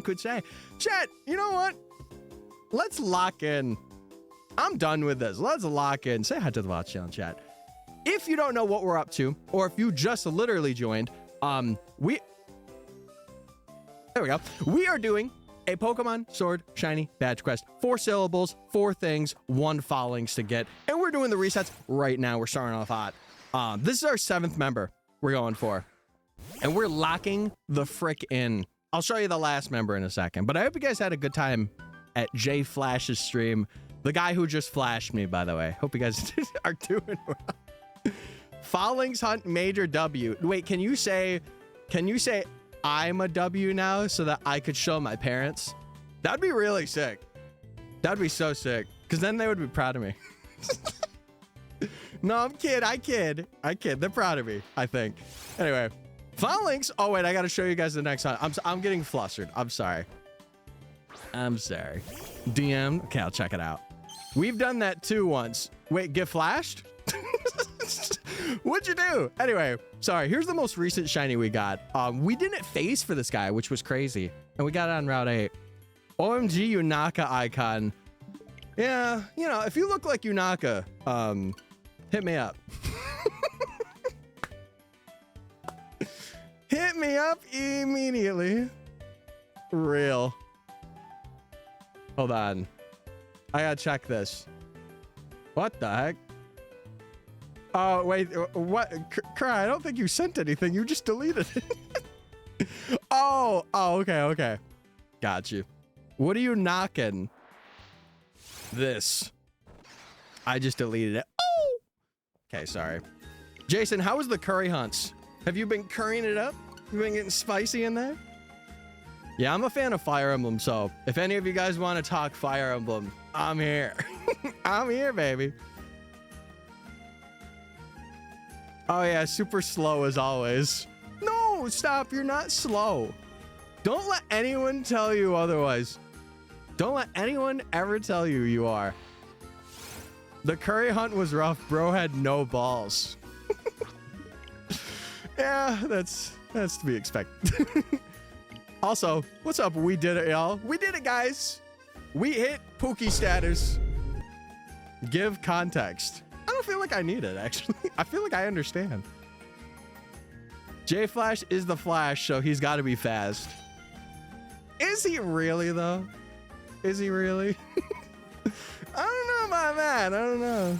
could say. Chat, you know what? Let's lock in. I'm done with this. Let's lock in. Say hi to the Watch Channel chat. If you don't know what we're up to, or if you just literally joined, there we go. We are doing a Pokemon Sword Shiny Badge Quest. 4 syllables, 4 things, 1 Falinks to get. And we're doing the resets right now. We're starting off hot. This is our 7th member we're going for. And we're locking the frick in. I'll show you the last member in a second. But I hope you guys had a good time at J Flash's stream. The guy who just flashed me, by the way. Hope you guys are doing well. Falinks hunt major W. Wait, can you say I'm a W now so that I could show my parents? That'd be really sick. That'd be so sick. Because then they would be proud of me. No, I kid. They're proud of me, I think. Anyway, Falinks. Oh, wait, I got to show you guys the next one. I'm getting flustered. I'm sorry. DM. Okay, I'll check it out. We've done that too once. Wait, get flashed? What'd you do? Anyway, sorry. Here's the most recent shiny we got. We didn't face for this guy, which was crazy. And we got it on Route 8. OMG Unaka icon. Yeah, you know, if you look like Unaka, hit me up. Hit me up immediately. Real. Hold on. I gotta check this. What the heck? Oh, wait. What? Cry, I don't think you sent anything. You just deleted it. Oh, okay. Got you. What are you knocking? This. I just deleted it. Oh! Okay, sorry. Jason, how was the curry hunts? Have you been currying it up? You been getting spicy in there? Yeah, I'm a fan of Fire Emblem, so if any of you guys want to talk Fire Emblem, I'm here. I'm here, baby. Oh, yeah, super slow as always. No, stop. You're not slow. Don't let anyone tell you otherwise. Don't let anyone ever tell you you are. The curry hunt was rough. Bro had no balls. Yeah, that's to be expected. Also, what's up? We did it, y'all. We did it, guys. We hit Pookie status. Give context. I don't feel like I need it, actually. I feel like I understand. J Flash is the Flash, so he's got to be fast. Is he really, though? Is he really? I don't know about that. I don't know.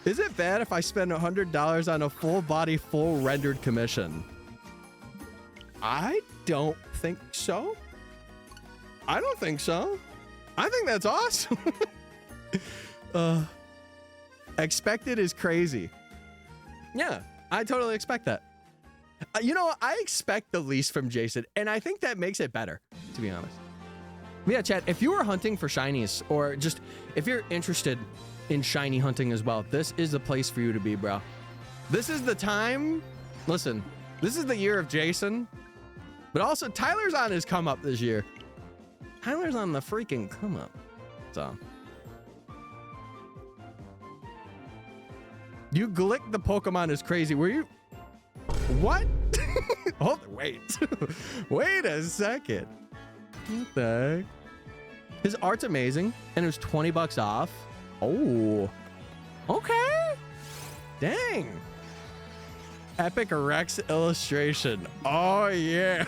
Is it bad if I spend $100 on a full body, full rendered commission? I don't think so. I don't think so. I think that's awesome. Expected is crazy. Yeah, I totally expect that. You know, I expect the least from Jason, and I think that makes it better, to be honest. Yeah, chat, if you are hunting for shinies, or just if you're interested in shiny hunting as well, this is the place for you to be, bro. This is the time. Listen, this is the year of Jason, but also Tyler's on his come up this year. Tyler's on the freaking come up. So you glick the Pokemon is crazy. Were you? What? Hold on, wait. Wait a second. What the heck? His art's amazing, and it was 20 bucks off. Oh, okay. Dang. Epic Rex illustration. Oh yeah.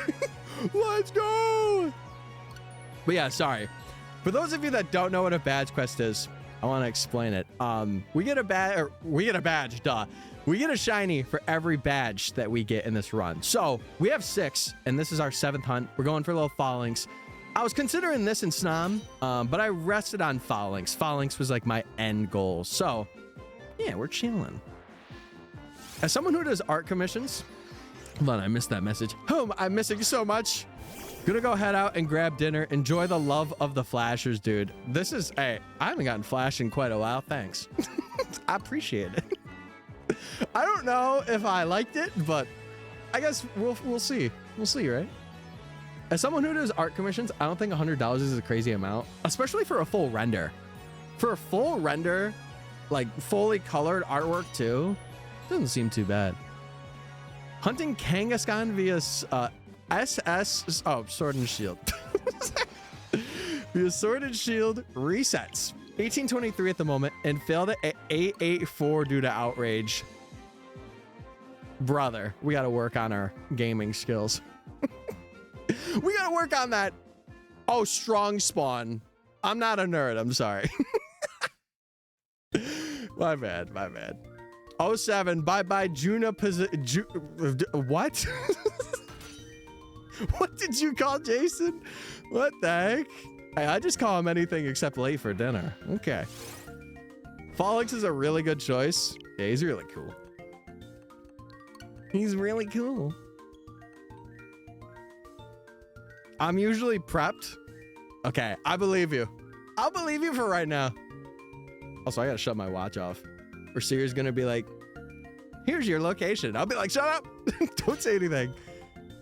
Let's go. But yeah, sorry. For those of you that don't know what a badge quest is, I want to explain it. We get a badge, duh. We get a shiny for every badge that we get in this run. So we have 6, and this is our 7th hunt. We're going for little Falinks. I was considering this in Snom, but I rested on Falinks. Falinks was like my end goal. So yeah, we're chilling. As someone who does art commissions, hold on, I missed that message. Oh, I'm missing so much. Gonna go head out and grab dinner. Enjoy the love of the flashers, dude. This is, hey, I haven't gotten flash in quite a while. Thanks. I appreciate it. I don't know if I liked it, but I guess we'll see. We'll see, right? As someone who does art commissions, I don't think $100 is a crazy amount, especially for a full render. For a full render, like fully colored artwork too, doesn't seem too bad. Hunting Kangaskhan via SS. Oh, Sword and Shield. Your Sword and Shield resets. 1823 at the moment and failed at 884 due to outrage. Brother, we got to work on our gaming skills. We got to work on that. Oh, strong spawn. I'm not a nerd. I'm sorry. My bad. My bad. 07. Bye-bye, Juna. What? What did you call Jason? What the heck? Hey, I just call him anything except late for dinner. Okay. Falinks is a really good choice. Yeah, he's really cool. He's really cool. I'm usually prepped. Okay, I believe you. I'll believe you for right now. Also, I gotta shut my watch off. Or Siri's gonna be like, here's your location. I'll be like, shut up. Don't say anything.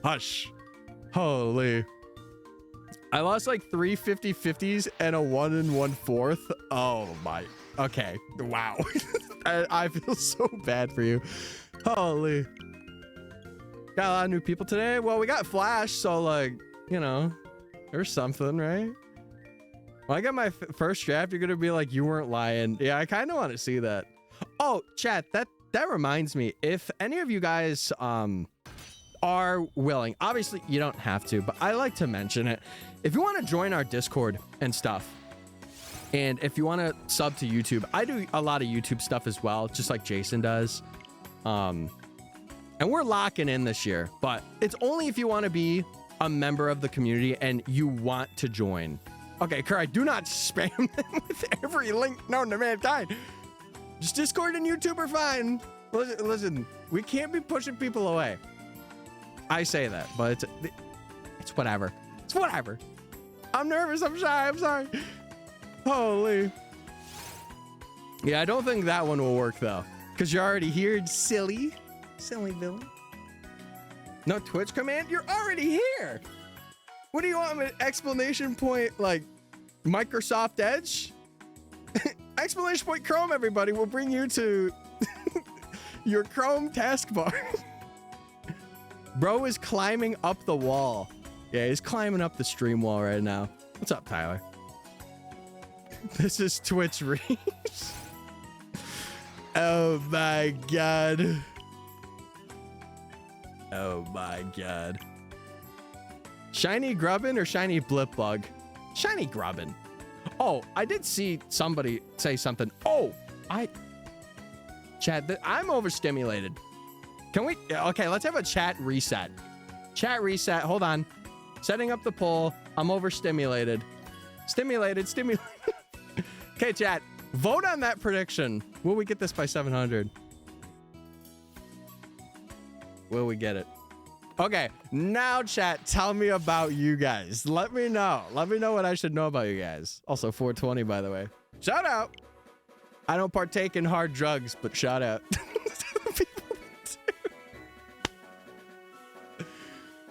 Hush. Holy. I lost like 3 50-50s and a 1 1/4. Oh my. Okay. Wow. I feel so bad for you. Holy. Got a lot of new people today. Well, we got Flash, so like, you know, there's something, right? When I get my first draft, you're gonna be like, you weren't lying. Yeah, I kind of want to see that. Oh, chat, that reminds me. If any of you guys are willing, obviously you don't have to, but I like to mention it. If you want to join our Discord and stuff, and if you want to sub to YouTube, I do a lot of YouTube stuff as well, just like Jason does. And we're locking in this year, but it's only if you want to be a member of the community and you want to join. Okay, Kerr, do not spam them with every link known to mankind. Just Discord and YouTube are fine. Listen, we can't be pushing people away. I say that, but it's whatever. It's whatever. I'm nervous. I'm shy. I'm sorry. Holy. Yeah, I don't think that one will work though, because you're already here, silly. Silly Billy. No Twitch command? You're already here. What do you want? An explanation point like Microsoft Edge? Exclamation point Chrome, everybody. Will bring you to your Chrome taskbar. Bro is climbing up the wall. Yeah, he's climbing up the stream wall right now. What's up, Tyler? This is Twitch Reeves. Oh my god. Oh my god. Shiny Grubbin or Shiny Blipbug? Shiny Grubbin. Oh, I did see somebody say something. Oh, chat, I'm overstimulated. Can we? Okay, let's have a chat reset. Chat reset. Hold on. Setting up the poll. I'm overstimulated. Stimulated. Okay, chat. Vote on that prediction. Will we get this by 700? Will we get it? Okay, now chat, tell me about you guys. Let me know. Let me know what I should know about you guys. Also 420, by the way. Shout out. I don't partake in hard drugs, but shout out.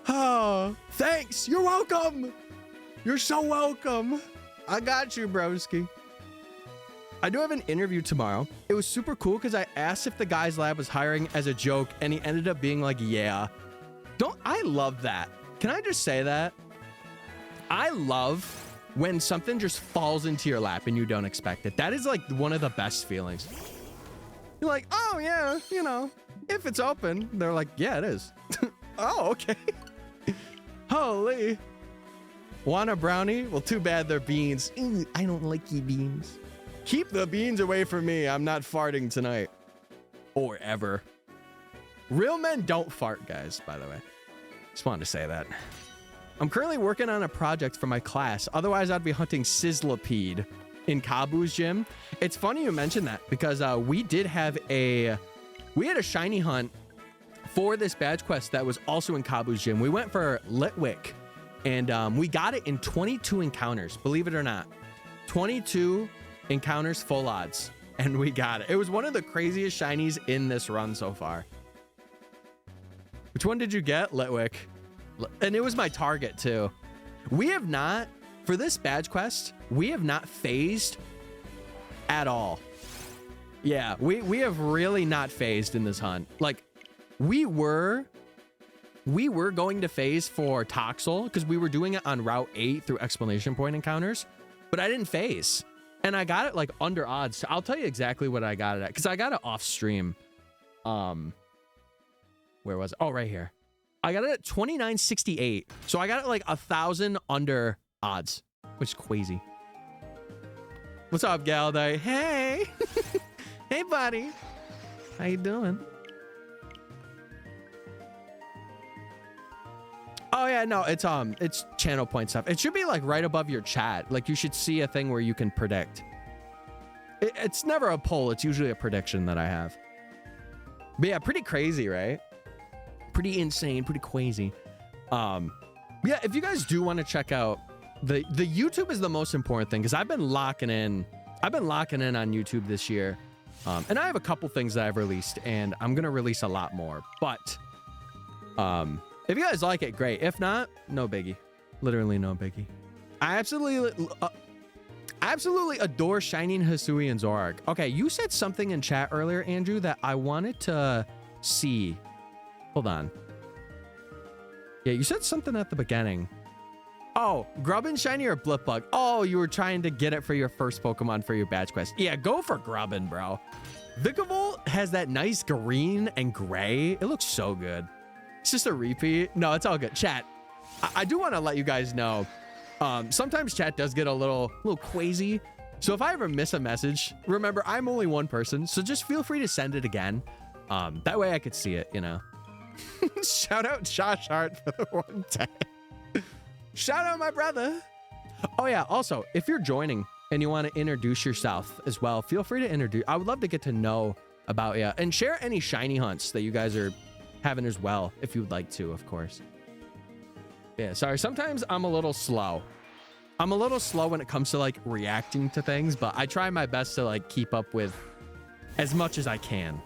Oh, thanks. You're welcome. You're so welcome. I got you, broski. I do have an interview tomorrow. It was super cool because I asked if the guy's lab was hiring as a joke, and he ended up being like, yeah. I love that. Can I just say that? I love when something just falls into your lap and you don't expect it. That is like one of the best feelings. You're like, oh yeah, you know, if it's open. They're like, yeah, it is. Oh, okay. Holy. Want a brownie? Well, too bad they're beans. I don't like you beans. Keep the beans away from me. I'm not farting tonight. Or ever. Real men don't fart, guys, by the way. Just wanted to say that. I'm currently working on a project for my class. Otherwise, I'd be hunting Sizzlipede in Kabu's gym. It's funny you mentioned that because we had a shiny hunt for this badge quest that was also in Kabu's gym. We went for Litwick and we got it in 22 encounters, believe it or not. 22 encounters, full odds, and we got it. It was one of the craziest shinies in this run so far. Which one did you get? Litwick. And it was my target too. We have not, for this badge quest, we have not phased at all. Yeah, we have really not phased in this hunt. Like, we were we were going to phase for Toxel because we were doing it on Route 8 through exclamation point encounters, but I didn't phase. And I got it like under odds. I'll tell you exactly what I got it at because I got it off stream. Where was it? Oh, right here. I got it at 29.68. So I got it like 1,000 under odds, which is crazy. What's up, Galday? Hey. Hey, buddy. How you doing? Oh yeah, no, it's channel point stuff. It should be like right above your chat. Like you should see a thing where you can predict. It's never a poll. It's usually a prediction that I have. But yeah, pretty crazy, right? Pretty insane, pretty crazy. Yeah, if you guys do want to check out the YouTube is the most important thing because I've been locking in on YouTube this year. And I have a couple things that I've released and I'm going to release a lot more, but if you guys like it, great. If not, no biggie. Literally no biggie. I absolutely adore Shining Hisui and Zorg. Okay, you said something in chat earlier, Andrew, that I wanted to see. Hold on. Yeah, you said something at the beginning. Oh, Grubbin Shiny or Blipbug? Oh, you were trying to get it for your first Pokemon for your badge quest. Yeah, go for Grubbin, bro. Vikavolt has that nice green and gray. It looks so good. It's just a repeat. No, it's all good. Chat, I do want to let you guys know, sometimes chat does get a little crazy. So if I ever miss a message, remember, I'm only one person, so just feel free to send it again. That way I could see it, you know. Shout out Josh Hart for the 110. Shout out my brother. Oh yeah, also, if you're joining and you want to introduce yourself as well, feel free to introduce. I would love to get to know about you and share any shiny hunts that you guys are having as well, if you would like to, of course. Yeah, sorry, sometimes I'm a little slow. I'm a little slow when it comes to like reacting to things, but I try my best to like keep up with as much as I can,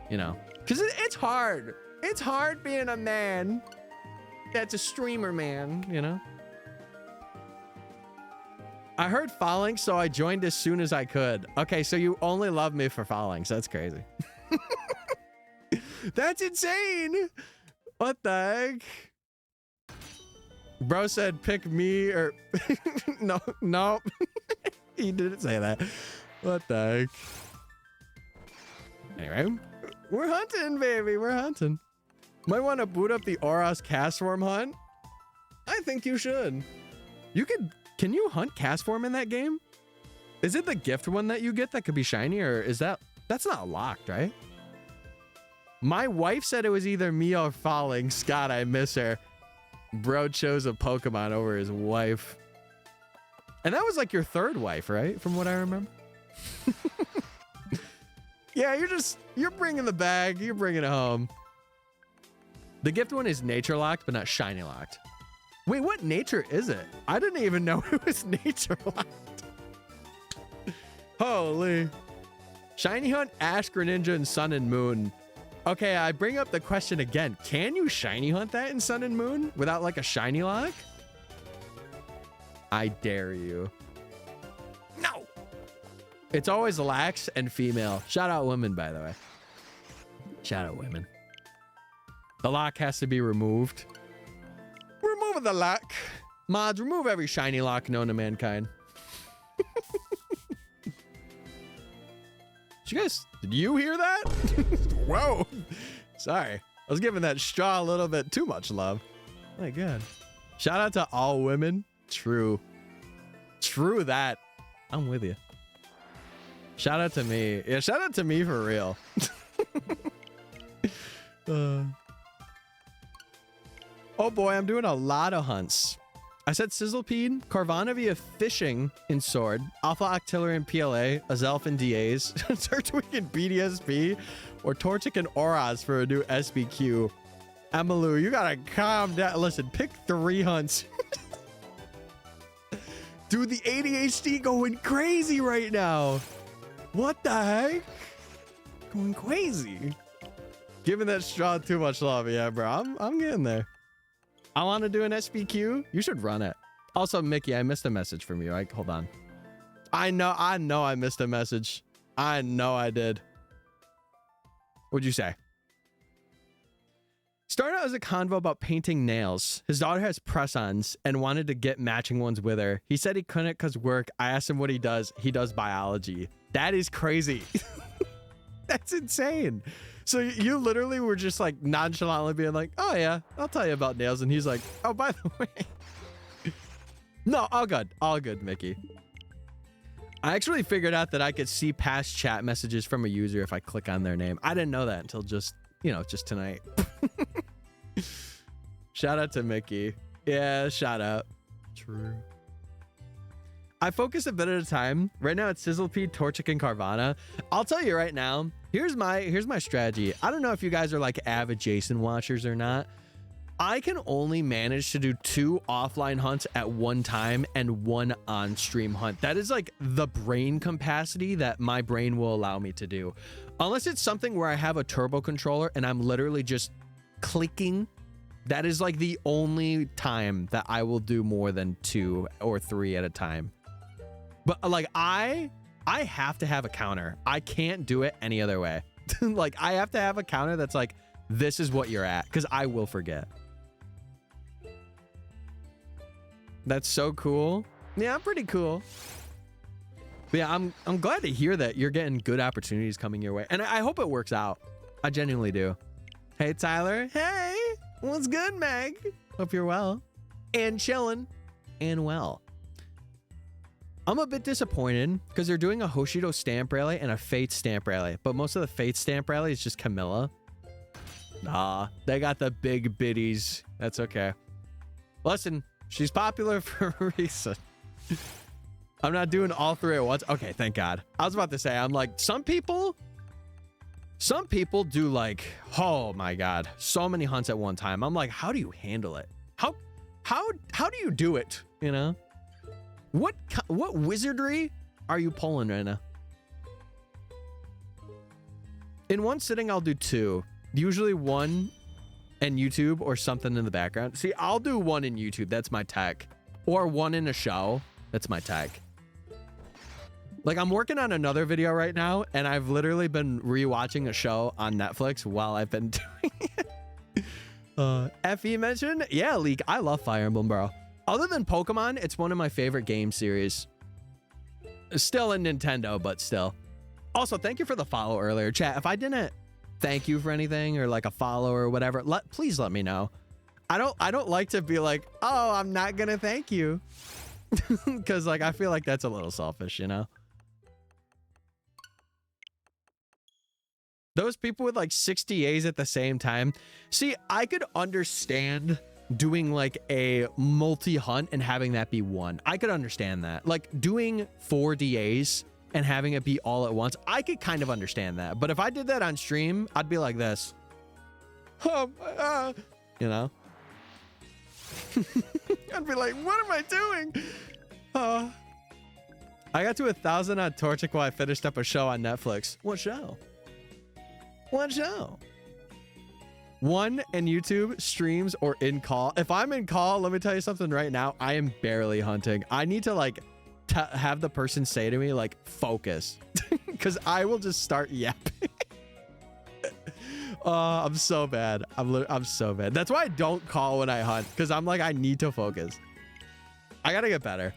you know, because it's hard. It's hard being a man that's a streamer, man, you know. I heard Falinks, so I joined as soon as I could. Okay, so you only love me for Falinks. That's crazy. That's insane. What the heck? Bro said pick me or no. He didn't say that. What the heck? Anyway, we're hunting, baby. We're hunting. Might want to boot up the Oros Castform hunt. I think you should. You could. Can you hunt Castform in that game? Is it the gift one that you get that could be shiny, or is that's not locked, right? My wife said it was either me or Falling. Scott, I miss her. Bro chose a Pokemon over his wife. And that was like your third wife, right? From what I remember. Yeah, you're bringing the bag. You're bringing it home. The gift one is nature locked, but not shiny locked. Wait, what nature is it? I didn't even know it was nature locked. Holy. Shiny hunt, Ash, Greninja, and Sun and Moon. Okay, I bring up the question again. Can you shiny hunt that in Sun and Moon without like a shiny lock? I dare you. No. It's always lax and female. Shout out women, by the way. Shout out women. The lock has to be removed. Remove the lock. Mods, remove every shiny lock known to mankind. Did you hear that? Whoa. Sorry. I was giving that straw a little bit too much love. My God. Shout out to all women. True. True that. I'm with you. Shout out to me. Yeah, shout out to me for real. Oh boy, I'm doing a lot of hunts. I said Sizzlepede, Carvana via fishing in Sword, Alpha Octillery and PLA, Azelf and DAs, Turtwig and BDSP, or Torchic and Oras for a new SBQ. Amalu, you gotta calm down. Listen, pick 3 hunts. Dude, the ADHD going crazy right now. What the heck? Going crazy. Giving that straw too much love. Yeah, bro, I'm getting there. I want to do an SBQ. You should run it. Also, Mickey, I missed a message from you. Hold on. I know I missed a message. I know I did. What'd you say? Started out as a convo about painting nails. His daughter has press-ons and wanted to get matching ones with her. He said he couldn't because work. I asked him what he does. He does biology. That is crazy. That's insane. So you literally were just like nonchalantly being like, oh yeah, I'll tell you about nails. And he's like, oh, by the way. No, all good, Mickey. I actually figured out that I could see past chat messages from a user if I click on their name. I didn't know that until just tonight. Shout out to Mickey. Yeah, shout out. True. I focus a bit at a time. Right now it's Sizzlepede, Torchic, and Carvana. I'll tell you right now, here's my strategy. I don't know if you guys are like avid Jason watchers or not. I can only manage to do 2 offline hunts at one time and 1 on-stream hunt. That is like the brain capacity that my brain will allow me to do. Unless it's something where I have a turbo controller and I'm literally just clicking. That is like the only time that I will do more than 2 or 3 at a time. But like I have to have a counter. I can't do it any other way. Like I have to have a counter that's like, this is what you're at, because I will forget. That's so cool. Yeah, pretty cool. But yeah, I'm glad to hear that you're getting good opportunities coming your way. And I hope it works out. I genuinely do. Hey, Tyler. Hey, what's good, Meg? Hope you're well. And chilling. And well. I'm a bit disappointed because they're doing a Hoshido stamp rally and a Fates stamp rally. But most of the Fates stamp rally is just Camilla. Nah, they got the big biddies. That's okay. Listen, she's popular for a reason. I'm not doing all 3 at once. Okay, thank God. I was about to say, I'm like, some people do like, oh my God, so many hunts at one time. I'm like, how do you handle it? How do you do it? You know? What wizardry are you pulling right now? In one sitting, I'll do 2. Usually 1 in YouTube or something in the background. See, I'll do 1 in YouTube. That's my tech. Or 1 in a show. That's my tech. Like, I'm working on another video right now, and I've literally been rewatching a show on Netflix while I've been doing it. FE mentioned? Yeah, Leak. I love Fire Emblem, bro. Other than Pokemon, it's one of my favorite game series. Still in Nintendo, but still. Also, thank you for the follow earlier. Chat, if I didn't thank you for anything or like a follow or whatever, please let me know. I don't like to be like, oh, I'm not gonna thank you. Because like I feel like that's a little selfish, you know? Those people with like 60 A's at the same time. See, I could understand doing like a multi-hunt and having that be 1. I could understand that. Like doing 4 DAs and having it be all at once, I could kind of understand that. But if I did that on stream, I'd be like this. You know? I'd be like, what am I doing? I got to 1,000 on Torchic while I finished up a show on Netflix. What show? What show? 1 in YouTube, streams, or in call. If I'm in call, let me tell you something right now. I am barely hunting. I need to like have the person say to me like, focus. Because I will just start yapping. I'm so bad. I'm so bad. That's why I don't call when I hunt. Because I'm like, I need to focus. I gotta get better.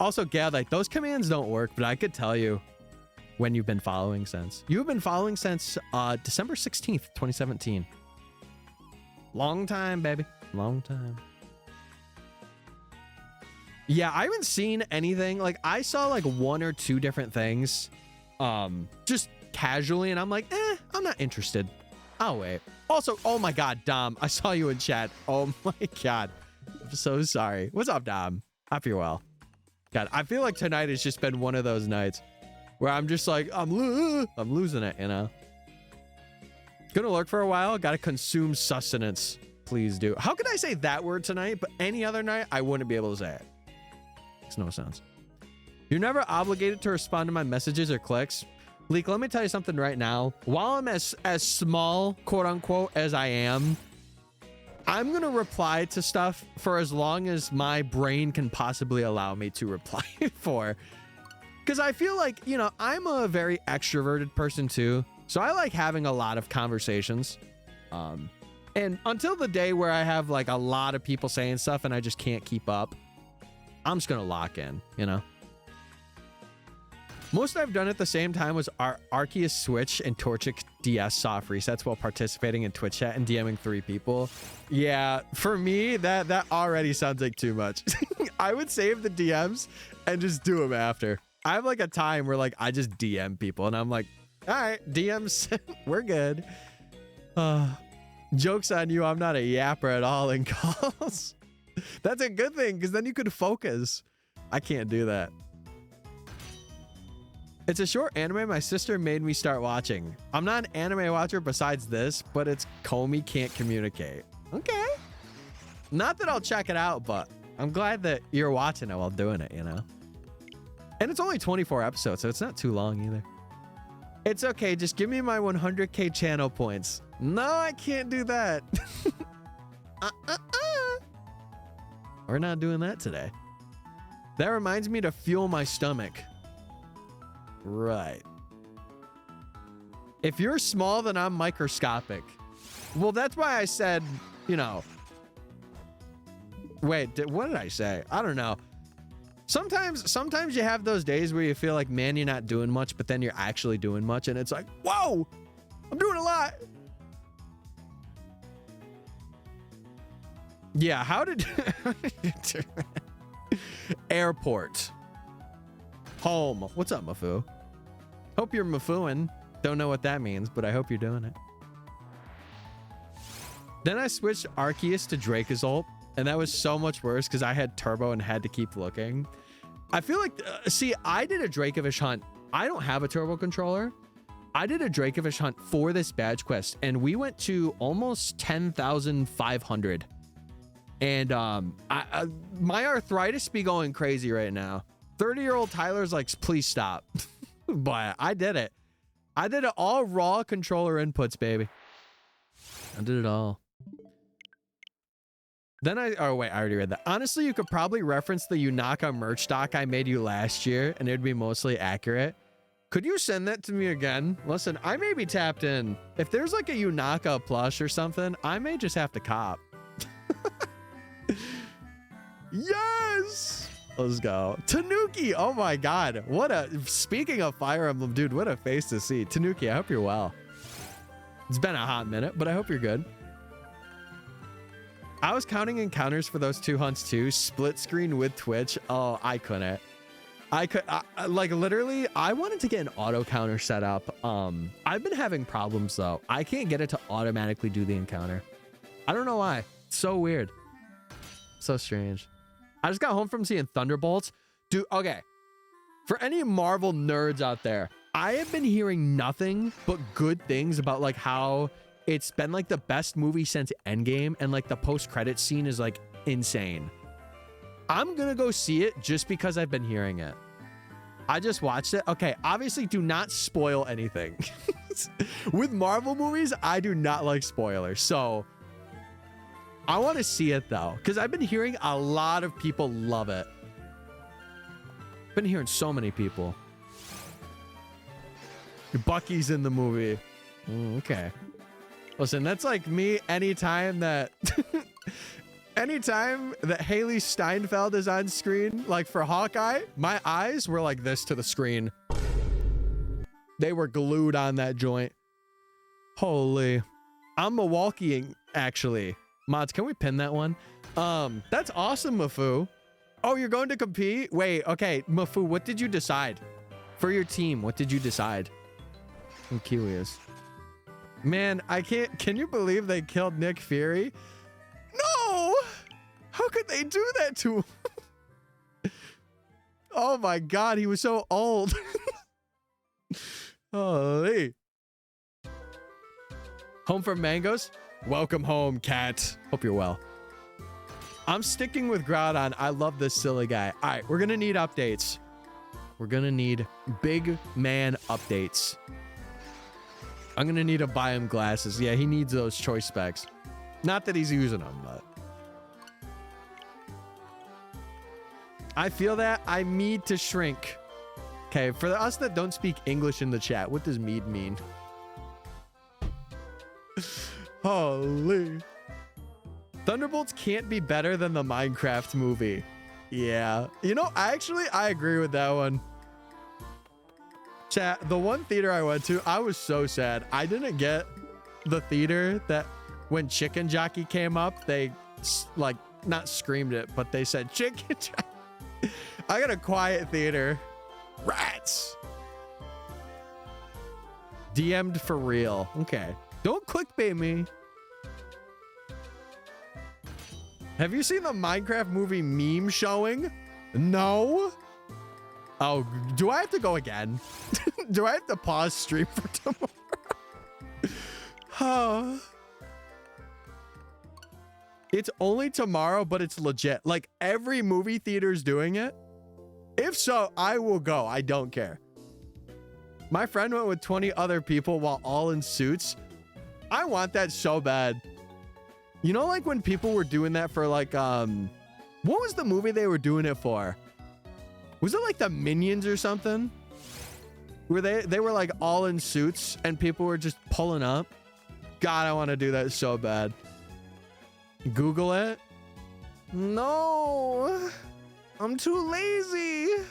Also, Gad, like those commands don't work, but I could tell you when you've been following since. You've been following since December 16th, 2017. Long time, baby. Long time. Yeah, I haven't seen anything. Like, I saw like 1 or 2 different things just casually, and I'm like, I'm not interested. I'll wait. Also, oh my God, Dom, I saw you in chat. Oh my God. I'm so sorry. What's up, Dom? Hope you're well. God, I feel like tonight has just been one of those nights where I'm just like, I'm losing it, you know? Gonna lurk for a while. Gotta consume sustenance. Please do. How could I say that word tonight, but any other night, I wouldn't be able to say it. Makes no sense. You're never obligated to respond to my messages or clicks. Leak, let me tell you something right now. While I'm as small, quote unquote, as I am, I'm gonna reply to stuff for as long as my brain can possibly allow me to reply for. Because I feel like, you know, I'm a very extroverted person too. So I like having a lot of conversations. And until the day where I have like a lot of people saying stuff and I just can't keep up, I'm just going to lock in, you know? Most I've done at the same time was Arceus Switch and Torchic DS soft resets while participating in Twitch chat and DMing 3 people. Yeah, for me, that already sounds like too much. I would save the DMs and just do them after. I have like a time where like I just DM people and I'm like, all right, DMs, we're good. Joke's on you, I'm not a yapper at all in calls. That's a good thing because then you could focus. I can't do that. It's a short anime my sister made me start watching. I'm not an anime watcher besides this, but it's Comey Can't Communicate. Okay. Not that I'll check it out, but I'm glad that you're watching it while doing it, you know? And it's only 24 episodes, so it's not too long either. It's okay, just give me my 100k channel points. No, I can't do that. We're not doing that today. That reminds me to fuel my stomach. Right. If you're small, then I'm microscopic. Well, that's why I said, you know. Wait, what did I say? I don't know. Sometimes you have those days where you feel like, man, you're not doing much, but then you're actually doing much, and it's like, whoa, I'm doing a lot. Yeah, how did you do that? Airport. Home. What's up, Mafu? Hope you're Mafuing. Don't know what that means, but I hope you're doing it. Then I switched Arceus to Dracozolt, and that was so much worse because I had Turbo and had to keep looking. I feel like, see, I did a Dracovish hunt. I don't have a Turbo controller. I did a Dracovish hunt for this badge quest, and we went to almost 10,500. And my arthritis be going crazy right now. 30-year-old Tyler's like, please stop. But I did it. I did it all raw controller inputs, baby. I did it all. Then oh wait, I already read that. Honestly, you could probably reference the Yunaka merch doc I made you last year and it'd be mostly accurate. Could you send that to me again? Listen, I may be tapped in. If there's like a Yunaka plush or something, I may just have to cop. Yes! Let's go. Tanuki! Oh my god. Speaking of Fire Emblem, dude, what a face to see. Tanuki, I hope you're well. It's been a hot minute, but I hope you're good. I was counting encounters for those 2 hunts too. Split screen with Twitch. Oh, I couldn't. Like literally, I wanted to get an auto counter set up. I've been having problems though. I can't get it to automatically do the encounter. I don't know why. It's so weird. So strange. I just got home from seeing Thunderbolts. Dude, okay. For any Marvel nerds out there, I have been hearing nothing but good things about like how it's been like the best movie since Endgame and like the post-credit scene is like insane. I'm gonna go see it just because I've been hearing it. I just watched it. Okay, obviously do not spoil anything. With Marvel movies, I do not like spoilers. So I want to see it though, because I've been hearing a lot of people love it. Been hearing so many people. Bucky's in the movie. Okay. Listen, that's like me anytime that Haley Steinfeld is on screen, like for Hawkeye, my eyes were like this to the screen. They were glued on that joint. Holy. I'm Milwaukeeing, actually. Mods, can we pin that one? That's awesome, Mafu. Oh, you're going to compete? Wait, okay, Mafu, what did you decide? For your team, what did you decide? I'm curious. Man, I can't, can you believe they killed Nick Fury? No! How could they do that to him? Oh my god, he was so old. Holy. Home from Mangoes? Welcome home, cat. Hope you're well. I'm sticking with Groudon. I love this silly guy. All right, we're gonna need updates. We're gonna need big man updates. I'm gonna need to buy him glasses. Yeah, he needs those choice specs. Not that he's using them, but I feel that I need to shrink. Okay, for us that don't speak English in the chat, what does mead mean? Holy. Thunderbolts can't be better than the Minecraft movie. Yeah. You know, I agree with that one. Chat, the one theater I went to, I was so sad. I didn't get the theater that when Chicken Jockey came up, they like not screamed it, but they said Chicken Jockey. I got a quiet theater. Rats. DM'd for real. Okay. Don't clickbait me. Have you seen the Minecraft movie meme showing? No. Oh, do I have to go again? Do I have to pause stream for tomorrow? Oh. It's only tomorrow, but it's legit. Like every movie theater's doing it. If so, I will go. I don't care. My friend went with 20 other people while all in suits. I want that so bad. You know, like when people were doing that for like, what was the movie they were doing it for? Was it like the Minions or something? Where they were like all in suits and people were just pulling up. God, I want to do that so bad. Google it. No, I'm too lazy.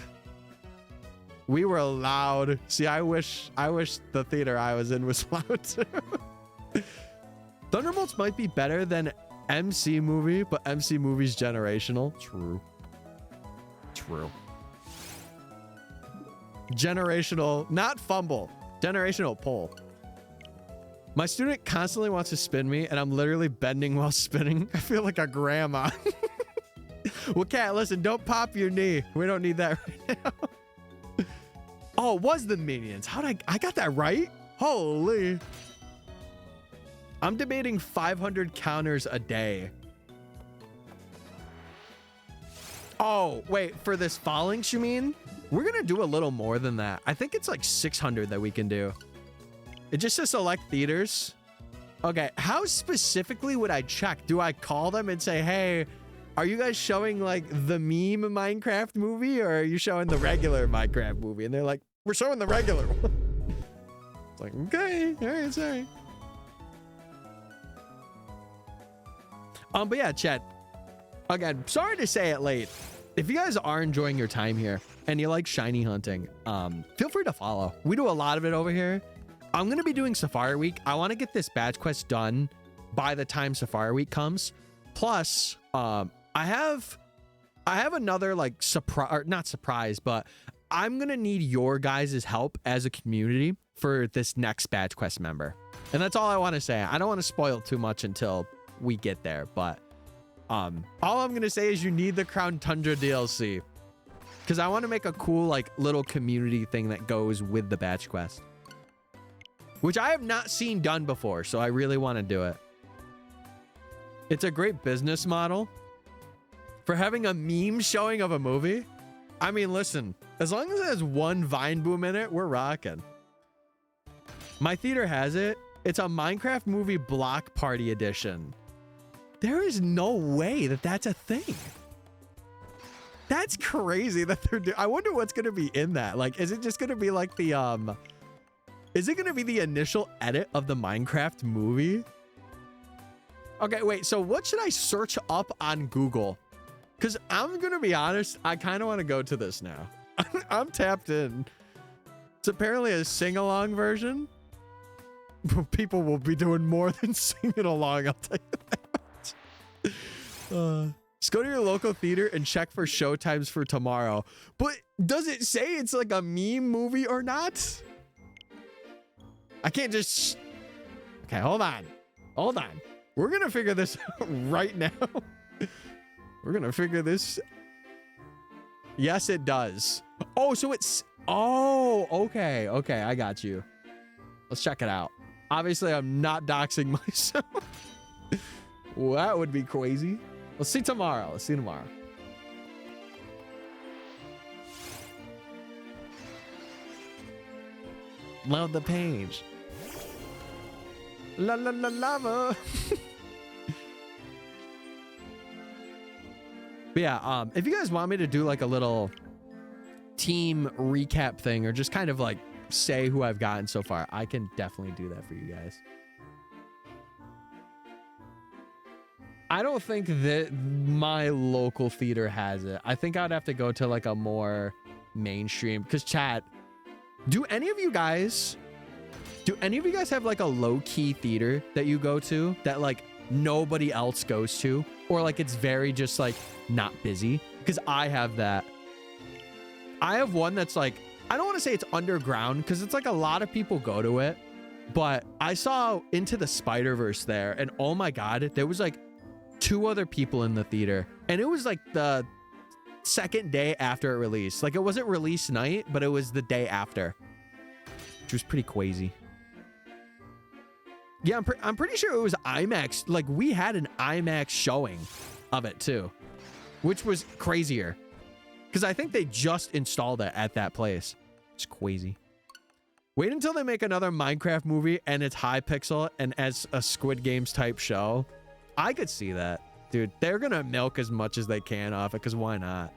We were loud. See, I wish the theater I was in was loud too. Thunderbolts might be better than MC movie, but MC movie's generational. True. True. Generational, not fumble. Generational pull. My student constantly wants to spin me, and I'm literally bending while spinning. I feel like a grandma. Well, Cat, listen, don't pop your knee. We don't need that right now. Oh, it was the Minions. How'd I got that right? Holy. I'm debating 500 counters a day. Oh, wait, for this Falinks, you mean? We're going to do a little more than that. I think it's like 600 that we can do. It just says select theaters. Okay, how specifically would I check? Do I call them and say, hey, are you guys showing like the meme Minecraft movie or are you showing the regular Minecraft movie? And they're like, we're showing the regular one. It's like, okay, all right, sorry. But yeah, chat. Again, sorry to say it late. If you guys are enjoying your time here and you like shiny hunting, feel free to follow. We do a lot of it over here. I'm going to be doing Safari Week. I want to get this badge quest done by the time Safari Week comes. Plus, I have another like surprise, or not surprise, but I'm going to need your guys' help as a community for this next badge quest member. And that's all I want to say. I don't want to spoil too much until we get there, but all I'm going to say is you need the Crown Tundra DLC because I want to make a cool like little community thing that goes with the badge quest, which I have not seen done before. So I really want to do it. It's a great business model for having a meme showing of a movie. I mean, listen, as long as it has one Vine Boom in it, we're rocking. My theater has it. It's a Minecraft movie block party edition. There is no way that that's a thing. That's crazy that they're doing. I wonder what's going to be in that. Like, is it just going to be like the, is it going to be the initial edit of the Minecraft movie? Okay, wait. So what should I search up on Google? Because I'm going to be honest, I kind of want to go to this now. I'm tapped in. It's apparently a sing-along version. People will be doing more than singing along, I'll tell you that. Just go to your local theater and check for show times for tomorrow. But does it say it's like a meme movie or not? I can't just... Okay, hold on. Hold on. We're going to figure this out right now. We're going to figure this... Yes, it does. Oh, so it's... Oh, okay. Okay, I got you. Let's check it out. Obviously, I'm not doxing myself. Well, that would be crazy. Let's see tomorrow. Let's see tomorrow. Love the page. La la la lava. But yeah, if you guys want me to do like a little team recap thing or just kind of like say who I've gotten so far, I can definitely do that for you guys. I don't think that my local theater has it. I think I'd have to go to like a more mainstream, because chat, do any of you guys have like a low-key theater that you go to that like nobody else goes to, or like it's very just like not busy? Because I have that. I have one that's like, I don't want to say it's underground because it's like a lot of people go to it, but I saw Into the Spider-Verse there, and oh my god, there was like 2 other people in the theater, and it was like the second day after it released. Like it wasn't release night, but it was the day after, which was pretty crazy. Yeah, I'm pretty sure it was IMAX. Like we had an IMAX showing of it too, which was crazier because I think they just installed it at that place. It's crazy. Wait until they make another Minecraft movie and it's high pixel and as a Squid Games type show. I could see that, dude. They're gonna milk as much as they can off it because why not?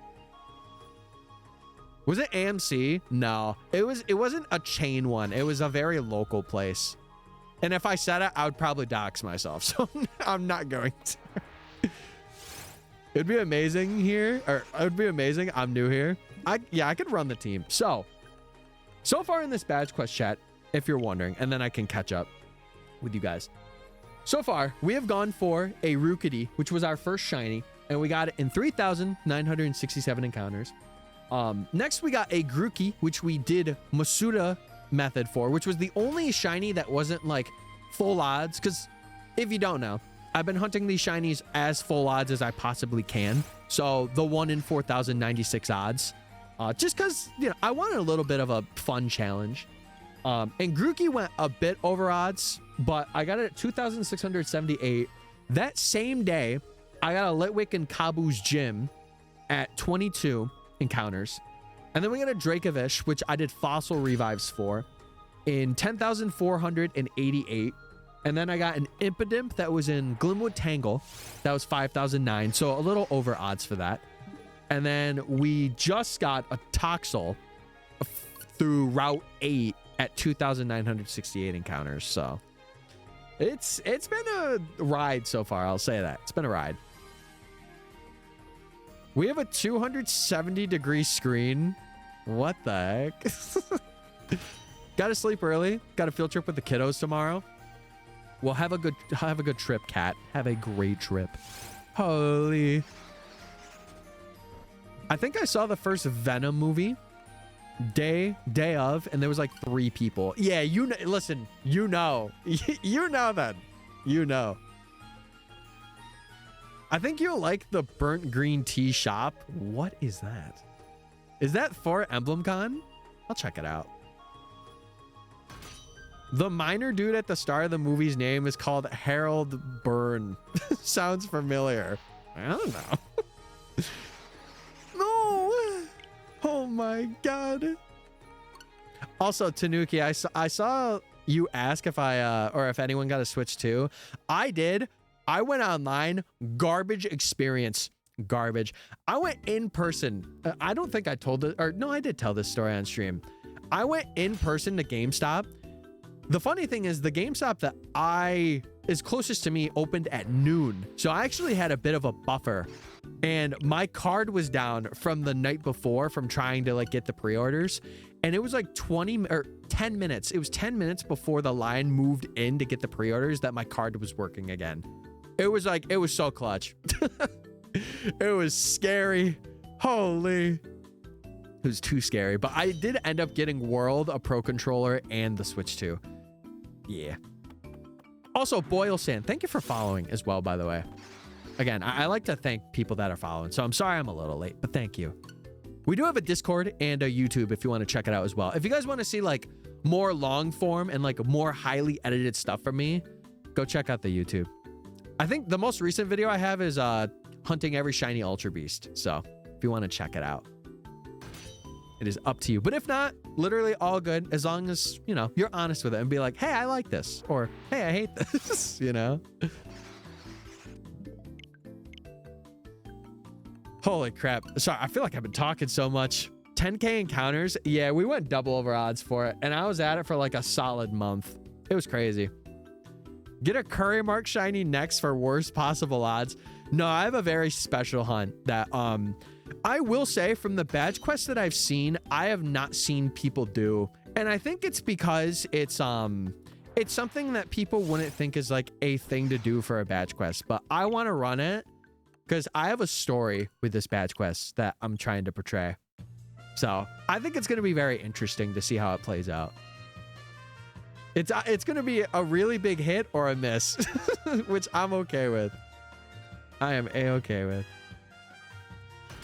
Was it AMC? No, it wasn't a chain one. It was a very local place. And if I said it, I would probably dox myself. So I'm not going to. It'd be amazing here. Or it would be amazing. I'm new here. I could run the team. So far in this badge quest chat, if you're wondering, and then I can catch up with you guys. So far, we have gone for a Rookity, which was our first shiny, and we got it in 3,967 encounters. Next, we got a Grookey, which we did Masuda method for, which was the only shiny that wasn't like full odds, because if you don't know, I've been hunting these shinies as full odds as I possibly can. So the 1 in 4,096 odds, just because, you know, I wanted a little bit of a fun challenge. And Grookey went a bit over odds, but I got it at 2,678. That same day, I got a Litwick in Kabu's gym at 22 encounters. And then we got a Dracovish, which I did fossil revives for, in 10,488. And then I got an Impidimp that was in Glimwood Tangle. That was 5,009. So a little over odds for that. And then we just got a Toxel through Route 8 at 2,968 encounters. So it's been a ride so far. I'll say that. It's been a ride. We have a 270-degree screen. What the heck? Gotta sleep early. Got a field trip with the kiddos tomorrow. Well, have a good trip, Cat. Have a great trip. Holy. I think I saw the first Venom movie day of, and there was like 3 people. Yeah, you know, listen, you know. You know then. You know. I think you'll like the burnt green tea shop. What is that? Is that for EmblemCon? I'll check it out. The miner dude at the start of the movie's name is called Harold Byrne. Sounds familiar. I don't know. No. Oh my god. Also, Tanuki, I saw you ask if if anyone got a Switch too. I did. I went online, garbage experience, garbage. I went in person. I don't think I told it, or no, I did tell this story on stream. I went in person to GameStop. The funny thing is the GameStop that is closest to me opened at noon. So I actually had a bit of a buffer, and my card was down from the night before from trying to like get the pre-orders. And it was like 10 minutes. It was 10 minutes before the line moved in to get the pre-orders that my card was working again. It was so clutch. It was scary. Holy. It was too scary. But I did end up getting World, a Pro Controller, and the Switch 2. Yeah. Also, Boylesand, thank you for following as well, by the way. Again, I like to thank people that are following. So I'm sorry I'm a little late, but thank you. We do have a Discord and a YouTube if you want to check it out as well. If you guys want to see like more long form and like more highly edited stuff from me, go check out the YouTube. I think the most recent video I have is hunting every shiny Ultra Beast. So if you want to check it out, it is up to you. But if not, literally all good, as long as, you know, you're honest with it and be like, hey, I like this, or hey, I hate this, you know? Holy crap. Sorry, I feel like I've been talking so much. 10K encounters. Yeah, we went double over odds for it, and I was at it for like a solid month. It was crazy. Get a Curry Mark shiny next for worst possible odds. No, I have a very special hunt that I will say from the badge quests that I've seen, I have not seen people do. And I think it's because it's something that people wouldn't think is like a thing to do for a badge quest, but I want to run it because I have a story with this badge quest that I'm trying to portray. So I think it's going to be very interesting to see how it plays out. It's going to be a really big hit or a miss, which I'm okay with. I am a-okay with.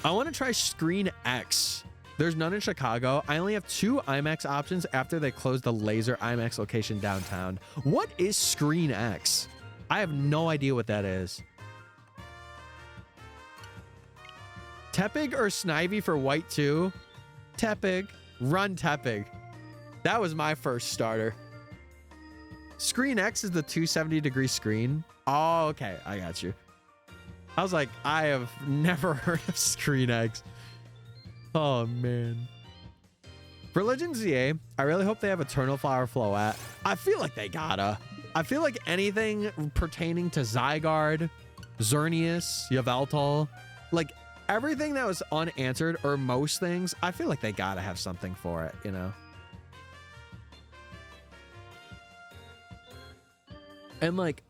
I want to try Screen X. There's none in Chicago. I only have 2 IMAX options after they closed the Laser IMAX location downtown. What is Screen X? I have no idea what that is. Tepig or Snivy for white 2? Tepig. Run Tepig. That was my first starter. Screen X is the 270-degree screen. Oh, okay. I got you. I was like, I have never heard of Screen X. Oh, man. For Legends ZA, I really hope they have Eternal Flower Float. I feel like they gotta. I feel like anything pertaining to Zygarde, Xerneas, Yveltal, like everything that was unanswered, or most things, I feel like they gotta have something for it, you know? And like,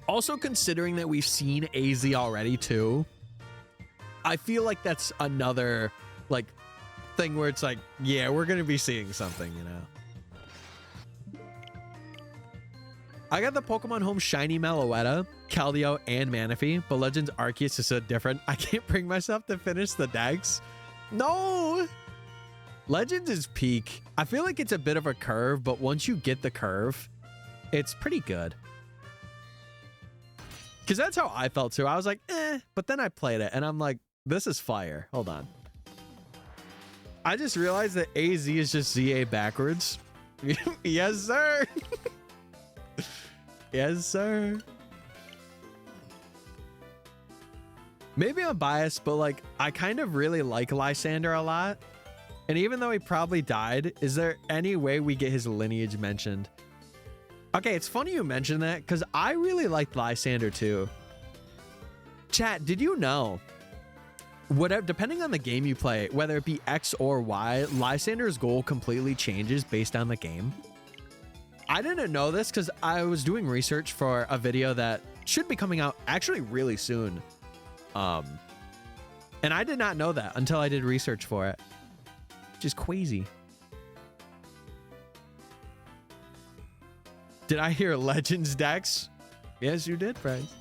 also considering that we've seen AZ already too, I feel like that's another like thing where it's like, yeah, we're gonna be seeing something, you know. I got the Pokemon Home Shiny Meloetta, Keldeo, and Manaphy, but Legends Arceus is so different. I can't bring myself to finish the Dex. No! Legends is peak. I feel like it's a bit of a curve, but once you get the curve, it's pretty good. Because that's how I felt too. I was like, eh, but then I played it and I'm like, this is fire. Hold on. I just realized that AZ is just ZA backwards. Yes, sir. Yes, sir. Maybe I'm biased, but like, I kind of really like Lysander a lot. And even though he probably died, is there any way we get his lineage mentioned? Okay, it's funny you mentioned that because I really liked Lysander too. Chat, did you know? Whatever, depending on the game you play, whether it be X or Y, Lysander's goal completely changes based on the game. I didn't know this because I was doing research for a video that should be coming out actually really soon. And I did not know that until I did research for it, which is crazy. Did I hear Legends Dex? Yes, you did, friends.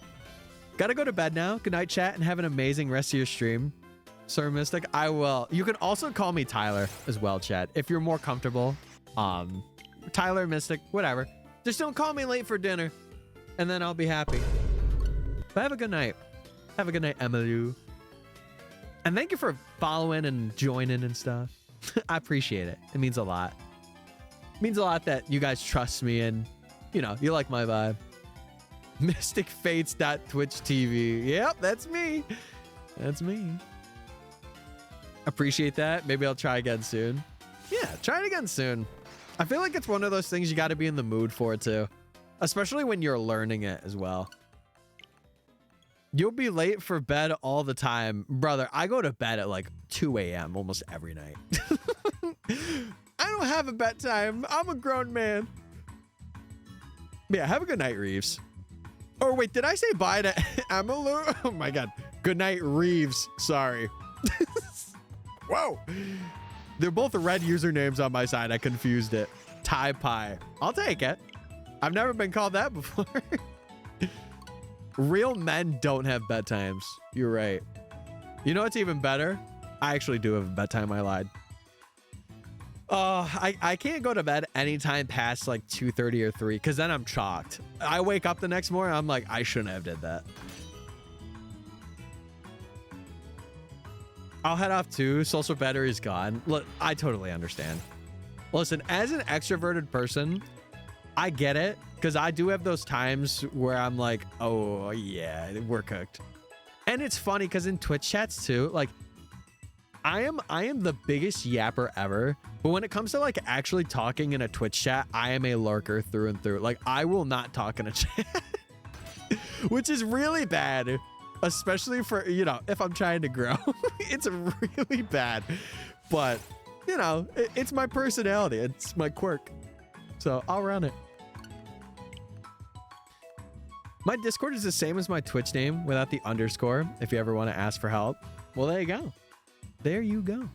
Gotta go to bed now. Good night, chat, and have an amazing rest of your stream. Sir Mystic, I will. You can also call me Tyler as well, chat, if you're more comfortable. Tyler, Mystic, whatever. Just don't call me late for dinner, and then I'll be happy. But have a good night. Have a good night, Emily. And thank you for following and joining and stuff. I appreciate it. It means a lot. It means a lot that you guys trust me and, you know, you like my vibe. MysticFates.twitch.tv. Yep, that's me. That's me. Appreciate that. Maybe I'll try again soon. Yeah, try it again soon. I feel like it's one of those things you got to be in the mood for too, especially when you're learning it as well. You'll be late for bed all the time. Brother, I go to bed at like 2 a.m. almost every night. I don't have a bedtime. I'm a grown man. Yeah, have a good night, Reeves. Oh, wait, did I say bye to Emilu? Oh, my God. Good night, Reeves. Sorry. Whoa. They're both red usernames on my side. I confused it. Tie Pie. I'll take it. I've never been called that before. Real men don't have bedtimes. You're right. You know what's even better? I actually do have a bedtime. I lied. I can't go to bed anytime past like 2:30 or 3 because then I'm chalked. I wake up the next morning, I'm like, I shouldn't have did that. I'll head off too. Social battery is gone. Look, I totally understand. Listen, as an extroverted person, I get it because I do have those times where I'm like, oh yeah, we're cooked. And it's funny because in Twitch chats too, like I am the biggest yapper ever, but when it comes to like actually talking in a Twitch chat, I am a lurker through and through. Like I will not talk in a chat, which is really bad, especially for, you know, if I'm trying to grow. It's really bad, but you know, it's my personality. It's my quirk. So I'll run it. My Discord is the same as my Twitch name without the underscore if you ever want to ask for help. Well, there you go. There you go.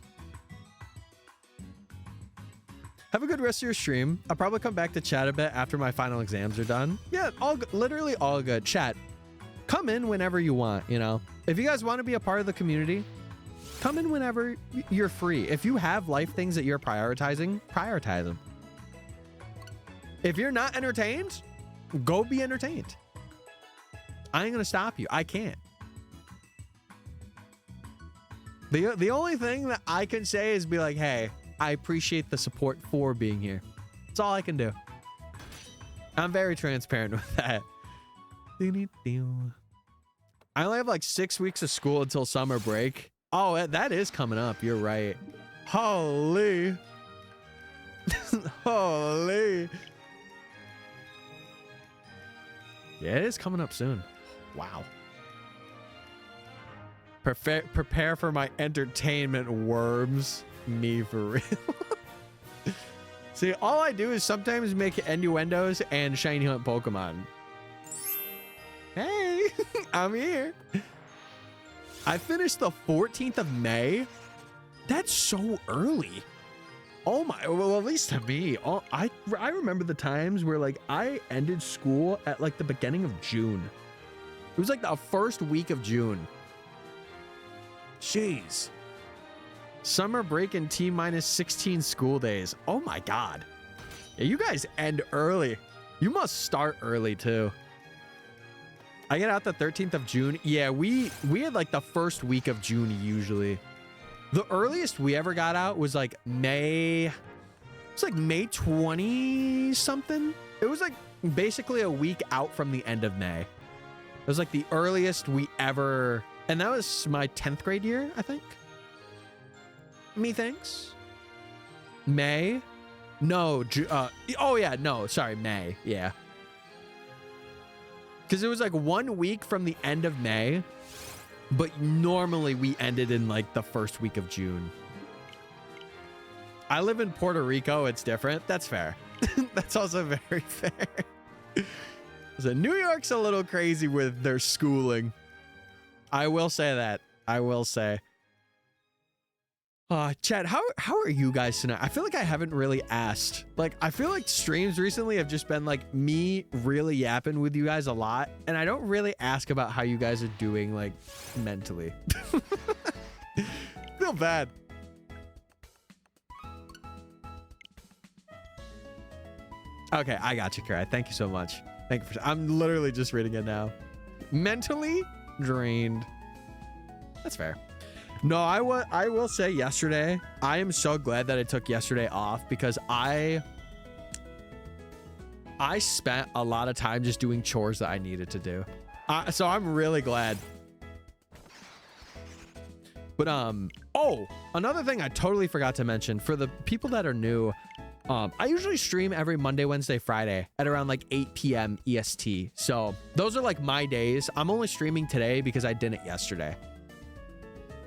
Have a good rest of your stream. I'll probably come back to chat a bit after my final exams are done. Yeah, literally all good. Chat, come in whenever you want, you know. If you guys want to be a part of the community, come in whenever you're free. If you have life things that you're prioritizing, prioritize them. If you're not entertained, go be entertained. I ain't gonna stop you. I can't. The only thing that I can say is be like, hey, I appreciate the support for being here. That's all I can do. I'm very transparent with that. I only have like 6 weeks of school until summer break. Oh, that is coming up. You're right. Holy. Holy. Yeah, it is coming up soon. Wow. Prepare for my entertainment, worms. Me for real. See, all I do is sometimes make innuendos and shiny hunt Pokemon. Hey, I'm here. I finished the 14th of May. That's so early. Oh my, well, at least to me. I remember the times where like I ended school at like the beginning of June. It was like the first week of June. Jeez. Summer break and T-minus 16 school days. Oh my God. Yeah, you guys end early. You must start early too. I get out the 13th of June. Yeah, we had like the first week of June usually. The earliest we ever got out was like May. It's like May 20 something. It was like basically a week out from the end of May. It was like the earliest we ever, and that was my 10th grade year, I think. Methinks. May? No, oh yeah, no, sorry, May, yeah. Because it was like 1 week from the end of May, but normally we ended in like the first week of June. I live in Puerto Rico, it's different. That's fair. That's also very fair. So New York's a little crazy with their schooling. I will say that. I will say. Chad, how are you guys tonight? I feel like I haven't really asked. Like, I feel like streams recently have just been like me really yapping with you guys a lot. And I don't really ask about how you guys are doing, like, mentally. Feel bad. Okay, I got you, Kara. Thank you so much. Thank you for. I'm literally just reading it now. Mentally drained. That's fair. No, I will say yesterday, I am so glad that I took yesterday off because I spent a lot of time just doing chores that I needed to do. So I'm really glad. But oh, another thing I totally forgot to mention for the people that are new, I usually stream every Monday, Wednesday, Friday at around like 8 p.m. EST. So those are like my days. I'm only streaming today because I didn't yesterday.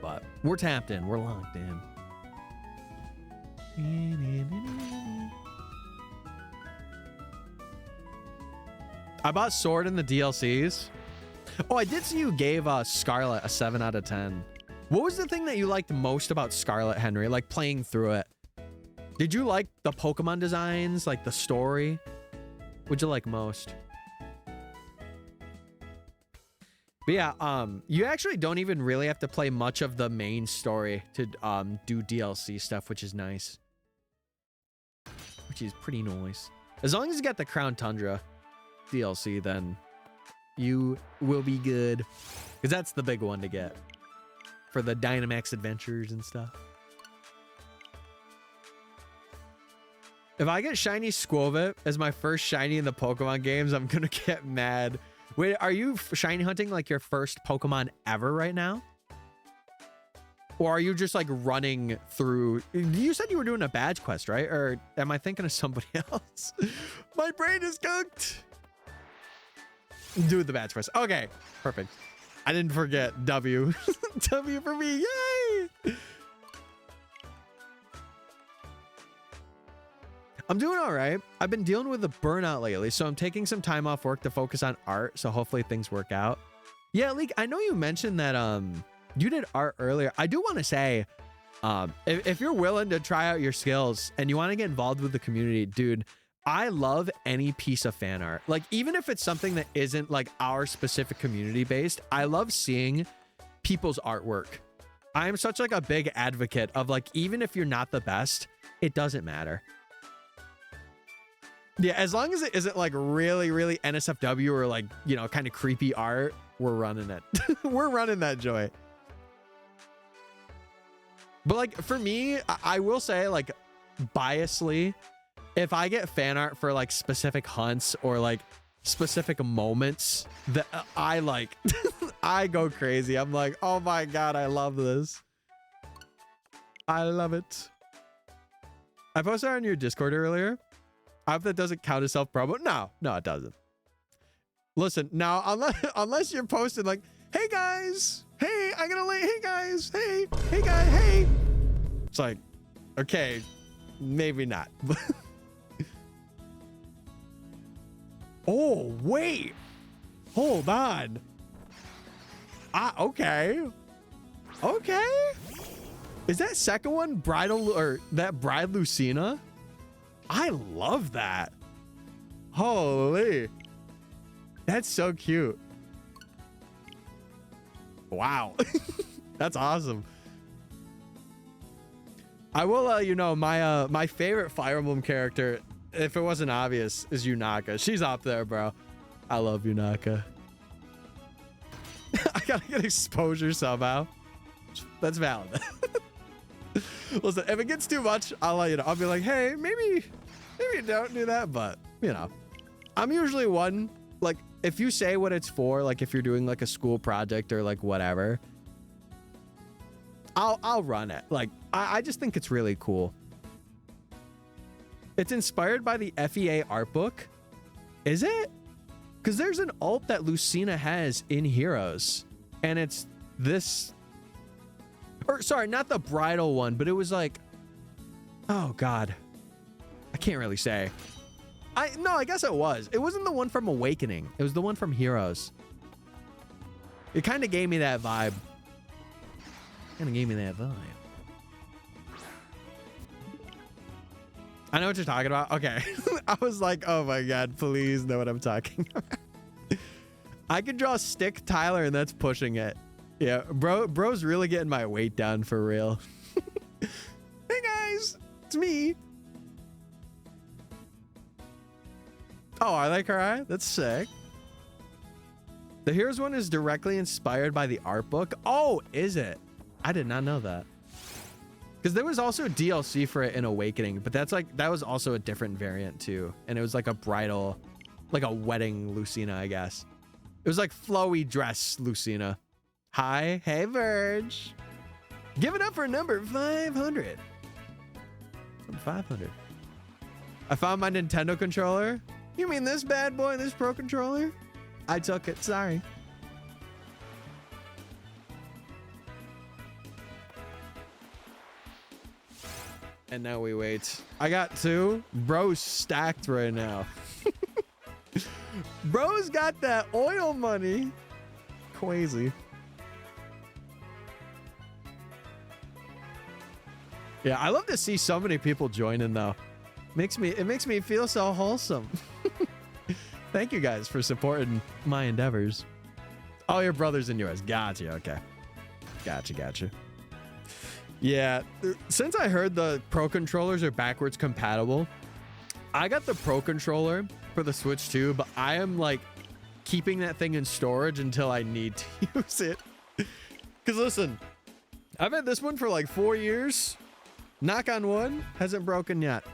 But we're tapped in. We're locked in. I bought Sword in the DLCs. Oh, I did see you gave Scarlet a 7 out of 10. What was the thing that you liked most about Scarlet, Henry? Like playing through it? Did you like the Pokemon designs? Like the story? What'd you like most? But yeah, you actually don't even really have to play much of the main story to do DLC stuff, which is nice. Which is pretty nice. As long as you got the Crown Tundra DLC, then you will be good. Because that's the big one to get. For the Dynamax adventures and stuff. If I get Shiny Squovit as my first Shiny in the Pokemon games, I'm gonna get mad. Wait, are you shiny hunting like your first Pokemon ever right now? Or are you just like running through? You said you were doing a badge quest, right? Or am I thinking of somebody else? My brain is cooked. Do the badge quest. Okay, perfect. I didn't forget W. W for me, yay! I'm doing all right. I've been dealing with a burnout lately, so I'm taking some time off work to focus on art, so hopefully things work out. Yeah, Leek, I know you mentioned that you did art earlier. I do want to say, if you're willing to try out your skills and you want to get involved with the community, dude, I love any piece of fan art. Like, even if it's something that isn't like our specific community based, I love seeing people's artwork. I am such like a big advocate of like, even if you're not the best, it doesn't matter. Yeah, as long as it isn't like really, really NSFW or like, you know, kind of creepy art, we're running it. We're running that joy. But like for me, I will say like biasly, if I get fan art for like specific hunts or like specific moments that I like, I go crazy. I'm like, oh my God, I love this. I love it. I posted on your Discord earlier. I hope that doesn't count as self-promo. No, it doesn't. Listen, now, unless you're posting like, hey guys, hey, I'm gonna lay, hey guys, hey guys, hey. It's like, okay, maybe not. Oh, wait, hold on. Okay. Is that second one bridal or that bride Lucina? I love that. Holy. That's so cute. Wow. That's awesome. I will let you know my favorite Fire Emblem character, if it wasn't obvious, is Yunaka. She's up there, bro. I love Yunaka. I gotta get exposure somehow. That's valid. Listen, if it gets too much, I'll let you know. I'll be like, hey, maybe don't do that, but you know, I'm usually one, like, if you say what it's for, like if you're doing like a school project or like whatever, I'll run it. Like, I just think it's really cool. It's inspired by the FEA art book. Is it? Because there's an alt that Lucina has in Heroes, and it's this, or sorry, not the bridal one, but it was like, oh God, I can't really say. No, I guess it was. It wasn't the one from Awakening. It was the one from Heroes. It kind of gave me that vibe. I know what you're talking about. Okay. I was like, oh my God, please know what I'm talking about. I could draw Stick Tyler, and that's pushing it. Yeah, bro's really getting my weight down for real. Hey guys, it's me. Oh, I like her eye. That's sick. The Heroes one is directly inspired by the art book. Oh, is it? I did not know that. Because there was also a DLC for it in Awakening, but that's like, that was also a different variant too. And it was like a bridal, like a wedding Lucina, I guess. It was like flowy dress Lucina. Hi, hey Verge. Give it up for number 500. Number 500. I found my Nintendo controller. You mean this bad boy, this Pro controller? I took it, sorry. And now we wait. I got two. Bro's stacked right now. Bro's got that oil money. Crazy. Yeah, I love to see so many people joining though. It makes me feel so wholesome. Thank you guys for supporting my endeavors. Oh, your brothers and yours. Gotcha. Okay. Gotcha. Yeah, since I heard the Pro controllers are backwards compatible, I got the Pro controller for the Switch too, but I am like keeping that thing in storage until I need to use it. Because listen, I've had this one for like 4 years. Knock on wood, hasn't broken yet.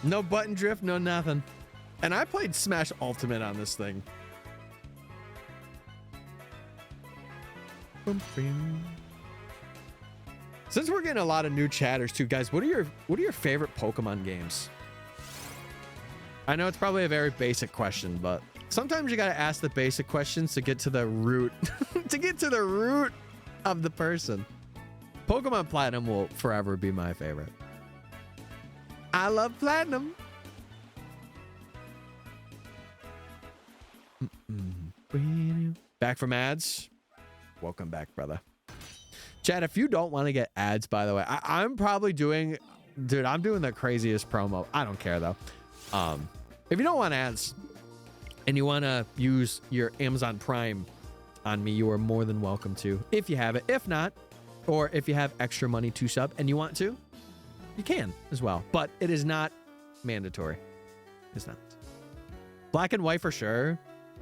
No button drift, no nothing. And I played Smash Ultimate on this thing. Since we're getting a lot of new chatters too, guys, what are your favorite Pokemon games? I know it's probably a very basic question, but sometimes you gotta ask the basic questions to get to the root, to get to the root of the person. Pokemon Platinum will forever be my favorite. I love Platinum. Back from ads. Welcome back, brother. Chad, if you don't want to get ads, by the way, I'm probably doing, dude, I'm doing the craziest promo. I don't care though. If you don't want ads and you want to use your Amazon Prime on me, you are more than welcome to, if you have it. If not, or if you have extra money to sub and you want to, you can as well, but it is not mandatory. It's not. Black and white for sure.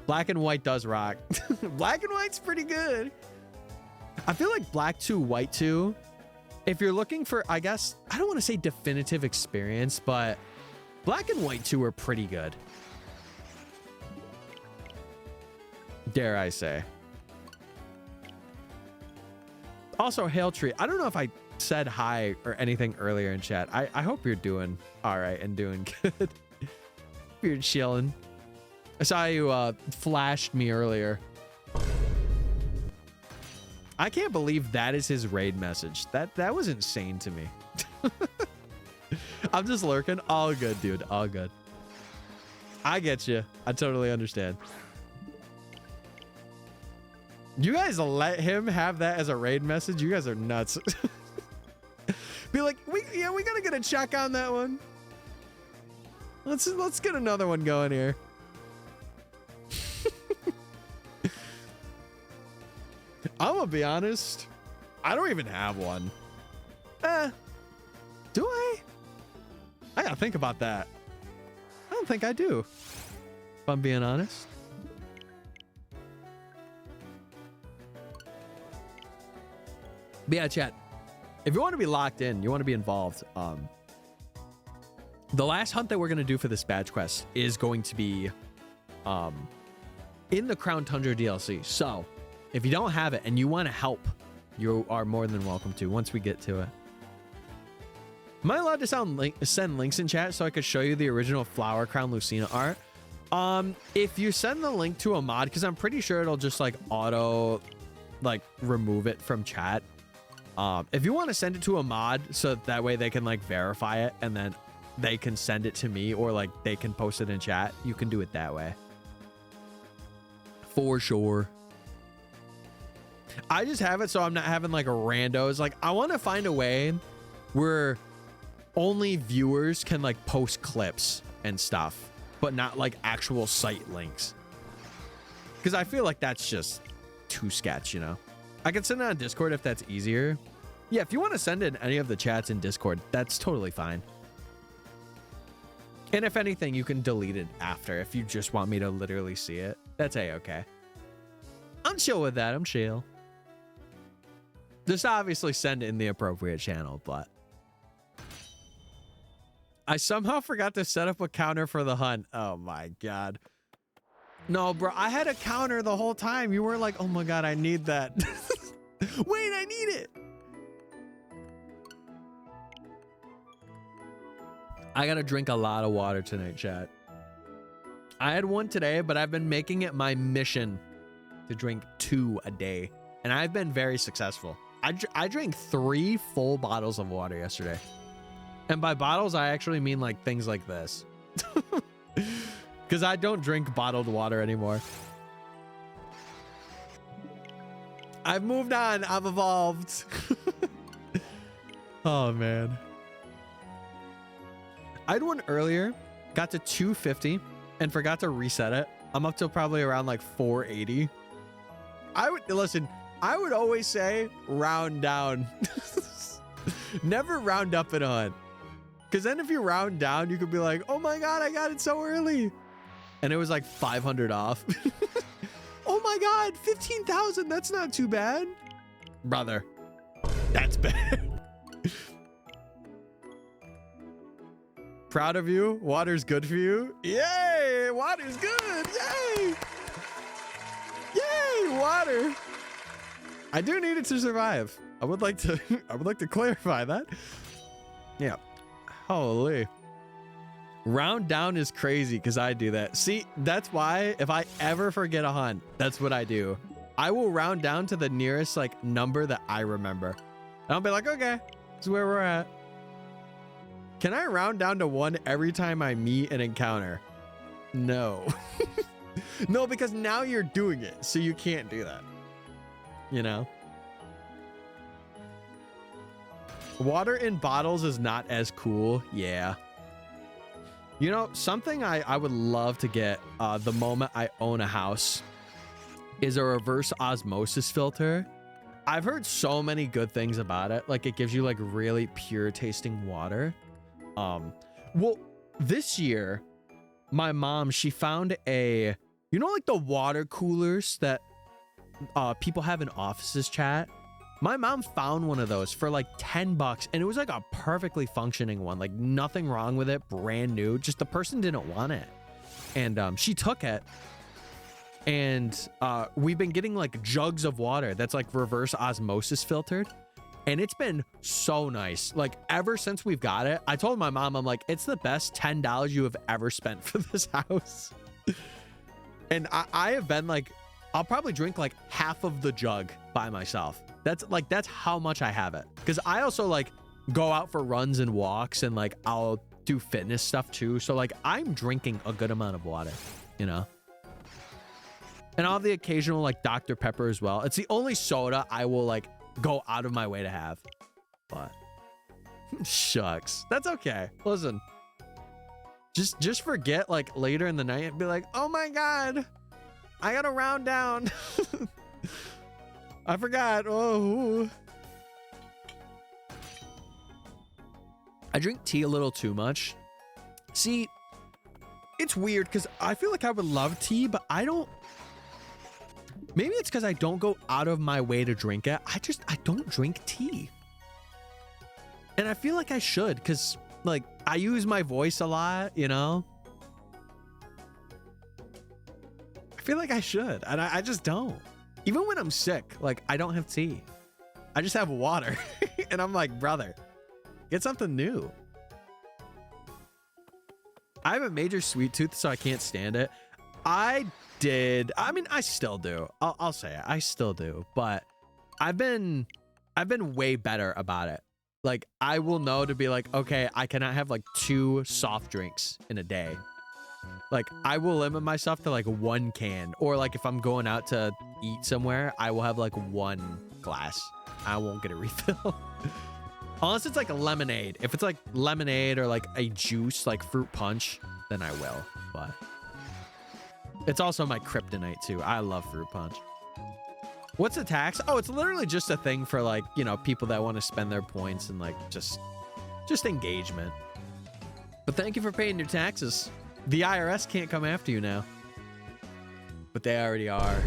Black and white does rock. Black and white's pretty good. I feel like black 2, white 2, if you're looking for, I guess, I don't want to say definitive experience, but black and white 2 are pretty good. Dare I say. Also, Hail Tree. I don't know if I said hi or anything earlier in chat. I hope you're doing all right and doing good. You're chilling. I saw you flashed me earlier. I can't believe that is his raid message. That was insane to me. I'm just lurking. All good, dude. All good. I get you. I totally understand. You guys let him have that as a raid message? You guys are nuts. Be like, we gotta get a check on that one. Let's get another one going here. I'm gonna be honest. I don't even have one. Do I? I gotta think about that. I don't think I do. If I'm being honest. But yeah, chat. If you want to be locked in, you want to be involved. The last hunt that we're gonna do for this badge quest is going to be in the Crown Tundra DLC. So if you don't have it and you want to help, you are more than welcome to once we get to it. Am I allowed to send links in chat so I could show you the original Flower Crown Lucina art? If you send the link to a mod, because I'm pretty sure it'll just like auto like remove it from chat. If you want to send it to a mod so that way they can like verify it and then they can send it to me, or like they can post it in chat, you can do it that way. For sure. I just have it so I'm not having like a randos. Like I want to find a way where only viewers can like post clips and stuff, but not like actual site links. Because I feel like that's just too sketch, you know? I can send it on Discord if that's easier. Yeah, if you want to send in any of the chats in Discord, that's totally fine. And if anything, you can delete it after if you just want me to literally see it. That's A-okay. I'm chill with that. I'm chill. Just obviously send it in the appropriate channel, but I somehow forgot to set up a counter for the hunt. Oh my God. No, bro, I had a counter the whole time. You were like, oh my God, I need that. Wait, I need it. I gotta drink a lot of water tonight, chat. I had one today, but I've been making it my mission to drink 2 a day. And I've been very successful. I drank 3 full bottles of water yesterday. And by bottles, I actually mean like things like this. Because I don't drink bottled water anymore. I've moved on. I've evolved. Oh, man. I had one earlier, got to 250 and forgot to reset it. I'm up to probably around like 480. I would always say round down. Never round up and on. Because then if you round down, you could be like, oh my God, I got it so early. And it was like 500 off. Oh my God, 15,000. That's not too bad. Brother, that's bad. Proud of you. Water's good for you. Yay, water's good. Yay. Yay, water. I do need it to survive. I would like to I would like to clarify that. Yeah. Holy. Round down is crazy because I do that. See, that's why if I ever forget a hunt, that's what I do. I will round down to the nearest like number that I remember. And I'll be like, okay, this is where we're at. Can I round down to 1 every time I meet an encounter? No. No, because now you're doing it, so you can't do that. You know? Water in bottles is not as cool. Yeah. You know, something I would love to get the moment I own a house is a reverse osmosis filter. I've heard so many good things about it. Like it gives you like really pure tasting water. Well, this year, my mom, she found a, you know, like the water coolers that people have in offices, chat. My mom found one of those for like 10 bucks and it was like a perfectly functioning one, like nothing wrong with it, brand new. Just the person didn't want it. And she took it and we've been getting like jugs of water that's like reverse osmosis filtered. And it's been so nice. Like ever since we've got it, I told my mom, I'm like, it's the best $10 you have ever spent for this house. And I have been like, I'll probably drink like half of the jug by myself. That's how much I have it. Because I also like go out for runs and walks and like I'll do fitness stuff too. So like I'm drinking a good amount of water, you know? And I'll have the occasional like Dr. Pepper as well. It's the only soda I will like go out of my way to have. But shucks. That's okay. Listen. Just forget like later in the night and be like, oh my God, I gotta round down. I forgot. Oh. I drink tea a little too much. See, it's weird because I feel like I would love tea, but I don't. Maybe it's because I don't go out of my way to drink it. I don't drink tea. And I feel like I should because like I use my voice a lot, you know? I feel like I should, and I just don't. Even when I'm sick, like I don't have tea. I just have water. And I'm like, brother, get something new. I have a major sweet tooth, so I can't stand it. I mean, I still do. I'll say it. I still do. But I've been way better about it. Like, I will know to be like, okay, I cannot have like 2 soft drinks in a day. Like, I will limit myself to like 1 can. Or like if I'm going out to eat somewhere, I will have like 1 glass. I won't get a refill. Unless it's like a lemonade. If it's like lemonade or like a juice, like fruit punch, then I will. But it's also my kryptonite too. I love fruit punch. What's the tax? Oh, it's literally just a thing for like, you know, people that want to spend their points and like just engagement. But thank you for paying your taxes. The IRS can't come after you now. But they already are.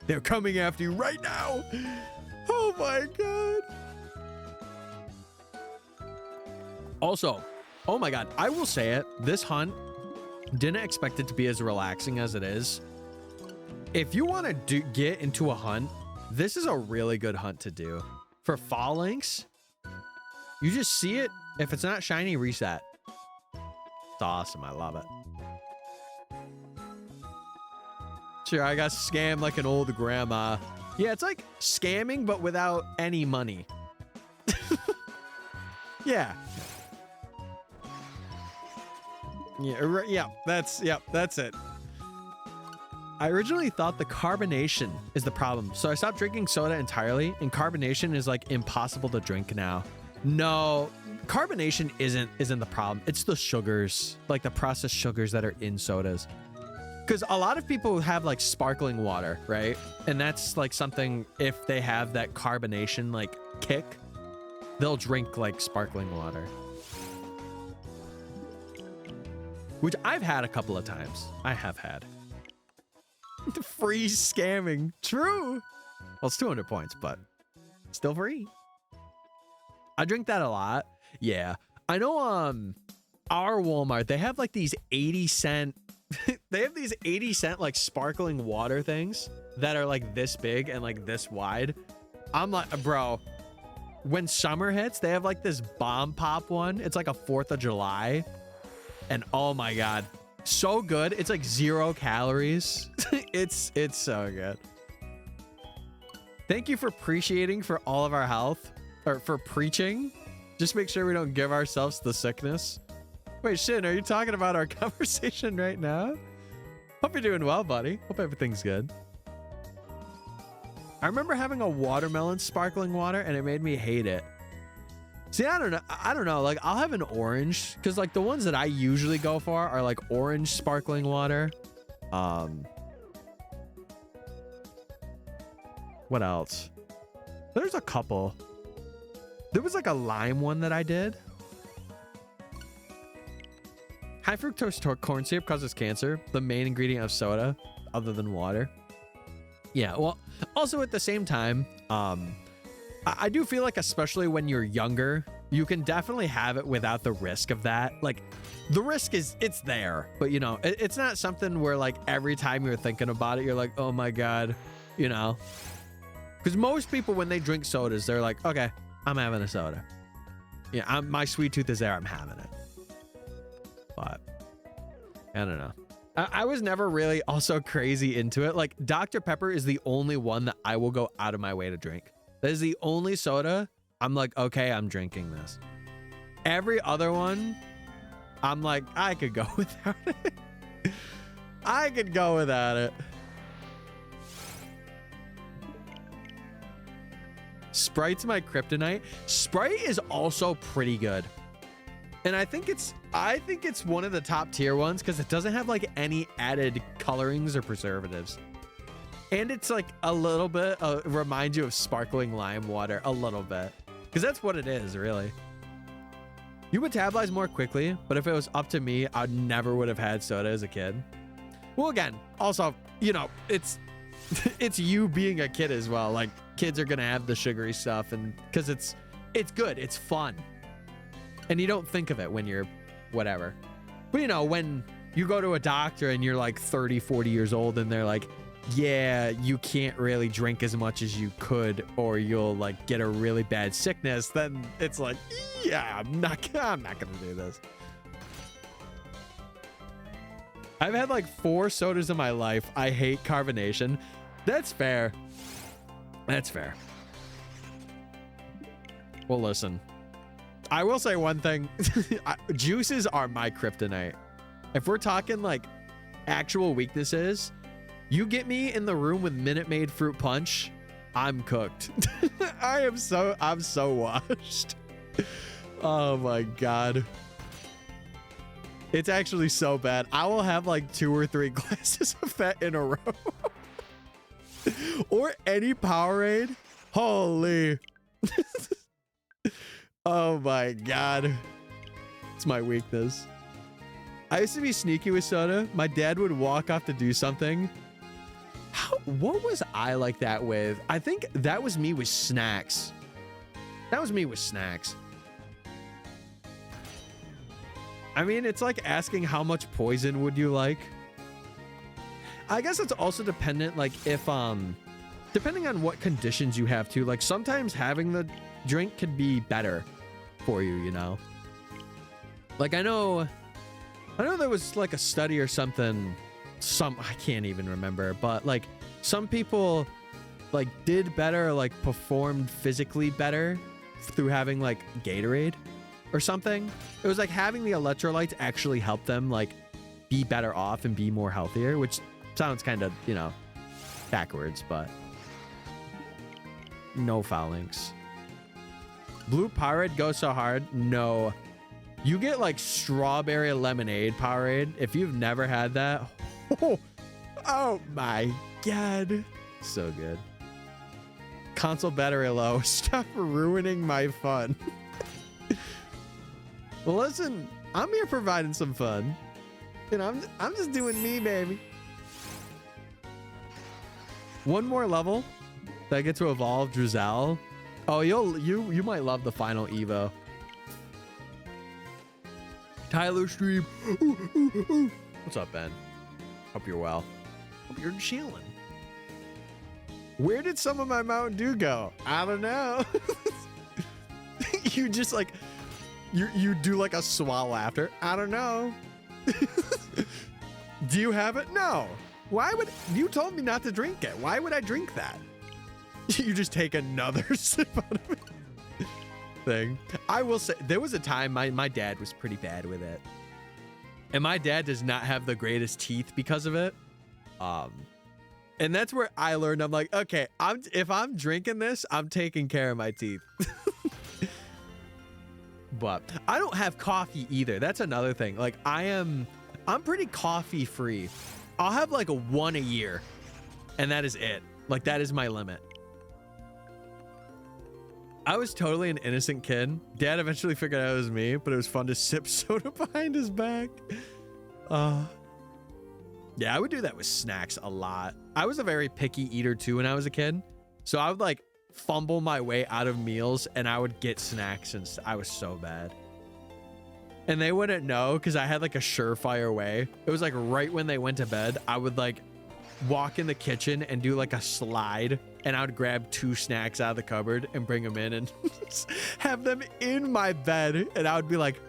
They're coming after you right now. Oh my God. Also, oh my God, I will say it. This hunt, didn't expect it to be as relaxing as it is. If you want to get into a hunt, this is a really good hunt to do. For Falinks, you just see it. If it's not shiny, reset. It's awesome. I love it. Sure, I got scammed like an old grandma. Yeah, it's like scamming, but without any money. Yeah. Yeah, that's it. I originally thought the carbonation is the problem, so I stopped drinking soda entirely, and carbonation is like impossible to drink now. No, carbonation isn't the problem. It's the sugars, like the processed sugars that are in sodas. Because a lot of people have like sparkling water, right? And that's like something, if they have that carbonation like kick, they'll drink like sparkling water. Which I've had a couple of times. I have had. Free scamming. True. Well, it's 200 points, but still free. I drink that a lot. Yeah. I know our Walmart, they have like these 80-cent they have these 80-cent like sparkling water things that are like this big and like this wide. I'm like, bro, when summer hits, they have like this bomb pop one. It's like a 4th of July. And oh my God, so good. It's like 0 calories. It's so good. Thank you for appreciating for all of our health, or for preaching. Just make sure we don't give ourselves the sickness. Wait, Shin, are you talking about our conversation right now? Hope you're doing well, buddy. Hope everything's good. I remember having a watermelon sparkling water and it made me hate it. See, I don't know. Like, I'll have an orange because like the ones that I usually go for are like orange sparkling water. What else? There's a couple. There was like a lime one that I did. High fructose corn syrup causes cancer. The main ingredient of soda, other than water. Yeah, well, also at the same time, I do feel like, especially when you're younger, you can definitely have it without the risk of that. Like, the risk is, it's there, but you know, it's not something where like every time you're thinking about it, you're like, oh my God, you know? Because most people, when they drink sodas, they're like, okay, I'm having a soda. Yeah, my sweet tooth is there, I'm having it. But I don't know. I was never really also crazy into it. Like, Dr. Pepper is the only one that I will go out of my way to drink. That is the only soda I'm like, okay, I'm drinking this. Every other one, I'm like, I could go without it. I could go without it. Sprite's my kryptonite. Sprite is also pretty good. And I think it's one of the top tier ones because it doesn't have like any added colorings or preservatives. And it's like a little bit, reminds you of sparkling lime water a little bit. Because that's what it is, really. You metabolize more quickly, but if it was up to me, I never would have had soda as a kid. Well, again, also, you know, it's you being a kid as well. Like, kids are gonna have the sugary stuff, and because it's good, it's fun. And you don't think of it when you're whatever. But you know, when you go to a doctor and you're like 30, 40 years old and they're like, yeah, you can't really drink as much as you could or you'll like get a really bad sickness, then it's like, yeah, I'm not gonna do this. I've had like 4 sodas in my life. I hate carbonation. That's fair. That's fair. Well, listen. I will say one thing. Juices are my kryptonite. If we're talking like actual weaknesses, you get me in the room with Minute Maid fruit punch, I'm cooked. I'm so washed. Oh my God. It's actually so bad. I will have like 2 or 3 glasses of that in a row. Or any Powerade. Holy. Oh my God. It's my weakness. I used to be sneaky with soda. My dad would walk off to do something. What was I like that with? I think that was me with snacks. That was me with snacks. I mean, it's like asking how much poison would you like? I guess it's also dependent, like if, depending on what conditions you have too. Like sometimes having the drink could be better for you, you know? Like I know there was like a study or something, I can't even remember, but like some people like did better, like performed physically better through having like Gatorade or something. It was like having the electrolytes actually helped them like be better off and be more healthier, which sounds kind of, you know, backwards, but no Falinks. Blue Powerade goes so hard. No, you get like strawberry lemonade Powerade. If you've never had that, oh my God, so good. Console battery low. Stop ruining my fun. Well, listen, I'm here providing some fun. You know, I'm just doing me, baby. One more level. Did I get to evolve Drizzle? Oh, you might love the final Evo. Tyler Stream. What's up, Ben? Hope you're well. Hope you're chilling. Where did some of my Mountain Dew go? I don't know. You just like, you do like a swallow after. I don't know. Do you have it? No. Why would, you told me not to drink it. Why would I drink that? You just take another sip out of it. Thing. I will say, there was a time my dad was pretty bad with it. And my dad does not have the greatest teeth because of it. And that's where I learned, I'm like, okay, if I'm drinking this, I'm taking care of my teeth. But I don't have coffee either. That's another thing. Like I'm pretty coffee free. I'll have like one a year and that is it. Like that is my limit. I was totally an innocent kid. Dad eventually figured out it was me, but it was fun to sip soda behind his back. Yeah, I would do that with snacks a lot. I was a very picky eater too when I was a kid. So I would like fumble my way out of meals and I would get snacks and I was so bad. And they wouldn't know because I had like a surefire way. It was like right when they went to bed, I would like walk in the kitchen and do like a slide and I would grab 2 snacks out of the cupboard and bring them in and have them in my bed. And I would be like,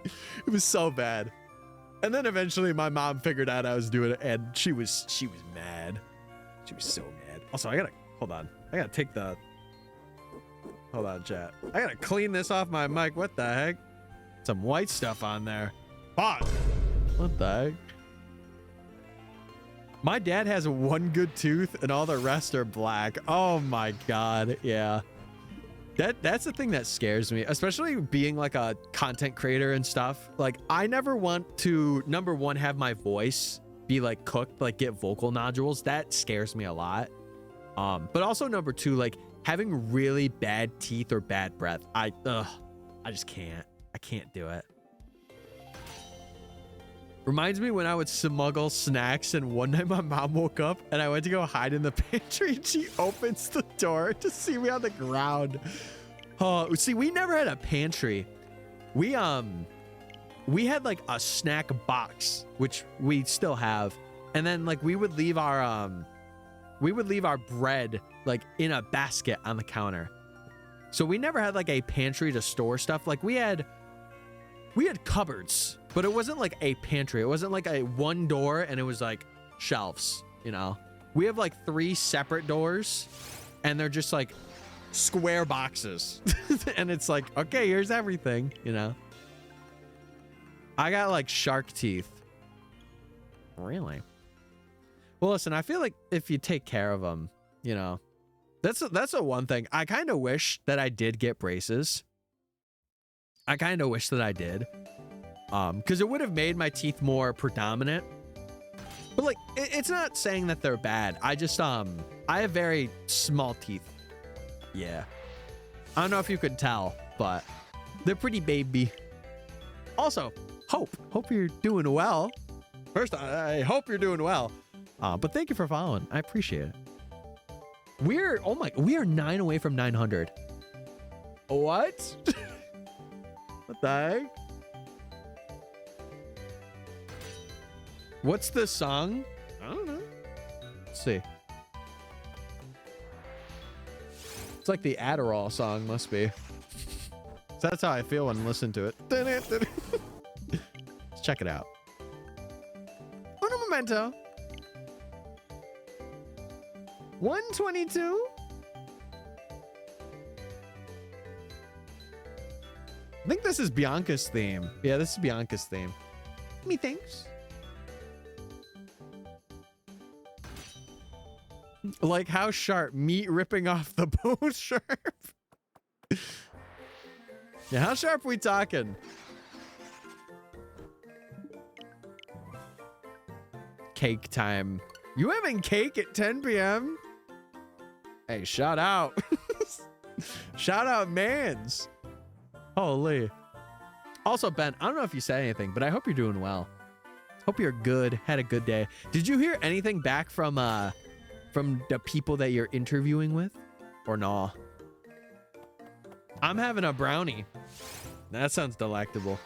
it was so bad. And then eventually my mom figured out I was doing it and she was mad. She was so mad. Also, hold on. I gotta take the, hold on, chat. I gotta clean this off my mic. What the heck? Some white stuff on there. Pause. What the heck? My dad has one good tooth and all the rest are black. Oh my God. Yeah. That's the thing that scares me, especially being like a content creator and stuff. Like I never want to, number one, have my voice be like cooked, like get vocal nodules. That scares me a lot. But also number two, like having really bad teeth or bad breath. I just can't. I can't do it. Reminds me when I would smuggle snacks and one night my mom woke up and I went to go hide in the pantry and she opens the door to see me on the ground. Oh, see, we never had a pantry. We had like a snack box, which we still have. And then like we would leave our bread like in a basket on the counter. So we never had like a pantry to store stuff. Like we had cupboards, but it wasn't like a pantry. It wasn't like a one door and it was like shelves, you know? We have like 3 separate doors and they're just like square boxes. And it's like, okay, here's everything, you know? I got like shark teeth. Really? Well, listen, I feel like if you take care of them, you know, that's a one thing. I kind of wish that I did get braces. I kind of wish that I did. Because it would have made my teeth more predominant. But like, it's not saying that they're bad. I just, I have very small teeth. Yeah. I don't know if you could tell, but they're pretty baby. Also, hope you're doing well. First, I hope you're doing well. But thank you for following. I appreciate it. We are 9 away from 900. What? What the heck? What's the song? I don't know. Let's see. It's like the Adderall song, must be. So that's how I feel when I listen to it. Let's check it out. Uno momento. 122. I think this is Bianca's theme. Yeah, this is Bianca's theme. Methinks. Like how sharp, meat ripping off the bone sharp. Yeah, how sharp we talking? Cake time. You having cake at 10 p.m.? Hey, shout out. Shout out, mans. Holy. Also, Ben, I don't know if you said anything, but I hope you're doing well. Hope you're good. Had a good day. Did you hear anything back from the people that you're interviewing with? Or no? I'm having a brownie. That sounds delectable.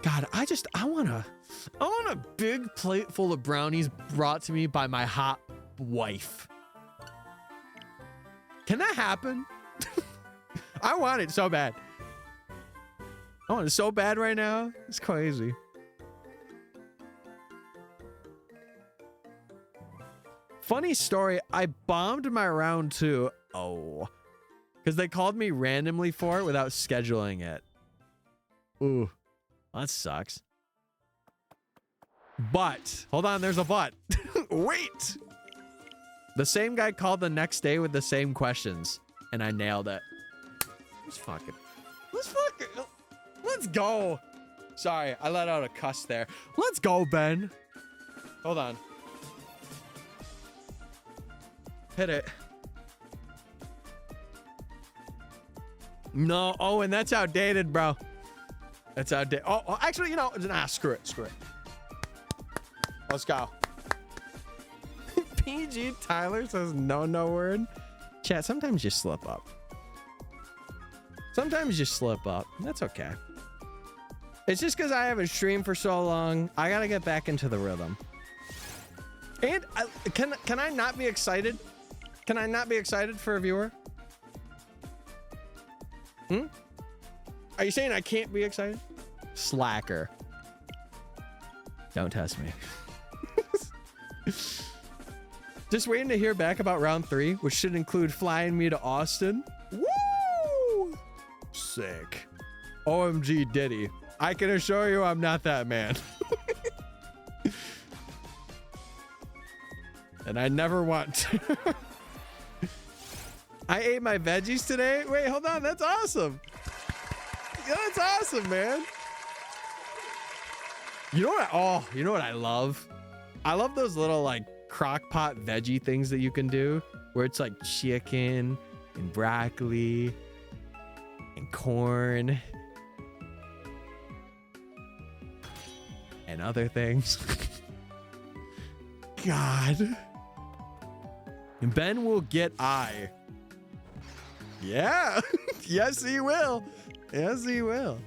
God, I want a big plate full of brownies brought to me by my hot wife. Can that happen? I want it so bad. I want it so bad right now. It's crazy. Funny story, I bombed my round 2. Oh. Because they called me randomly for it without scheduling it. Ooh. That sucks. But, hold on, there's a but. Wait. The same guy called the next day with the same questions, and I nailed it. Let's go. Sorry, I let out a cuss there. Let's go, Ben. Hold on. Hit it. No, oh, and that's outdated, bro. That's outdated. Oh, actually, you know, nah, screw it. Let's go. PG Tyler says no word. Chat, sometimes you slip up. That's okay. It's just because I haven't streamed for so long. I gotta get back into the rhythm. And can I not be excited? Can I not be excited for a viewer? Are you saying I can't be excited? Slacker. Don't test me. Just waiting to hear back about round 3, which should include flying me to Austin. Woo! Sick. OMG Diddy. I can assure you I'm not that man. And I never want to. I ate my veggies today. Wait, hold on. That's awesome. That's awesome, man. You know what I love? I love those little like crock pot veggie things that you can do where it's like chicken and broccoli and corn and other things. God. And Ben will get I. Yeah. Yes, he will. Yes, he will.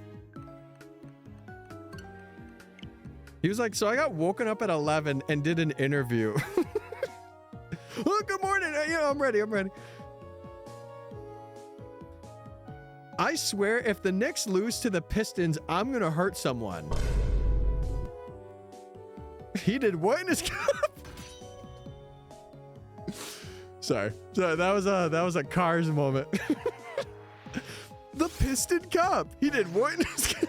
He was like, so I got woken up at 11 and did an interview. Oh, good morning. Yeah, I'm ready. I swear if the Knicks lose to the Pistons, I'm going to hurt someone. He did what in his cup? Sorry. So that was a Cars moment. The Piston Cup. He did what in his cup?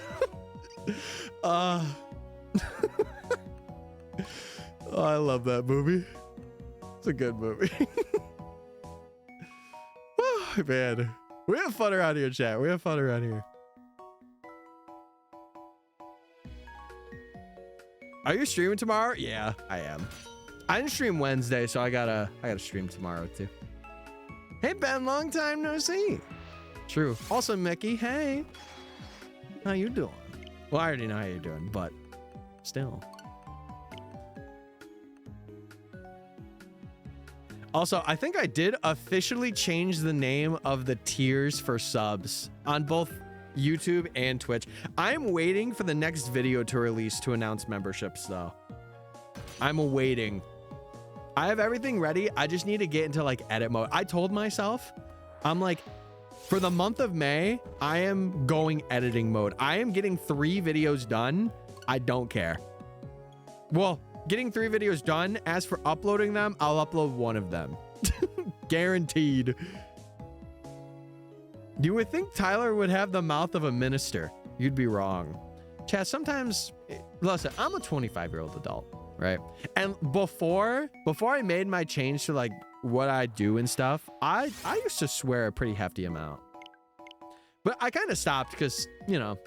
Oh, I love that movie. It's a good movie. Oh, man. We have fun around here, chat. We have fun around here. Are you streaming tomorrow? Yeah, I am. I didn't stream Wednesday, so I gotta stream tomorrow too. Hey Ben, long time no see. True. Also Mickey, hey. How you doing? Well, I already know how you're doing, but still. Also, I think I did officially change the name of the tiers for subs on both YouTube and Twitch. I'm waiting for the next video to release to announce memberships, though. I'm waiting. I have everything ready. I just need to get into like edit mode. I told myself, I'm like, for the month of May, I am going editing mode. I am getting 3 videos done. I don't care. Well, getting 3 videos done. As for uploading them, I'll upload 1 of them. Guaranteed. You would think Tyler would have the mouth of a minister. You'd be wrong. Chad, sometimes, listen, I'm a 25-year-old adult, right? And before I made my change to like what I do and stuff, I used to swear a pretty hefty amount. But I kind of stopped because, you know,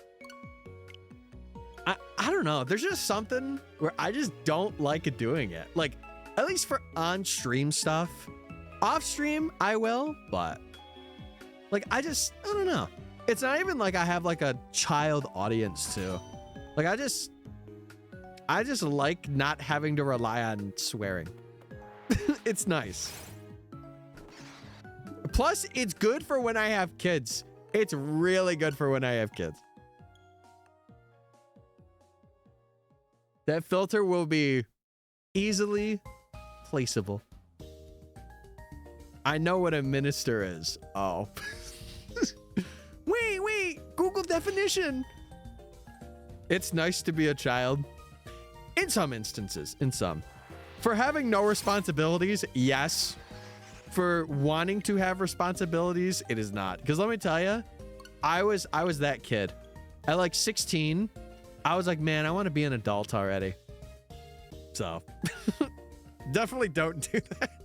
I don't know. There's just something where I just don't like doing it. Like, at least for on-stream stuff. Off-stream, I will, but like, I don't know. It's not even like I have like a child audience too. Like, I just like not having to rely on swearing. It's nice. Plus, it's good for when I have kids. It's really good for when I have kids. That filter will be easily placeable. I know what a minister is. Oh. Wait, Google definition. It's nice to be a child. In some instances, in some. For having no responsibilities, yes. For wanting to have responsibilities, it is not. Because let me tell you, I was that kid. At like 16, I was like, man, I want to be an adult already. So, definitely don't do that.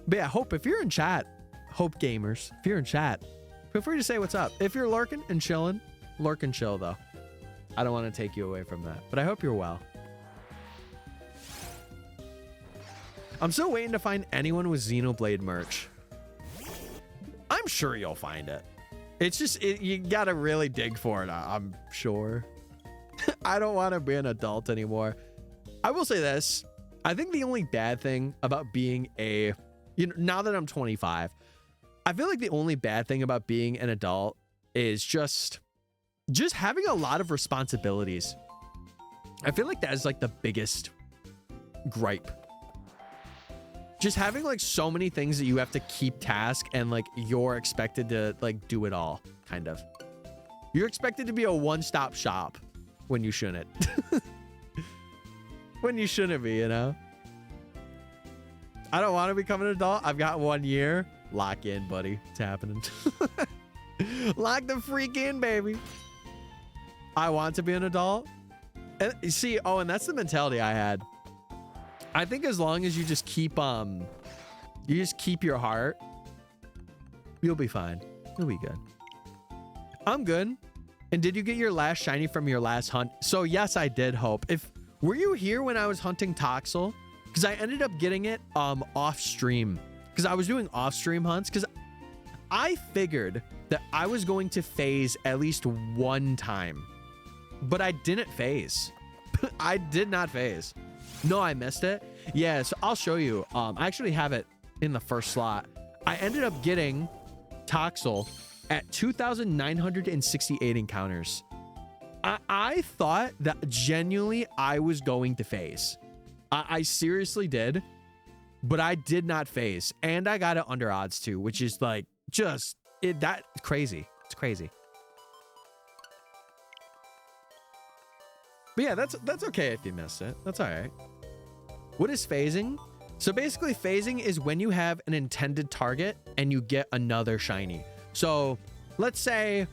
But yeah, Hope, if you're in chat, Hope Gamers, if you're in chat, feel free to say what's up. If you're lurking and chilling, lurk and chill though. I don't want to take you away from that, but I hope you're well. I'm still waiting to find anyone with Xenoblade merch. I'm sure you'll find it. It's just, you gotta really dig for it, I'm sure. I don't want to be an adult anymore. I will say this. I think the only bad thing about being a, now that I'm 25, I feel like the only bad thing about being an adult is just having a lot of responsibilities. I feel like that is like the biggest gripe. Just having like so many things that you have to keep task and like you're expected to like do it all, kind of. You're expected to be a one-stop shop when you shouldn't. When you shouldn't be, you know? I don't want to become an adult. I've got 1 year. Lock in, buddy. It's happening. Lock the freak in, baby. I want to be an adult. And see, oh, and that's the mentality I had. I think as long as you just keep your heart, you'll be fine. You'll be good. I'm good. And did you get your last shiny from your last hunt? So yes, I did, Hope. Were you here when I was hunting Toxel? Because I ended up getting it off stream. Because I was doing off stream hunts. Because I figured that I was going to phase at least one time. But I didn't phase. I did not phase. No, I missed it. Yeah, so I'll show you. I actually have it in the first slot. I ended up getting Toxel at 2,968 encounters. I thought that genuinely I was going to phase. I seriously did, but I did not phase. And I got it under odds too, which is like just that crazy. It's crazy. But yeah, that's okay if you missed it. That's all right. What is phasing? So basically phasing is when you have an intended target and you get another shiny. So let's say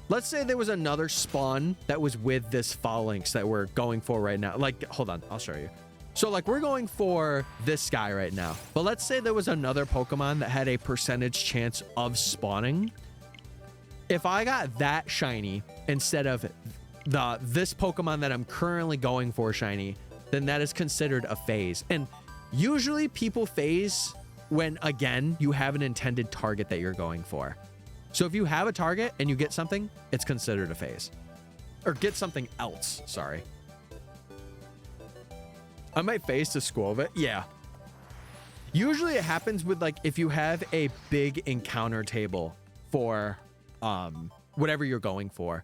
there was another spawn that was with this Falinks that we're going for right now. Like, hold on, I'll show you. So like we're going for this guy right now, but let's say there was another Pokemon that had a percentage chance of spawning. If I got that shiny instead of this Pokemon that I'm currently going for shiny, then that is considered a phase. And usually people phase when, again, you have an intended target that you're going for. So if you have a target and you get something, it's considered a phase. Or get something else, sorry. I might phase to Squovit. Yeah. Usually it happens with like if you have a big encounter table for whatever you're going for.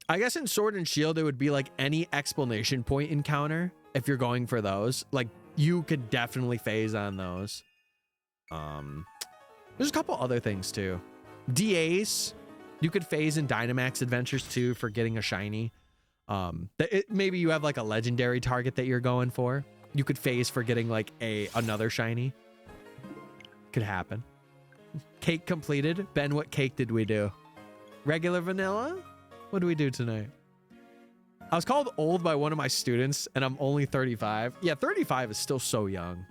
I guess in Sword and Shield, it would be like any exclamation point encounter. If you're going for those, like you could definitely phase on those. There's a couple other things too. DAs, you could phase in Dynamax Adventures too for getting a shiny. Maybe you have like a legendary target that you're going for. You could phase for getting like another shiny. Could happen. Cake completed. Ben, what cake did we do? Regular vanilla? What do we do tonight? I was called old by one of my students and I'm only 35. Yeah, 35 is still so young.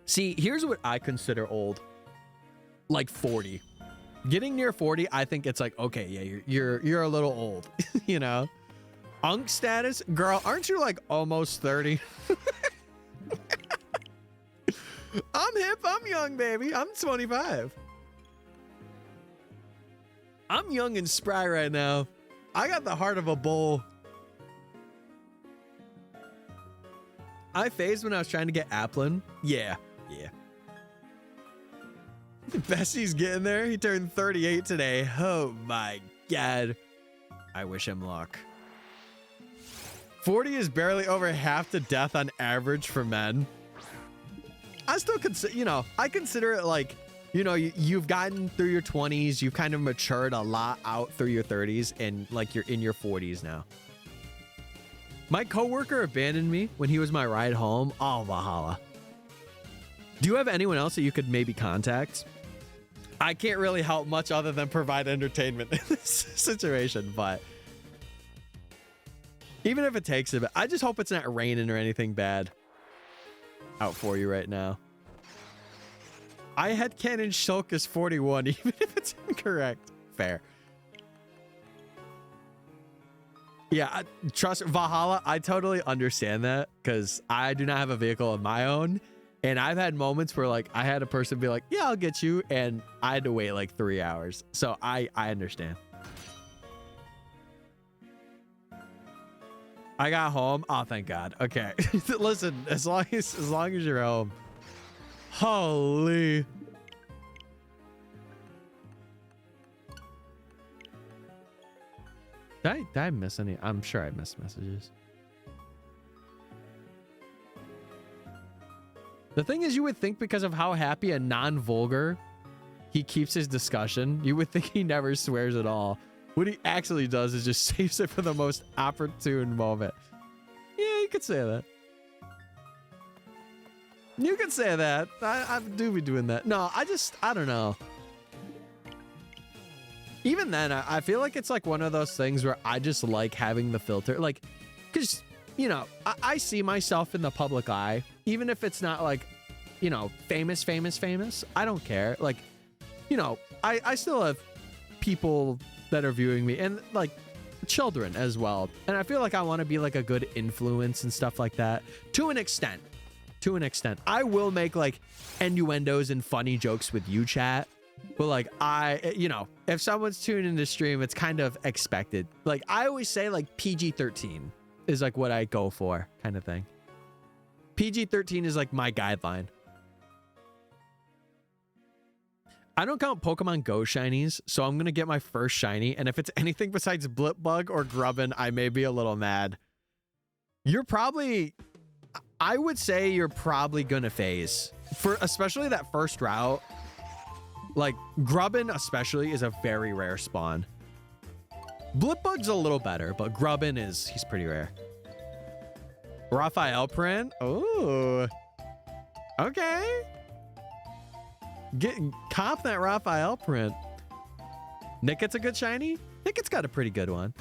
See, here's what I consider old. Like 40. Getting near 40, I think it's like, okay, yeah, you're a little old, you know? Unk status? Girl, aren't you like almost 30? I'm hip, I'm young, baby. I'm 25. I'm young and spry right now. I got the heart of a bull. I phased when I was trying to get Applin. Yeah. Bessie's getting there. He turned 38 today. Oh my God. I wish him luck. 40 is barely over half the death on average for men. I still consider, you know, I consider it like, you know, you've gotten through your 20s, you've kind of matured a lot out through your 30s, and like you're in your 40s now. My coworker abandoned me when he was my ride home. Oh, Valhalla. Do you have anyone else that you could maybe contact? I can't really help much other than provide entertainment in this situation, but even if it takes a bit, I just hope it's not raining or anything bad out for you right now. I had Canon Shulk is 41, even if it's incorrect. Fair. Yeah, trust Valhalla. I totally understand that because I do not have a vehicle of my own. And I've had moments where like I had a person be like, yeah, I'll get you. And I had to wait like 3 hours. So I understand. I got home. Oh, thank God. Okay. Listen, as long as you're home. Holy. Did I miss any? I'm sure I missed messages. The thing is, you would think because of how happy and non-vulgar he keeps his discussion, you would think he never swears at all. What he actually does is just saves it for the most opportune moment. Yeah, you could say that. You could say that. I do be doing that. No, I don't know. Even then, I feel like it's like one of those things where I just like having the filter. Like, because, you know, I see myself in the public eye, even if it's not like, you know, famous. I don't care. Like, you know, I still have people that are viewing me and like children as well. And I feel like I want to be like a good influence and stuff like that to an extent. I will make like innuendos and funny jokes with you, chat. But like you know, if someone's tuning in to stream, it's kind of expected. Like I always say like PG-13 is like what I go for kind of thing. PG-13 is like my guideline. I don't count Pokemon Go shinies, so I'm going to get my first shiny. And if it's anything besides Blipbug or Grubbin, I may be a little mad. You're probably, I would say you're probably going to phase. For especially that first route. Like, Grubbin especially is a very rare spawn. Blipbug's a little better, but Grubbin he's pretty rare. Raphael print? Oh. Okay. Cop that Raphael print. Nicket's a good shiny? Nicket's got a pretty good one.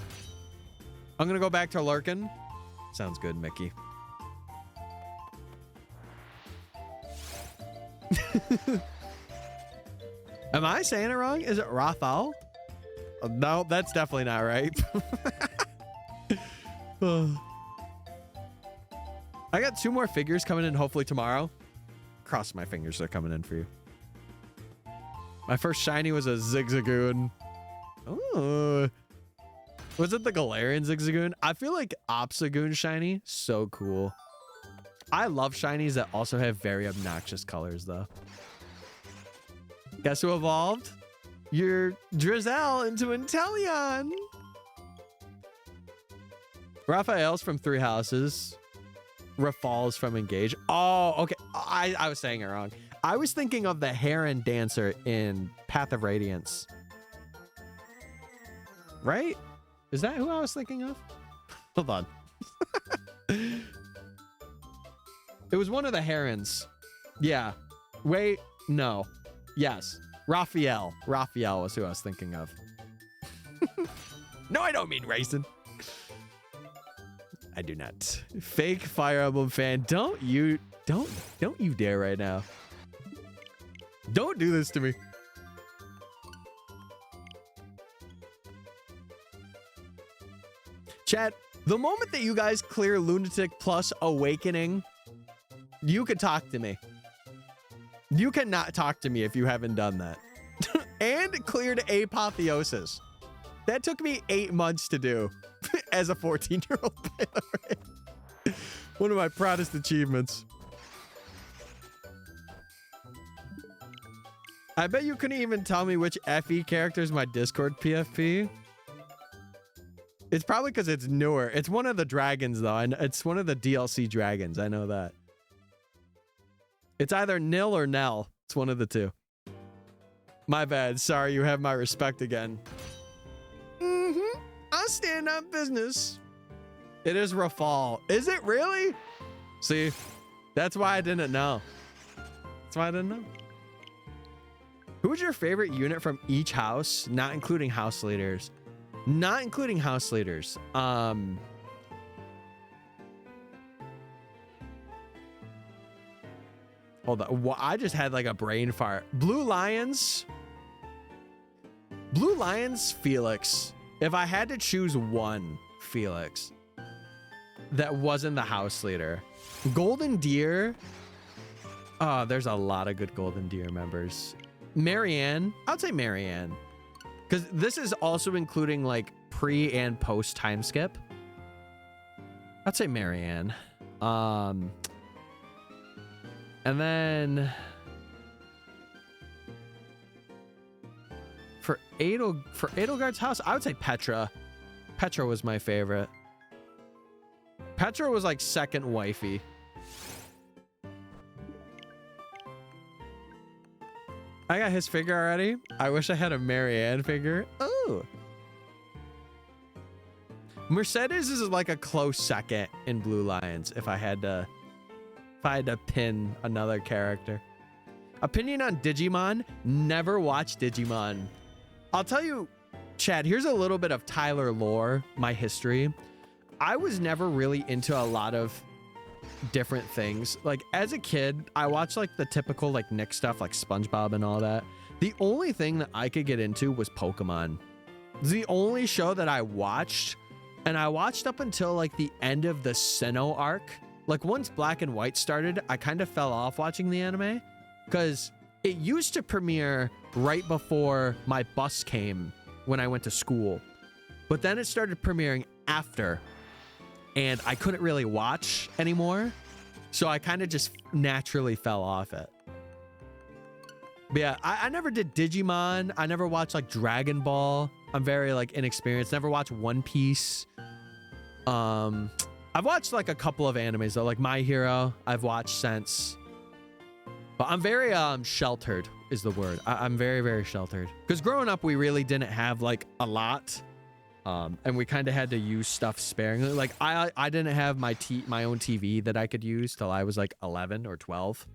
I'm gonna go back to Lurkin. Sounds good, Mickey. Am I saying it wrong? Is it Raphael? No, that's definitely not right. I got 2 more figures coming in hopefully tomorrow. Cross my fingers they're coming in for you. My first shiny was a Zigzagoon. Oh. Was it the Galarian Zigzagoon? I feel like Obstagoon shiny. So cool. I love shinies that also have very obnoxious colors though. Guess who evolved? Your Drizzle into Inteleon. Raphael's from 3 Houses. Rafal's from Engage. Oh, okay. I was saying it wrong. I was thinking of the Heron Dancer in Path of Radiance. Right? Is that who I was thinking of? Hold on. It was one of the Herons. Yeah. Wait. No. Yes. Raphael. Raphael was who I was thinking of. No, I don't mean Raisin. I do not. Fake Fire Emblem fan. Don't you dare right now. Don't do this to me. Chat, the moment that you guys clear Lunatic Plus Awakening, you could talk to me. You cannot talk to me if you haven't done that. And cleared Apotheosis. That took me 8 months to do as a 14-year-old, by the way. One of my proudest achievements. I bet you couldn't even tell me which FE character is my Discord PFP. It's probably because it's newer. It's one of the dragons, though. And it's one of the DLC dragons. I know that. It's either Nil or Nell. It's one of the two. My bad. Sorry, you have my respect again. I'll stand on business. It is Rafal. Is it really? See, that's why I didn't know. That's why I didn't know. Who was your favorite unit from each house, not including house leaders? Not including house leaders. Hold on. I just had like a brain fart. Blue Lions. Blue Lions, Felix. If I had to choose one, Felix, that wasn't the house leader. Golden Deer. Oh, there's a lot of good Golden Deer members. Marianne. I'd say Marianne. Because this is also including like pre and post time skip. I'd say Marianne. And then for Edelgard's house, I would say Petra. Petra was my favorite. Petra was like second wifey. I got his figure already. I wish I had a Marianne figure. Oh. Mercedes is like a close second in Blue Lions if I had to pin another character. Opinion on Digimon? Never watched Digimon. I'll tell you, Chad, here's a little bit of Tyler lore, my history. I was never really into a lot of different things. Like as a kid, I watched like the typical like Nick stuff like SpongeBob and all that. The only thing that I could get into was Pokemon. The only show that I watched, and I watched up until like the end of the Sinnoh arc. Like once Black and White started, I kind of fell off watching the anime because it used to premiere right before my bus came when I went to school. But then it started premiering after, and I couldn't really watch anymore. So I kind of just naturally fell off it. But yeah, I never did Digimon. I never watched like Dragon Ball. I'm very like inexperienced. Never watched One Piece. I've watched like a couple of animes though, like My Hero. I've watched since. But I'm very sheltered is the word. I'm very, very sheltered. Because growing up, we really didn't have like a lot. And we kind of had to use stuff sparingly. Like I didn't have my own TV that I could use till I was like 11 or 12.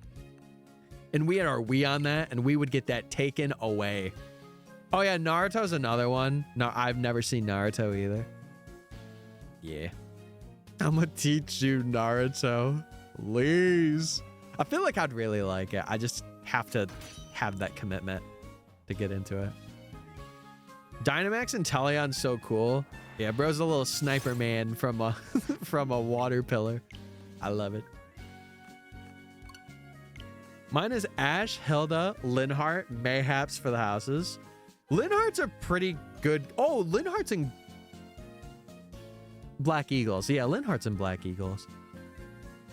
And we had our Wii on that, and we would get that taken away. Oh yeah, Naruto's another one. No, I've never seen Naruto either. Yeah. I'm gonna teach you Naruto. Please. I feel like I'd really like it. I just have to have that commitment to get into it. Dynamax and Talion's so cool. Yeah, bro's a little sniper man from a from a water pillar. I love it. Mine is Ash, Hilda, Linhardt, Mayhaps for the houses. Linhardt's a pretty good. Oh, Linhardt's in Black Eagles. Yeah, Linhardt's in Black Eagles.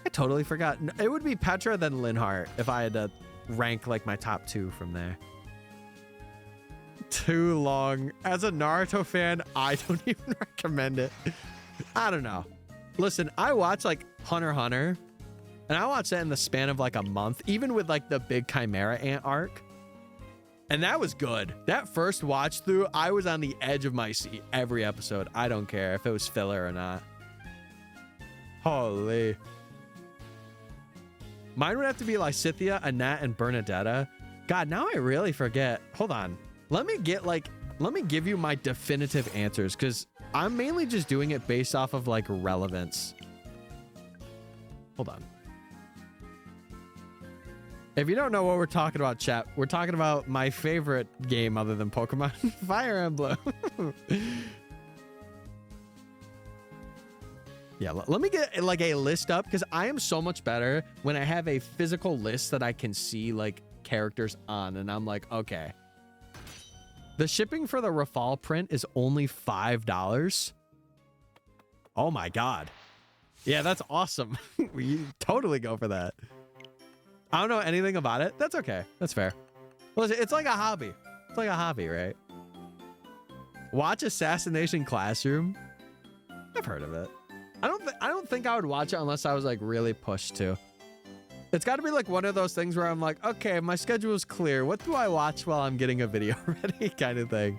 I totally forgot. It would be Petra then Linhardt if I had to rank like my top two from there. Too long. As a Naruto fan, I don't even recommend it. I don't know. Listen, I watch like Hunter x Hunter, and I watched that in the span of like a month, even with like the big Chimera Ant arc. And that was good. That first watch through, I was on the edge of my seat every episode. I don't care if it was filler or not. Holy. Mine would have to be Lysithea, Annette, and Bernadetta. God, now I really forget. Hold on. Let me give you my definitive answers, because I'm mainly just doing it based off of like relevance. Hold on. If you don't know what we're talking about, chat, we're talking about my favorite game other than Pokemon, Fire Emblem. Yeah, let me get like a list up, because I am so much better when I have a physical list that I can see like characters on, and I'm like, okay. The shipping for the Rafal print is only $5. Oh my God. Yeah, that's awesome. We totally go for that. I don't know anything about it. That's okay. That's fair. Listen, it's like a hobby. It's like a hobby, right? Watch Assassination Classroom. I've heard of it. I don't think I would watch it unless I was like really pushed to. It's got to be like one of those things where I'm like, okay, my schedule is clear. What do I watch while I'm getting a video ready, kind of thing.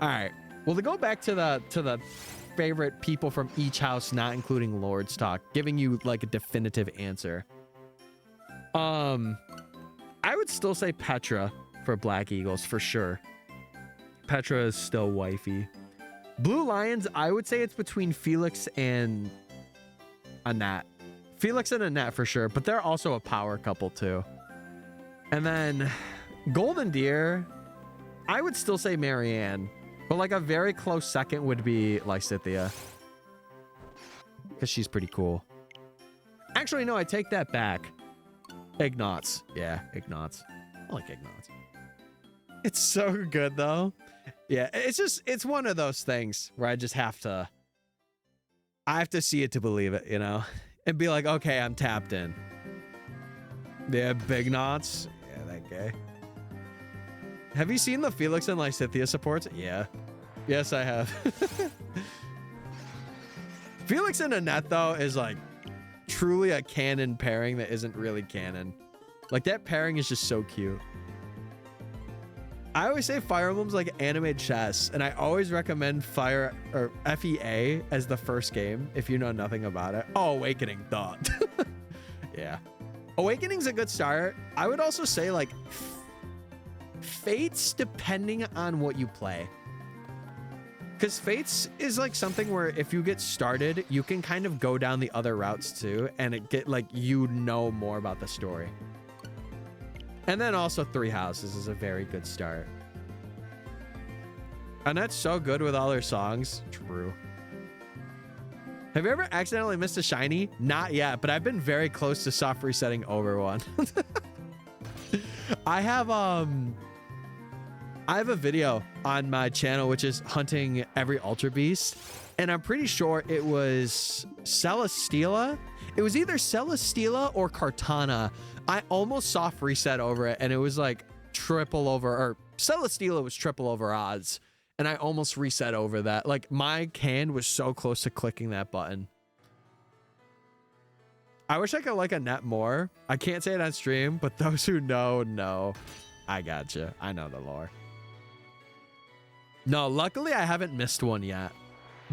All right. Well, to go back to the favorite people from each house, not including Lord's talk, giving you like a definitive answer. I would still say Petra for Black Eagles for sure. Petra is still wifey. Blue Lions, I would say it's between Felix and Annette. Felix and Annette for sure, but they're also a power couple too. And then Golden Deer, I would still say Marianne, but like a very close second would be Lysithea, because she's pretty cool. Actually, no, I take that back. Ignatz. Yeah, Ignatz. I like Ignatz. It's so good though. Yeah, it's one of those things where I have to see it to believe it, you know, and be like, okay, I'm tapped in. Yeah, Big Knots. Yeah, that guy. Have you seen the Felix and Lysithea supports? Yeah. Yes, I have. Felix and Annette, though, is like truly a canon pairing that isn't really canon. Like, that pairing is just so cute. I always say Fire Emblem's like anime chess, and I always recommend FEA as the first game if you know nothing about it. Oh, Awakening, duh. Yeah. Awakening's a good start. I would also say like Fates, depending on what you play. Because Fates is like something where if you get started, you can kind of go down the other routes too, and it get like, you know more about the story. And then also Three Houses is a very good start. And that's so good with all their songs. True. Have you ever accidentally missed a shiny? Not yet, but I've been very close to soft resetting over one. I have a video on my channel which is hunting every Ultra Beast, and I'm pretty sure it was Celesteela. It was either Celesteela or Kartana. I almost soft reset over it, and it was like triple over, or Celesteela was triple over odds, and I almost reset over that. Like, my hand was so close to clicking that button. I wish I could like Annette more. I can't say it on stream, but those who know. I gotcha. I know the lore. No, luckily I haven't missed one yet.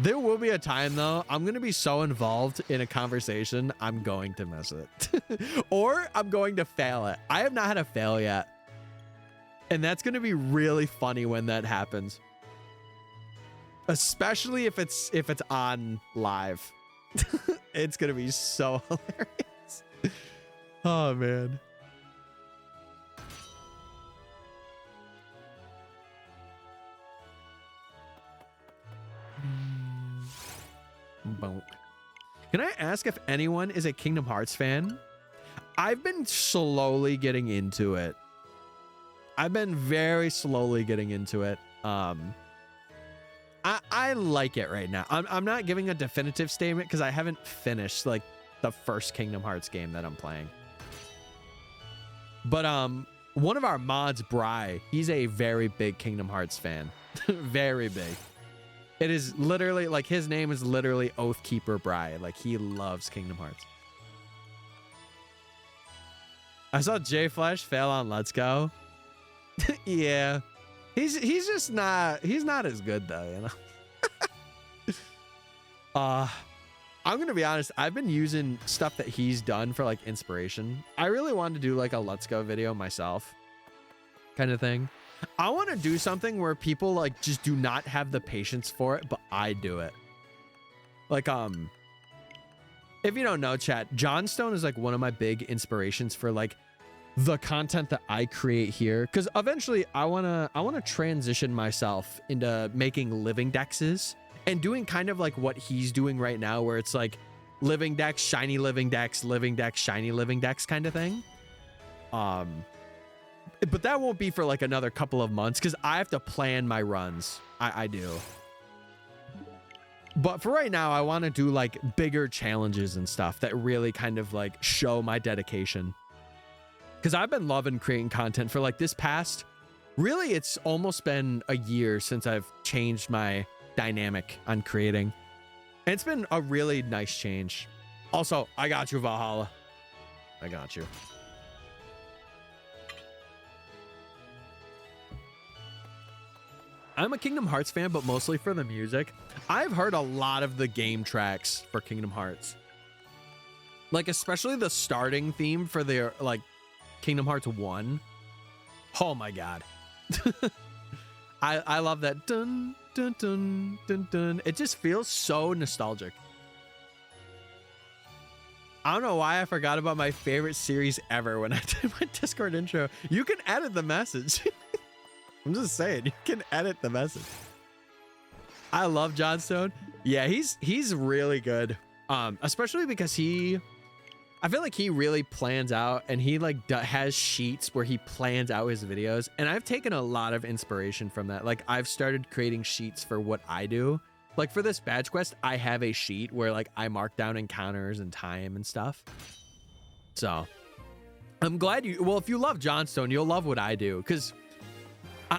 There will be a time, though, I'm going to be so involved in a conversation, I'm going to miss it. Or I'm going to fail it. I have not had a fail yet. And that's going to be really funny when that happens. Especially if it's on live. It's going to be so hilarious. Oh, man. Bonk. Can I ask if anyone is a Kingdom Hearts fan? I've been slowly getting into it. I've been very slowly getting into it. I like it right now. I'm not giving a definitive statement because I haven't finished like the first Kingdom Hearts game that I'm playing. But one of our mods, Bry, he's a very big Kingdom Hearts fan. Very big. It is literally like, his name is literally Oathkeeper Bry. Like, he loves Kingdom Hearts. I saw J Flash fail on Let's Go. Yeah. He's just not, he's not as good though, you know. I'm going to be honest. I've been using stuff that he's done for like inspiration. I really wanted to do like a Let's Go video myself kind of thing. I want to do something where people like just do not have the patience for it, but I do it. Like, if you don't know, chat, Johnstone is like one of my big inspirations for like the content that I create here. Cause eventually I want to transition myself into making living dexes and doing kind of like what he's doing right now, where it's like living dex, shiny living dex, shiny living dex kind of thing. But that won't be for like another couple of months because I have to plan my runs. I do. But for right now, I want to do like bigger challenges and stuff that really kind of like show my dedication. Because I've been loving creating content for like this past, really, it's almost been a year since I've changed my dynamic on creating. And it's been a really nice change. Also, I got you, Valhalla. I got you. I'm a Kingdom Hearts fan, but mostly for the music. I've heard a lot of the game tracks for Kingdom Hearts. Like, especially the starting theme for their, like, Kingdom Hearts 1. Oh my god. I love that. Dun, dun, dun, dun, dun. It just feels so nostalgic. I don't know why I forgot about my favorite series ever when I did my Discord intro. You can edit the message. I'm just saying, you can edit the message. I love Jon Stone. Yeah, he's really good. Especially because I feel like he really plans out, and he like has sheets where he plans out his videos, and I've taken a lot of inspiration from that. Like, I've started creating sheets for what I do. Like, for this badge quest, I have a sheet where like I mark down encounters and time and stuff. So I'm glad if you love Jon Stone, you'll love what I do, because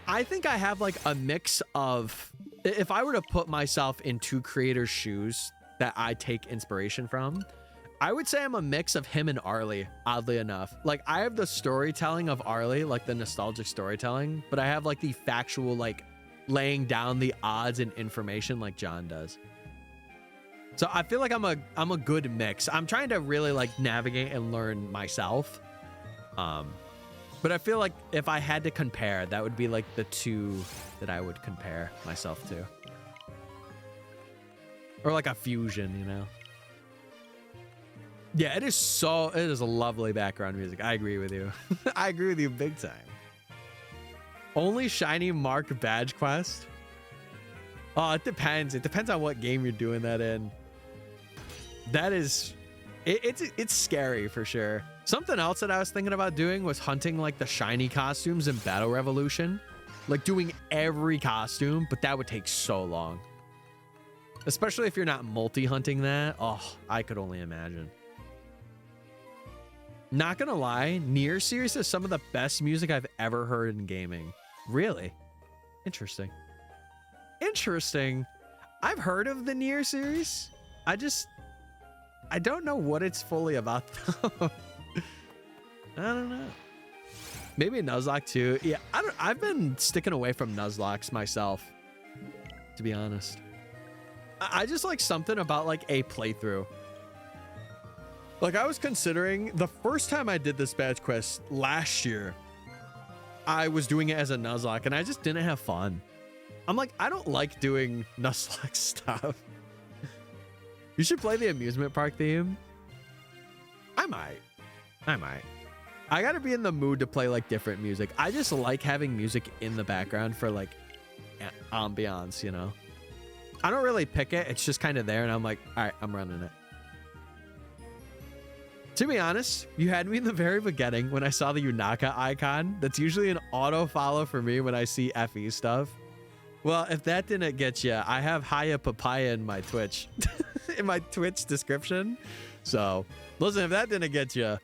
I think I have like a mix of, if I were to put myself in two creators' shoes that I take inspiration from, I would say I'm a mix of him and Arlie, oddly enough. Like, I have the storytelling of Arlie, like the nostalgic storytelling, but I have like the factual, like laying down the odds and information like John does. So I feel like I'm a good mix. I'm trying to really like navigate and learn myself. But I feel like if I had to compare, that would be like the two that I would compare myself to. Or like a fusion, you know? Yeah, it is a lovely background music. I agree with you. I agree with you big time. Only shiny mark badge quest? Oh, it depends. It depends on what game you're doing that in. That is, it's scary for sure. Something else that I was thinking about doing was hunting like the shiny costumes in Battle Revolution. Like doing every costume, but that would take so long. Especially if you're not multi-hunting that. Oh, I could only imagine. Not gonna lie, Nier series is some of the best music I've ever heard in gaming. Really? Interesting. Interesting. I've heard of the Nier series. I don't know what it's fully about though. I don't know. Maybe Nuzlocke too. Yeah, I've been sticking away from Nuzlocks myself, to be honest. I just like something about like a playthrough. Like, I was considering the first time I did this badge quest last year, I was doing it as a Nuzlocke and I just didn't have fun. I'm like, I don't like doing Nuzlocke stuff. You should play the amusement park theme. I might. I gotta be in the mood to play like different music. I just like having music in the background for like ambiance, you know? I don't really pick it. It's just kind of there and I'm like, all right, I'm running it. To be honest, you had me in the very beginning when I saw the Yunaka icon. That's usually an auto follow for me when I see FE stuff. Well, if that didn't get you, I have Haya Papaya in my Twitch, in my Twitch description. So listen, if that didn't get you,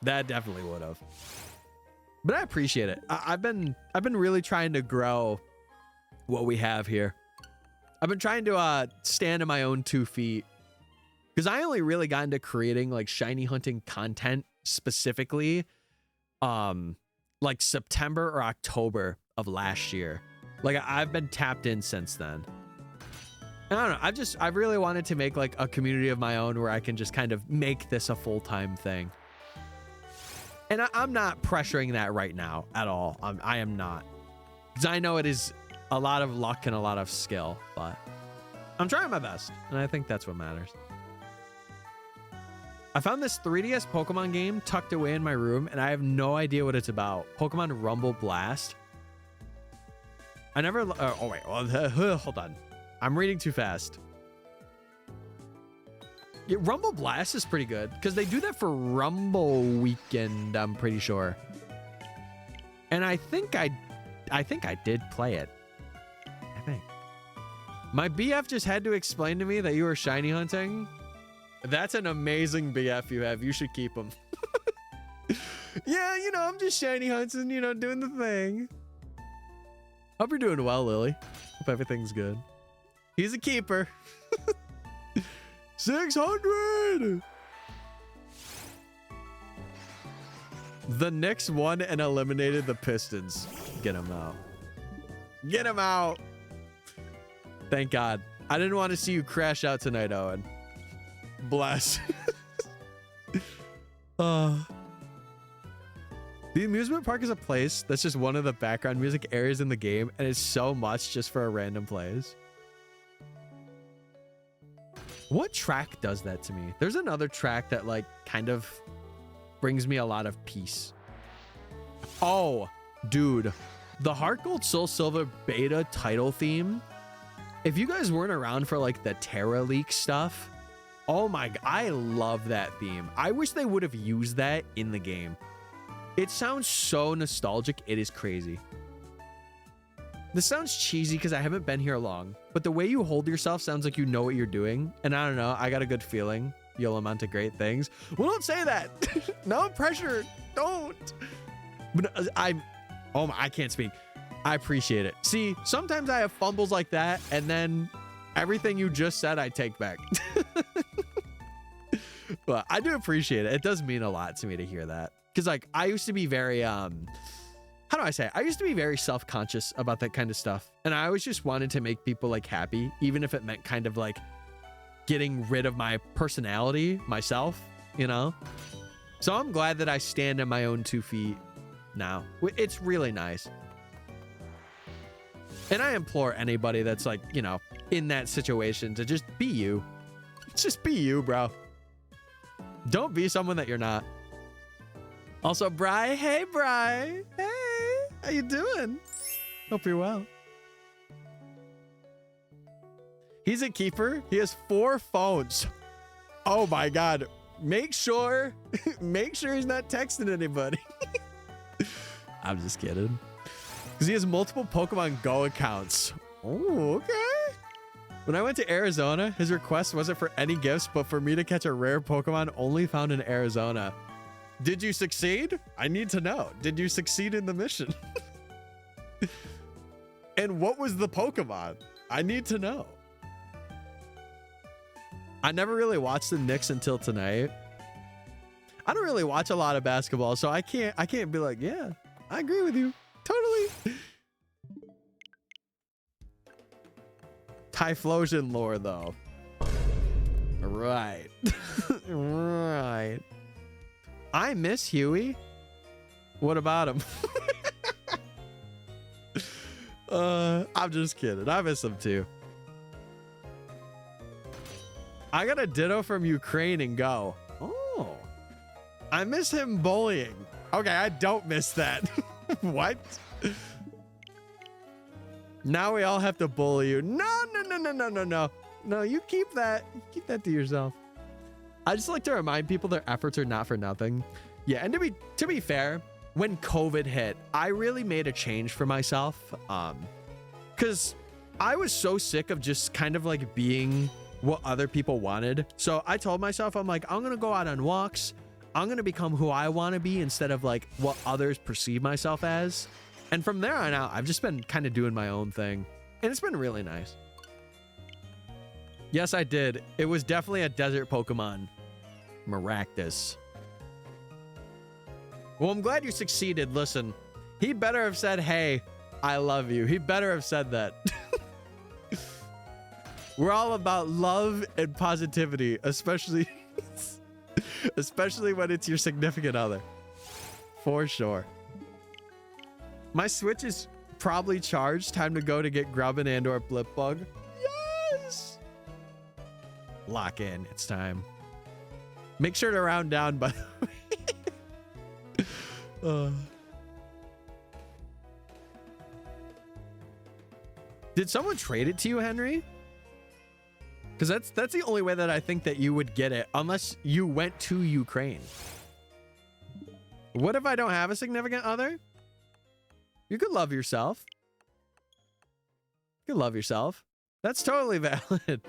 that definitely would have. But I appreciate it. I've been really trying to grow what we have here. I've been trying to stand on my own 2 feet. Because I only really got into creating like shiny hunting content specifically like September or October of last year. Like, I've been tapped in since then. And I don't know, I've really wanted to make like a community of my own where I can just kind of make this a full-time thing. And I'm not pressuring that right now at all. I am not. Because I know it is a lot of luck and a lot of skill, but I'm trying my best. And I think that's what matters. I found this 3DS Pokemon game tucked away in my room, and I have no idea what it's about. Pokemon Rumble Blast. I never... oh, wait. Hold on. I'm reading too fast. Yeah, Rumble Blast is pretty good, because they do that for Rumble Weekend, I'm pretty sure. And I think I did play it. I think. My BF just had to explain to me that you were shiny hunting. That's an amazing BF you have. You should keep him. Yeah, you know, I'm just shiny hunting, you know, doing the thing. Hope you're doing well, Lily. Hope everything's good. He's a keeper. 600. The Knicks won and eliminated the Pistons. Get him out. Get him out. Thank God. I didn't want to see you crash out tonight, Owen. Bless. The amusement park is a place that's just one of the background music areas in the game, and it's so much just for a random plays. What track does that to me? There's another track that like kind of brings me a lot of peace. Oh, dude, the Heart Gold Soul Silver beta title theme. If you guys weren't around for like the Terra Leak stuff, oh my God, I love that theme. I wish they would have used that in the game. It sounds so nostalgic. It is crazy. This sounds cheesy because I haven't been here long, but the way you hold yourself sounds like you know what you're doing. And I don't know, I got a good feeling you'll amount to great things. Well, don't say that. No pressure. Don't. But oh my, I can't speak. I appreciate it. See, sometimes I have fumbles like that, and then everything you just said, I take back. But I do appreciate it. It does mean a lot to me to hear that. Because like I used to be very how do I say it? I used to be very self-conscious about that kind of stuff, and I always just wanted to make people like happy, even if it meant kind of like getting rid of my personality myself, you know. So I'm glad that I stand on my own 2 feet now. It's really nice. And I implore anybody that's like, you know, in that situation to just be you. Just be you, bro. Don't be someone that you're not. Also, Bri, hey, Bri. Hey, how you doing? Hope you're well. He's a keeper. He has 4 phones. Oh my God. Make sure he's not texting anybody. I'm just kidding. Because he has multiple Pokemon Go accounts. Oh, okay. When I went to Arizona, his request wasn't for any gifts, but for me to catch a rare Pokemon only found in Arizona. Did you succeed? I need to know. Did you succeed in the mission? And what was the Pokemon? I need to know. I never really watched the Knicks until tonight. I don't really watch a lot of basketball, so I can't be like, yeah, I agree with you. Totally. Typhlosion lore, though. Right. Right. I miss Huey. What about him? I'm just kidding. I miss him too. I got a ditto from Ukraine and Go. Oh. I miss him bullying. Okay, I don't miss that. What? Now we all have to bully you. No. No, you keep that. Keep that to yourself. I just like to remind people their efforts are not for nothing. Yeah, and to be fair, when COVID hit, I really made a change for myself. Because I was so sick of just kind of like being what other people wanted. So I told myself, I'm like, I'm gonna go out on walks. I'm gonna become who I want to be instead of like what others perceive myself as. And from there on out, I've just been kind of doing my own thing, and it's been really nice. Yes, I did. It was definitely a desert Pokemon. Maractus. Well, I'm glad you succeeded. Listen, he better have said, hey, I love you. He better have said that. We're all about love and positivity, especially when it's your significant other. For sure. My Switch is probably charged. Time to go to get Grubbin and or Blipbug. Yes! Lock in. It's time. Make sure to round down, by the way. Did someone trade it to you, Henry? Because that's the only way that I think that you would get it, unless you went to Ukraine. What if I don't have a significant other? You could love yourself. You could love yourself. That's totally valid.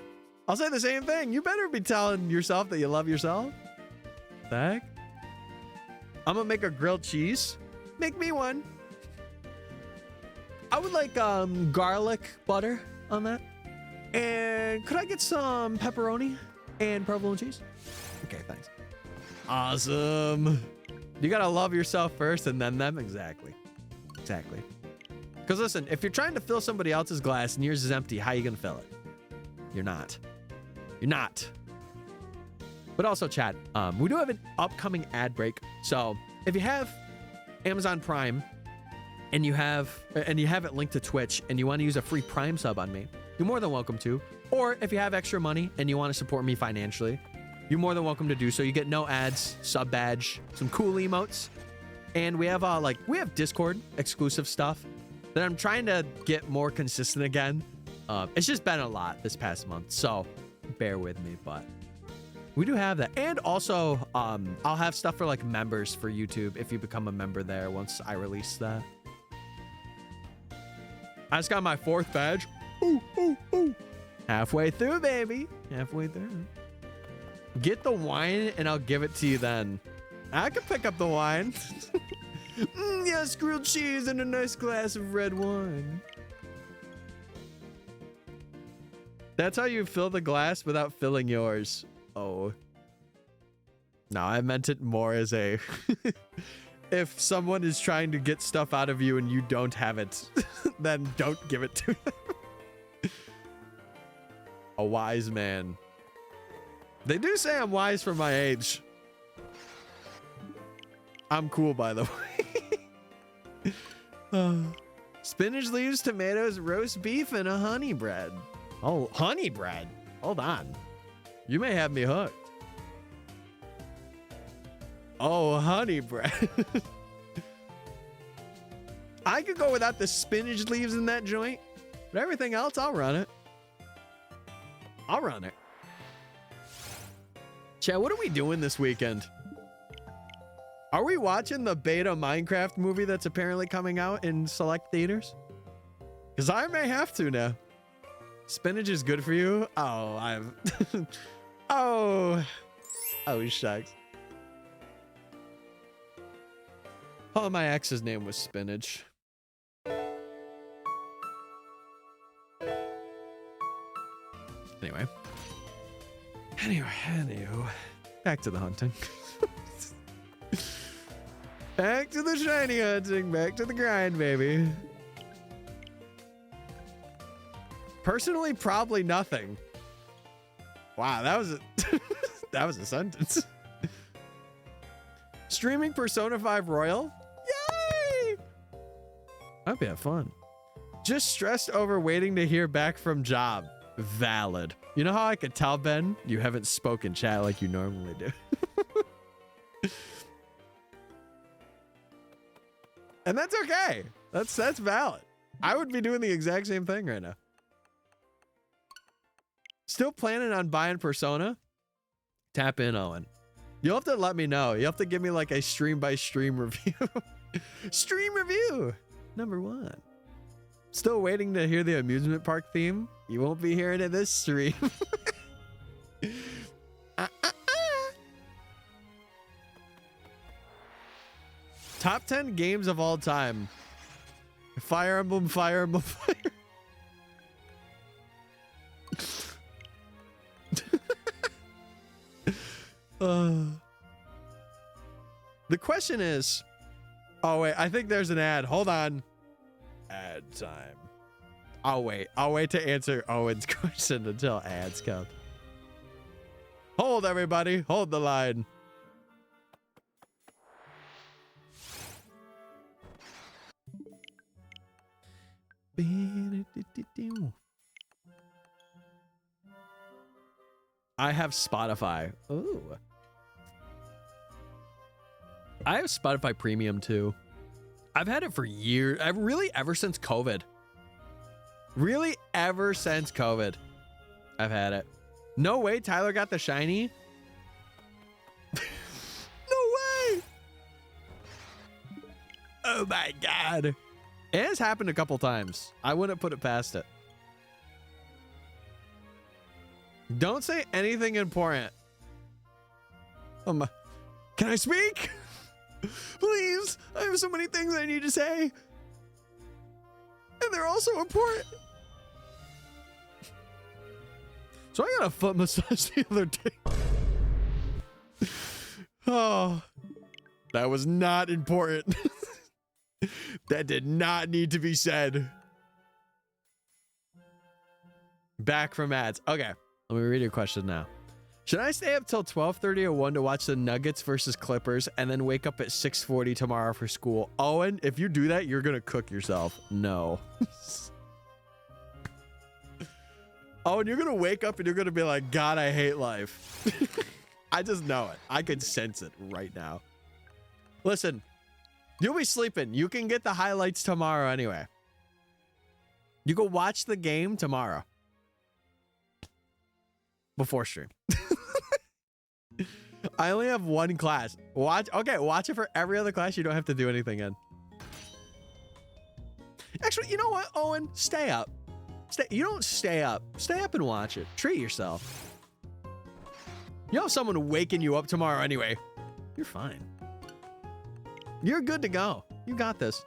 I'll say the same thing. You better be telling yourself that you love yourself. What the heck? I'm gonna make a grilled cheese. Make me one. I would like garlic butter on that. And could I get some pepperoni and provolone cheese? Okay, thanks. Awesome. You gotta love yourself first and then them. Exactly. Exactly. Because listen, if you're trying to fill somebody else's glass and yours is empty, how are you gonna fill it? You're not. You're not. But also, chat, we do have an upcoming ad break. So if you have Amazon Prime and you have it linked to Twitch and you want to use a free Prime sub on me, you're more than welcome to. Or if you have extra money and you want to support me financially, you're more than welcome to do so. You get no ads, sub badge, some cool emotes, and we have we have Discord exclusive stuff that I'm trying to get more consistent again. It's just been a lot this past month, so bear with me, but we do have that. And also, I'll have stuff for like members for YouTube if you become a member there once I release that. I just got my 4th badge. Ooh, ooh, ooh. Halfway through, baby. Halfway through. Get the wine and I'll give it to you then. I can pick up the wine. Yes, grilled cheese and a nice glass of red wine. That's how you fill the glass without filling yours. Oh. No, I meant it more as a... if someone is trying to get stuff out of you and you don't have it, then don't give it to them. A wise man. They do say I'm wise for my age. I'm cool, by the way. Spinach leaves, tomatoes, roast beef, and a honey bread. Oh, honey bread. Hold on. You may have me hooked. Oh, honey bread. I could go without the spinach leaves in that joint, but everything else, I'll run it. I'll run it. Chat, what are we doing this weekend? Are we watching the beta Minecraft movie that's apparently coming out in select theaters? Because I may have to now. Spinach is good for you? Oh, I'm... oh, shucks. Oh, my ex's name was Spinach. Anyway, back to the hunting. Back to the shiny hunting, back to the grind, baby. Personally, probably nothing. Wow, that was a that was a sentence. Streaming Persona 5 Royal? Yay! That'd be fun. Just stressed over waiting to hear back from job. Valid. You know how I could tell, Ben? You haven't spoken chat like you normally do. And that's okay. That's valid. I would be doing the exact same thing right now. Still planning on buying Persona? Tap in, Owen. You'll have to let me know. You'll have to give me like a stream by stream review. Stream review number 1. Still waiting to hear the amusement park theme? You won't be hearing it this stream. Top 10 games of all time. Fire Emblem, Fire Emblem, Fire. The question is, oh wait, I think there's an ad. Hold on. Ad time. I'll wait to answer Owen's question until ads come. Hold everybody, hold the line. I have Spotify. Ooh. I have Spotify Premium too. I've had it for years. Ever since COVID. Really, ever since COVID. I've had it. No way Tyler got the shiny. No way. Oh my God. It has happened a couple times. I wouldn't put it past it. Don't say anything important. Oh my. Can I speak? Please. I have so many things I need to say. And they're also important. So I got a foot massage the other day. Oh, that was not important. That did not need to be said. Back from ads. Okay, let me read your question now. Should I stay up till 12:30 or 1 to watch the Nuggets versus Clippers and then wake up at 6:40 tomorrow for school? Owen, if you do that, you're going to cook yourself. No. Owen, you're going to wake up and you're going to be like, God, I hate life. I just know it. I could sense it right now. Listen, you'll be sleeping. You can get the highlights tomorrow anyway. You go watch the game tomorrow. Before stream. I only have one class. Watch it for every other class you don't have to do anything in. Actually, you know what, Owen? Stay up. You don't stay up. Stay up and watch it. Treat yourself. You have someone waking you up tomorrow anyway. You're fine. You're good to go. You got this.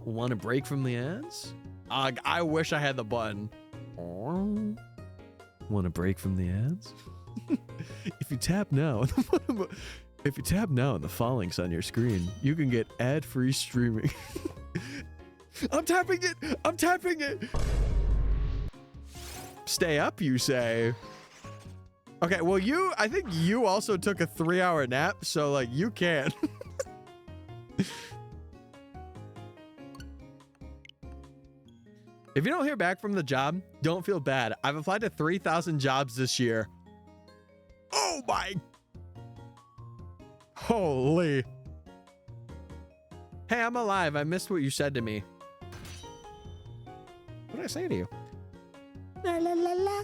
Want a break from the ads? I wish I had the button. Want a break from the ads? If you tap now on the Falinks on your screen, you can get ad-free streaming. I'm tapping it. I'm tapping it. Stay up, you say? Okay, well, I think you also took a 3-hour nap, so like you can. If you don't hear back from the job, don't feel bad. I've applied to 3,000 jobs this year. Oh my. Holy. Hey, I'm alive. I missed what you said to me. What did I say to you? La, la, la, la.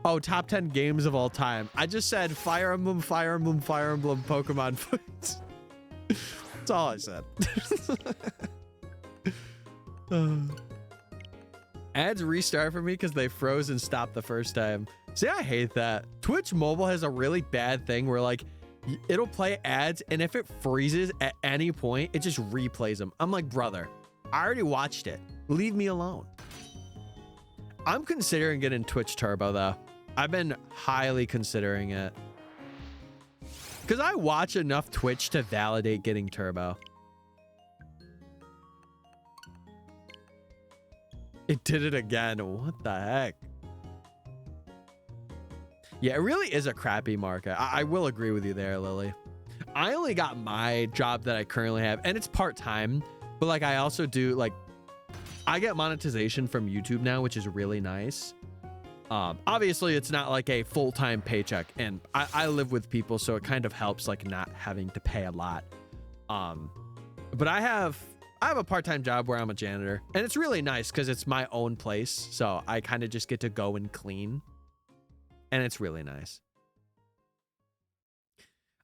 Oh, top 10 games of all time. I just said Fire Emblem, Fire Emblem, Fire Emblem, Pokemon Fights. That's all I said. Ads restart for me because they froze and stopped the first time. See, I hate that. Twitch Mobile has a really bad thing where like it'll play ads and if it freezes at any point, it just replays them. I'm like, brother, I already watched it. Leave me alone. I'm considering getting Twitch Turbo though. I've been highly considering it. Because I watch enough Twitch to validate getting Turbo. It did it again. What the heck? Yeah, it really is a crappy market. I will agree with you there, Lily. I only got my job that I currently have, and it's part-time, but like I also do like, I get monetization from YouTube now, which is really nice. Obviously it's not like a full-time paycheck, and I live with people, so it kind of helps like not having to pay a lot. But I have a part-time job where I'm a janitor, and it's really nice because it's my own place, so I kind of just get to go and clean, and it's really nice.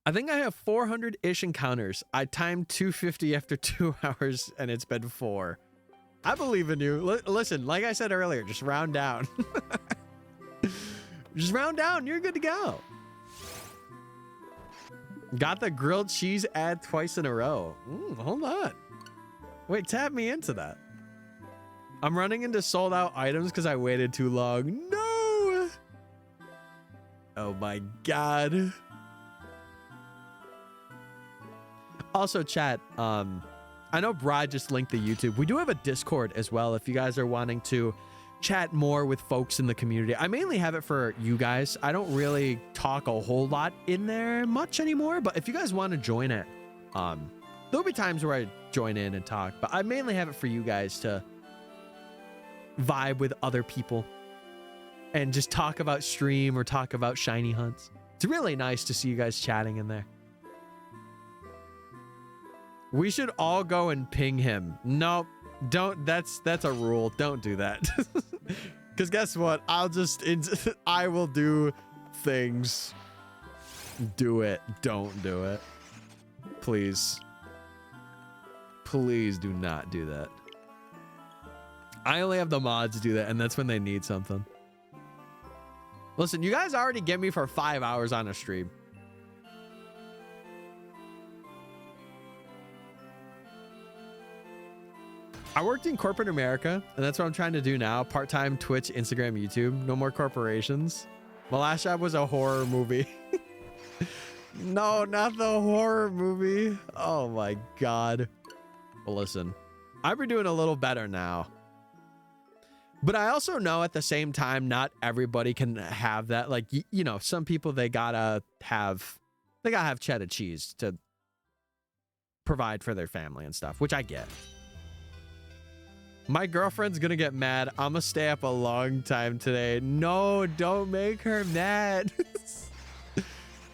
I think I have 400-ish encounters. I timed 250 after 2 hours, and it's been 4. I believe in you. Listen, like I said earlier, just round down. Just round down. You're good to go. Got the grilled cheese ad twice in a row. Hold on. Wait, tap me into that. I'm running into sold out items because I waited too long. No! Oh my God. Also, chat, I know Brad just linked the YouTube. We do have a Discord as well if you guys are wanting to chat more with folks in the community. I mainly have it for you guys. I don't really talk a whole lot in there much anymore, but if you guys want to join it, there'll be times where I join in and talk, but I mainly have it for you guys to vibe with other people and just talk about stream or talk about shiny hunts. It's really nice to see you guys chatting in there. We should all go and ping him. Nope, don't. That's a rule. Don't do that. Because guess what? I will do things. Do it. Don't do it. Please. Please do not do that. I only have the mods do that, and that's when they need something. Listen, you guys already get me for 5 hours on a stream. I worked in corporate America, and that's what I'm trying to do now. Part-time Twitch, Instagram, YouTube. No more corporations. My last job was a horror movie. No, not the horror movie. Oh my God. Well, listen, I've been doing a little better now. But I also know at the same time, not everybody can have that. Like, you know, some people, they gotta have cheddar cheese to provide for their family and stuff, which I get. My girlfriend's gonna get mad. I'm gonna stay up a long time today. No, don't make her mad.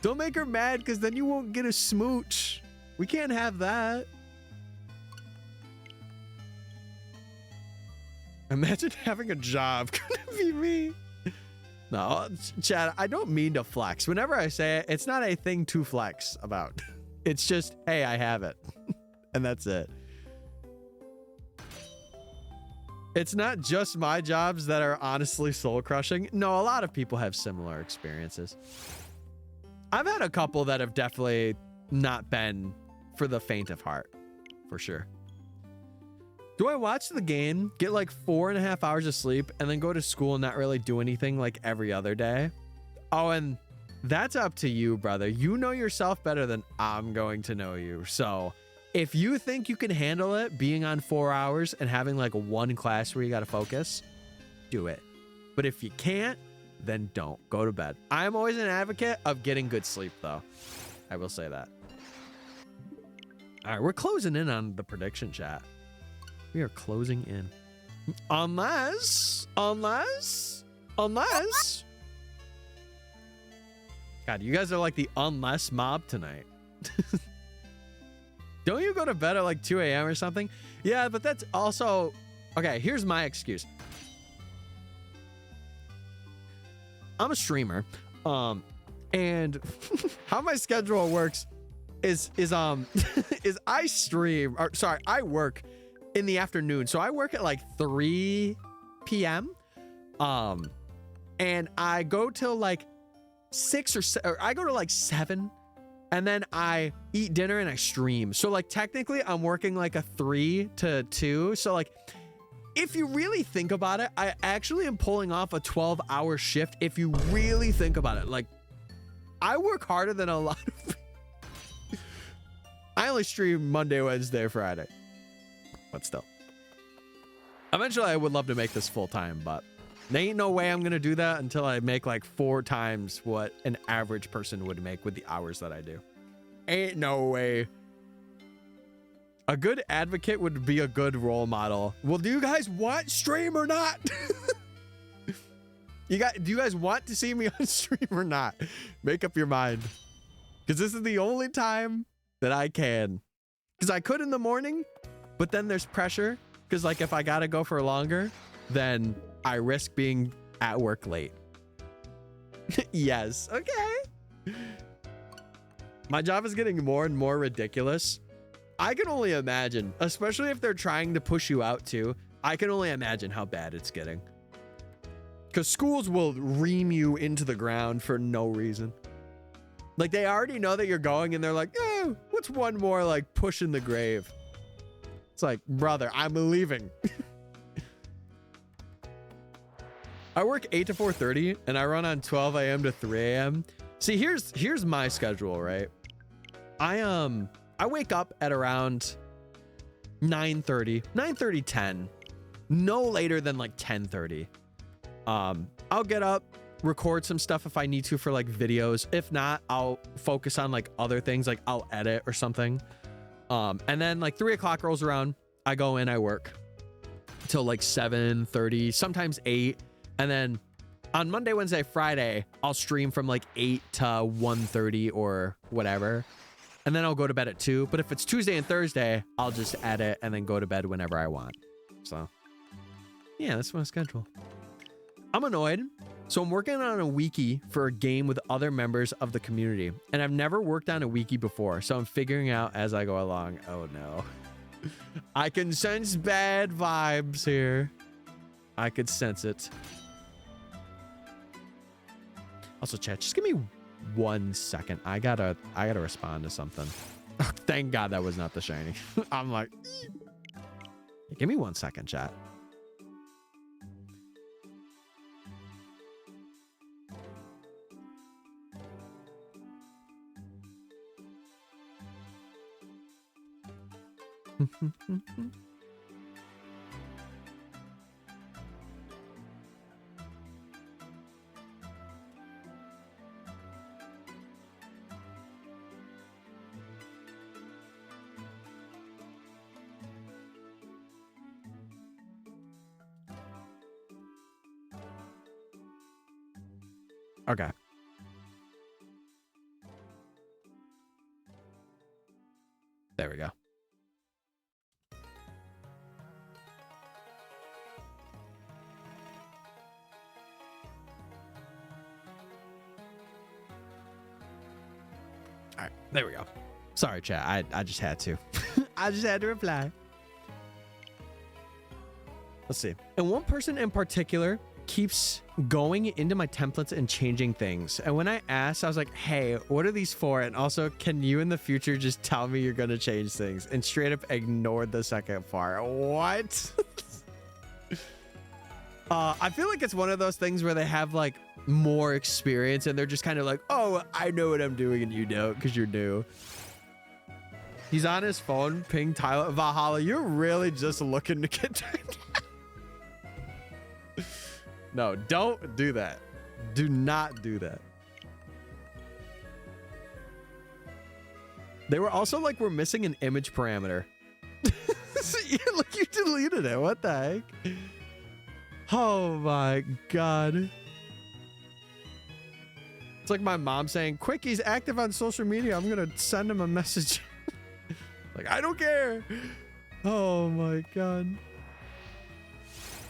Don't make her mad, because then you won't get a smooch. We can't have that. Imagine having a job. Could it be me? No, Chad, I don't mean to flex. Whenever I say it, it's not a thing to flex about. It's just, hey, I have it. And that's it. It's not just my jobs that are honestly soul crushing. No, a lot of people have similar experiences. I've had a couple that have definitely not been for the faint of heart, for sure. Do I watch the game, get like 4.5 hours of sleep, and then go to school and not really do anything like every other day? Oh, and that's up to you, brother. You know yourself better than I'm going to know you. So if you think you can handle it being on 4 hours and having like one class where you got to focus, do it. But if you can't, then don't. Go to bed. I'm always an advocate of getting good sleep, though. I will say that. All right, we're closing in on the prediction chat. We are closing in. Unless. God, you guys are like the unless mob tonight. Don't you go to bed at like 2 a.m. or something? Yeah, but that's also... Okay, here's my excuse. I'm a streamer, and how my schedule works is I stream, or sorry, I work in the afternoon. So I work at like 3 p.m. And I go till like 6 or I go to like 7, and then I eat dinner and I stream. So like technically I'm working like a 3 to 2. So like, if you really think about it, I actually am pulling off a 12-hour shift. If you really think about it, like, I work harder than a lot of I only stream Monday, Wednesday, Friday. But still. Eventually, I would love to make this full-time, but there ain't no way I'm going to do that until I make like 4 times what an average person would make with the hours that I do. Ain't no way. A good advocate would be a good role model. Well, do you guys want stream or not? Do you guys want to see me on stream or not? Make up your mind. Because this is the only time that I can. Because I could in the morning, but then there's pressure. Because like if I gotta go for longer, then I risk being at work late. Yes, okay. My job is getting more and more ridiculous. I can only imagine, especially if they're trying to push you out too. I can only imagine how bad it's getting. Because schools will ream you into the ground for no reason. Like they already know that you're going and they're like, oh, what's one more like push in the grave? It's like, brother, I'm leaving. I work 8 to 4:30 and I run on 12 a.m. to 3 a.m. See, here's my schedule, right? I wake up at around 9:30, 10. No later than like 10:30. I'll get up, record some stuff if I need to for like videos. If not, I'll focus on like other things, like I'll edit or something. And then like 3 o'clock rolls around, I go in, I work till like 7:30, sometimes 8. And then on Monday, Wednesday, Friday, I'll stream from like 8 to 1:30 or whatever. And then I'll go to bed at 2. But if it's Tuesday and Thursday, I'll just edit and then go to bed whenever I want. So yeah, that's my schedule. I'm annoyed. So I'm working on a wiki for a game with other members of the community. And I've never worked on a wiki before. So I'm figuring out as I go along. Oh no. I can sense bad vibes here. I could sense it. Also, chat, just give me 1 second. I gotta respond to something. Oh, thank God that was not the shiny. I'm like, Give me 1 second, chat. Okay. There we go. All right, there we go. Sorry, chat. I just had to. I just had to reply. Let's see. And one person in particular keeps going into my templates and changing things. And when I asked, I was like, hey, what are these for? And also, can you in the future just tell me you're going to change things? And straight up ignored the second part. What? I feel like it's one of those things where they have like more experience and they're just kind of like, oh, I know what I'm doing and you don't because you're new. He's on his phone, ping Tyler Valhalla. You're really just looking to get turned down. No, don't do that. Do not do that. They were also like, we're missing an image parameter. Yeah, look, you deleted it. What the heck? Oh my God. It's like my mom saying, quick, he's active on social media. I'm going to send him a message. Like, I don't care. Oh my God.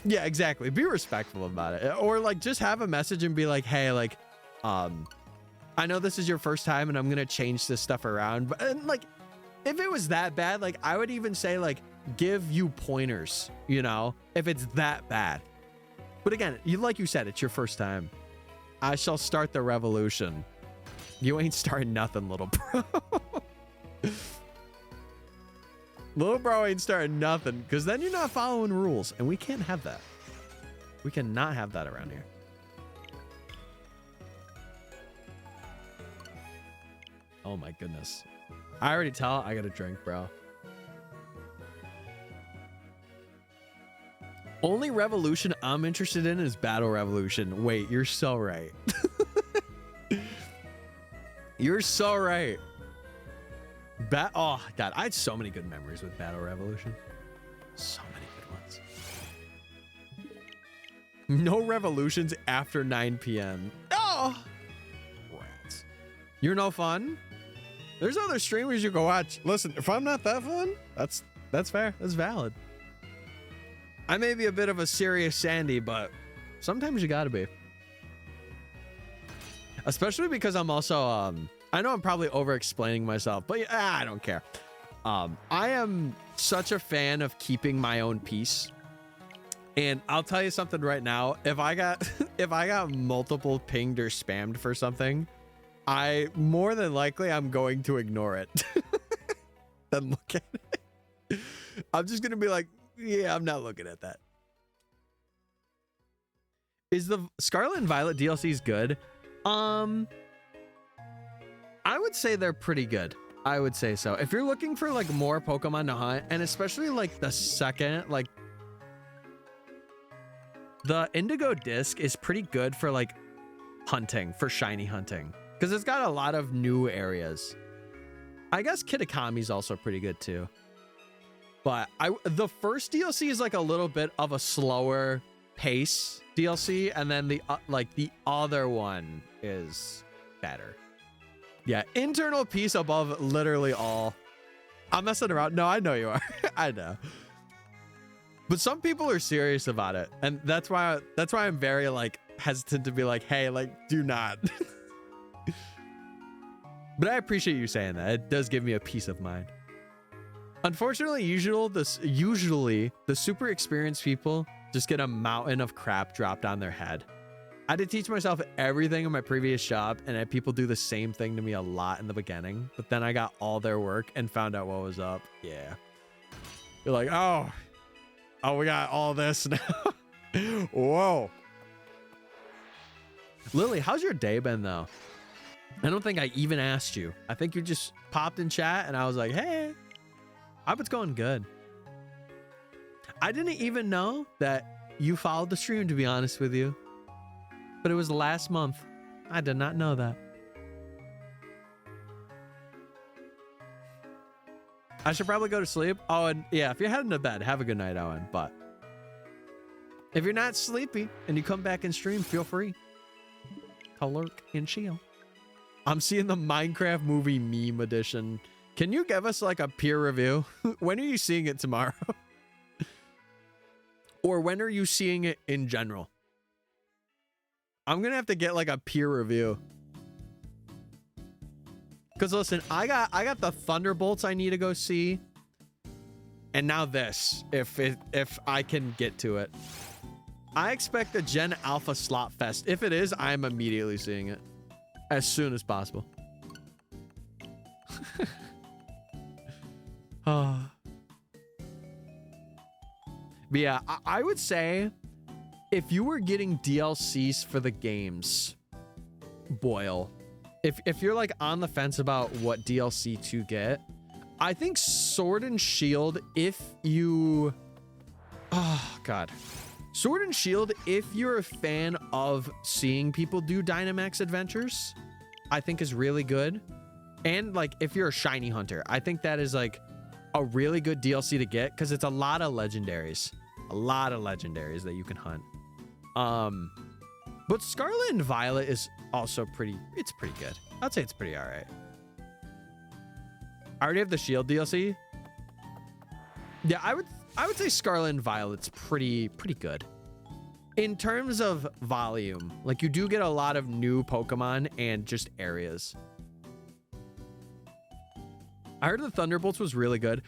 Yeah, exactly. Be respectful about it. Or like just have a message and be like, hey, like, I know this is your first time and I'm going to change this stuff around. But and like, if it was that bad, like I would even say like, give you pointers, you know, if it's that bad. But again, like you said, it's your first time. I shall start the revolution. You ain't starting nothing, little bro. Little bro ain't starting nothing, because then you're not following rules, and we can't have that. We cannot have that around here. Oh my goodness. I already tell I got a drink, bro. Only revolution I'm interested in is battle revolution. Wait, you're so right. You're so right. Oh God, I had so many good memories with battle revolution. So many good ones. No revolutions after 9 p.m. Oh, rats. You're no fun. There's other streamers you can watch. Listen, if I'm not that fun, that's fair. That's valid. I may be a bit of a serious Sandy, but sometimes you gotta be. Especially because I'm also, I know I'm probably over explaining myself, but I don't care. I am such a fan of keeping my own peace. And I'll tell you something right now. If I got multiple pinged or spammed for something, more than likely I'm going to ignore it. Then look at it. I'm just gonna be like, yeah, I'm not looking at that. Is the Scarlet and Violet DLCs good? I would say they're pretty good. I would say so. If you're looking for like more Pokemon to hunt, and especially like the second, like the Indigo Disc is pretty good for like hunting, for shiny hunting, because it's got a lot of new areas. I guess Kitakami's also pretty good too. But the first DLC is like a little bit of a slower pace DLC, and then the other one is better. Yeah, internal peace above literally all. I'm messing around. No, I know you are. I know. But some people are serious about it, and that's why I'm very like hesitant to be like, hey, like, do not. But I appreciate you saying that. It does give me a peace of mind. Unfortunately, usually the super experienced people just get a mountain of crap dropped on their head. I had to teach myself everything in my previous job, and I had people do the same thing to me a lot in the beginning, but then I got all their work and found out what was up. Yeah. You're like, oh, Oh, we got all this now. Whoa. Lily, how's your day been, though? I don't think I even asked you. I think you just popped in chat, and I was like, hey, I hope it's going good. I didn't even know that you followed the stream, to be honest with you. But it was last month. I did not know that. I should probably go to sleep. Oh, and yeah, if you're heading to bed, have a good night, Owen. But if you're not sleepy and you come back and stream, feel free to lurk and chill. I'm seeing the Minecraft movie meme edition. Can you give us like a peer review? When are you seeing it tomorrow? Or when are you seeing it in general? I'm going to have to get like a peer review. Because listen, I got the Thunderbolts I need to go see. And now this, if I can get to it. I expect a Gen Alpha Slot Fest. If it is, I'm immediately seeing it. As soon as possible. But yeah, I would say if you were getting DLCs for the games, Boyle, if you're like on the fence about what DLC to get, I think Sword and Shield, if you... Oh, God. Sword and Shield, if you're a fan of seeing people do Dynamax adventures, I think is really good. And like, if you're a shiny hunter, I think that is like a really good DLC to get because it's a lot of legendaries. A lot of legendaries that you can hunt. But Scarlet and Violet is also pretty good. I'd say it's pretty all right. I already have the Shield DLC. Yeah, I would say Scarlet and Violet's pretty good. In terms of volume, like you do get a lot of new Pokemon and just areas. I heard the Thunderbolts was really good.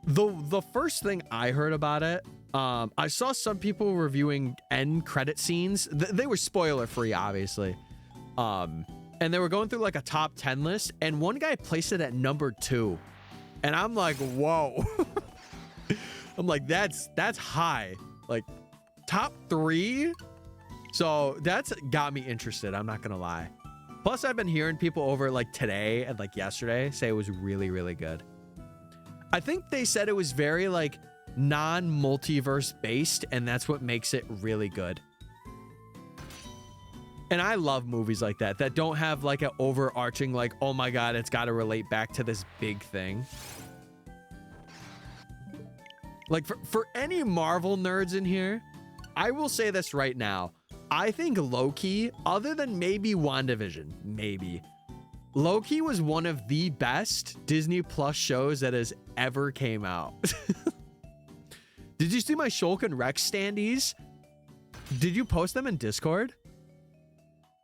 The first thing I heard about it, I saw some people reviewing end credit scenes. They were spoiler free, obviously. And they were going through like a top 10 list, and one guy placed it at number 2. And I'm like, whoa. I'm like, that's high. Like top 3. So that's got me interested. I'm not gonna lie. Plus I've been hearing people over like today and like yesterday say it was really, really good. I think they said it was very like non-multiverse based, and that's what makes it really good. And I love movies like that don't have like an overarching like, oh my God, it's got to relate back to this big thing. Like for any Marvel nerds in here, I will say this right now. I think Loki, other than maybe WandaVision, maybe, Loki was one of the best Disney Plus shows that has ever came out. Did you see my Shulk and Rex standees? Did you post them in Discord?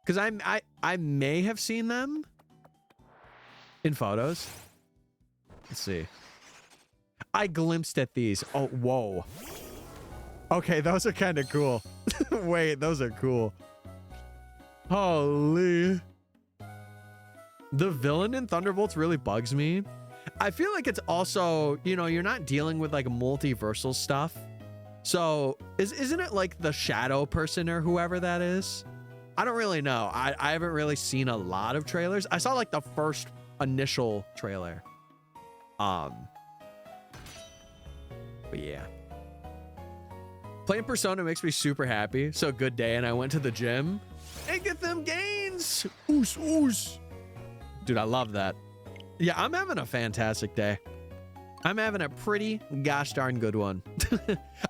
Because I may have seen them in photos. Let's see. I glimpsed at these. Oh, whoa. Okay, those are kind of cool. Wait, those are cool. Holy. The villain in Thunderbolts really bugs me. I feel like it's also, you know, you're not dealing with like multiversal stuff. So isn't it like the shadow person or whoever that is? I don't really know. I haven't really seen a lot of trailers. I saw like the first initial trailer. But yeah. Playing Persona makes me super happy. So good day, and I went to the gym and get them gains. Oos, oos. Dude, I love that. Yeah, I'm having a fantastic day. I'm having a pretty gosh darn good one.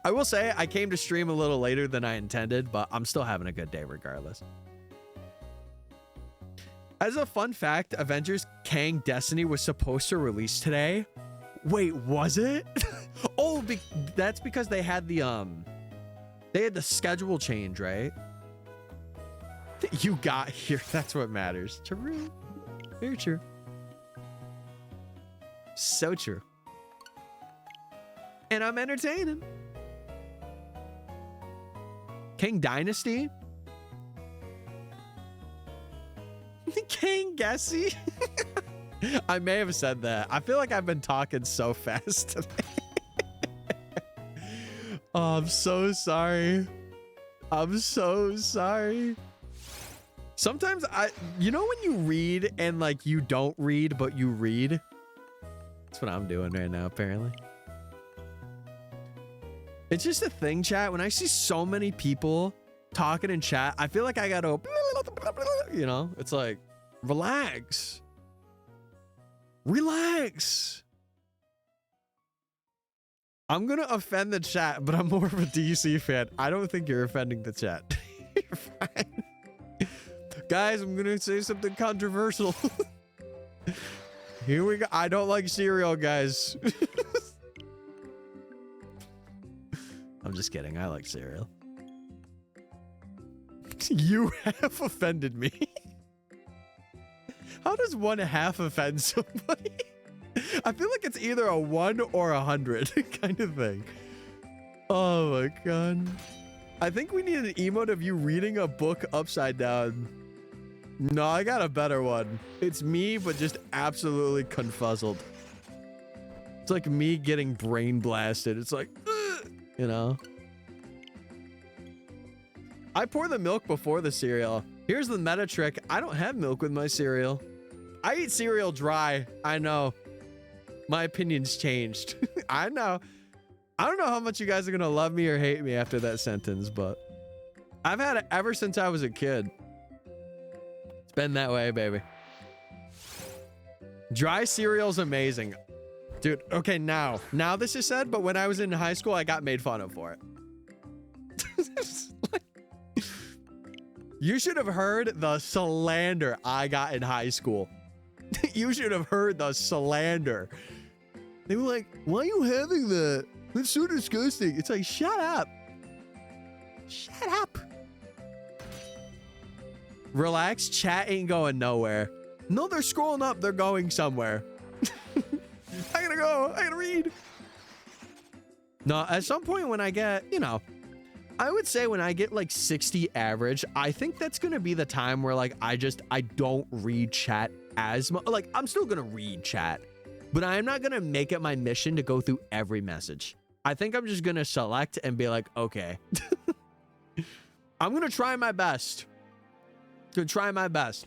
I will say I came to stream a little later than I intended, but I'm still having a good day regardless. As a fun fact, Avengers Kang Destiny was supposed to release today. Wait, was it? Oh, that's because they had the schedule change, right? You got here. That's what matters. True. Very true. So true. And I'm entertaining. King Dynasty? King Gessie? I may have said that. I feel like I've been talking so fast today. Oh, I'm so sorry. I'm so sorry. Sometimes you know when you read and like you don't read, but you read? That's what I'm doing right now, apparently. It's just a thing, chat. When I see so many people talking in chat, I feel like I gotta, you know, it's like, relax. Relax. I'm gonna offend the chat, but I'm more of a DC fan. I don't think you're offending the chat. You're fine. Guys, I'm gonna say something controversial. Here we go. I don't like cereal, guys. I'm just kidding. I like cereal. You have offended me. How does 1/2 offend somebody? I feel like it's either a 1 or 100 kind of thing. Oh my god. I think we need an emote of you reading a book upside down. No, I got a better one. It's me, but just absolutely confuzzled. It's like me getting brain blasted. It's like, ugh, you know. I pour the milk before the cereal. Here's the meta trick. I don't have milk with my cereal. I eat cereal dry. I know. My opinion's changed. I know. I don't know how much you guys are going to love me or hate me after that sentence, but I've had it ever since I was a kid. It's been that way, baby. Dry cereal's amazing. Dude, okay, now this is said, but when I was in high school, I got made fun of for it. You should have heard the slander I got in high school. You should have heard the slander. They were like, why are you having that? That's so disgusting. It's like, shut up. Shut up. Relax, chat ain't going nowhere. No, they're scrolling up. They're going somewhere. I gotta go. I gotta read. No, at some point when I get, you know, I would say when I get like 60 average, I think that's going to be the time where like I don't read chat as much. Like I'm still going to read chat, but I'm not going to make it my mission to go through every message. I think I'm just going to select and be like, okay, I'm going to try my best.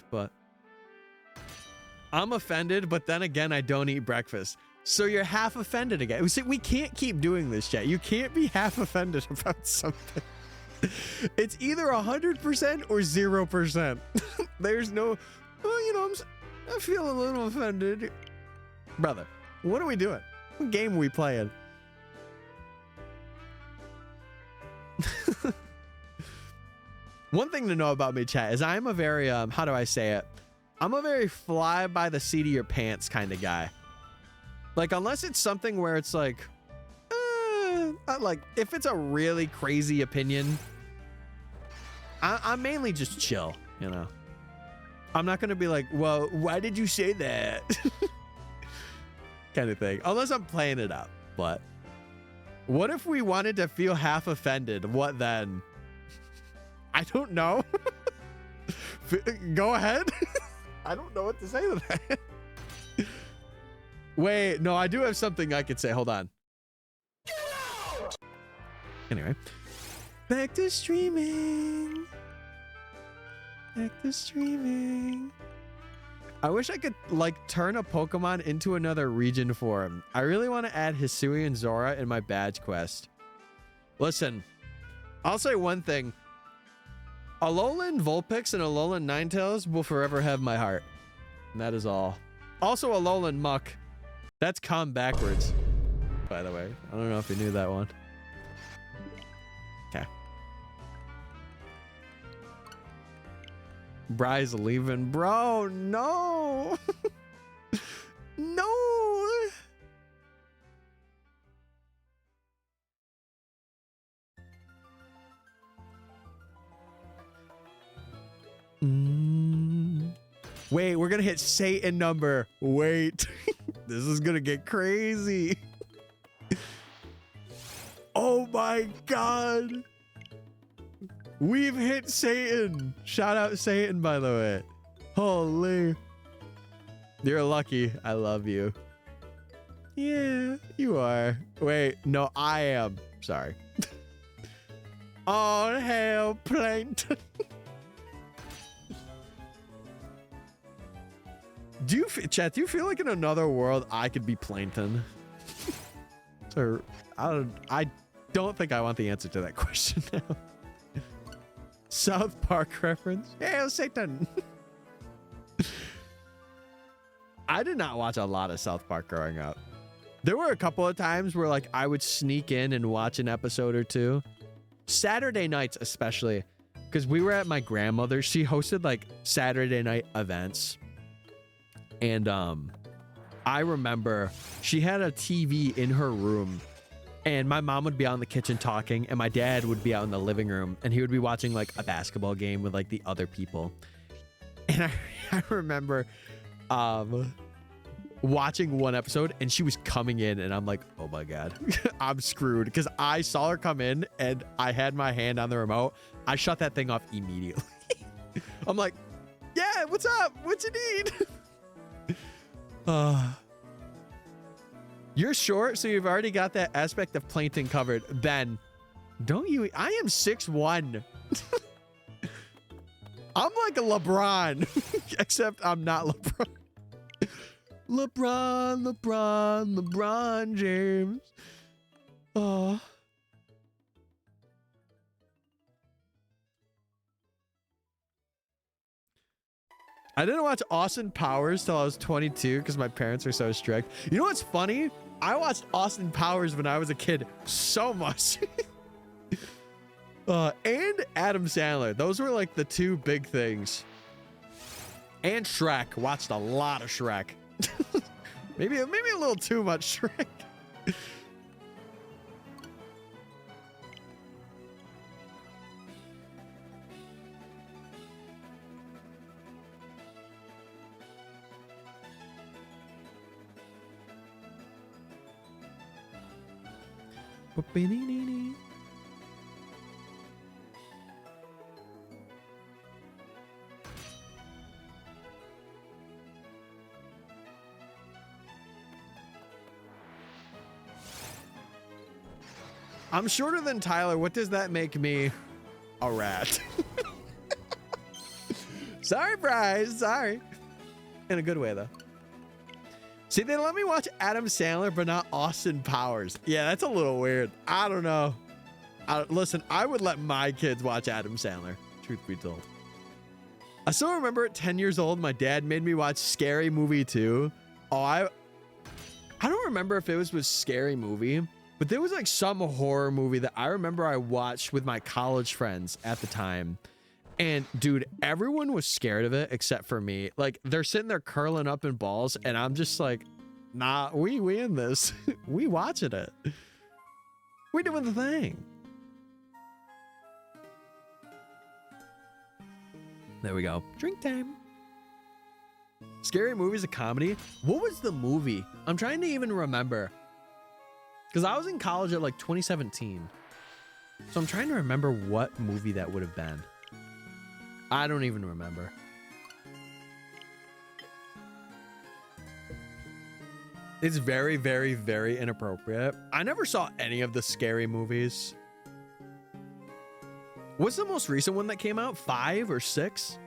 But I'm offended. But then again, I don't eat breakfast. So you're half offended again. We can't keep doing this, chat. You can't be half offended about something. It's either 100% or 0%. There's no, well, you know, I feel a little offended. Brother, what are we doing? What game are we playing? One thing to know about me, chat, is I'm a very, how do I say it? I'm a very fly by the seat of your pants kind of guy. Like, unless it's something where it's like, like, if it's a really crazy opinion, I'm mainly just chill, you know? I'm not going to be like, well, why did you say that? Kind of thing. Unless I'm playing it up. But what if we wanted to feel half offended? What then? I don't know. Go ahead. I don't know what to say to that. Wait, no, I do have something I could say. Hold on. Anyway, back to streaming. Back to streaming. I wish I could, like, turn a Pokemon into another region for him. I really want to add Hisui and Zora in my badge quest. Listen, I'll say one thing. Alolan Vulpix and Alolan Ninetales will forever have my heart. And that is all. Also, Alolan Muck. That's come backwards, by the way. I don't know if you knew that one. Okay. Bry's leaving. Bro, no. No. Wait, we're going to hit Satan number. Wait. This is going to get crazy. Oh my God. We've hit Satan. Shout out Satan, by the way. Holy. You're lucky. I love you. Yeah, you are. Wait, no, I am. Sorry. All hail plankton. Chat, do you feel like in another world I could be plankton? So I don't think I want the answer to that question now. South Park reference. Hail Satan. I did not watch a lot of South Park growing up. There were a couple of times where like I would sneak in and watch an episode or two. Saturday nights especially, because we were at my grandmother's. She hosted like Saturday night events. And I remember she had a TV in her room, and my mom would be out in the kitchen talking, and my dad would be out in the living room, and he would be watching like a basketball game with like the other people. And I remember watching one episode, and she was coming in, and I'm like, oh my God, I'm screwed. Because I saw her come in, and I had my hand on the remote. I shut that thing off immediately. I'm like, yeah, what's up? What you need? You're short, so you've already got that aspect of plankton covered. Ben, don't you? I am 6'1". I'm like a LeBron, except I'm not LeBron. LeBron James. Oh. I didn't watch Austin Powers till I was 22 because my parents are so strict. You know what's funny? I watched Austin Powers when I was a kid so much. And Adam Sandler. Those were like the two big things. And Shrek. Watched a lot of Shrek. maybe a little too much Shrek. I'm shorter than Tyler. What does that make me? A rat. Sorry, Bryce. Sorry. In a good way, though. See, they let me watch Adam Sandler, but not Austin Powers. Yeah, that's a little weird. I don't know. Listen, I would let my kids watch Adam Sandler, truth be told. I still remember at 10 years old, my dad made me watch Scary Movie 2. Oh, I don't remember if it was Scary Movie, but there was like some horror movie that I remember I watched with my college friends at the time. And dude, everyone was scared of it except for me. Like they're sitting there curling up in balls, and I'm just like, nah, we in this. We watching it. We doing the thing. There we go. Drink time. Scary Movie's a comedy. What was the movie? I'm trying to even remember. Because I was in college at like 2017. So I'm trying to remember what movie that would have been. I don't even remember. It's very, very, very inappropriate. I never saw any of the Scary Movies. What's the most recent one that came out? 5 or 6?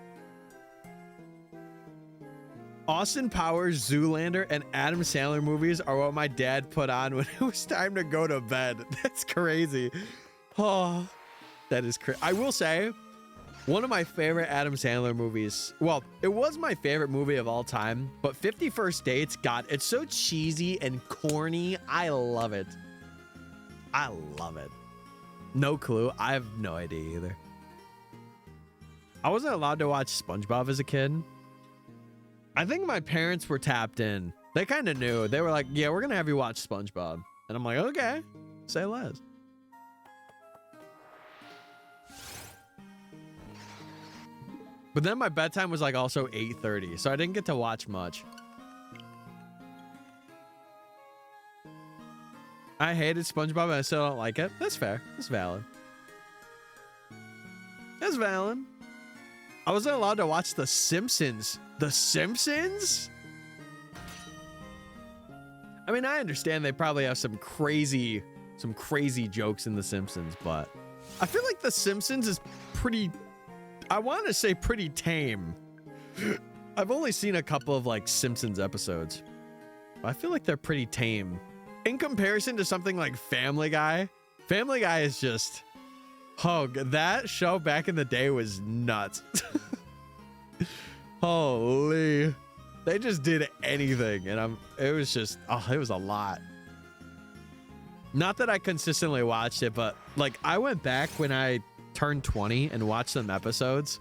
Austin Powers, Zoolander, and Adam Sandler movies are what my dad put on when it was time to go to bed. That's crazy. Oh, that is crazy. I will say, one of my favorite Adam Sandler movies, well, it was my favorite movie of all time, but 50 First Dates, God, it's so cheesy and corny. I love it. I love it. No clue. I have no idea either. I wasn't allowed to watch SpongeBob as a kid. I think my parents were tapped in. They kind of knew. They were like, yeah, we're going to have you watch SpongeBob. And I'm like, okay, say less. But then my bedtime was like also 8:30, so I didn't get to watch much. I hated SpongeBob and I still don't like it. That's fair. That's valid. That's valid. I wasn't allowed to watch The Simpsons. The Simpsons? I mean, I understand they probably have some crazy some crazy jokes in The Simpsons, but I feel like The Simpsons is pretty, I want to say pretty tame. I've only seen a couple of like Simpsons episodes. I feel like they're pretty tame in comparison to something like Family Guy. Family Guy is just, oh, that show back in the day was nuts. Holy, they just did anything, and it was just, oh, it was a lot. Not that I consistently watched it, but like I went back when I turned 20 and watched some episodes.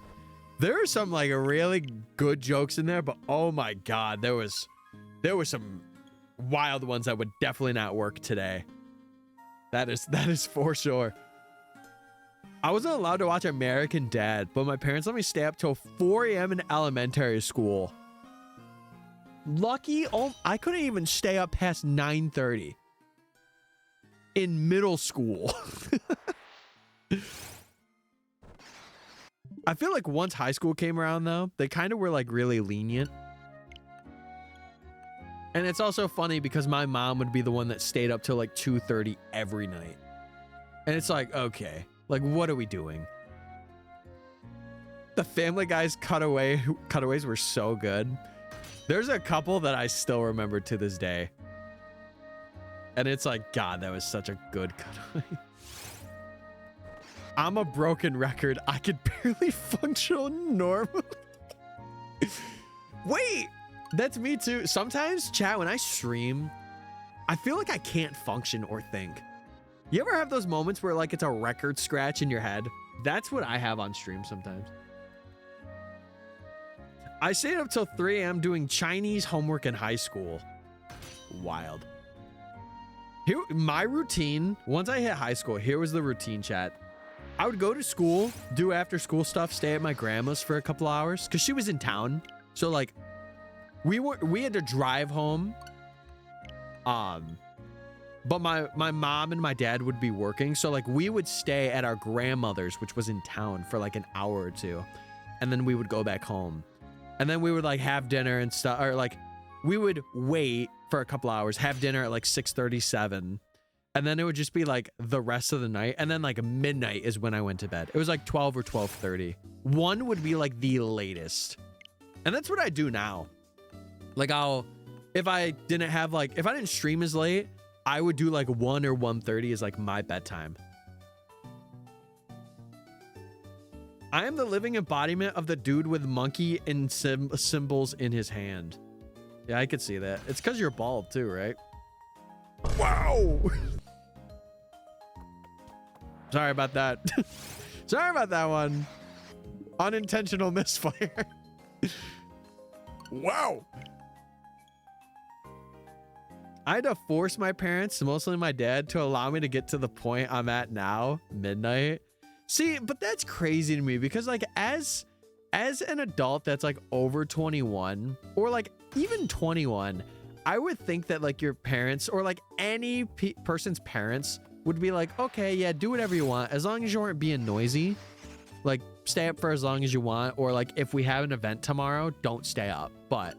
There are some like really good jokes in there, but oh my god, there were some wild ones that would definitely not work today. That is for sure. I wasn't allowed to watch American Dad, but my parents let me stay up till 4 a.m. in elementary school. Lucky, oh, I couldn't even stay up past 9:30 in middle school. I feel like once high school came around, though, they kind of were like really lenient. And it's also funny because my mom would be the one that stayed up till like 2:30 every night. And it's like, okay, like what are we doing? The Family Guy's cutaways were so good. There's a couple that I still remember to this day. And it's like, God, that was such a good cutaway. I'm a broken record. I could barely function normally. Wait, that's me too. Sometimes, chat, when I stream, I feel like I can't function or think. You ever have those moments where like it's a record scratch in your head? That's what I have on stream sometimes. I stayed up till 3 a.m. doing Chinese homework in high school. Wild. Here, my routine, once I hit high school, here was the routine, chat. I would go to school, do after school stuff, stay at my grandma's for a couple hours because she was in town. So like we had to drive home. But my mom and my dad would be working. So like we would stay at our grandmother's, which was in town, for like an hour or two. And then we would go back home. And then we would like have dinner and stuff, or like we would wait for a couple hours, have dinner at like 6:37. And then it would just be like the rest of the night. And then like midnight is when I went to bed. It was like 12 or 12:30. 1 would be like the latest. And that's what I do now. Like if I didn't stream as late, I would do like 1 or 1:30 is like my bedtime. I am the living embodiment of the dude with monkey and symbols in his hand. Yeah, I could see that. It's because you're bald too, right? Wow. Sorry about that. Sorry about that one. Unintentional misfire. Wow. I had to force my parents, mostly my dad, to allow me to get to the point I'm at now, midnight. See, but that's crazy to me because like as an adult that's like over 21 or like even 21, I would think that like your parents or like any person's parents would be like, okay, yeah, do whatever you want. As long as you aren't being noisy, like stay up for as long as you want. Or like if we have an event tomorrow, don't stay up. But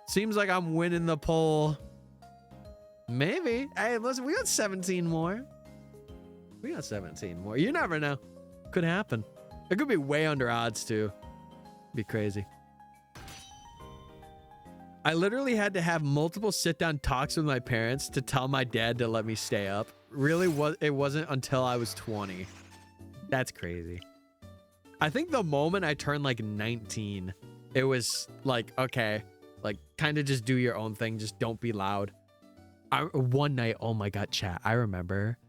seems like I'm winning the poll. Maybe. Hey, listen, we got 17 more. We got 17 more. You never know. Could happen. It could be way under odds too. Be crazy. I literally had to have multiple sit-down talks with my parents to tell my dad to let me stay up. It wasn't until I was 20. That's crazy. I think the moment I turned like 19, it was like, okay, like kind of just do your own thing. Just don't be loud. One night, oh my God, chat. I remember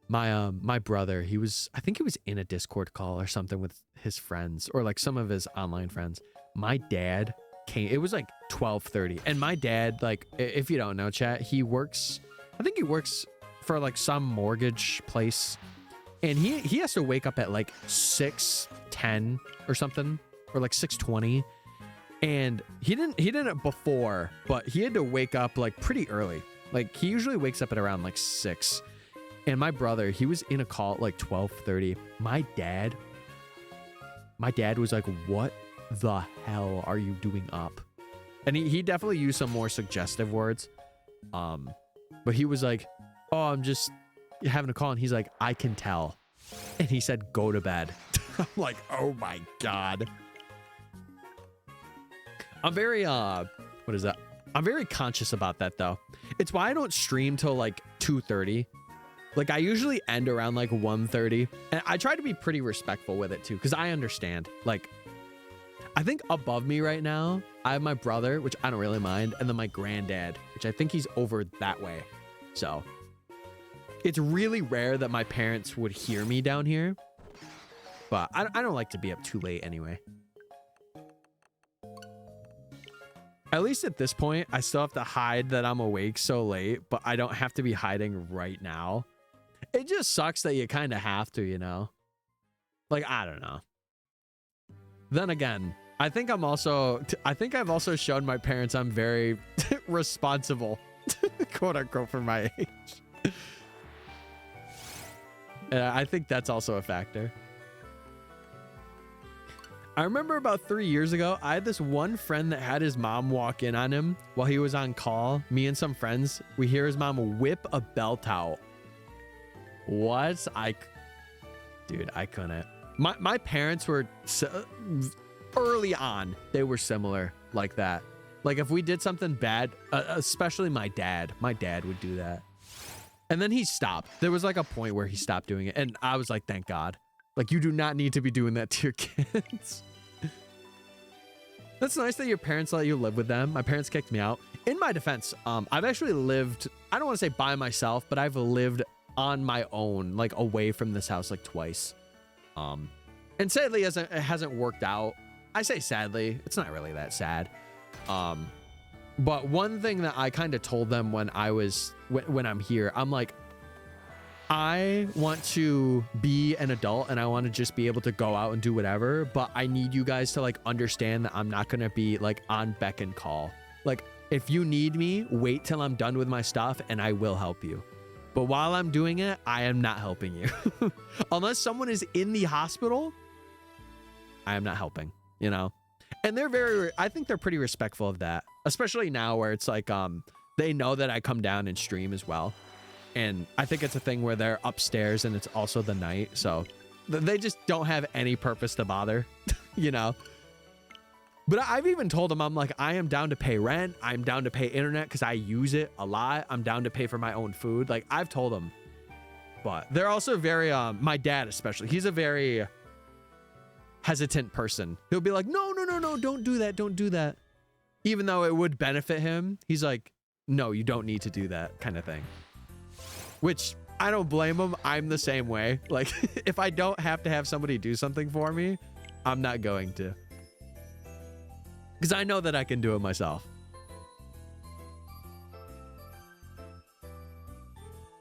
my brother, I think he was in a Discord call or something with his friends or like some of his online friends. My dad came, it was like 12:30, and my dad, like, if you don't know, chat, I think he works for like some mortgage place, and he has to wake up at like 6:10 or something, or like 6:20, and he didn't before, but he had to wake up like pretty early. Like he usually wakes up at around like 6. And my brother, he was in a call at like 12:30. My dad was like, what the hell are you doing up? And he definitely used some more suggestive words. But he was like, oh, I'm just having a call. And he's like, I can tell. And he said, go to bed. I'm like, oh my God. I'm very, what is that? I'm very conscious about that though. It's why I don't stream till like 2:30. Like I usually end around like 1:30. And I try to be pretty respectful with it too, because I understand. Like, I think above me right now, I have my brother, which I don't really mind, and then my granddad, which I think he's over that way. So it's really rare that my parents would hear me down here, but I don't like to be up too late anyway. At least at this point, I still have to hide that I'm awake so late, but I don't have to be hiding right now. It just sucks that you kind of have to, you know? Like, I don't know. Then again, I think I've also shown my parents I'm very responsible, quote unquote, for my age. And I think that's also a factor. I remember about 3 years ago, I had this one friend that had his mom walk in on him while he was on call. Me and some friends, we hear his mom whip a belt out. What? Dude, I couldn't. My parents were early on, they were similar like that. Like if we did something bad, especially my dad would do that. And then he stopped. There was like a point where he stopped doing it. And I was like, thank God. Like, you do not need to be doing that to your kids. That's nice that your parents let you live with them. My parents kicked me out. In my defense, I've actually lived, I don't want to say by myself, but I've lived on my own, like away from this house like twice. And sadly, it hasn't worked out. I say sadly, it's not really that sad. But one thing that I kind of told them when I'm here, I'm like, I want to be an adult and I want to just be able to go out and do whatever, but I need you guys to like understand that I'm not going to be like on beck and call. Like if you need me, wait till I'm done with my stuff and I will help you. But while I'm doing it, I am not helping you. Unless someone is in the hospital, I am not helping, you know? And I think they're pretty respectful of that, especially now where it's like, they know that I come down and stream as well. And I think it's a thing where they're upstairs and it's also the night. So they just don't have any purpose to bother, you know? But I've even told them, I'm like, I am down to pay rent. I'm down to pay internet because I use it a lot. I'm down to pay for my own food. Like I've told them, but they're also very, my dad especially, he's a very hesitant person. He'll be like, no, don't do that. Don't do that. Even though it would benefit him. He's like, no, you don't need to do that kind of thing. Which I don't blame him. I'm the same way. Like if I don't have to have somebody do something for me, I'm not going to. Because I know that I can do it myself.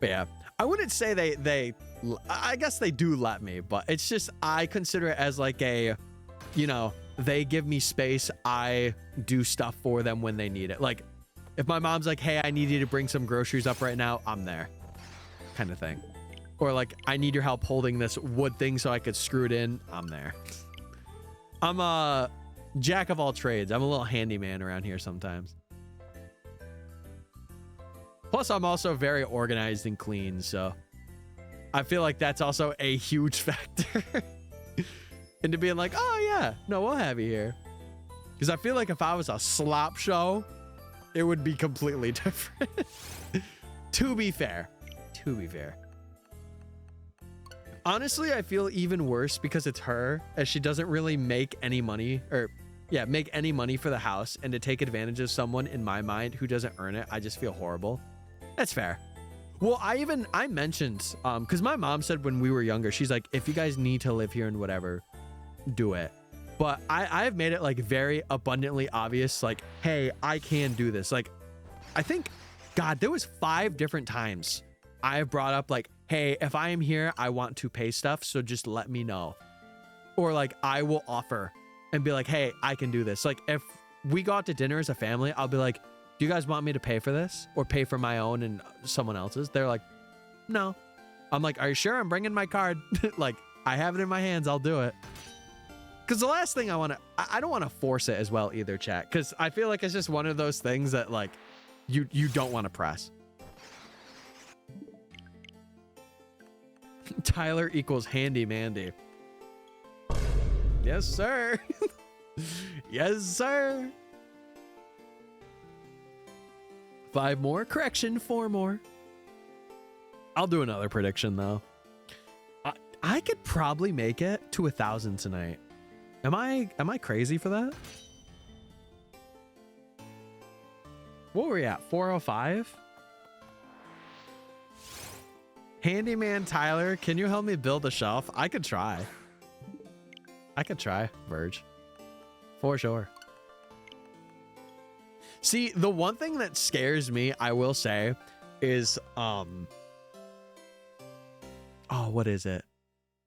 But yeah, I wouldn't say I guess they do let me, but it's just, I consider it as like a, you know, they give me space. I do stuff for them when they need it. Like if my mom's like, hey, I need you to bring some groceries up right now, I'm there kind of thing. Or like, I need your help holding this wood thing so I could screw it in. I'm there. I'm a jack of all trades. I'm a little handyman around here sometimes. Plus, I'm also very organized and clean, so I feel like that's also a huge factor into being like, oh yeah, no, we'll have you here. Because I feel like if I was a slop show, it would be completely different. To be fair. Honestly, I feel even worse because it's her, as she doesn't really make any money, make any money for the house, and to take advantage of someone in my mind who doesn't earn it, I just feel horrible. That's fair. Well, I mentioned, because my mom said when we were younger, she's like, if you guys need to live here and whatever, do it. But I've made it like very abundantly obvious, like, hey, I can do this. Like, I think, God, there was 5 different times I've brought up like, hey, if I am here, I want to pay stuff, so just let me know. Or like, I will offer and be like, hey, I can do this. Like, if we go out to dinner as a family, I'll be like, do you guys want me to pay for this or pay for my own and someone else's? They're like, no. I'm like, are you sure? I'm bringing my card. Like, I have it in my hands. I'll do it. Because the last thing I don't want to force it as well either, chat. Because I feel like it's just one of those things that like, you don't want to press. Tyler equals handy Mandy. Yes, sir. Yes, sir. 5 more. Correction, 4 more. I'll do another prediction though. I could probably make it to 1,000 tonight. Am I crazy for that? What were we at? 405? Handyman Tyler, can you help me build a shelf? I could try. Verge. For sure. See, the one thing that scares me, I will say, is oh, what is it?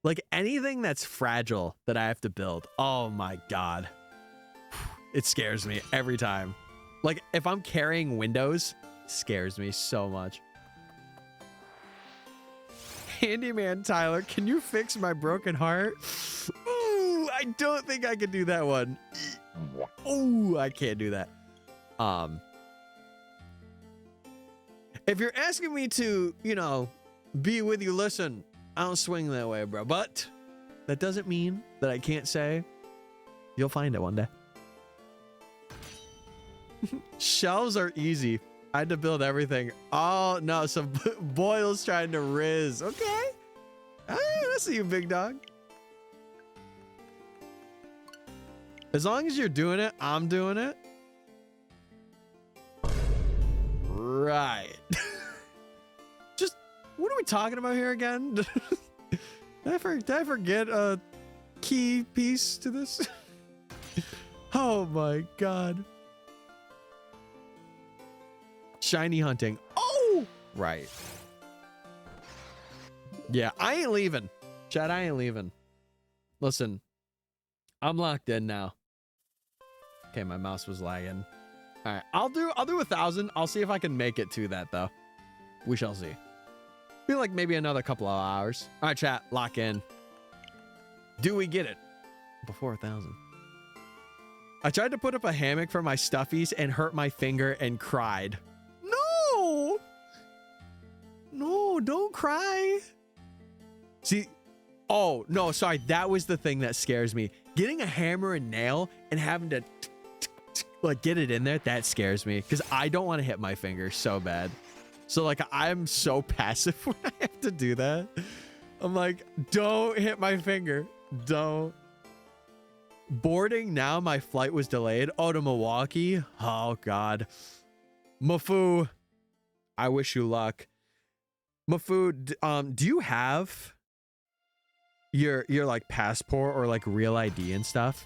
Like anything that's fragile that I have to build. Oh my God. It scares me every time. Like if I'm carrying windows, it scares me so much. Handyman Tyler, can you fix my broken heart? Ooh, I don't think I can do that one. Ooh, I can't do that. If you're asking me to, you know, be with you, listen, I don't swing that way, bro. But that doesn't mean that I can't say you'll find it one day. Shelves are easy. I had to build everything. Oh, no. So Boyle's trying to riz. Okay. I see you, big dog. As long as you're doing it, I'm doing it. Right. Just, what are we talking about here again? Did I forget a key piece to this? Oh my God. Shiny hunting. Oh, right. Yeah, I ain't leaving. Chad, I ain't leaving. Listen, I'm locked in now. Okay, my mouse was lagging. All right, I'll do 1,000. I'll see if I can make it to that though. We shall see. Feel like maybe another couple of hours. All right, chat, lock in. Do we get it before 1,000? I tried to put up a hammock for my stuffies and hurt my finger and cried. No! No, don't cry. See, oh, no, sorry. That was the thing that scares me. Getting a hammer and nail and having to like get it in there, that scares me because I don't want to hit my finger so bad. So like I'm so passive when I have to do that. I'm like, don't hit my finger. Don't. Boarding now, my flight was delayed. Oh, to Milwaukee. Oh God. Mafu, I wish you luck. Mafu, do you have your like passport or like real ID and stuff?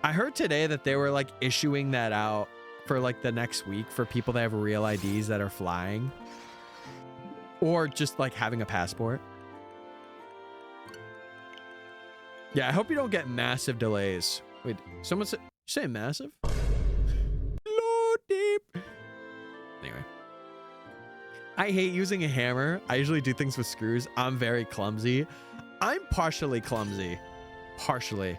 I heard today that they were like issuing that out for like the next week for people that have real IDs that are flying or just like having a passport. Yeah, I hope you don't get massive delays. Wait, someone said, you say massive? Low deep. Anyway. I hate using a hammer. I usually do things with screws. I'm very clumsy. I'm partially clumsy. Partially.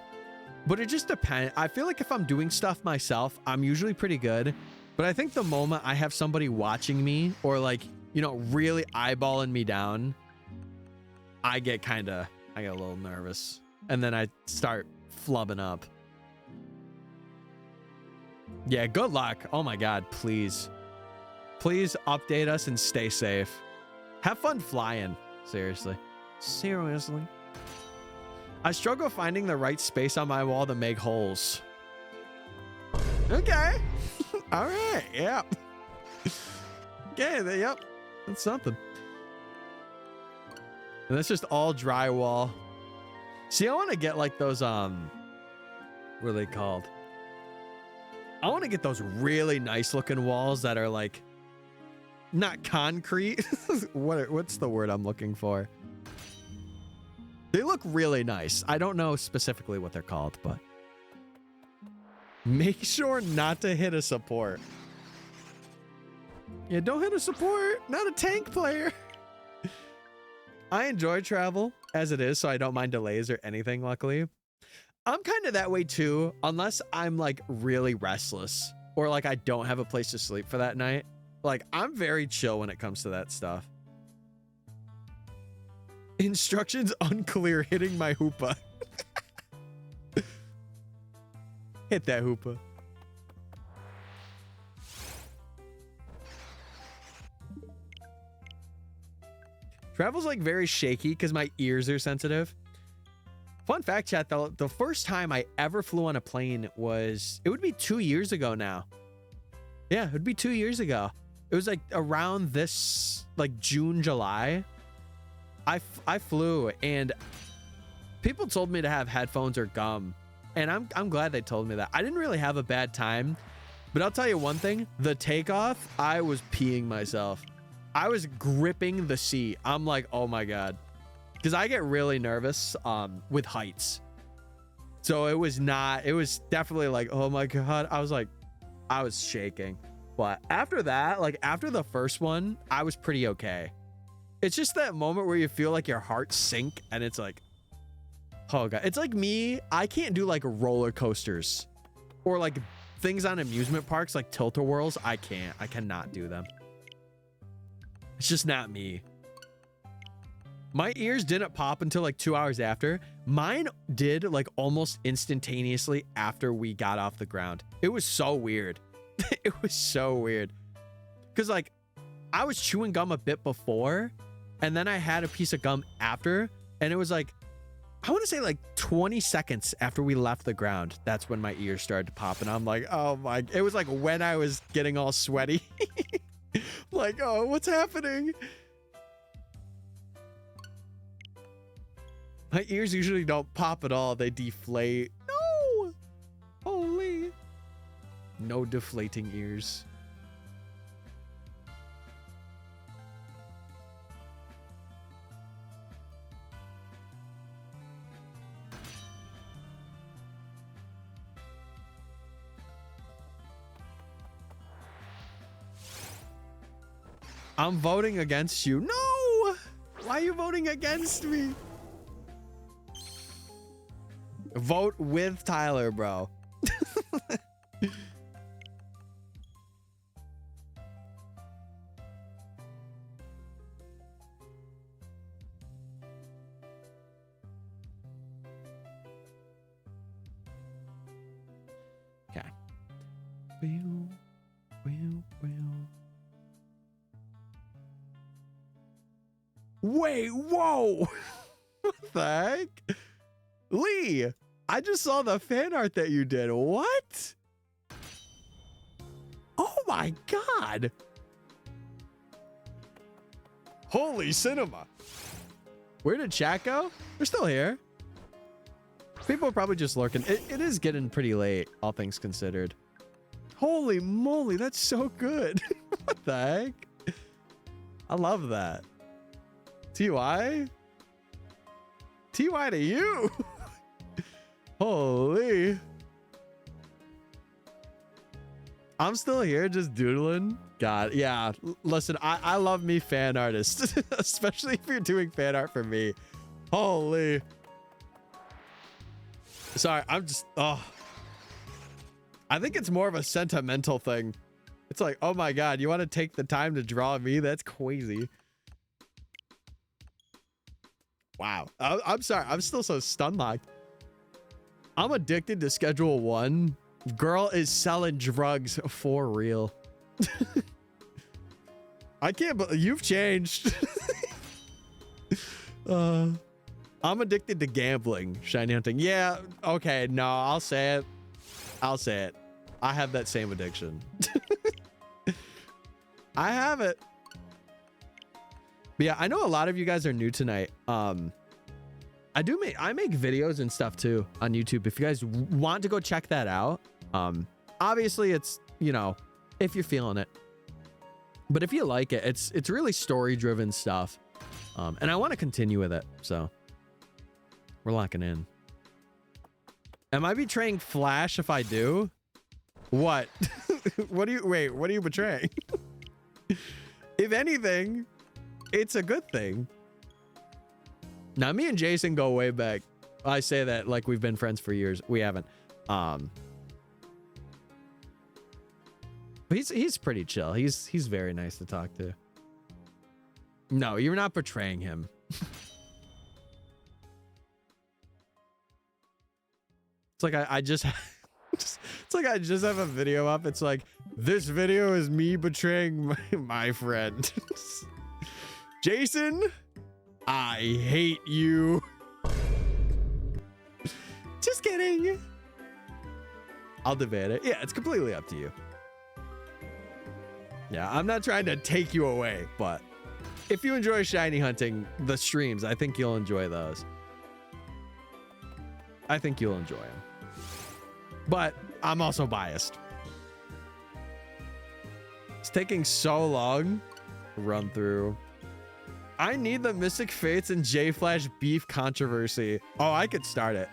But it just depends. I feel like if I'm doing stuff myself, I'm usually pretty good. But I think the moment I have somebody watching me or like, you know, really eyeballing me down, I get a little nervous. And then I start flubbing up. Yeah, good luck. Oh my God, please. Please update us and stay safe. Have fun flying. Seriously. Seriously. I struggle finding the right space on my wall to make holes. Okay. All right. Yep. Okay. Yep. That's something. And that's just all drywall. See, I want to get like those, what are they called? I want to get those really nice looking walls that are like, not concrete. What's the word I'm looking for? They look really nice. I don't know specifically what they're called, but make sure not to hit a support. Yeah, don't hit a support. Not a tank player. I enjoy travel as it is, so I don't mind delays or anything, luckily. I'm kind of that way too, unless I'm like really restless or like I don't have a place to sleep for that night. Like I'm very chill when it comes to that stuff. Instructions unclear. Hitting my hoopa. Hit that hoopa. Travel's like very shaky because my ears are sensitive. Fun fact, chat, though, the first time I ever flew on a plane was, it would be 2 years ago now. Yeah, it would be 2 years ago. It was like around this, like June, July. I flew and people told me to have headphones or gum. And I'm glad they told me that. I didn't really have a bad time, but I'll tell you one thing, the takeoff, I was peeing myself. I was gripping the seat. I'm like, oh my God. Because I get really nervous with heights. So it was definitely like, oh my God. I was shaking. But after that, like after the first one, I was pretty okay. It's just that moment where you feel like your heart sink and it's like, oh God. It's like me, I can't do like roller coasters or like things on amusement parks like tilt-a-whirls. I cannot do them. It's just not me. My ears didn't pop until like 2 hours after. Mine did like almost instantaneously after we got off the ground. It was so weird. It was so weird. Because like I was chewing gum a bit before and then I had a piece of gum after. And it was like, I want to say like 20 seconds after we left the ground. That's when my ears started to pop. And I'm like, oh my, it was like when I was getting all sweaty. Like, oh, what's happening? My ears usually don't pop at all. They deflate. No! Holy. No deflating ears. I'm voting against you. No! Why are you voting against me? Vote with Tyler, bro. Okay. Wait, whoa! What the heck? Lee, I just saw the fan art that you did. What? Oh my God. Holy cinema. Where did chat go? They're still here. People are probably just lurking. It is getting pretty late, all things considered. Holy moly, that's so good. What the heck? I love that. TY? TY to you. Holy. I'm still here just doodling. God, yeah. Listen, I love me fan artists, especially if you're doing fan art for me. Holy. Sorry, I'm just, oh. I think it's more of a sentimental thing. It's like, oh my God, you want to take the time to draw me? That's crazy. Wow. I'm sorry. I'm still so stun-locked. I'm addicted to Schedule 1. Girl is selling drugs for real. I can't believe you've changed. I'm addicted to gambling, shiny hunting. Yeah, okay, no, I'll say it. I'll say it. I have that same addiction. I have it. But yeah, I know a lot of you guys are new tonight. I make videos and stuff too on YouTube. If you guys want to go check that out. Obviously it's, you know, if you're feeling it. But if you like it, it's really story driven stuff. And I want to continue with it. So we're locking in. Am I betraying Flash if I do? What? What are you betraying? If anything, it's a good thing. Now, me and Jason go way back. I say that like we've been friends for years. We haven't. But he's pretty chill. He's very nice to talk to. No, you're not betraying him. It's like I just, it's like I just have a video up. It's like, this video is me betraying my friend. Jason, I hate you. Just kidding. I'll debate it. Yeah, it's completely up to you. Yeah, I'm not trying to take you away, but if you enjoy shiny hunting, the streams, I think you'll enjoy those. I think you'll enjoy them. But I'm also biased. It's taking so long to run through. I need the Mystic Fates and J Flash beef controversy. Oh, I could start it.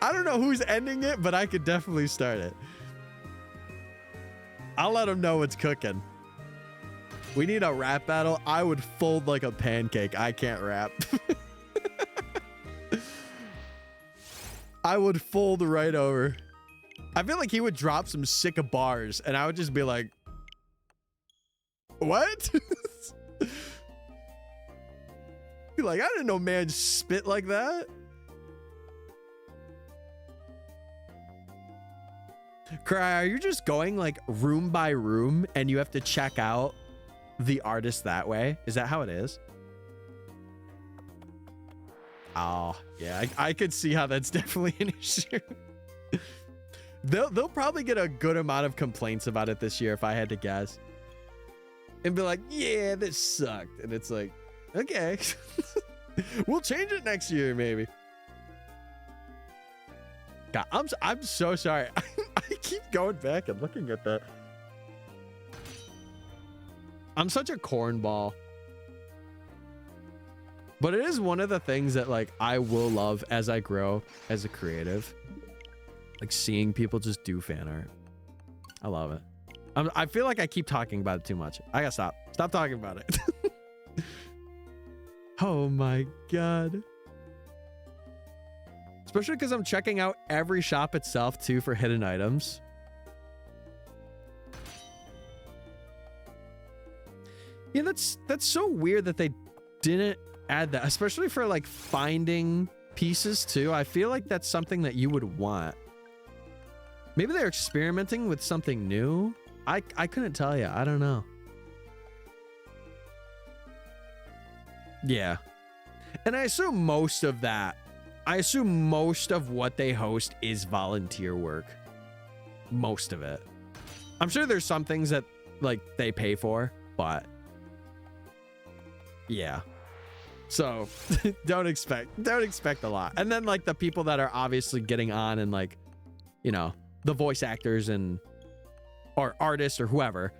I don't know who's ending it, but I could definitely start it. I'll let them know what's cooking. We need a rap battle. I would fold like a pancake. I can't rap. I would fold right over. I feel like he would drop some sick bars and I would just be like, what? Be like, I didn't know man spit like that. Cry, are you just going like room by room and you have to check out the artist that way? Is that how it is? Oh, yeah, I could see how that's definitely an issue. They'll probably get a good amount of complaints about it this year if I had to guess. And be like, yeah, this sucked. And it's like, okay. We'll change it next year, maybe. God, I'm so sorry. I keep going back and looking at that. I'm such a cornball. But it is one of the things that like I will love as I grow as a creative. Like seeing people just do fan art. I love it. I feel like I keep talking about it too much. I gotta stop. Stop talking about it. Oh my God. Especially because I'm checking out every shop itself too for hidden items. Yeah, that's so weird that they didn't add that, especially for like finding pieces too. I feel like that's something that you would want. Maybe they're experimenting with something new. I couldn't tell you. I don't know. Yeah. And I assume most of what they host is volunteer work. Most of it. I'm sure there's some things that like they pay for, but yeah. So don't expect a lot. And then like the people that are obviously getting on and like, you know, the voice actors and or artists or whoever,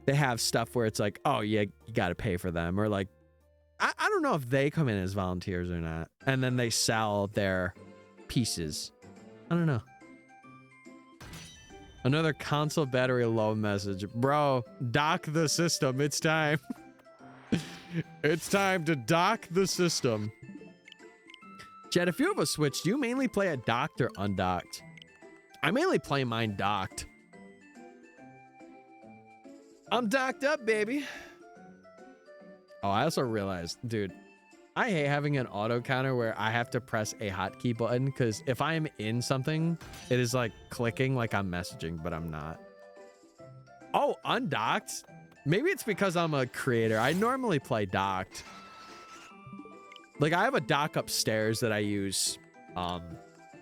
they have stuff where it's like, oh yeah, you got to pay for them. Or like, I don't know if they come in as volunteers or not. And then they sell their pieces. I don't know. Another console battery low message. Bro, dock the system. It's time. It's time to dock the system. Chad, if you have a Switch, do you mainly play it docked or undocked? I mainly play mine docked. I'm docked up, baby. Oh, I also realized, dude, I hate having an auto counter where I have to press a hotkey button because if I am in something, it is like clicking like I'm messaging, but I'm not. Oh, undocked? Maybe it's because I'm a creator. I normally play docked. Like I have a dock upstairs that I use on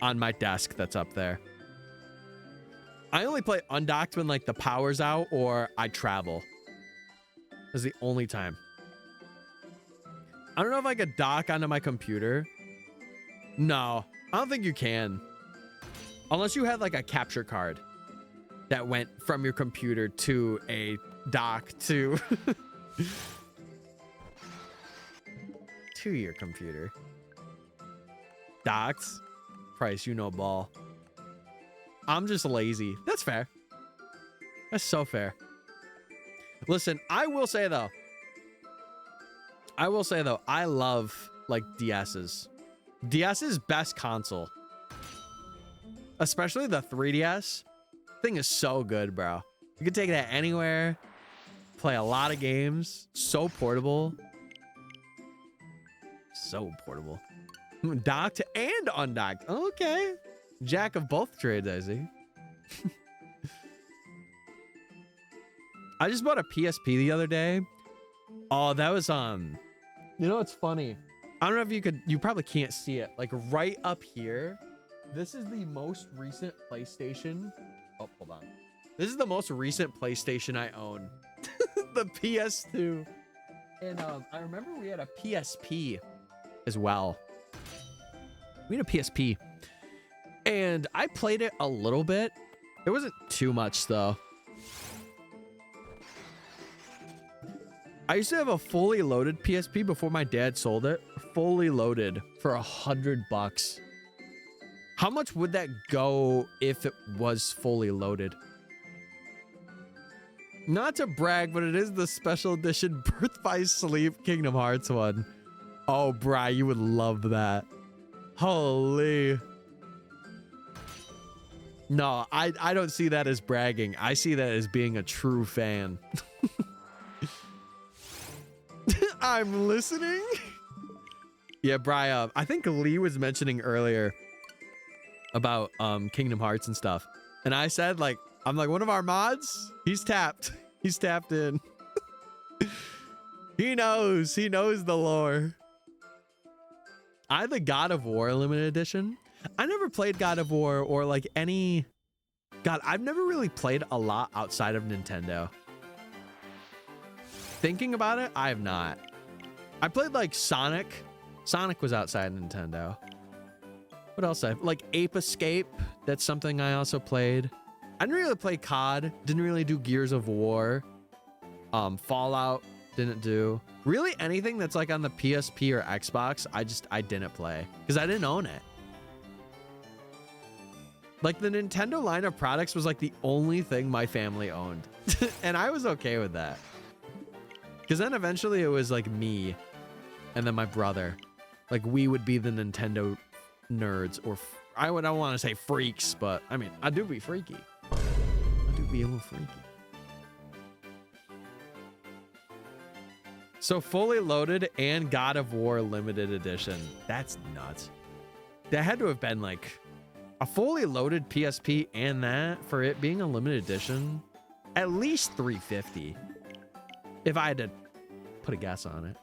my desk that's up there. I only play undocked when like the power's out or I travel. That's the only time. I don't know if I could dock onto my computer. No, I don't think you can. Unless you had like a capture card that went from your computer to a dock to your computer. Docked? Price, you know ball. I'm just lazy. That's fair. That's so fair. Listen, I will say though, I love like DS's. DS's best console. Especially the 3DS. Thing is so good, bro. You can take that anywhere. Play a lot of games. So portable. So portable. Docked and undocked. Okay. Jack of both trades, I see. I just bought a PSP the other day. Oh, that was you know what's funny? I don't know if you probably can't see it. Like right up here. This is the most recent PlayStation. Oh, hold on. This is the most recent PlayStation I own. The PS2. And I remember we had a PSP as well. We had a PSP. And I played it a little bit. It wasn't too much though. I used to have a fully loaded PSP before my dad sold it. Fully loaded for $100. How much would that go if it was fully loaded? Not to brag, but it is the special edition Birth by Sleep Kingdom Hearts one. Oh, Bri, you would love that. Holy. No, I don't see that as bragging. I see that as being a true fan. I'm listening. Yeah, Bri, I think Lee was mentioning earlier about Kingdom Hearts and stuff. And I said, like, I'm like, one of our mods, he's tapped. He's tapped in. He knows the lore. I had the God of War limited edition. I never played God of War or like any... God, I've never really played a lot outside of Nintendo. Thinking about it, I have not. I played like Sonic. Sonic was outside Nintendo. What else? Like Ape Escape. That's something I also played. I didn't really play COD. Didn't really do Gears of War. Fallout. Didn't do. Really anything that's like on the PSP or Xbox, I didn't play. Because I didn't own it. Like the Nintendo line of products was like the only thing my family owned. And I was okay with that. Because then eventually it was like me and then my brother. Like we would be the Nintendo nerds, or I don't want to say freaks, but I mean, I do be freaky. I do be a little freaky. So fully loaded and God of War limited edition. That's nuts. That had to have been like a fully loaded PSP and that for it being a limited edition, at least $350. If I had to put a guess on it.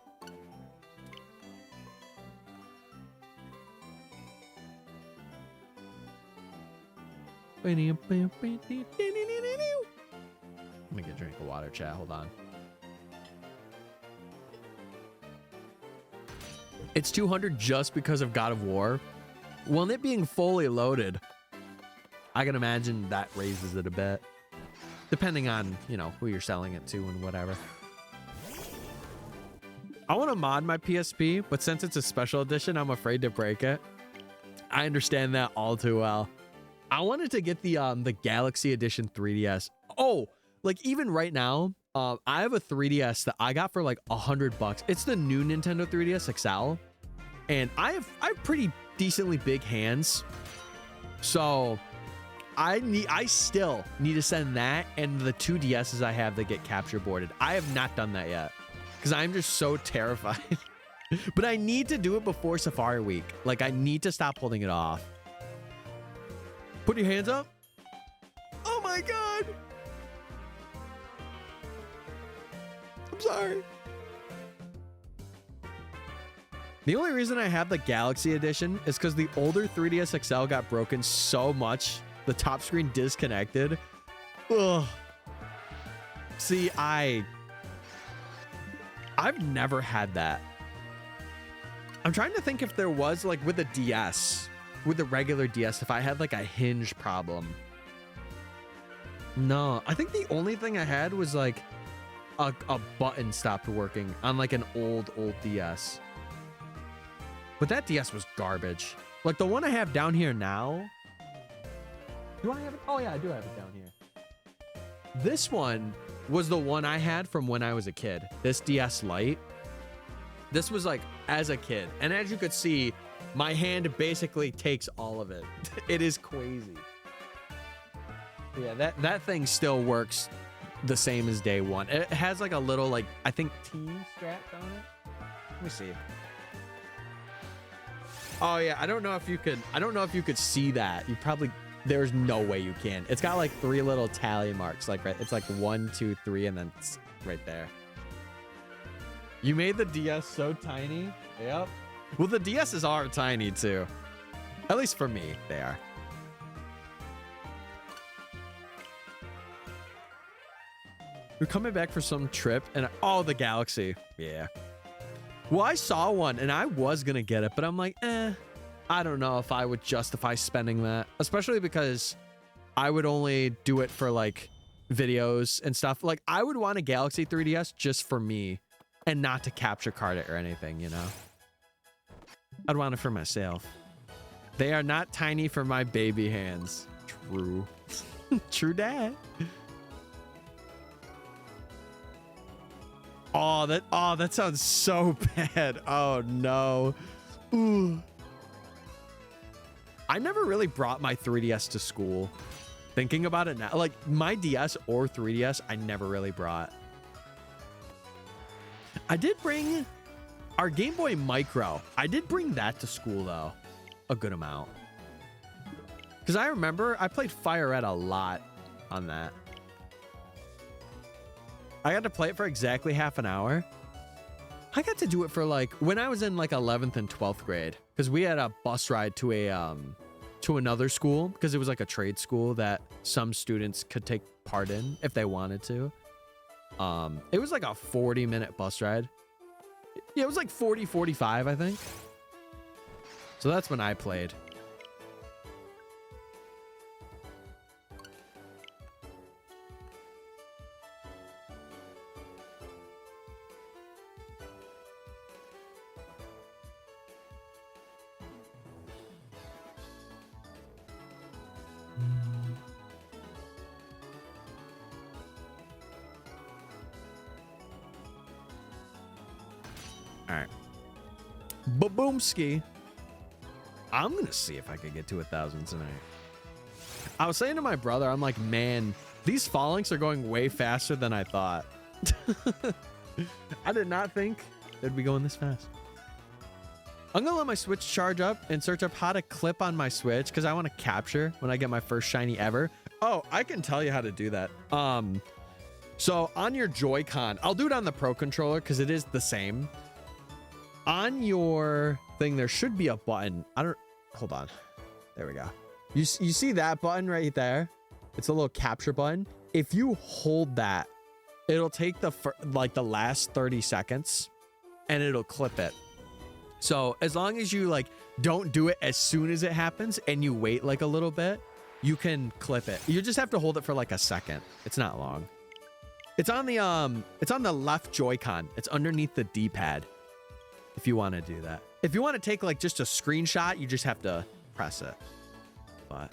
Let me get a drink of water, chat. Hold on. It's 200 just because of God of War. Well, it being fully loaded, I can imagine that raises it a bit. Depending on, you know, who you're selling it to and whatever. I want to mod my PSP, but since it's a special edition, I'm afraid to break it. I understand that all too well. I wanted to get the Galaxy Edition 3DS. Oh, like even right now, I have a 3DS that I got for like $100. It's the new Nintendo 3DS XL, and I have pretty decently big hands, so I still need to send that and the 2 DSs I have that get capture boarded. I have not done that yet because I'm just so terrified. But I need to do it before Safari Week. Like I need to stop holding it off. Put your hands up. Oh my God. I'm sorry. The only reason I have the Galaxy Edition is because the older 3DS XL got broken so much. The top screen disconnected. Ugh. See, I've never had that. I'm trying to think if there was like with the DS, with the regular DS, if I had like a hinge problem. No, I think the only thing I had was like a button stopped working on like an old DS. But that DS was garbage. Like the one I have down here now. Do I have it? Oh yeah, I do have it down here. This one was the one I had from when I was a kid. This DS Lite. This was like as a kid. And as you could see, my hand basically takes all of it. It is crazy. Yeah, that thing still works the same as day one. It has like a little like, I think T strapped on it. Let me see. Oh yeah, I don't know if you could see that. You probably, there's no way you can. It's got like 3 little tally marks, like right. It's like 1, 2, 3, and then it's right there. You made the DS so tiny. Yep. Well, the DSs are tiny too. At least for me, they are. We're coming back for some trip, and oh, the Galaxy. Yeah. Well, I saw one, and I was gonna get it, but I'm like, I don't know if I would justify spending that, especially because I would only do it for like videos and stuff. Like, I would want a Galaxy 3DS just for me, and not to capture card it or anything, you know. I'd want it for myself. They are not tiny for my baby hands. True. True dad. Oh, that sounds so bad. Oh no. Ooh. I never really brought my 3DS to school. Thinking about it now, like my DS or 3DS, I never really brought. I did bring our Game Boy Micro. I did bring that to school though, a good amount. Because I remember I played Fire Red a lot on that. I got to play it for exactly half an hour. I got to do it for like when I was in like 11th and 12th grade, because we had a bus ride to a to another school, because it was like a trade school that some students could take part in if they wanted to. It was like a 40-minute bus ride. Yeah, it was like 40, 45, I think. So that's when I played. All right. Baboomski. I'm going to see if I can get to 1,000 tonight. I was saying to my brother, I'm like, man, these Falinks are going way faster than I thought. I did not think they'd be going this fast. I'm going to let my Switch charge up and search up how to clip on my Switch, because I want to capture when I get my first shiny ever. Oh, I can tell you how to do that. So on your Joy-Con, I'll do it on the Pro Controller because it is the same. On your thing, there should be a button. Hold on. There we go. You see that button right there? It's a little capture button. If you hold that, it'll take the last 30 seconds and it'll clip it. So as long as you like don't do it as soon as it happens and you wait like a little bit, you can clip it. You just have to hold it for like a second. It's not long. It's on the left Joy-Con. It's underneath the D-pad. If you want to do that. If you want to take like just a screenshot, you just have to press it. But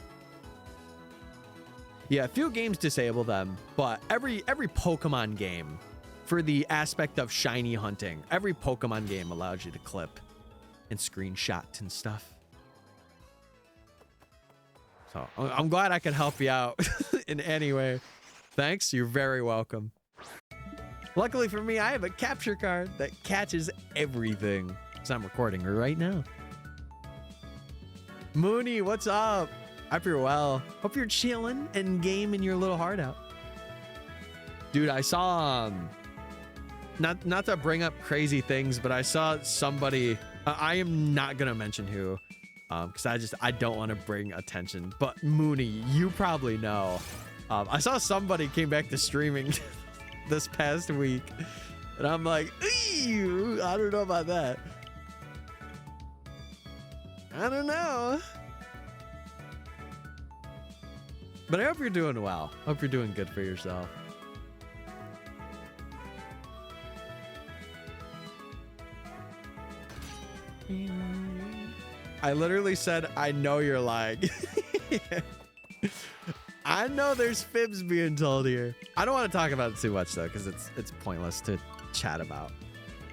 yeah, a few games disable them, but every Pokemon game, for the aspect of shiny hunting, every Pokemon game allows you to clip and screenshot and stuff. So I'm glad I could help you out in any way. Thanks, you're very welcome. Luckily for me, I have a capture card that catches everything. Because I'm recording right now. Mooney, what's up? Hope you're well. Hope you're chilling and gaming your little heart out. Dude, I saw, not to bring up crazy things, but I saw somebody, I am not going to mention who, because I don't want to bring attention. But Mooney, you probably know. I saw somebody came back to streaming this past week, and I'm like, ew, I don't know about that. I don't know. But I hope you're doing well. Hope you're doing good for yourself. I literally said, I know you're lying. I know there's fibs being told here. I don't want to talk about it too much though, because it's pointless to chat about.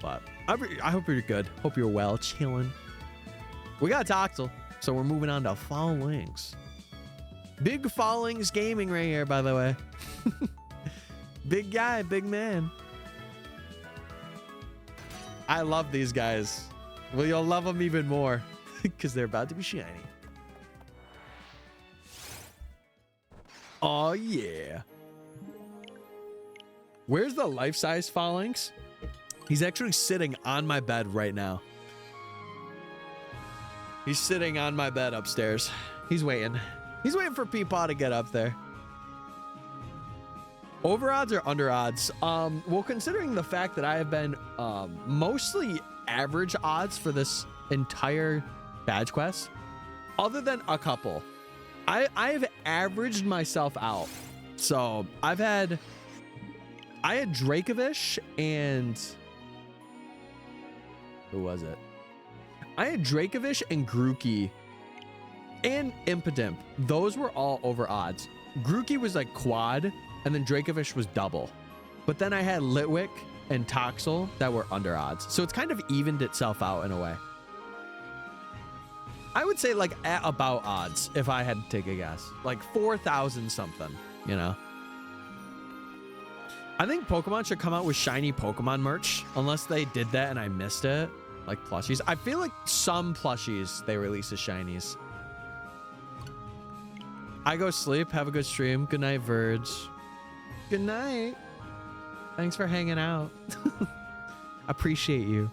But I hope you're good. Hope you're well, chilling. We got Toxel, so we're moving on to Falinks. Big Falinks gaming right here, by the way. Big guy, big man. I love these guys. Well, you'll love them even more. because they're about to be shiny. Oh, yeah. Where's the life-size Falinks? He's actually sitting on my bed right now. He's sitting on my bed upstairs. He's waiting. He's waiting for Peepaw to get up there. Over odds or under odds? Well, considering the fact that I have been mostly average odds for this entire badge quest, other than a couple, I've averaged myself out. So I had Dracovish and who was it? I had Dracovish and Grookey and Impidimp. Those were all over odds. Grookey was like quad, and then Dracovish was double. But then I had Litwick and Toxel that were under odds. So it's kind of evened itself out in a way. I would say like at about odds if I had to take a guess. Like 4,000 something, you know? I think Pokemon should come out with shiny Pokemon merch, unless they did that and I missed it. Like plushies. I feel like some plushies they release as shinies. I go sleep. Have a good stream. Good night, Verge. Good night. Thanks for hanging out. Appreciate you.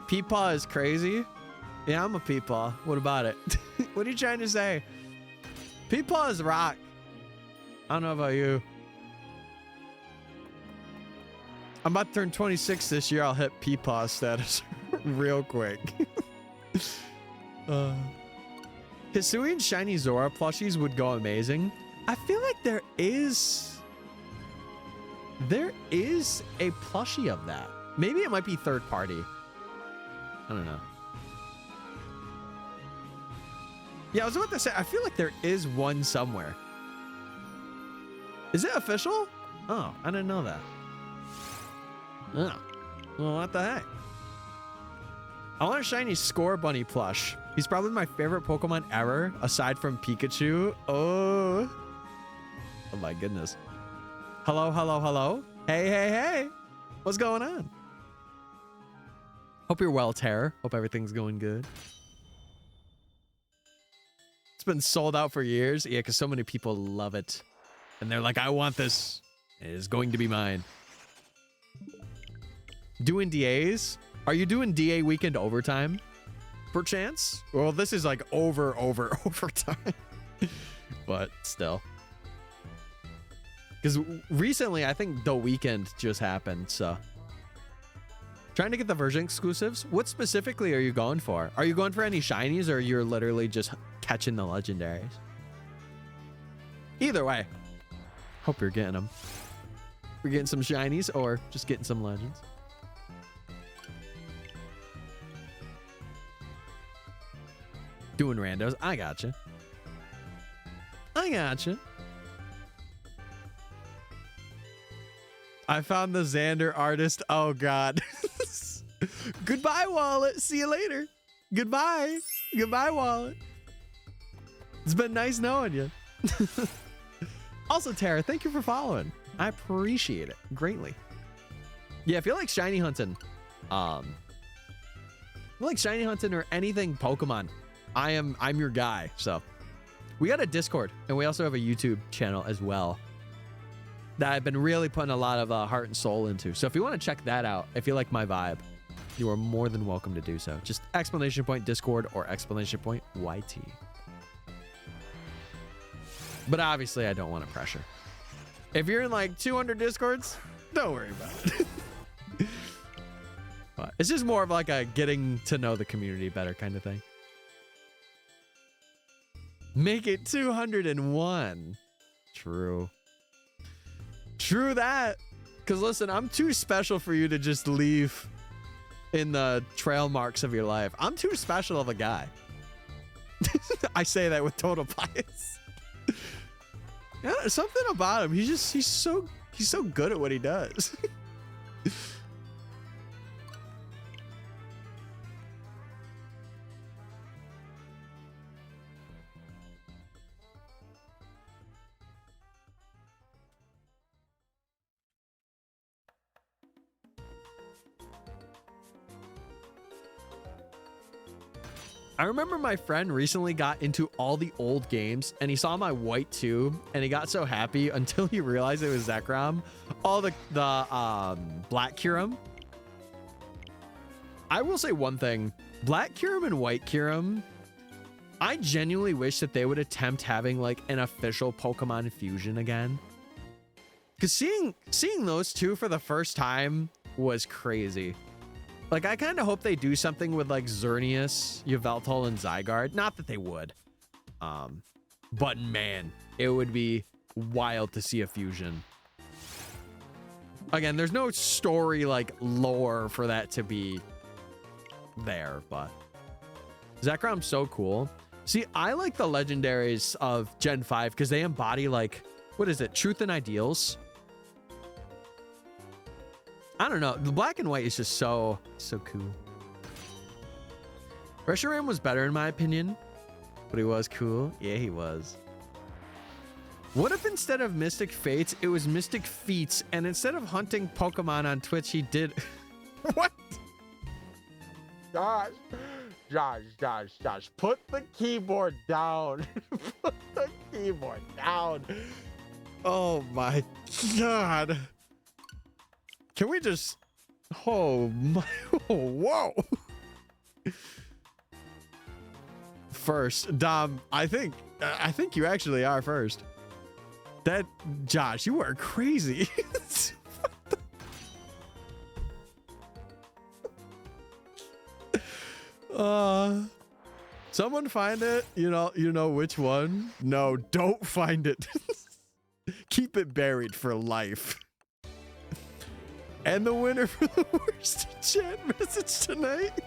Peepaw is crazy. Yeah, I'm a Peepaw. What about it? What are you trying to say? Peepaw is rock. I don't know about you. I'm about to turn 26 this year. I'll hit Peepaw status real quick. Hisui and Shiny Zora plushies would go amazing. I feel like there is a plushie of that. Maybe it might be third party. I don't know. Yeah, I was about to say, I feel like there is one somewhere. Is it official? Oh, I didn't know that. Oh, well, what the heck? I want a shiny Score Bunny plush. He's probably my favorite Pokemon ever, aside from Pikachu. Oh my goodness. Hello, hello, hello. Hey, hey, hey. What's going on? Hope you're well, Terror. Hope everything's going good. It's been sold out for years. Yeah, because so many people love it. And they're like, I want this. It is going to be mine. Doing DAs? Are you doing DA weekend overtime? Perchance? Well, this is like overtime. But still. Because recently, I think the weekend just happened, so. Trying to get the version exclusives? What specifically are you going for? Are you going for any shinies, or you're literally just catching the legendaries? Either way. Hope you're getting them. We're getting some shinies, or just getting some legends. Doing randos. I gotcha. I gotcha. I found the Xander artist. Oh, God. Goodbye, Wallet. See you later. Goodbye. Goodbye, Wallet. It's been nice knowing you. Also, Tara, thank you for following. I appreciate it greatly. Yeah, if you like shiny hunting, or anything Pokemon, I'm your guy. So we got a Discord, and we also have a YouTube channel as well that I've been really putting a lot of heart and soul into. So if you want to check that out, if you like my vibe, you are more than welcome to do so. Just exclamation point Discord or exclamation point YT. But obviously, I don't want to pressure. If you're in like 200 Discords, don't worry about it. But it's just more of like a getting to know the community better kind of thing. Make it 201. True. True that. Because listen, I'm too special for you to just leave in the trail marks of your life. I'm too special of a guy. I say that with total bias. Yeah, something about him. He's so good at what he does. I remember my friend recently got into all the old games and he saw my white tube and he got so happy until he realized it was Zekrom. All the black Kyurem. I will say one thing, black Kyurem and white Kyurem, I genuinely wish that they would attempt having like an official Pokemon fusion again. Because seeing those two for the first time was crazy. Like, I kind of hope they do something with, like, Xerneas, Yveltal, and Zygarde. Not that they would. But, man, it would be wild to see a fusion. Again, there's no story, like, lore for that to be there, but... Zekrom's so cool. See, I like the legendaries of Gen 5 because they embody, like, what is it? Truth and ideals. I don't know. The black and white is just so cool. Reshiram was better in my opinion, but he was cool. Yeah, he was. What if instead of MysticFates, it was MysticFeats, and instead of hunting Pokemon on Twitch, he did... What? Josh, put the keyboard down. Put the keyboard down. Oh my God. Can we just... Oh my... Oh, whoa. First, Dom, I think you actually are first. That... Josh, you are crazy. Someone find it. You know which one? No, don't find it. Keep it buried for life. And the winner for the worst chat message tonight.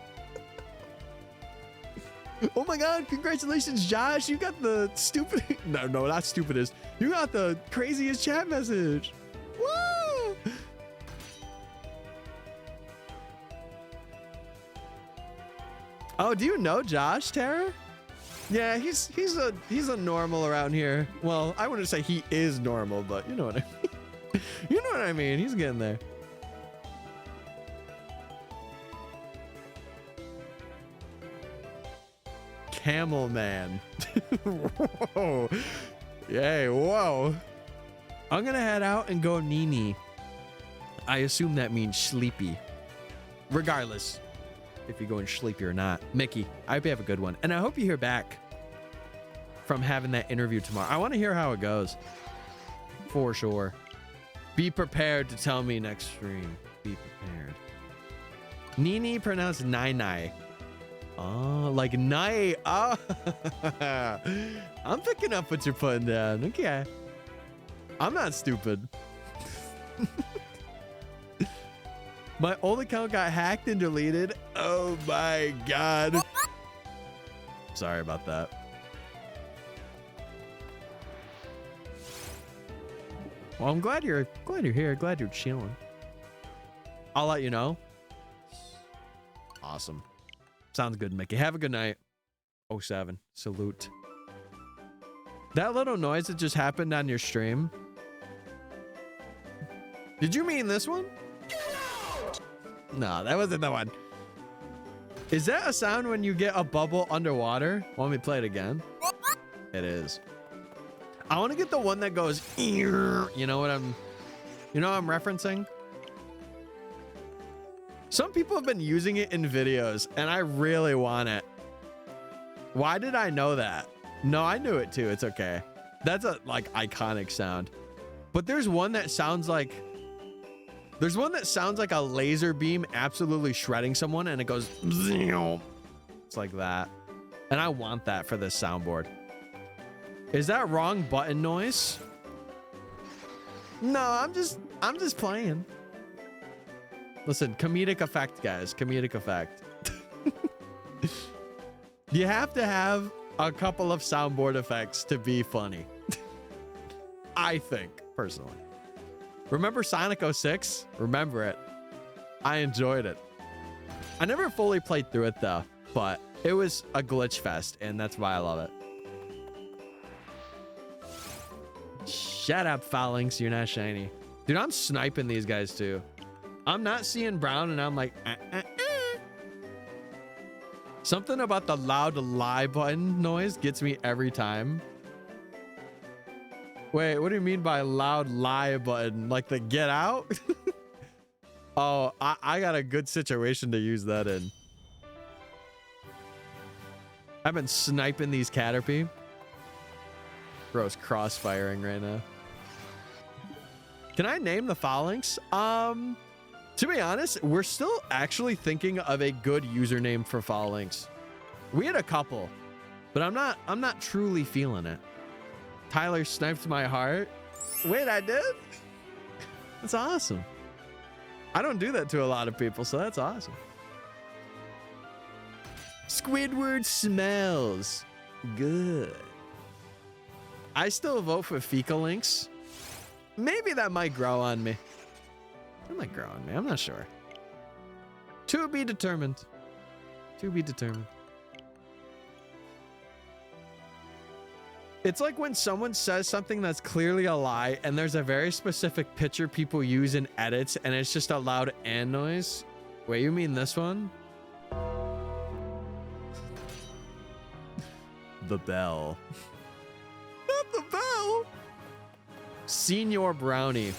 Oh my God, congratulations, Josh. You got the stupid... No, not stupidest. You got the craziest chat message. Woo! Oh, do you know Josh, Tara? Yeah, he's a normal around here. Well, I wouldn't say he is normal, but you know what I mean. You know what I mean. He's getting there. Camel Man. Whoa. Yay, whoa. I'm gonna head out and go Nini. I assume that means sleepy. Regardless if you're going sleepy or not. Mickey, I hope you have a good one. And I hope you hear back from having that interview tomorrow. I want to hear how it goes. For sure. Be prepared to tell me next stream. Be prepared. Nini pronounced Nai. Oh, like night. Oh. I'm picking up what you're putting down. Okay. I'm not stupid. My old account got hacked and deleted. Oh my God. Sorry about that. Well, I'm glad you're here. Glad you're chilling. I'll let you know. Awesome. Sounds good, Mickey. Have a good night. 07. Salute. That little noise that just happened on your stream. Did you mean this one? No, that wasn't the one. Is that a sound when you get a bubble underwater? Want me to play it again? It is. I want to get the one that goes, you know what I'm referencing? Some people have been using it in videos, and I really want it. Why did I know that? No, I knew it too. It's okay. That's a like iconic sound. But there's one that sounds like a laser beam absolutely shredding someone, and it goes. It's like that, and I want that for this soundboard. Is that wrong button noise? No, I'm just playing. Listen, comedic effect, guys. Comedic effect. You have to have a couple of soundboard effects to be funny. I think, personally. Remember Sonic 06? Remember it. I enjoyed it. I never fully played through it, though, but it was a glitch fest, and that's why I love it. Shut up, Falinks. You're not shiny. Dude, I'm sniping these guys, too. I'm not seeing brown, and I'm like, Something about the loud lie button noise gets me every time. Wait, what do you mean by loud lie button? Like the get out? Oh, I got a good situation to use that in. I've been sniping these Caterpie. Bro's crossfiring right now. Can I name the Falinks? To be honest, we're still actually thinking of a good username for Falinks. We had a couple, but I'm not truly feeling it. Tyler sniped my heart. Wait, I did? That's awesome. I don't do that to a lot of people, so that's awesome. Squidward smells good. I still vote for Falinks. Maybe that might grow on me. It might grow on me. I'm not sure. To be determined. To be determined. It's like when someone says something that's clearly a lie and there's a very specific picture people use in edits and it's just a loud and noise. Wait, you mean this one? The bell. Not the bell. Senior Brownie.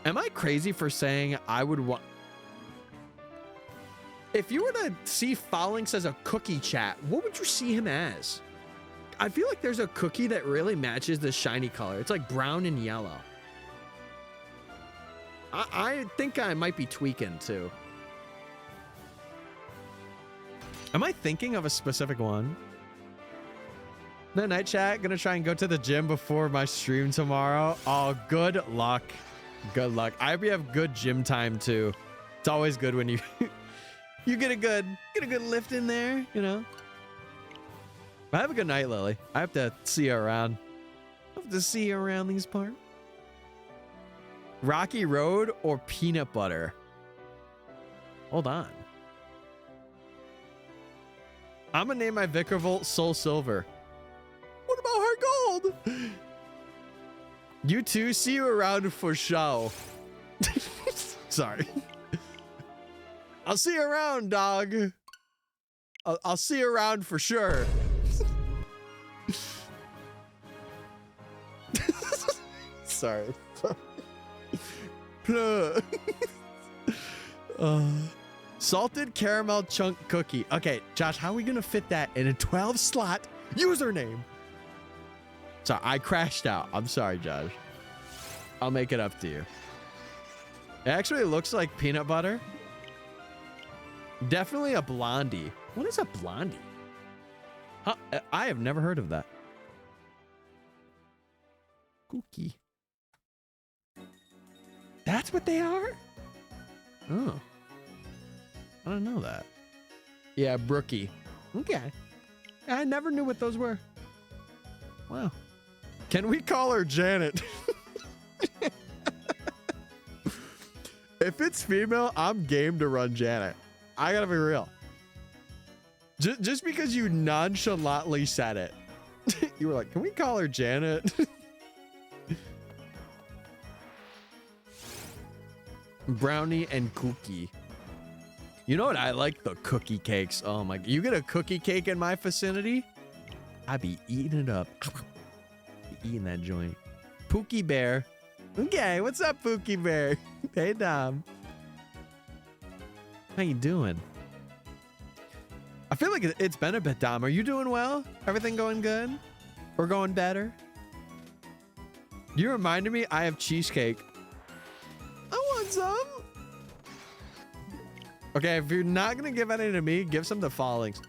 Am I crazy for saying I would want... If you were to see Falinks as a cookie chat, what would you see him as? I feel like there's a cookie that really matches the shiny color. It's like brown and yellow. I think I might be tweaking too. Am I thinking of a specific one? No, night chat. Gonna try and go to the gym before my stream tomorrow. Oh, good luck. Good luck. I hope you have good gym time too. It's always good when you you get a good lift in there, you know. But have a good night, Lily. I have to see you around. I have to see you around these parts. Rocky Road or peanut butter? Hold on. I'm gonna name my Vickervolt Soul Silver. What about her gold? You too. See you around for show. Sorry. I'll see you around, dog. I'll see you around for sure. Sorry. Salted caramel chunk cookie. Okay, Josh, how are we gonna fit that in a 12 slot username? Sorry, I crashed out. I'm sorry, Josh. I'll make it up to you. It actually looks like peanut butter. Definitely a blondie. What is a blondie? Huh? I have never heard of that. Cookie. That's what they are? Oh. I don't know that. Yeah, Brookie. Okay. I never knew what those were. Wow. Can we call her Janet? If it's female, I'm game to run Janet. I gotta be real. Just because you nonchalantly said it. You were like, can we call her Janet? Brownie and cookie. You know what I like? The cookie cakes. Oh my, you get a cookie cake in my vicinity? I be eating it up. Be eating that joint. Pookie Bear. Okay, what's up, Pookie Bear? Hey, Dom. How you doing? I feel like it's been a bit, Dom. Are you doing well? Everything going good? Or going better? You reminded me I have cheesecake. I want some. Okay, if you're not gonna give any to me, give some to Falinks.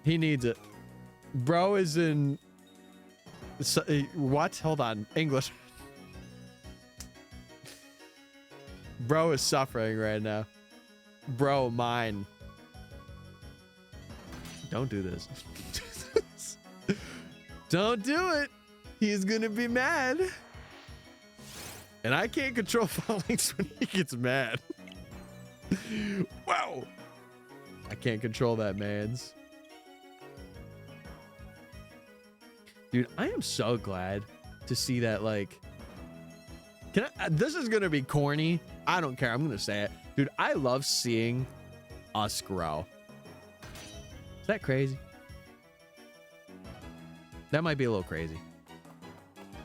He needs it. Bro is in... What? Hold on. English. Bro is suffering right now. Bro, mine. Don't do this. Don't do it. He's gonna be mad. And I can't control Falinks when he gets mad. Wow. I can't control that, mans. Dude, I am so glad to see that, like... This is gonna be corny. I don't care. I'm gonna say it. Dude, I love seeing us grow. Is that crazy? That might be a little crazy.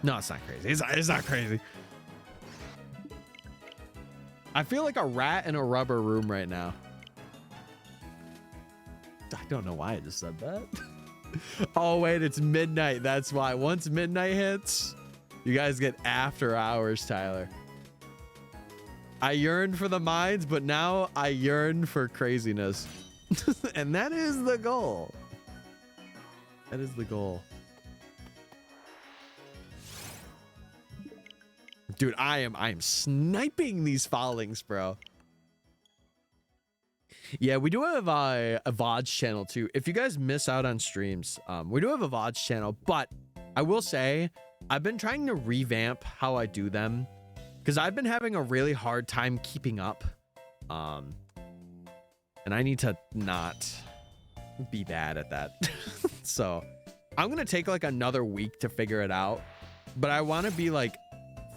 No, it's not crazy. It's not crazy. I feel like a rat in a rubber room right now. I don't know why I just said that. Oh, wait, it's midnight. That's why. Once midnight hits, you guys get after hours, Tyler. I yearned for the mines, but now I yearn for craziness. And that is the goal. That is the goal. Dude, I am sniping these Falinks, bro. Yeah, we do have a VODs channel too. If you guys miss out on streams, we do have a VODs channel, but I will say I've been trying to revamp how I do them because I've been having a really hard time keeping up. And I need to not be bad at that. So I'm going to take like another week to figure it out, but I want to be like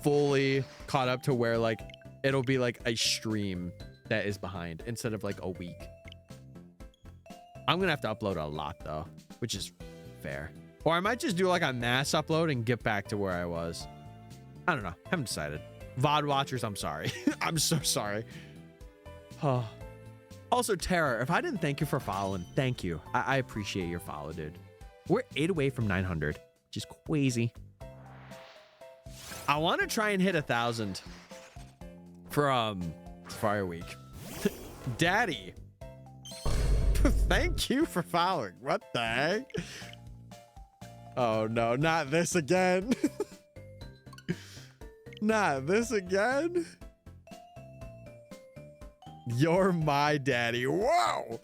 fully caught up to where like it'll be like a stream that is behind instead of like a week. I'm gonna have to upload a lot though, which is fair. Or I might just do like a mass upload and get back to where I was. I don't know. Haven't decided. VOD watchers, I'm sorry. I'm so sorry. Oh. Also, Tara, if I didn't thank you for following, thank you. I appreciate your follow, dude. We're 8 away from 900, which is crazy. I want to try and hit 1,000 for Fire Week. Daddy, thank you for following. What the heck? Oh no, not this again. Not this again. You're my daddy. Whoa.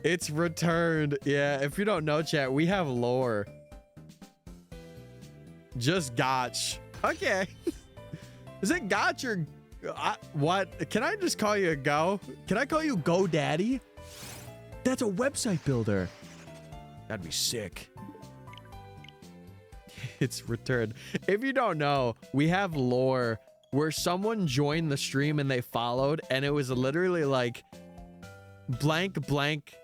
It's returned. Yeah, if you don't know, chat, we have lore. Just gotch. Okay. Is it gotch or what? Can I just call you a go? Can I call you Go Daddy? That's a website builder. That'd be sick. It's returned. If you don't know, we have lore where someone joined the stream and they followed, and it was literally like blank blank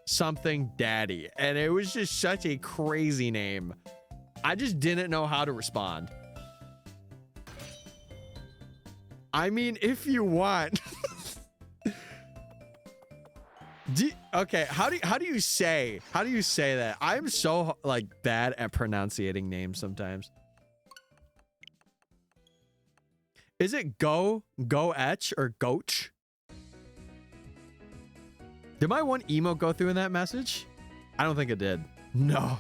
something daddy, and it was just such a crazy name. I just didn't know how to respond. I mean, if you want. Okay, how do you say that? I'm so like bad at pronouncing names sometimes. Is it go etch or goach? Did my one emote go through in that message? I don't think it did. No.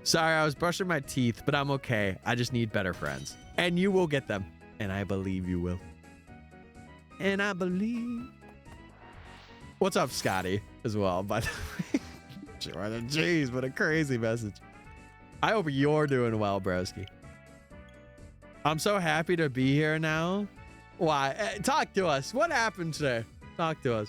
Sorry, I was brushing my teeth, but I'm okay. I just need better friends. And you will get them. And I believe you will. And I believe. What's up, Scotty, as well, by the way. Jeez, what a crazy message. I hope you're doing well, broski. I'm so happy to be here now. Why? Talk to us. What happened today? Talk to us.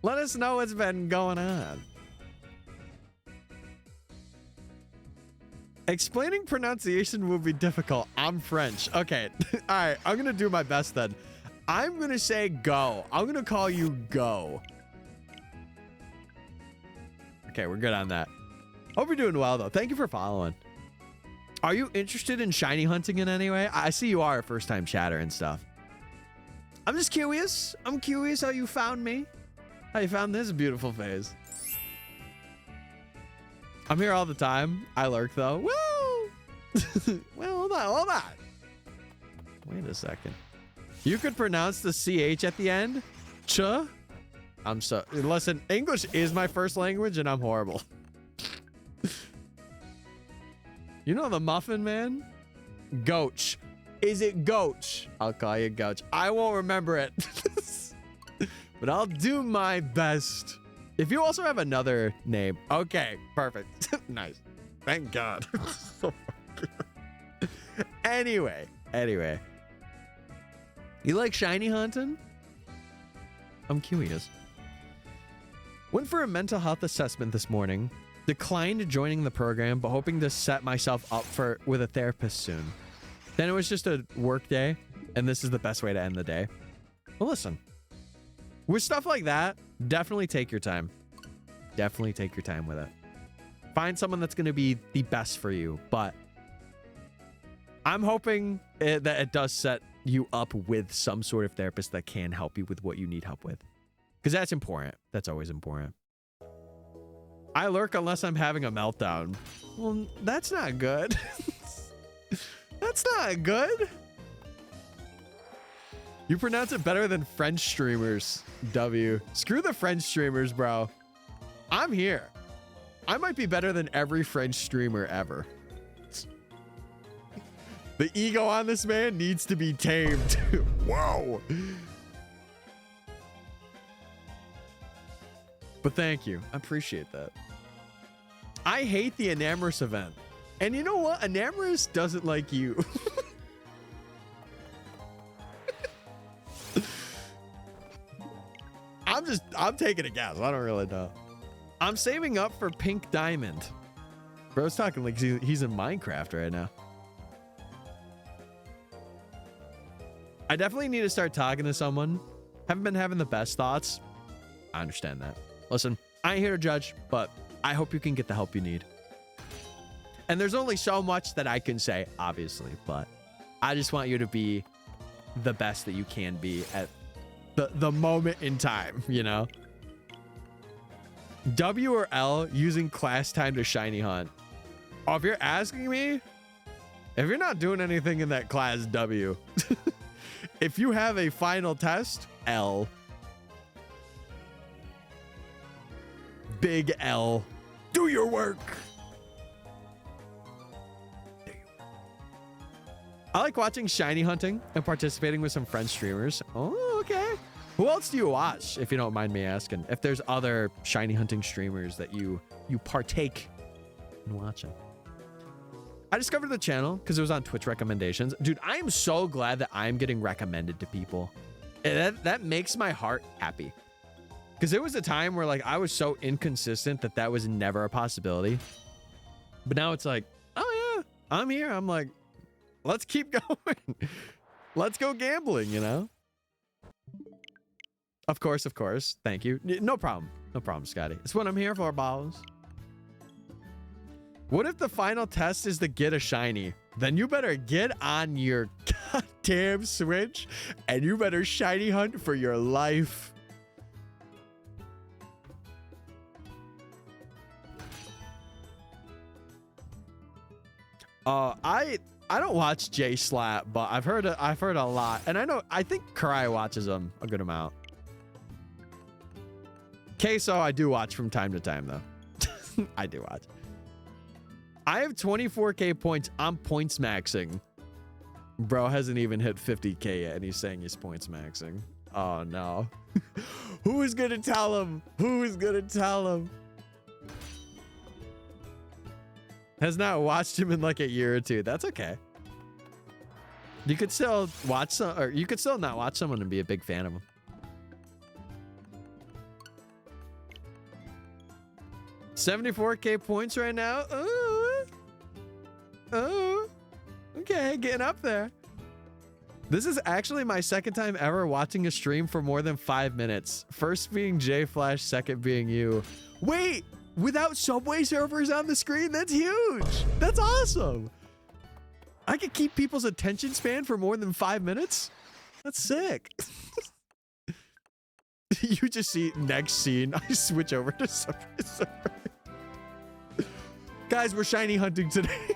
Let us know what's been going on. Explaining pronunciation will be difficult. I'm French. Okay. All right. I'm going to do my best then. I'm going to say go. I'm going to call you Go. Okay. We're good on that. Hope you're doing well, though. Thank you for following. Are you interested in shiny hunting in any way? I see you are a first-time chatter and stuff. I'm just curious. I'm curious how you found me. How you found this beautiful face. I'm here all the time. I lurk though. Woo! Well, hold on. Wait a second. You could pronounce the CH at the end. Ch. I'm so. Listen, English is my first language and I'm horrible. You know the muffin man? Goach. Is it Goach? I'll call you Goach. I won't remember it. But I'll do my best. If you also have another name. Okay, perfect. Nice. Thank God. So anyway. You like shiny hunting? I'm curious. Went for a mental health assessment this morning. Declined joining the program, but hoping to set myself up with a therapist soon. Then it was just a work day, and this is the best way to end the day. Well, listen. With stuff like that, definitely take your time. Definitely take your time with it. Find someone that's going to be the best for you, but I'm hoping that it does set you up with some sort of therapist that can help you with what you need help with. Because that's important. That's always important. I lurk unless I'm having a meltdown. Well, that's not good. That's not good. You pronounce it better than French streamers, W. Screw the French streamers, bro. I'm here. I might be better than every French streamer ever. The ego on this man needs to be tamed. Whoa. But thank you. I appreciate that. I hate the Enamorous event. And you know what? Enamorous doesn't like you. I'm taking a guess. I don't really know. I'm saving up for Pink Diamond. Bro's talking like he's in Minecraft right now. I definitely need to start talking to someone. Haven't been having the best thoughts. I understand that. Listen, I ain't here to judge, but I hope you can get the help you need. And there's only so much that I can say, obviously, but I just want you to be the best that you can be at the moment in time, you know? W or L using class time to shiny hunt. Oh, if you're asking me, if you're not doing anything in that class, W. If you have a final test, L. Big L. Do your work. I like watching shiny hunting and participating with some French streamers. Oh, okay. Who else do you watch, if you don't mind me asking? If there's other shiny hunting streamers that you partake in watching. I discovered the channel because it was on Twitch recommendations. Dude, I am so glad that I'm getting recommended to people. And that makes my heart happy. Because there was a time where like I was so inconsistent that was never a possibility. But now it's like, oh yeah, I'm here. I'm like, let's keep going. Let's go gambling, you know? Of course, of course. Thank you. No problem. No problem, Scotty. It's what I'm here for, balls. What if the final test is to get a shiny? Then you better get on your goddamn Switch and you better shiny hunt for your life. I don't watch J Slap, but I've heard a lot, and I think Karai watches them a good amount. Queso I do watch from time to time though. I do watch. I have 24k points. I'm points maxing. Bro hasn't even hit 50k yet, and he's saying he's points maxing. Oh no. Who is gonna tell him? Who is gonna tell him? Has not watched him in like a year or two. That's okay. You could still watch some, or you could still not watch someone and be a big fan of them. $74k points right now. Oh, okay, getting up there. This is actually my second time ever watching a stream for more than 5 minutes. First being J Flash, second being you. Wait, without Subway servers on the screen? That's huge. That's awesome. I could keep people's attention span for more than 5 minutes? That's sick. You just see next scene. I switch over to Subway server. Guys, we're shiny hunting today.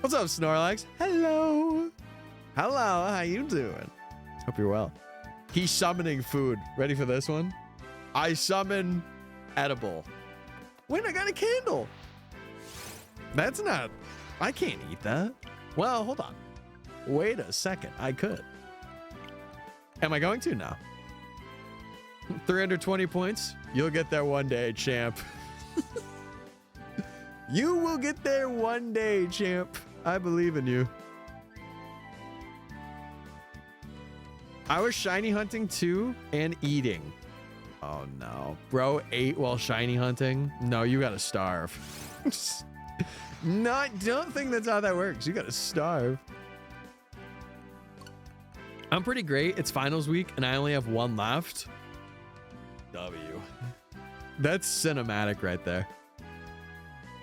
What's up, Snorlax? Hello. Hello, how you doing? Hope you're well. He's summoning food. Ready for this one? I summon edible. Wait, I got a candle. That's not... I can't eat that. Well, hold on. Wait a second. I could. Am I going to? No. 320 points. You'll get there one day, champ. You will get there one day, champ. I believe in you. I was shiny hunting too and eating. Oh no. Bro ate while shiny hunting? No, you gotta starve. No, I don't think that's how that works. You gotta starve. I'm pretty great. It's finals week and I only have one left. W. That's cinematic right there.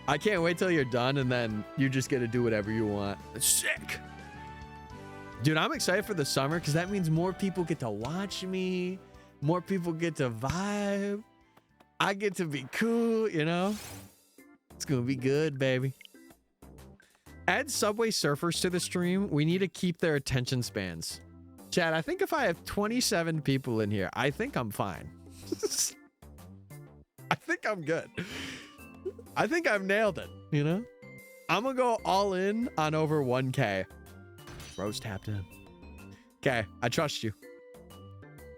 I can't wait till you're done and then you just get to do whatever you want. It's sick. Dude, I'm excited for the summer because that means more people get to watch me. More people get to vibe. I get to be cool, you know? It's going to be good, baby. Add Subway Surfers to the stream. We need to keep their attention spans. Chad, I think if I have 27 people in here, I think I'm fine. I think I'm good. I think I've nailed it, you know? I'm going to go all in on over 1K. Rose tapped in. Okay, I trust you.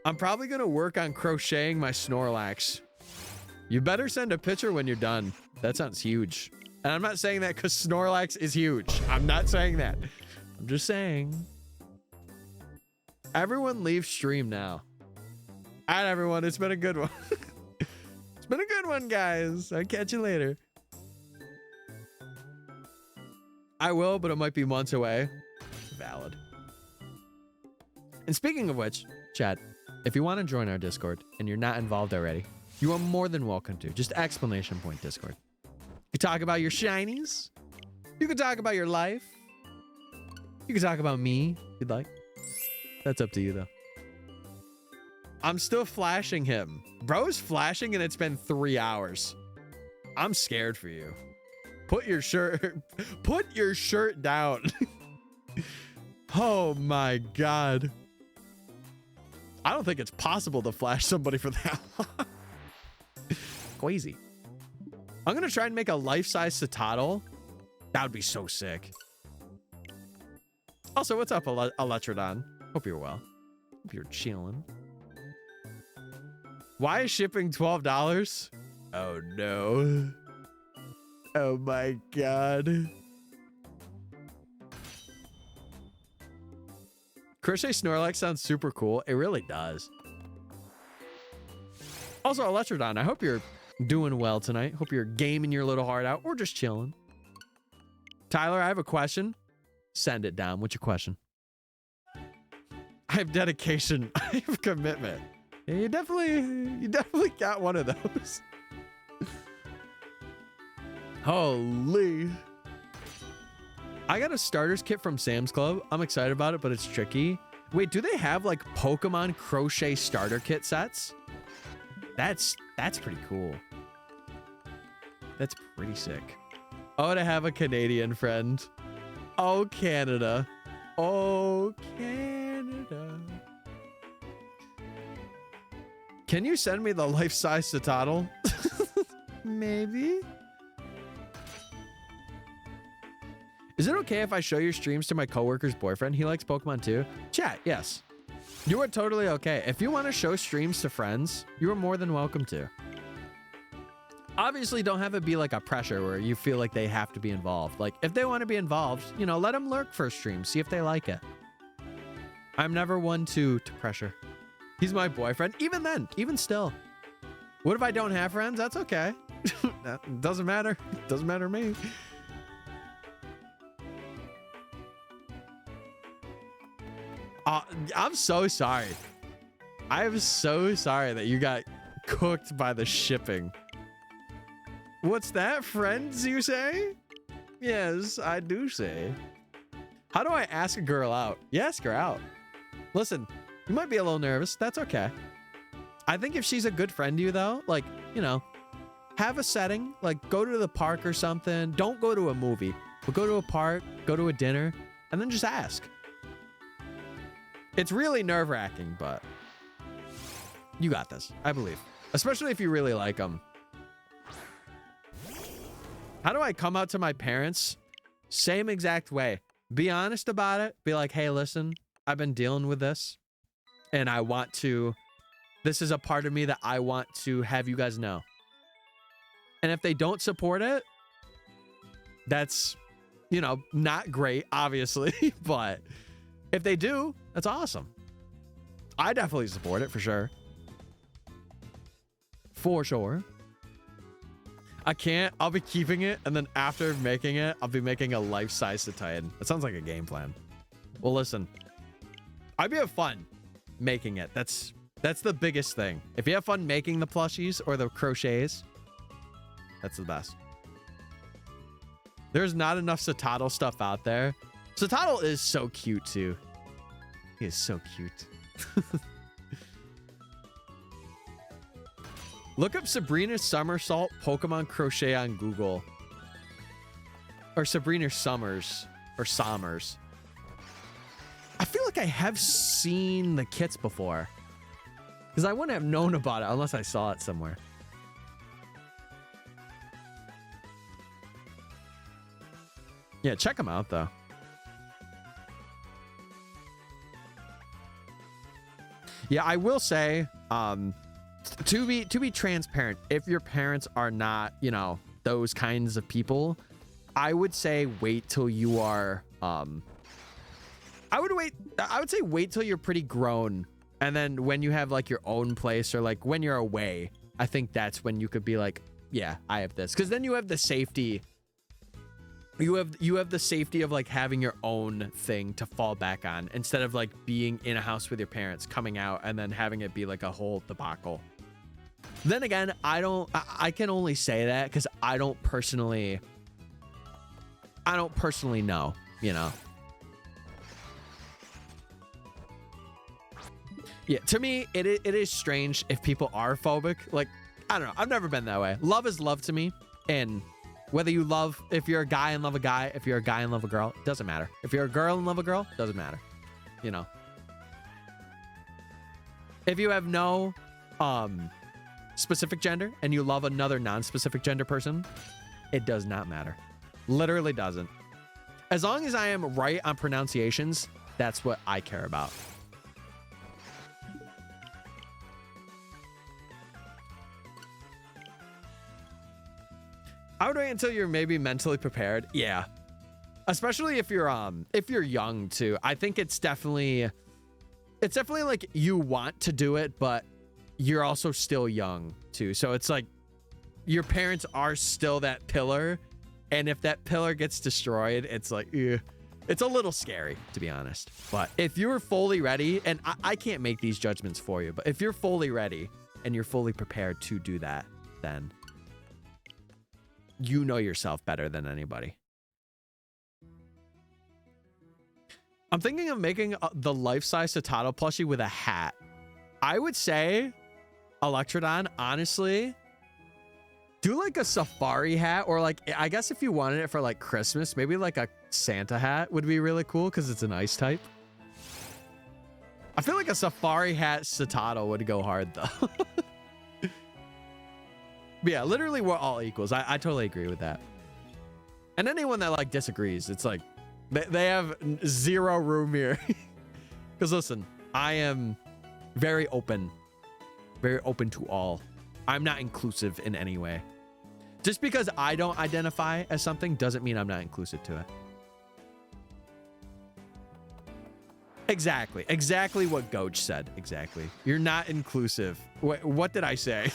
I'm probably going to work on crocheting my Snorlax. You better send a picture when you're done. That sounds huge. And I'm not saying that because Snorlax is huge. I'm not saying that. I'm just saying. Everyone leave stream now. All right, everyone. It's been a good one. It's been a good one, guys. I'll catch you later. I will, but it might be months away. Valid. And speaking of which, Chad, if you want to join our Discord and you're not involved already, you are more than welcome to. Just exclamation point Discord. You can talk about your shinies. You can talk about your life. You can talk about me if you'd like. That's up to you, though. I'm still flashing him. Bro's flashing and it's been 3 hours. I'm scared for you. Put your shirt down. Oh my God. I don't think it's possible to flash somebody for that long. Crazy. I'm going to try and make a life-size Citadel. That would be so sick. Also, what's up, Electrodon? Hope you're well. Hope you're chilling. Why is shipping $12? Oh, no. Oh, my God. Crochet Snorlax sounds super cool. It really does. Also, Electrodon, I hope you're doing well tonight. Hope you're gaming your little heart out or just chilling. Tyler, I have a question. Send it down. What's your question? I have dedication. I have commitment. Yeah, you definitely got one of those. Holy. I got a starters kit from Sam's Club. I'm excited about it, but it's tricky. Wait, do they have like Pokemon crochet starter kit sets? That's pretty cool. That's pretty sick. Oh, to have a Canadian friend. Oh, Canada. Oh, Canada. Can you send me the life-size Citadel? Maybe. Is it okay if I show your streams to my coworker's boyfriend? He likes Pokemon too. Chat, yes. You are totally okay. If you want to show streams to friends, you are more than welcome to. Obviously, don't have it be like a pressure where you feel like they have to be involved. Like, if they want to be involved, you know, let them lurk for a stream. See if they like it. I'm never one to pressure. He's my boyfriend. Even then, even still. What if I don't have friends? That's okay. That doesn't matter. Doesn't matter to me. I'm so sorry. I am so sorry that you got cooked by the shipping. What's that, friends, you say? Yes, I do say. How do I ask a girl out? You ask her out. Listen, you might be a little nervous. That's okay. I think if she's a good friend to you, though, like, you know, have a setting, like go to the park or something. Don't go to a movie, but go to a park, go to a dinner, and then just ask. It's really nerve-wracking, but you got this, I believe. Especially if you really like them. How do I come out to my parents? Same exact way. Be honest about it. Be like, hey, listen, I've been dealing with this. And I want to... This is a part of me that I want to have you guys know. And if they don't support it, that's, you know, not great, obviously. But if they do, that's awesome. I definitely support it for sure. For sure. I can't. I'll be keeping it, and then after making it, I'll be making a life-size Titan. That sounds like a game plan. Well, listen. I'd be have fun making it. That's the biggest thing. If you have fun making the plushies or the crochets, that's the best. There's not enough Satotl stuff out there. Satotl is so cute, too. He is so cute. Look up Sabrina Somersault Pokemon Crochet on Google. Or Sabrina Summers. Or Sommers. I feel like I have seen the kits before. Because I wouldn't have known about it unless I saw it somewhere. Yeah, check them out, though. Yeah, I will say, to be transparent, if your parents are not, you know, those kinds of people, I would say wait till you are, I would say wait till you're pretty grown. And then when you have like your own place or like when you're away, I think that's when you could be like, yeah, I have this. Because then you have the safety. You have the safety of like having your own thing to fall back on instead of like being in a house with your parents, coming out and then having it be like a whole debacle. Then again, I can only say that because I don't personally know, you know. Yeah, to me, it is strange if people are phobic. Like, I don't know. I've never been that way. Love is love to me. And whether you love, if you're a guy and love a guy, if you're a guy and love a girl, it doesn't matter. If you're a girl and love a girl, doesn't matter. You know. If you have no specific gender and you love another non-specific gender person, it does not matter. Literally doesn't. As long as I am right on pronunciations, that's what I care about. I would wait until you're maybe mentally prepared. Yeah. Especially if you're young too. I think it's definitely like you want to do it, but you're also still young too. So it's like your parents are still that pillar. And if that pillar gets destroyed, it's like, it's a little scary, to be honest. But if you're fully ready, and I can't make these judgments for you, but if you're fully ready and you're fully prepared to do that, then you know yourself better than anybody. I'm thinking of making the life-size Satotl plushie with a hat. I would say, Electrodon, honestly, do like a safari hat, or like, I guess if you wanted it for like Christmas, maybe like a Santa hat would be really cool because it's an ice type. I feel like a safari hat Satotl would go hard though. But yeah, literally we're all equals. I totally agree with that. And anyone that like disagrees, it's like they have zero room here. Because listen, I am very open to all. I'm not inclusive in any way. Just because I don't identify as something doesn't mean I'm not inclusive to it. Exactly what Goach said. Exactly. You're not inclusive. What did I say?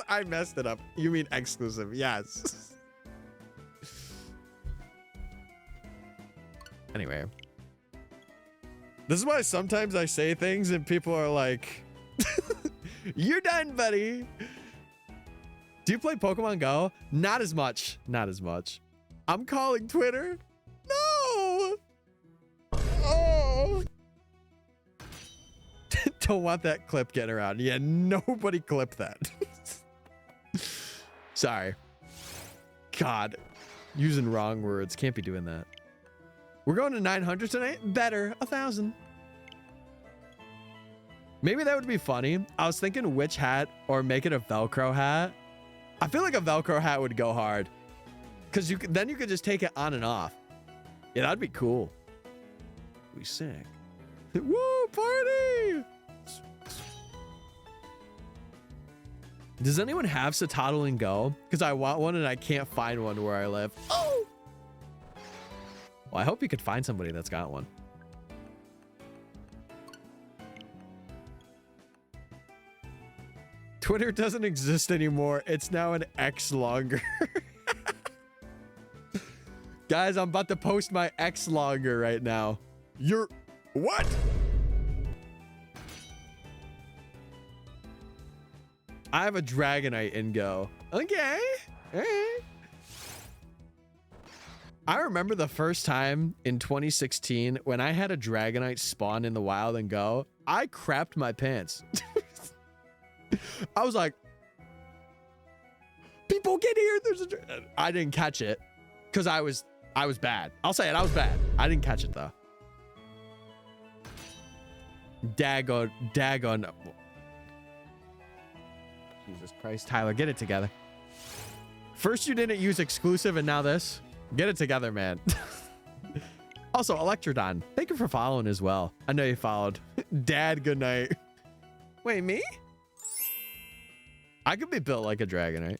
I messed it up. You mean exclusive? Yes. Anyway, this is why sometimes I say things and people are like, "You're done, buddy." Do you play Pokemon Go? Not as much. Not as much. I'm calling Twitter. No. Oh. Don't want that clip getting around. Yeah, nobody clip that. Sorry. God. Using wrong words. Can't be doing that. We're going to 900 tonight? Better. 1,000. Maybe that would be funny. I was thinking witch hat or make it a Velcro hat. I feel like a Velcro hat would go hard. Because then you could just take it on and off. Yeah, that'd be cool. We sick. Woo, party! Does anyone have Satotl and Go? Because I want one and I can't find one where I live. Oh! Well, I hope you could find somebody that's got one. Twitter doesn't exist anymore. It's now an X longer. Guys, I'm about to post my X longer right now. You're... What? I have a Dragonite in Go. Okay. All right. I remember the first time in 2016 when I had a Dragonite spawn in the wild and Go, I crapped my pants. I was like, people get here. There's a... I didn't catch it because I was bad. I'll say it. I was bad. I didn't catch it though. Dagon. Jesus Christ, Tyler, get it together. First you didn't use exclusive and now this. Get it together, man. Also, Electrodon, thank you for following as well. I know you followed. Dad, good night. Wait, me? I could be built like a Dragonite.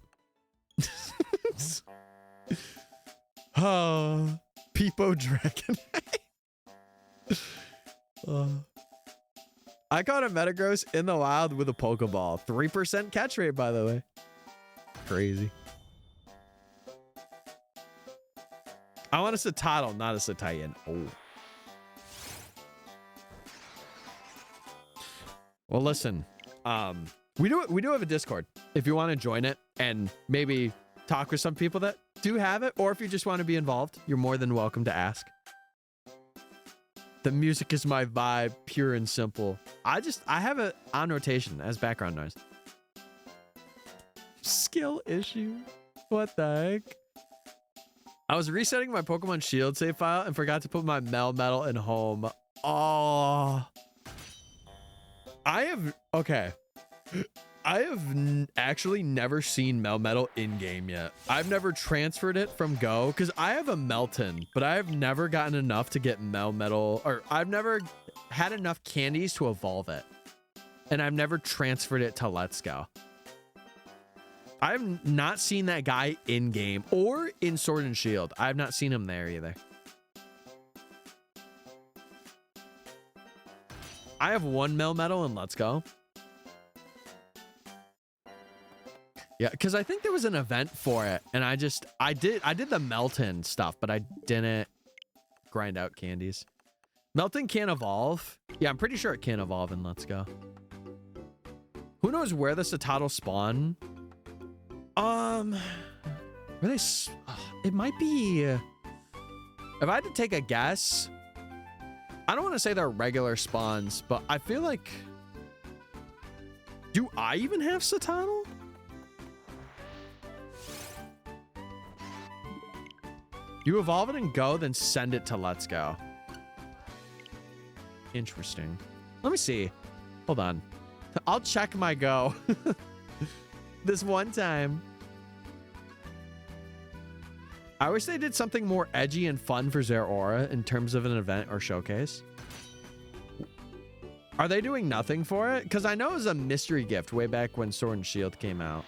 Oh, Peepo Dragonite. I caught a Metagross in the wild with a Pokeball. 3% catch rate, by the way. Crazy. I want a Citadel, not a Citian. Oh. Well, listen. We do have a Discord. If you want to join it and maybe talk with some people that do have it, or if you just want to be involved, you're more than welcome to ask. The music is my vibe, pure and simple. I have it on rotation as background noise. Skill issue. What the heck? I was resetting my Pokemon Shield save file and forgot to put my Melmetal in home. Oh. Okay. I have actually never seen Melmetal in game yet. I've never transferred it from Go because I have a Melton, but I have never gotten enough to get Melmetal, or I've never had enough candies to evolve it. And I've never transferred it to Let's Go. I've not seen that guy in game or in Sword and Shield. I've not seen him there either. I have one Melmetal in Let's Go. Yeah, because I think there was an event for it, and I did the Melton stuff, but I didn't grind out candies. Melton can't evolve. Yeah, I'm pretty sure it can't evolve in Let's Go. Who knows where the Citadel spawn? Where they? It might be. If I had to take a guess, I don't want to say they're regular spawns, but I feel like. Do I even have Citadel? You evolve it and Go, then send it to Let's Go. Interesting. Let me see. Hold on. I'll check my Go. This one time. I wish they did something more edgy and fun for Zeraora in terms of an event or showcase. Are they doing nothing for it? Because I know it was a mystery gift way back when Sword and Shield came out.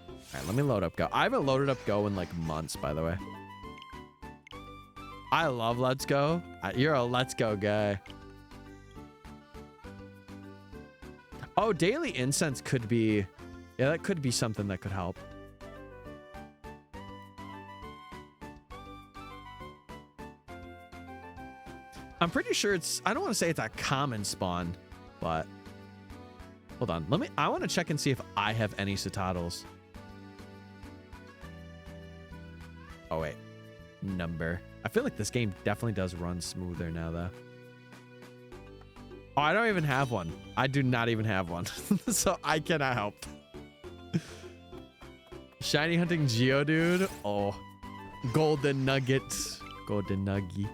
All right, let me load up Go. I haven't loaded up Go in like months, by the way. I love Let's Go. You're a Let's Go guy. Oh, daily incense could be... Yeah, that could be something that could help. I'm pretty sure it's... I don't want to say it's a common spawn, but... Hold on. I want to check and see if I have any Citadels. Oh, wait. Number. I feel like this game definitely does run smoother now, though. Oh, I don't even have one. I do not even have one. So I cannot help. Shiny hunting Geodude. Oh. Golden Nuggets. Golden Nuggy.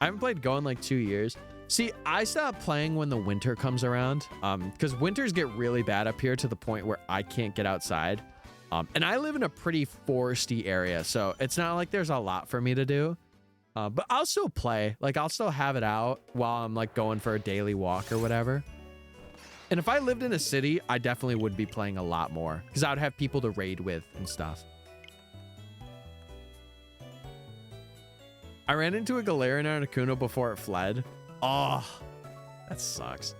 I haven't played Go in like 2 years. See, I stopped playing when the winter comes around, because winters get really bad up here to the point where I can't get outside. And I live in a pretty foresty area, so it's not like there's a lot for me to do. But I'll still play. Like, I'll still have it out while I'm like going for a daily walk or whatever. And if I lived in a city, I definitely would be playing a lot more because I would have people to raid with and stuff. I ran into a Galarian Articuno before it fled. Oh, that sucks.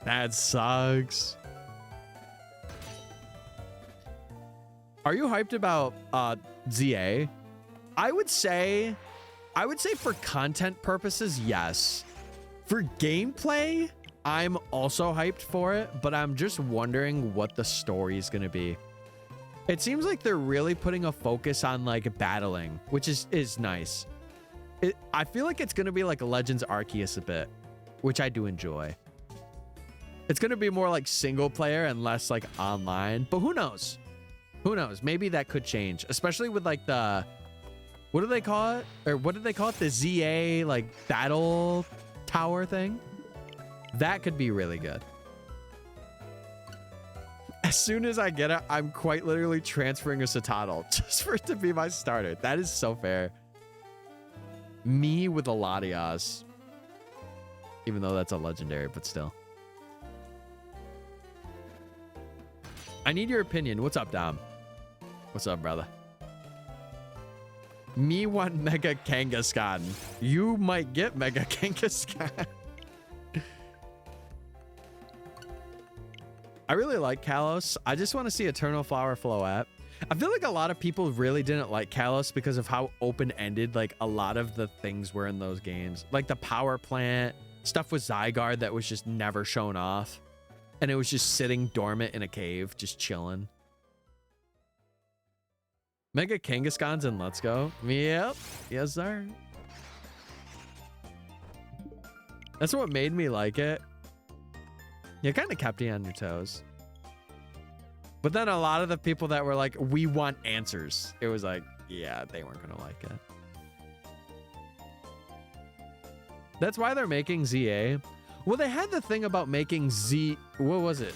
That sucks. Are you hyped about ZA? I would say for content purposes, yes. For gameplay, I'm also hyped for it, but I'm just wondering what the story is going to be. It seems like they're really putting a focus on like battling, which is nice. I feel like it's going to be like Legends Arceus a bit, which I do enjoy. It's going to be more like single player and less like online, but who knows? Who knows? Maybe that could change, especially with like the, what do they call it? Or what did they call it? The ZA like battle tower thing? That could be really good. As soon as I get it, I'm quite literally transferring a Citadel just for it to be my starter. That is so fair. Me with a Latias. Even though that's a legendary, but still. I need your opinion. What's up, Dom? What's up, brother? Me want Mega Kangaskhan. You might get Mega Kangaskhan. I really like Kalos. I just want to see Eternal Flower Floette. I feel like a lot of people really didn't like Kalos because of how open-ended like a lot of the things were in those games. Like the power plant, stuff with Zygarde that was just never shown off. And it was just sitting dormant in a cave, just chilling. Mega Kangaskhan's in Let's Go. Yep. Yes, sir. That's what made me like it. You kind of kept you on your toes. But then a lot of the people that were like, we want answers. It was like, yeah, they weren't going to like it. That's why they're making ZA. Well, they had the thing about making what was it?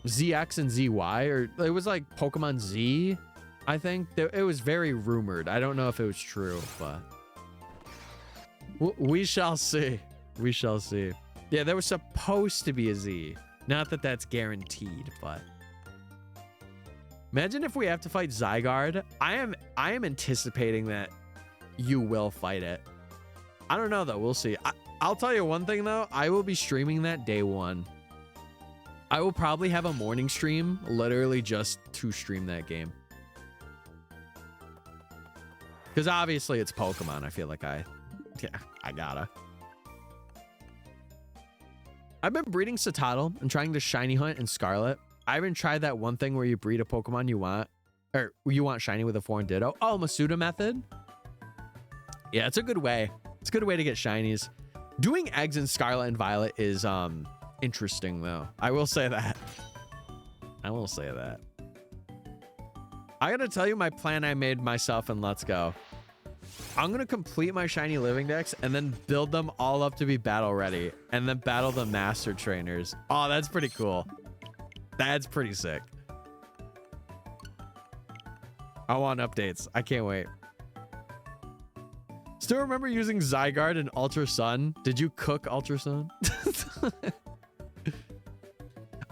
ZX and ZY, or it was like Pokemon Z, I think. It was very rumored. I don't know if it was true, but we shall see. We shall see. Yeah, there was supposed to be a Z. Not that that's guaranteed, but imagine if we have to fight Zygarde. I am anticipating that you will fight it. I don't know though. We'll see. I'll tell you one thing though. I will be streaming that day one. I will probably have a morning stream, literally just to stream that game. Because obviously it's Pokemon. I feel like I gotta. I've been breeding Citadel and trying to shiny hunt in Scarlet. I haven't tried that one thing where you breed a Pokemon you want, or you want shiny with a foreign Ditto. Oh, Masuda method. Yeah, it's a good way. It's a good way to get shinies. Doing eggs in Scarlet and Violet is interesting though. I will say that. I will say that. I gotta tell you my plan I made myself in Let's Go. I'm gonna complete my shiny living decks and then build them all up to be battle ready and then battle the master trainers. Oh, that's pretty cool. That's pretty sick. I want updates. I can't wait. Still remember using Zygarde in Ultra Sun? Did you cook Ultra Sun?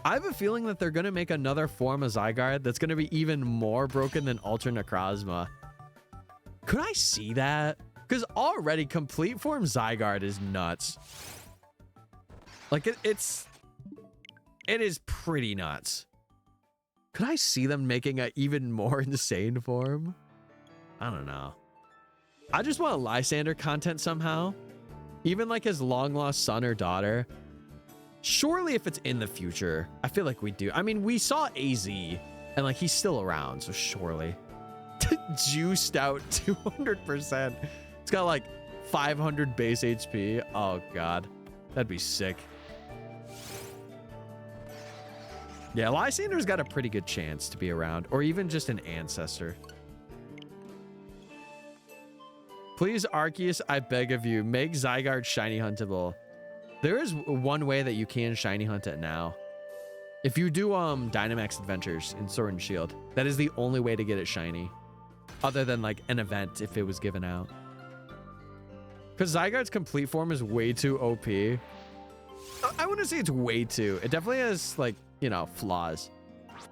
I have a feeling that they're going to make another form of Zygarde that's going to be even more broken than Ultra Necrozma. Could I see that? Because already complete form Zygarde is nuts. Like it is pretty nuts. Could I see them making an even more insane form? I don't know. I just want Lysander content somehow. Even like his long lost son or daughter. Surely if it's in the future, I feel like we do. I mean, we saw AZ and like he's still around, so surely. Juiced out 200%. It's got like 500 base HP. Oh God, that'd be sick. Yeah, Lysander's got a pretty good chance to be around, or even just an ancestor. Please, Arceus, I beg of you, make Zygarde shiny huntable. There is one way that you can shiny hunt it now. If you do Dynamax Adventures in Sword and Shield, that is the only way to get it shiny. Other than like an event if it was given out. Because Zygarde's complete form is way too OP. I wouldn't say it's way too. It definitely has like, you know, flaws.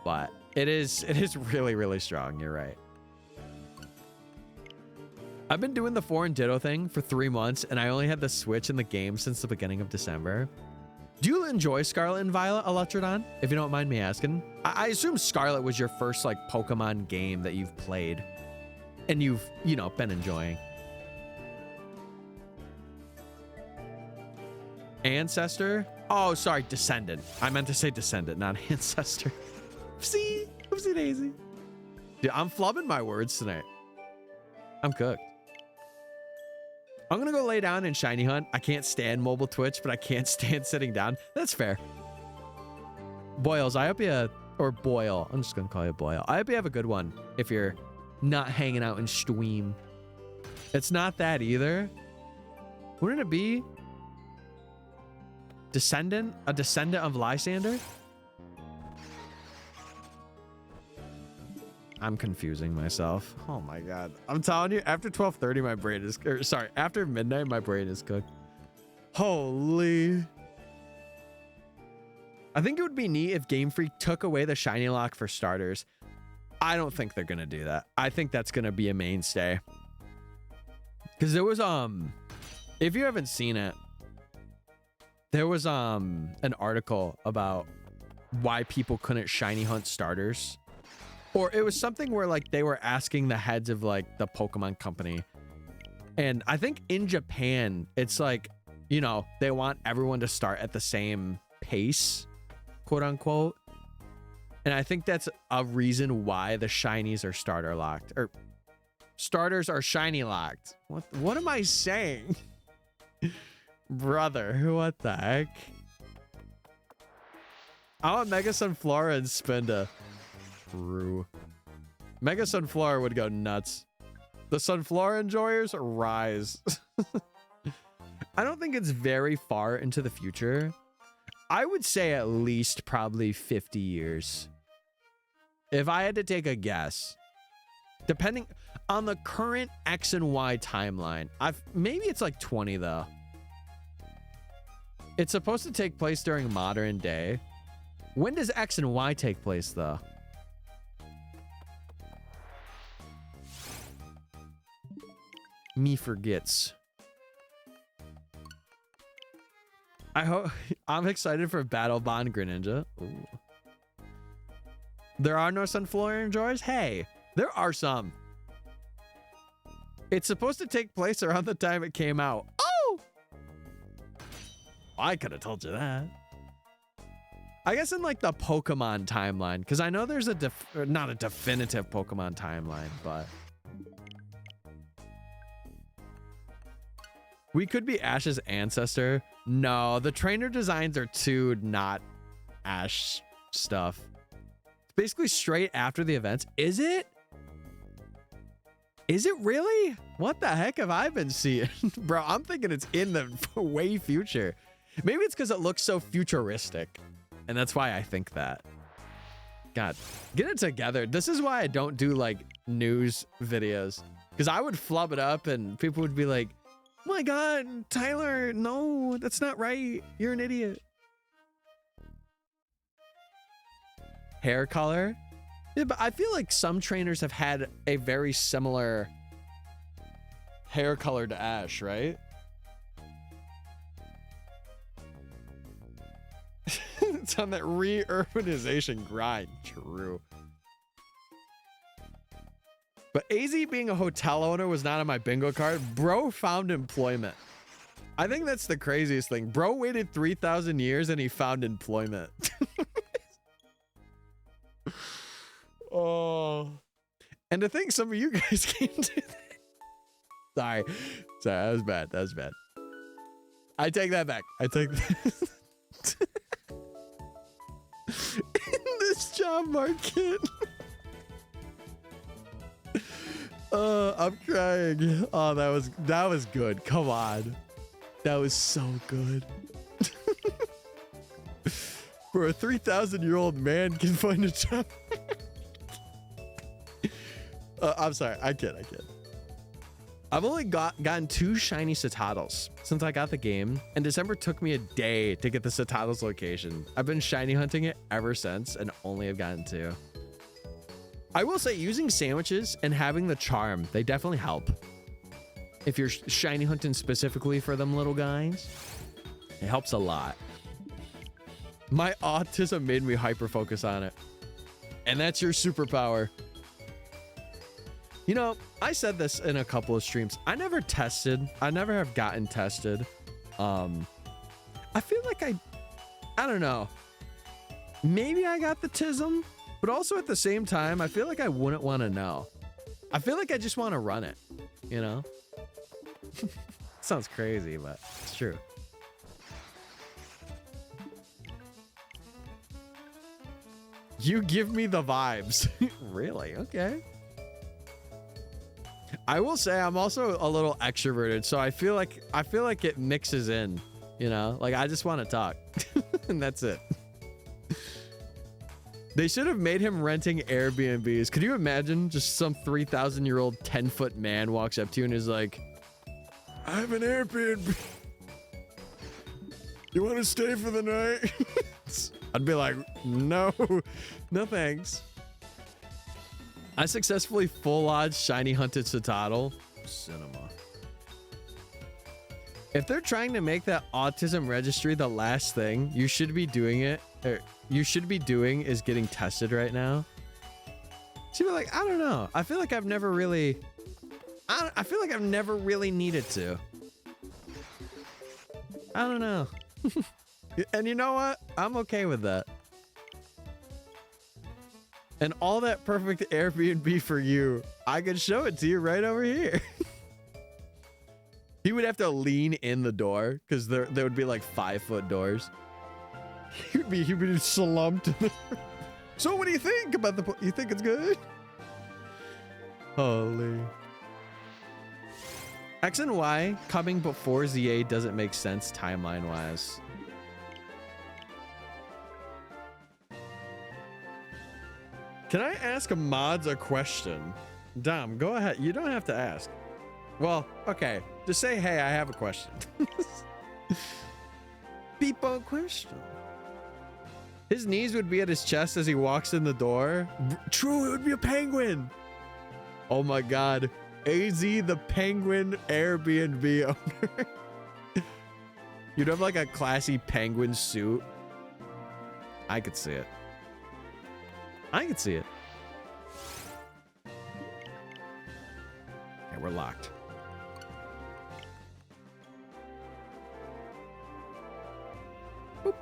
But it is really, really strong. You're right. I've been doing the foreign ditto thing for 3 months, and I only had the Switch in the game since the beginning of December. Do you enjoy Scarlet and Violet, Electrodon? If you don't mind me asking. I assume Scarlet was your first like Pokemon game that you've played and you've, you know, been enjoying. Ancestor? Oh, sorry, Descendant. I meant to say Descendant, not Ancestor. Oopsie, oopsie daisy. Dude, I'm flubbing my words tonight. I'm cooked. I'm gonna go lay down and shiny hunt. I can't stand mobile Twitch, but I can't stand sitting down. That's fair. Boils, I hope you, or Boyle. I'm just gonna call you Boyle. I hope you have a good one if you're not hanging out in stream. It's not that either. Wouldn't it be Descendant? A descendant of Lysander? I'm confusing myself. Oh my god. I'm telling you, after 12:30 my brain is, or sorry, after midnight my brain is cooked. Holy. I think it would be neat if Game Freak took away the shiny lock for starters. I don't think they're gonna do that. I think that's gonna be a mainstay. Cause there was if you haven't seen it, there was an article about why people couldn't shiny hunt starters. Or it was something where like they were asking the heads of like the Pokemon company. And I think in Japan, it's like, you know, they want everyone to start at the same pace, quote unquote. And I think that's a reason why the shinies are starter locked, or starters are shiny locked. What am I saying? Brother, what the heck? I want Mega Sunflora and Spinda. True. Mega Sunflora would go nuts. The Sunflora enjoyers rise. I don't think it's very far into the future. I would say at least probably 50 years. If I had to take a guess. Depending on the current X and Y timeline. Maybe it's like 20 though. It's supposed to take place during modern day. When does X and Y take place though? Me forgets. I'm excited for Battle Bond Greninja. Ooh. There are no Sunflora enjoyers? Hey, there are some. It's supposed to take place around the time it came out. Oh! I could have told you that. I guess in like the Pokemon timeline, because I know there's not a definitive Pokemon timeline, but we could be Ash's ancestor. No, the trainer designs are too not Ash stuff. It's basically straight after the events. Is it? Is it really? What the heck have I been seeing? Bro, I'm thinking it's in the way future. Maybe it's because it looks so futuristic. And that's why I think that. God, get it together. This is why I don't do like news videos. Because I would flub it up and people would be like, oh my god, Tyler, no, that's not right. You're an idiot. Hair color? Yeah, but I feel like some trainers have had a very similar hair color to Ash, right? It's on that re-urbanization grind. True. But AZ being a hotel owner was not on my bingo card. Bro found employment. I think that's the craziest thing. Bro waited 3,000 years and he found employment. Oh. And to think some of you guys came to that. Sorry, that was bad. That was bad. I take that back. I take that. In this job market. I'm crying. Oh, that was good. Come on. That was so good. For a 3,000-year-old man can find a job. I'm sorry. I kid. I've only gotten 2 shiny Citaddles since I got the game, and December took me a day to get the Citaddles location. I've been shiny hunting it ever since and only have gotten 2. I will say using sandwiches and having the charm, they definitely help. if you're shiny hunting specifically for them little guys. It helps a lot. My autism made me hyper focus on it. And that's your superpower. You know, I said this in a couple of streams. I never have gotten tested. I feel like I don't know. Maybe I got the tism, but also at the same time, I feel like I wouldn't want to know. I feel like I just want to run it, you know? Sounds crazy, but it's true. You give me the vibes. Really? Okay. I will say I'm also a little extroverted, so I feel like it mixes in, you know? Like I just want to talk. And that's it. They should have made him renting Airbnbs. Could you imagine just some 3,000-year-old 10-foot man walks up to you and is like, I have an Airbnb. You want to stay for the night? I'd be like, no thanks. I successfully full odds shiny hunted Citadel. Cinema. If they're trying to make that autism registry the last thing, you should be doing it. Or you should be doing is getting tested right now. So you're like, I don't know. I feel like I've never really needed to. I don't know. And you know what? I'm okay with that. And all that perfect Airbnb for you, I could show it to you right over here. He would have to lean in the door because there would be like 5-foot doors. He'd be slumped. So what do you think about you think it's good? Holy. X and Y coming before ZA doesn't make sense timeline wise. Can I ask mods a question? Dom, go ahead. You don't have to ask. Well, okay. Just say, hey, I have a question. People question. His knees would be at his chest as he walks in the door. True, it would be a penguin. Oh my God. AZ the penguin Airbnb owner. You'd have like a classy penguin suit. I could see it. I could see it. Okay, we're locked. Boop.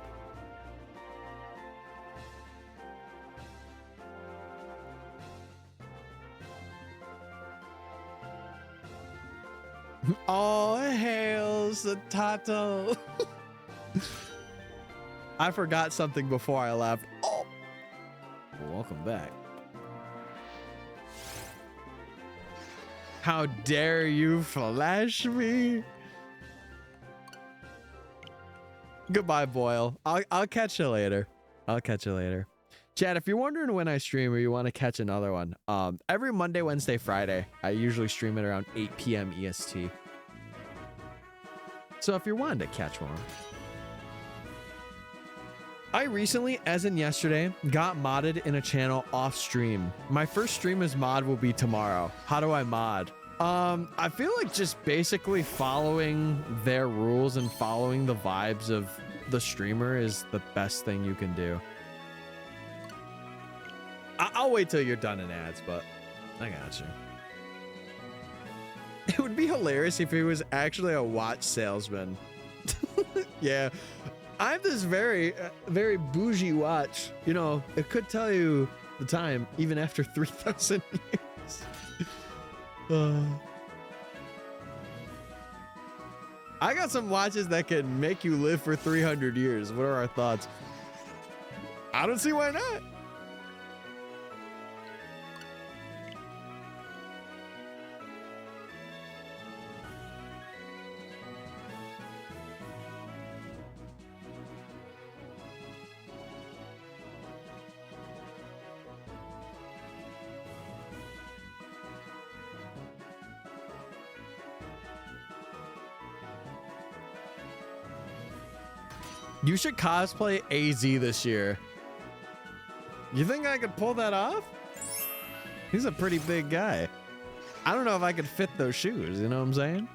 All hails the Tato. I forgot something before I left. Oh. Welcome back. How dare you flash me? Goodbye, Boyle. I'll catch you later. I'll catch you later. Chad, if you're wondering when I stream or you want to catch another one, every Monday, Wednesday, Friday, I usually stream it around 8 p.m. EST. So if you're wanting to catch one. I recently, as in yesterday, got modded in a channel off stream. My first stream as mod will be tomorrow. How do I mod? I feel like just basically following their rules and following the vibes of the streamer is the best thing you can do. I'll wait till you're done in ads, but I got you. It would be hilarious if he was actually a watch salesman. Yeah. I have this very, very bougie watch. You know, it could tell you the time even after 3,000 years. I got some watches that can make you live for 300 years. What are our thoughts? I don't see why not. You should cosplay AZ this year. You think I could pull that off? He's a pretty big guy. I don't know if I could fit those shoes. You know what I'm saying?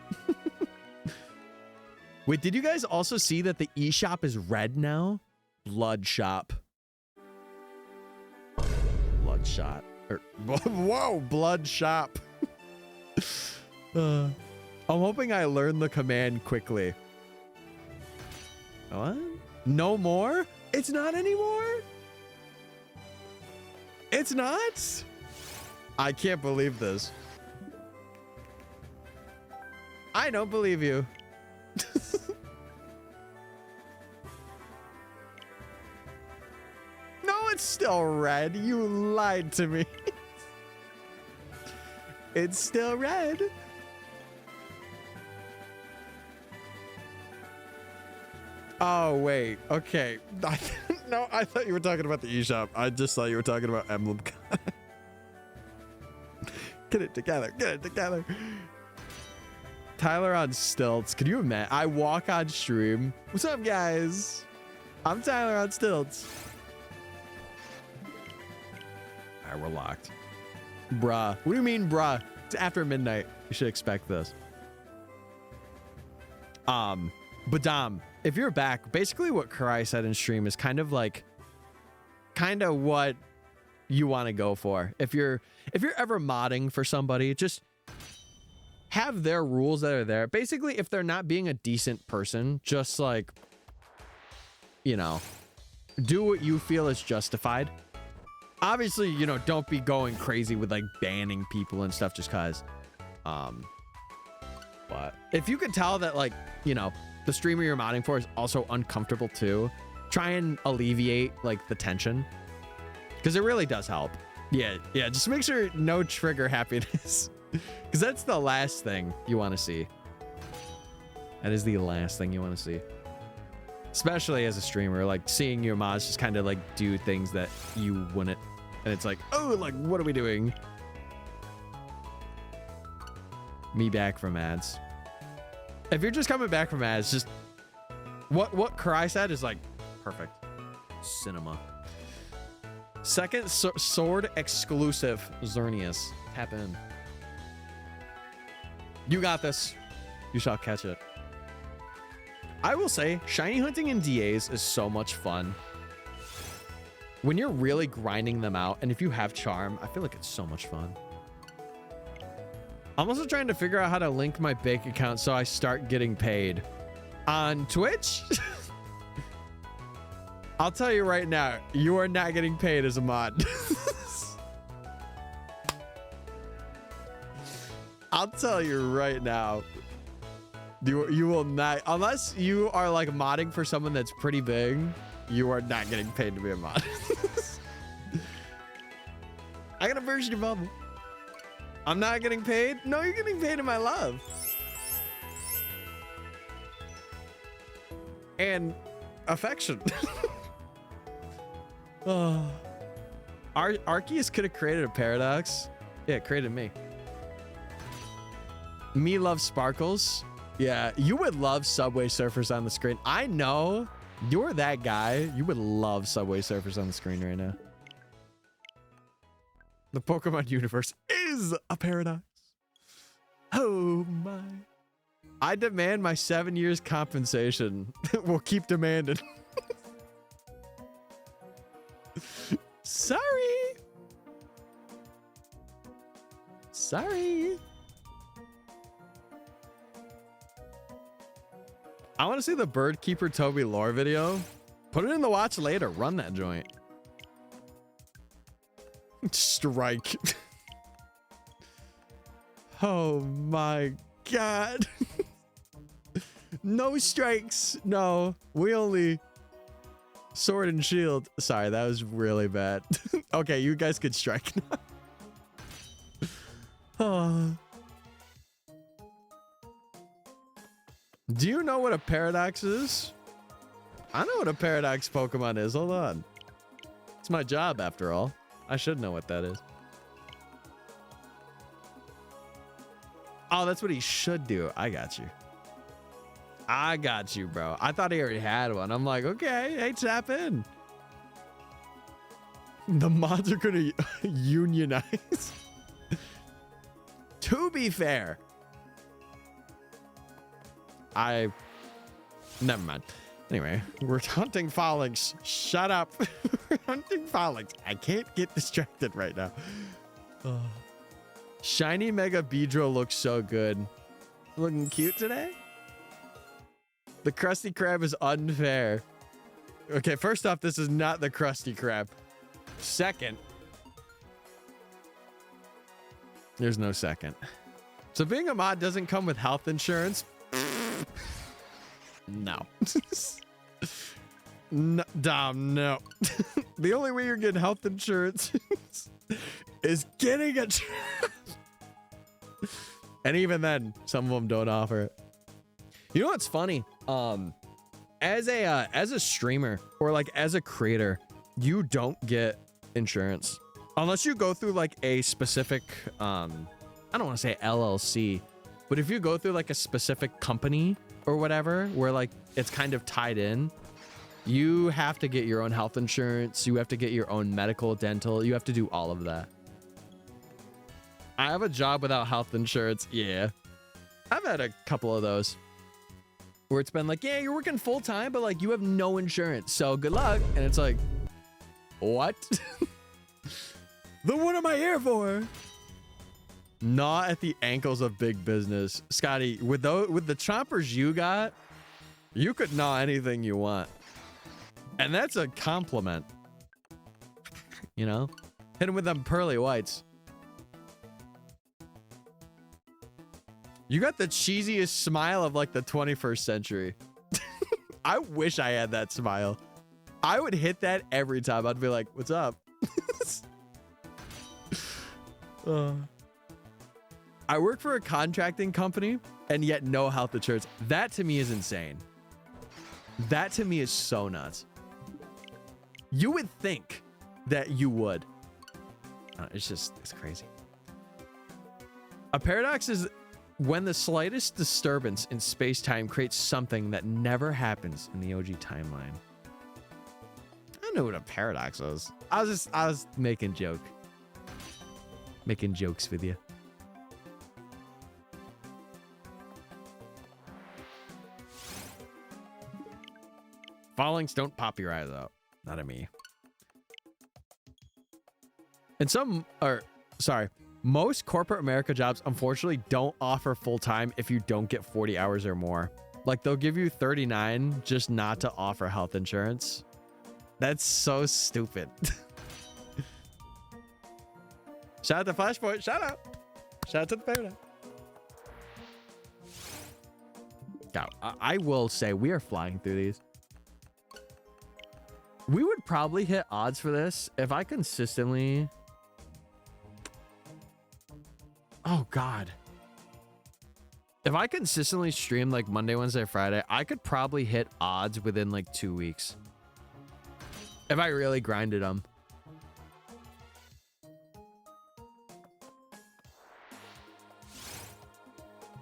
Wait, did you guys also see that the eShop is red now? Blood shop. Bloodshot. Whoa, blood shop. I'm hoping I learn the command quickly. What? No more? It's not anymore? It's not? I can't believe this. I don't believe you. No, it's still red. You lied to me. It's still red. Oh, wait. Okay. No, I thought you were talking about the eShop. I just thought you were talking about Emblem. Get it together. Get it together. Tyler on stilts. Can you imagine? I walk on stream. What's up, guys? I'm Tyler on stilts. All right, we're locked. Bruh. What do you mean, bruh? It's after midnight. You should expect this. But Dom, if you're back, basically what Karai said in stream is kind of what you want to go for. If you're ever modding for somebody, just have their rules that are there. Basically, if they're not being a decent person, just like, you know, do what you feel is justified. Obviously, you know, don't be going crazy with like banning people and stuff just cause. But if you could tell that, like, you know, the streamer you're modding for is also uncomfortable too, try and alleviate like the tension, because it really does help. Yeah, just make sure no trigger happiness, because that's the last thing you want to see. That is the last thing you want to see, especially as a streamer, like seeing your mods just kind of like do things that you wouldn't, and it's like, oh, like, what are we doing? Me back from ads. If you're just coming back from ads, just what Karai said is like perfect. Cinema. Second sword exclusive Xerneas. Tap in. You got this. You shall catch it. I will say, shiny hunting in DAs is so much fun. When you're really grinding them out, and if you have charm, I feel like it's so much fun. I'm also trying to figure out how to link my bank account so I start getting paid on Twitch. I'll tell you right now, you are not getting paid as a mod. I'll tell you right now, you will not, unless you are like modding for someone that's pretty big, you are not getting paid to be a mod. I got a version of Bubble. I'm not getting paid? No, you're getting paid in my love. And affection. Oh. Arceus could have created a paradox. Yeah, it created me. Me loves sparkles. Yeah, you would love Subway Surfers on the screen. I know you're that guy. You would love Subway Surfers on the screen right now. The Pokemon universe is a paradox. Oh my. I demand my 7 years compensation. We'll keep demanding. Sorry. Sorry. I want to see the Bird Keeper Toby lore video. Put it in the watch later. Run that joint. Strike. Oh my god. No strikes. No, we only sword and shield. Sorry, that was really bad. Okay, you guys could strike now. Oh. Do you know what a paradox is? I know what a paradox Pokemon is. Hold on. It's my job after all. I should know what that is. Oh, that's what he should do. I got you. I got you, bro. I thought he already had one. I'm like, okay, hey, tap in. The mods are gonna unionize. To be fair, never mind. Anyway, we're hunting Falinks. Shut up. We're hunting Falinks. I can't get distracted right now. Shiny Mega Beedrill looks so good. Looking cute today? The Krusty Krab is unfair. Okay, first off, this is not the Krusty Krab. Second, there's no second. So being a mod doesn't come with health insurance. No. No, Dom, no. The only way you're getting health insurance is getting a and even then, some of them don't offer it. You know what's funny? As a streamer or like as a creator, you don't get insurance unless you go through like a specific I don't want to say LLC, but if you go through like a specific company or whatever where like it's kind of tied in, you have to get your own health insurance, you have to get your own medical, dental, you have to do all of that. I have a job without health insurance. Yeah, I've had a couple of those where it's been like, yeah, you're working full time, but like you have no insurance, so good luck. And it's like, what? Then what am I here for? Not at the ankles of big business. Scotty, with the chompers you got, you could gnaw anything you want. And that's a compliment. You know? Hit him with them pearly whites. You got the cheesiest smile of like the 21st century. I wish I had that smile. I would hit that every time. I'd be like, what's up? I work for a contracting company and yet no health insurance. That to me is insane. That to me is so nuts. You would think that you would. It's crazy. A paradox is when the slightest disturbance in space-time creates something that never happens in the OG timeline. I don't know what a paradox is. I was making jokes with you. Falinks don't pop your eyes out. Not at me. And most corporate America jobs, unfortunately, don't offer full-time if you don't get 40 hours or more. Like, they'll give you 39 just not to offer health insurance. That's so stupid. Shout out to Flashpoint. Shout out. Shout out to the Paradox. Yeah, I will say we are flying through these. We would probably hit odds for this if I consistently... Oh, God. If I consistently stream like Monday, Wednesday, Friday, I could probably hit odds within like 2 weeks. If I really grinded them.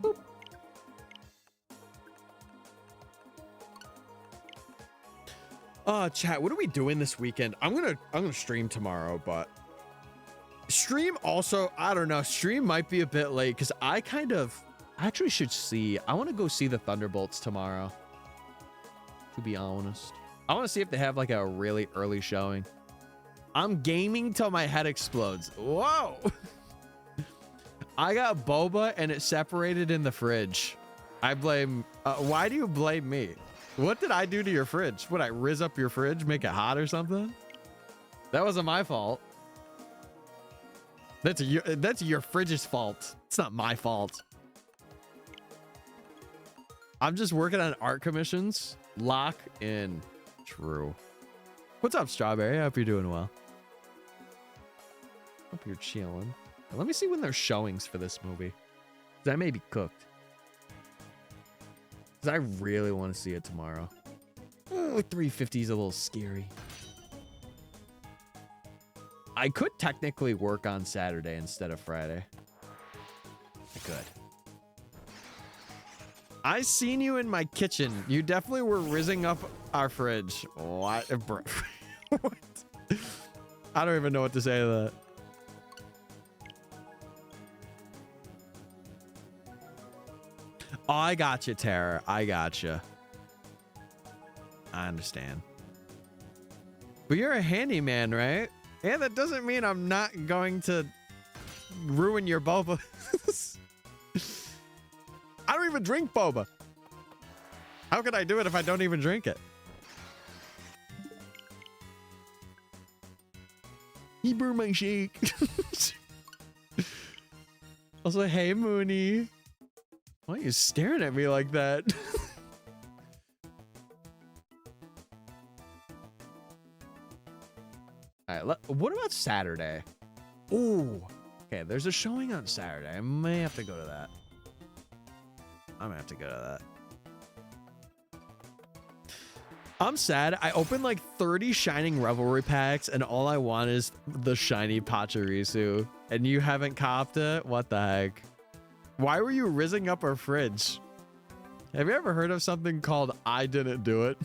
Boop. Chat, what are we doing this weekend? I'm gonna stream tomorrow, but stream also, I don't know, stream might be a bit late because I actually should see. I want to go see the Thunderbolts tomorrow, to be honest. I want to see if they have like a really early showing. I'm gaming till my head explodes. Whoa. I got boba and it separated in the fridge. I blame, why do you blame me? What did I do to your fridge? Would I rizz up your fridge, make it hot or something? That wasn't my fault. That's your fridge's fault. It's not my fault. I'm just working on art commissions. Lock in. True. What's up, Strawberry? I hope you're doing well. Hope you're chilling. Let me see when there's showings for this movie. I may be cooked. Because I really want to see it tomorrow. Oh, 350 is a little scary. I could technically work on Saturday instead of Friday. I could. I seen you in my kitchen. You definitely were rizzing up our fridge. What? What? I don't even know what to say to that. Oh, I got you, Tara. I got you. I understand. But you're a handyman, right? Yeah, that doesn't mean I'm not going to ruin your boba. I don't even drink boba. How could I do it if I don't even drink it? He brewed my shake. Also, hey, Mooney. Why are you staring at me like that? All right, what about Saturday? Ooh, okay, there's a showing on Saturday. I may have to go to that. I'm gonna have to go to that. I'm sad. I opened like 30 Shining Revelry packs, and all I want is the shiny Pachirisu. And you haven't copped it? What the heck? Why were you rizzing up our fridge? Have you ever heard of something called I didn't do it?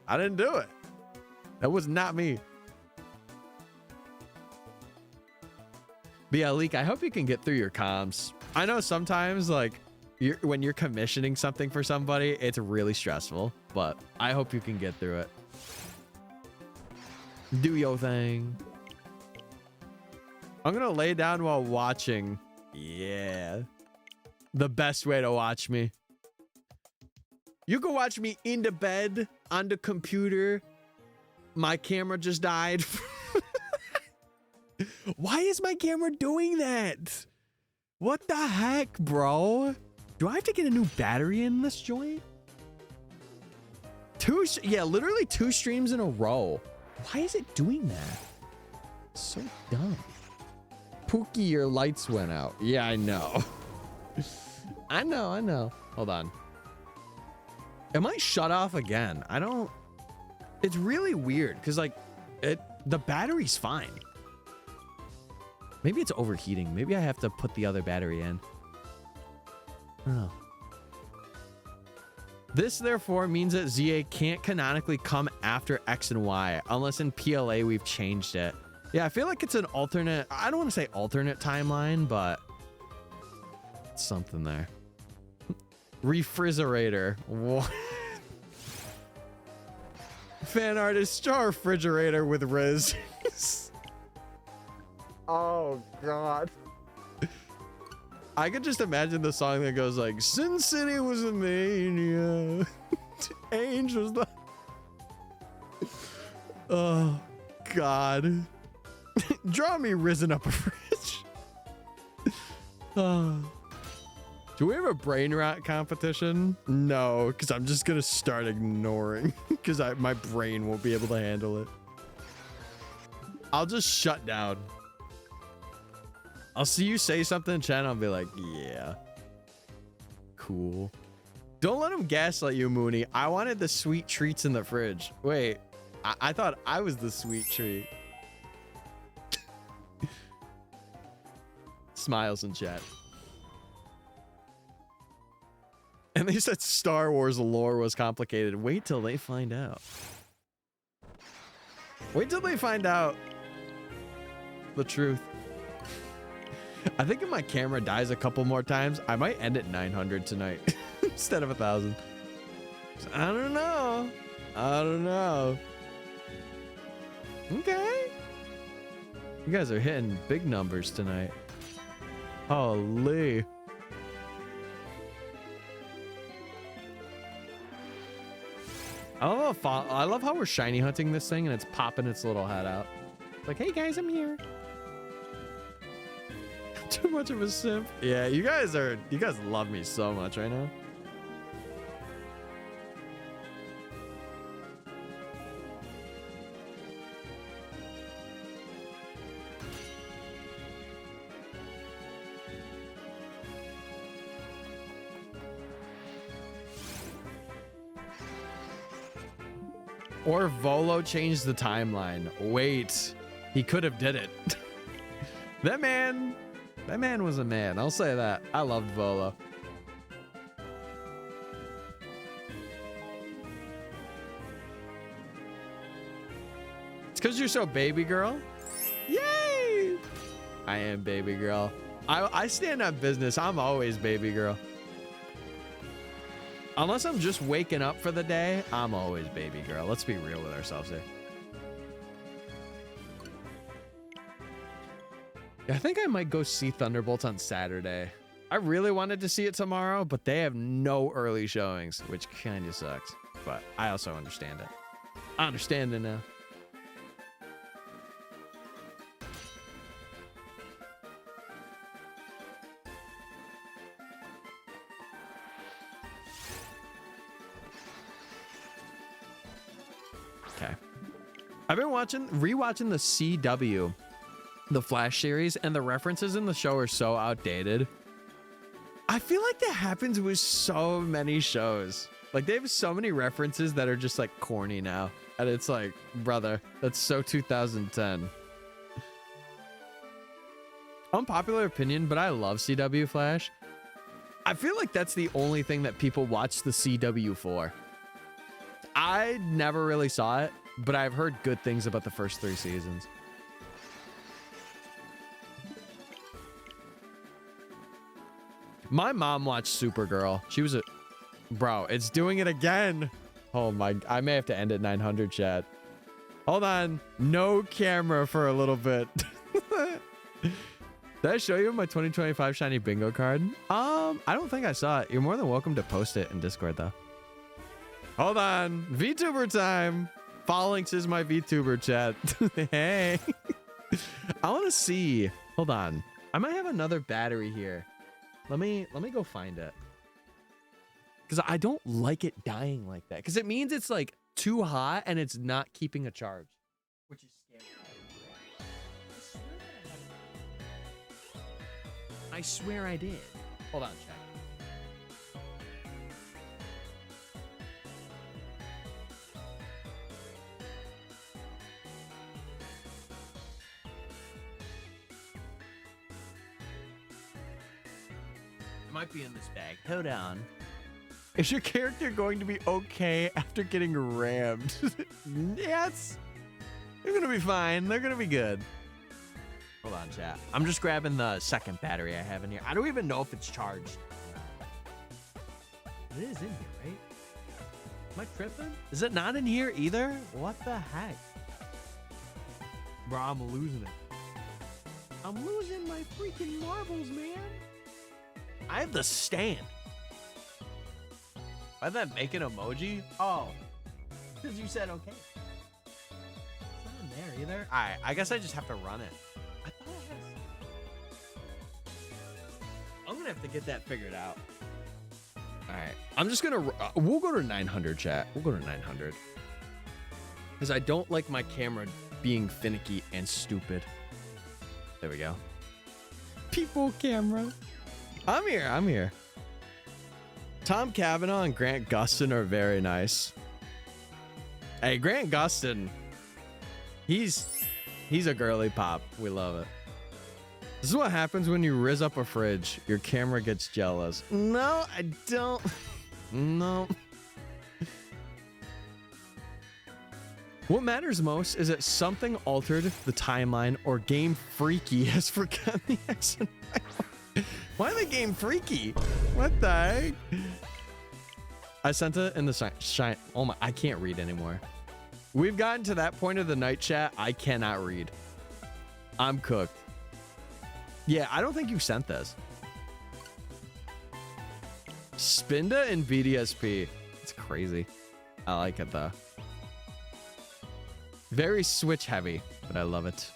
I didn't do it. That was not me. But yeah, Leek, I hope you can get through your comms. I know sometimes, like, when you're commissioning something for somebody, it's really stressful, but I hope you can get through it. Do your thing. I'm gonna lay down while watching. Yeah. The best way to watch me. You can watch me in the bed, on the computer. My camera just died. Why is my camera doing that? What the heck, bro? Do I have to get a new battery in this joint? Yeah, literally 2 streams in a row. Why is it doing that? So dumb. Pookie, your lights went out. Yeah, I know. I know. Hold on. It might shut off again. I don't... It's really weird because, like, the battery's fine. Maybe it's overheating. Maybe I have to put the other battery in. I don't know. This, therefore, means that ZA can't canonically come after X and Y, unless in PLA we've changed it. Yeah, I feel like it's an alternate... I don't want to say alternate timeline, but... it's something there. Refrigerator. What? Fan artist star refrigerator with Riz. Oh, God. I could just imagine the song that goes like, Sin City was a mania. Angels. Oh, God. Draw me risen up a fridge. Do we have a brain rot competition? No, because I'm just going to start ignoring because my brain won't be able to handle it. I'll just shut down. I'll see you say something in chat and I'll be like, yeah. Cool. Don't let him gaslight you, Mooney. I wanted the sweet treats in the fridge. Wait, I thought I was the sweet treat. Smiles in chat. And they said Star Wars lore was complicated. Wait till they find out. Wait till they find out the truth. I think if my camera dies a couple more times, I might end at 900 tonight instead of 1,000. I don't know. I don't know. Okay. You guys are hitting big numbers tonight. Holy. I love how we're shiny hunting this thing and it's popping its little head out. Like, hey guys, I'm here. Too much of a simp. Yeah, you guys love me so much right now. Or Volo changed the timeline. Wait, he could have did it. That man was a man. I'll say that. I loved Volo. It's because you're so baby girl. Yay! I am baby girl. I stand on business. I'm always baby girl. Unless I'm just waking up for the day, I'm always baby girl. Let's be real with ourselves here. I think I might go see Thunderbolts on Saturday. I really wanted to see it tomorrow, but they have no early showings, which kind of sucks. But I also understand it. I understand it now. Okay. I've been rewatching the CW, the Flash series, and the references in the show are so outdated. I feel like that happens with so many shows. Like, they have so many references that are just like corny now. And it's like, brother, that's so 2010. Unpopular opinion, but I love CW Flash. I feel like that's the only thing that people watch the CW for. I never really saw it, but I've heard good things about the first 3 seasons. My mom watched Supergirl. She was a... Bro, it's doing it again. Oh my... I may have to end at 900, chat. Hold on. No camera for a little bit. Did I show you my 2025 shiny bingo card? I don't think I saw it. You're more than welcome to post it in Discord, though. Hold on. VTuber time. Falinks is my VTuber, chat. Hey. I want to see. Hold on. I might have another battery here. Let me go find it. Because I don't like it dying like that. Because it means it's like too hot and it's not keeping a charge. Which is scary. I swear I did. Hold on, chat. Might be in this bag. Hold on. Is your character going to be okay after getting rammed? Yes. They're going to be fine. They're going to be good. Hold on, chat. I'm just grabbing the second battery I have in here. I don't even know if it's charged. It is in here, right? Am I tripping? Is it not in here either? What the heck? Bro, I'm losing it. I'm losing my freaking marbles, man. I have the stand. Why did that make an emoji? Oh, because you said okay. It's not in there either. All right, I guess I just have to run it. I thought I had. I'm gonna have to get that figured out. All right, I'm just gonna. We'll go to 900, chat. We'll go to 900 because I don't like my camera being finicky and stupid. There we go. People camera. I'm here. I'm here. Tom Cavanaugh and Grant Gustin are very nice. Hey, Grant Gustin. He's a girly pop. We love it. This is what happens when you rizz up a fridge. Your camera gets jealous. No, I don't. No. What matters most is that something altered the timeline or Game Freaky has forgotten the X and Y. Why are they Game Freaky? What the heck? I sent it in the shine. Oh my, I can't read anymore. We've gotten to that point of the night, chat. I cannot read. I'm cooked. Yeah, I don't think you sent this. Spinda and VDSP. It's crazy. I like it though. Very Switch heavy, but I love it.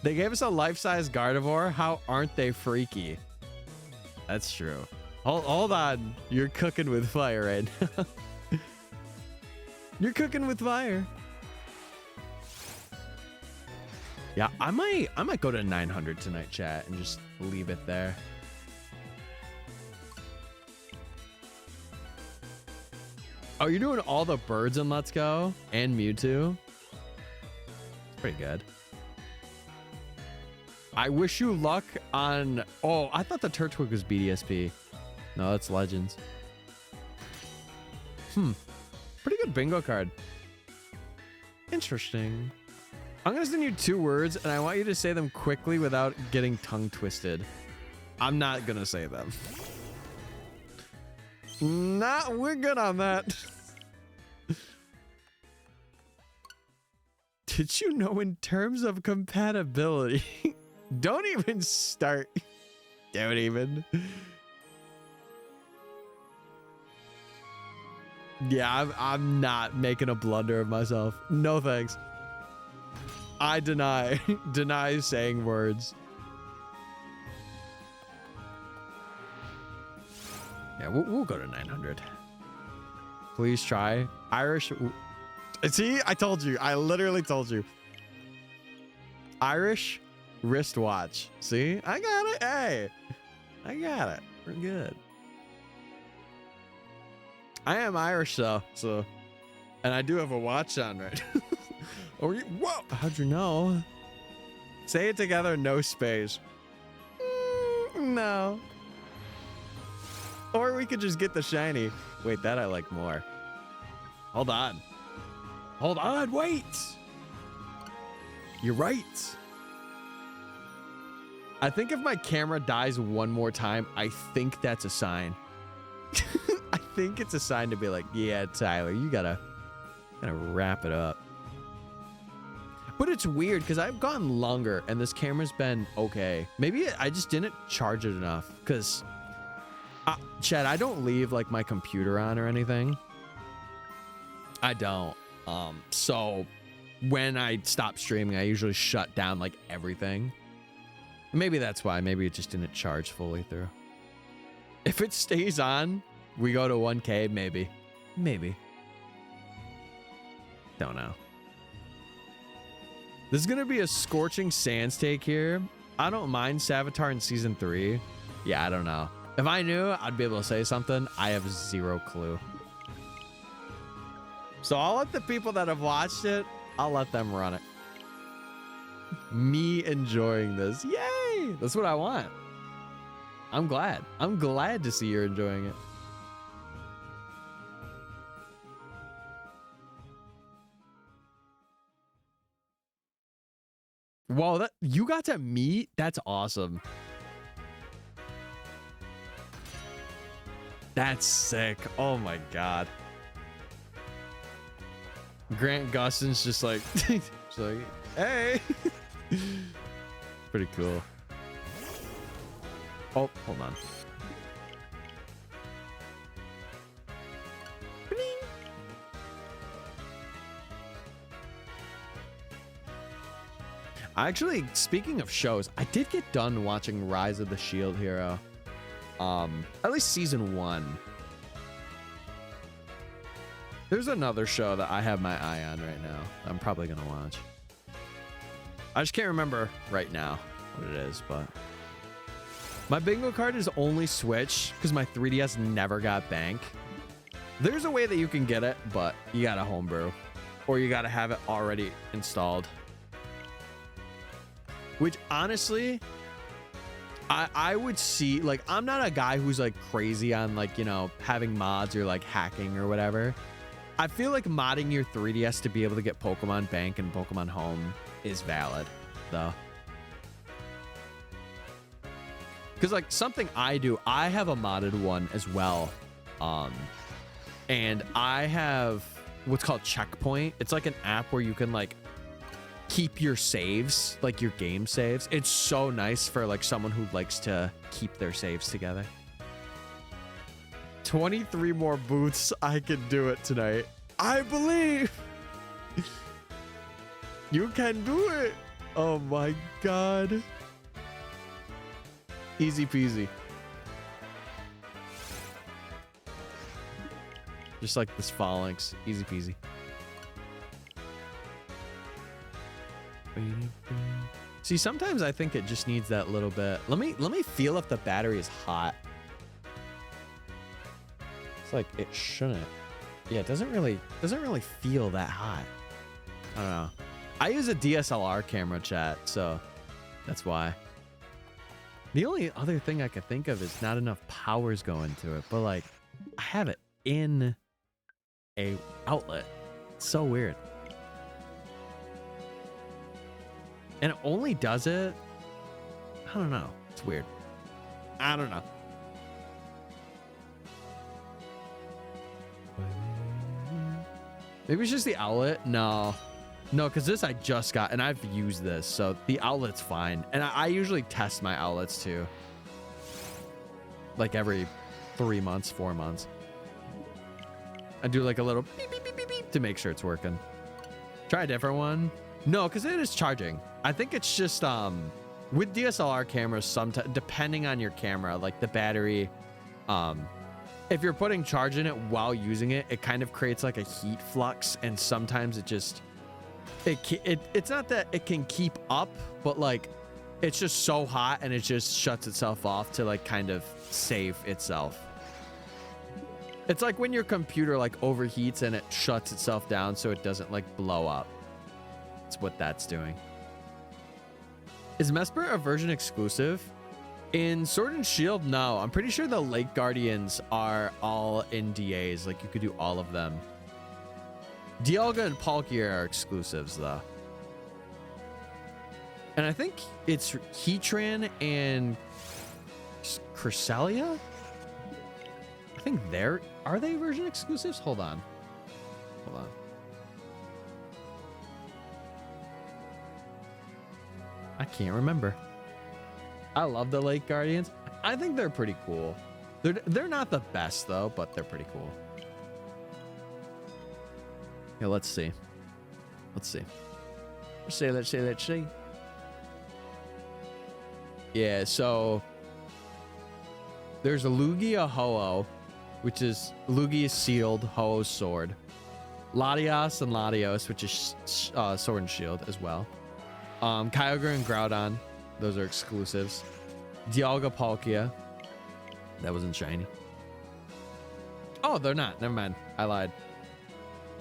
They gave us a life-size Gardevoir. How aren't they freaky? That's true. Hold on. You're cooking with fire right now. You're cooking with fire. Yeah, I might go to 900 tonight, chat, and just leave it there. Oh, you're doing all the birds in Let's Go and Mewtwo? It's pretty good. I wish you luck on... Oh, I thought the Turtwig was BDSP. No, that's Legends. Pretty good bingo card. Interesting. I'm gonna send you 2 words, and I want you to say them quickly without getting tongue twisted. I'm not gonna say them. We're good on that. Did you know in terms of compatibility? Don't even start. Don't even. Yeah, I'm not making a blunder of myself. No thanks. I deny saying words. Yeah, we'll go to 900. Please try. Irish. See, I told you. I literally told you. Irish wristwatch. See, I got it. Hey, I got it. We're good. I am Irish though, so, and I do have a watch on right. Oh, whoa! How'd you know? Say it together. No space. No. Or we could just get the shiny. Wait, that I like more. Hold on. Hold on, wait. You're right. I think if my camera dies one more time, I think that's a sign. I think it's a sign to be like, yeah, Tyler, you gotta wrap it up. But it's weird because I've gotten longer and this camera's been okay. Maybe I just didn't charge it enough because, Chad, I don't leave like my computer on or anything. I don't. So when I stop streaming, I usually shut down like everything. Maybe that's why. Maybe it just didn't charge fully through. If it stays on, we go to 1K, maybe. Maybe. Don't know. There's going to be a Scorching Sands take here. I don't mind Savitar in Season 3. Yeah, I don't know. If I knew, I'd be able to say something. I have zero clue. So I'll let the people that have watched it, I'll let them run it. Me enjoying this. Yay! That's what I want. I'm glad. I'm glad to see you're enjoying it. Whoa, that you got to meet? That's awesome. That's sick. Oh my god. Grant Gustin's just like, just like, hey. Pretty cool. Oh, hold on. Actually, speaking of shows, I did get done watching Rise of the Shield Hero. At least season 1. There's another show that I have my eye on right now. I'm probably gonna watch. I just can't remember right now what it is, but my bingo card is only Switch because my 3DS never got bank. There's a way that you can get it, but you gotta homebrew or you gotta have it already installed. Which honestly, I would see, like, I'm not a guy who's like crazy on like, you know, having mods or like hacking or whatever. I feel like modding your 3DS to be able to get Pokemon Bank and Pokemon Home is valid, though. Because like something I do, I have a modded one as well. And I have what's called Checkpoint. It's like an app where you can like keep your saves, like your game saves. It's so nice for like someone who likes to keep their saves together. 23 more booths. I can do it tonight. I believe you can do it. Oh my god. Easy peasy. Just like this Falinks. Easy peasy. See, sometimes I think it just needs that little bit. Let me feel if the battery is hot. It's like it shouldn't. Yeah, it doesn't really feel that hot. I don't know. I use a DSLR camera, chat, so that's why. The only other thing I could think of is not enough power's going to it, but like I have it in a outlet. It's so weird. And it only does it. I don't know. It's weird. I don't know. Maybe it's just the outlet. No, because this I just got and I've used this, so the outlet's fine. And I usually test my outlets too, like every 3 months, 4 months. I do like a little beep, beep, beep, beep, beep to make sure it's working. Try a different one. No, because it is charging. I think it's just with DSLR cameras, sometimes depending on your camera, like the battery, if you're putting charge in it while using it, it kind of creates like a heat flux, and sometimes it just it's not that it can keep up, but like it's just so hot and it just shuts itself off to like kind of save itself. It's like when your computer like overheats and it shuts itself down so it doesn't like blow up. That's what that's doing. Is Mesper a version exclusive? In Sword and Shield, no. I'm pretty sure the Lake Guardians are all in DAs. Like, you could do all of them. Dialga and Palkia are exclusives, though. And I think it's Heatran and Cresselia? I think they're... Are they version exclusives? Hold on. Hold on. I can't remember. I love the Lake Guardians. I think they're pretty cool. They're not the best though, but they're pretty cool. Yeah, let's see. Let's see. Let's see. Yeah, so there's a Lugia Ho-Oh, which is Lugia Sealed Ho-Oh's sword. Latios and Latios, which is Sword and Shield as well. Kyogre and Groudon, those are exclusives. Dialga, Palkia, that wasn't shiny. Oh, they're not. Never mind. I lied.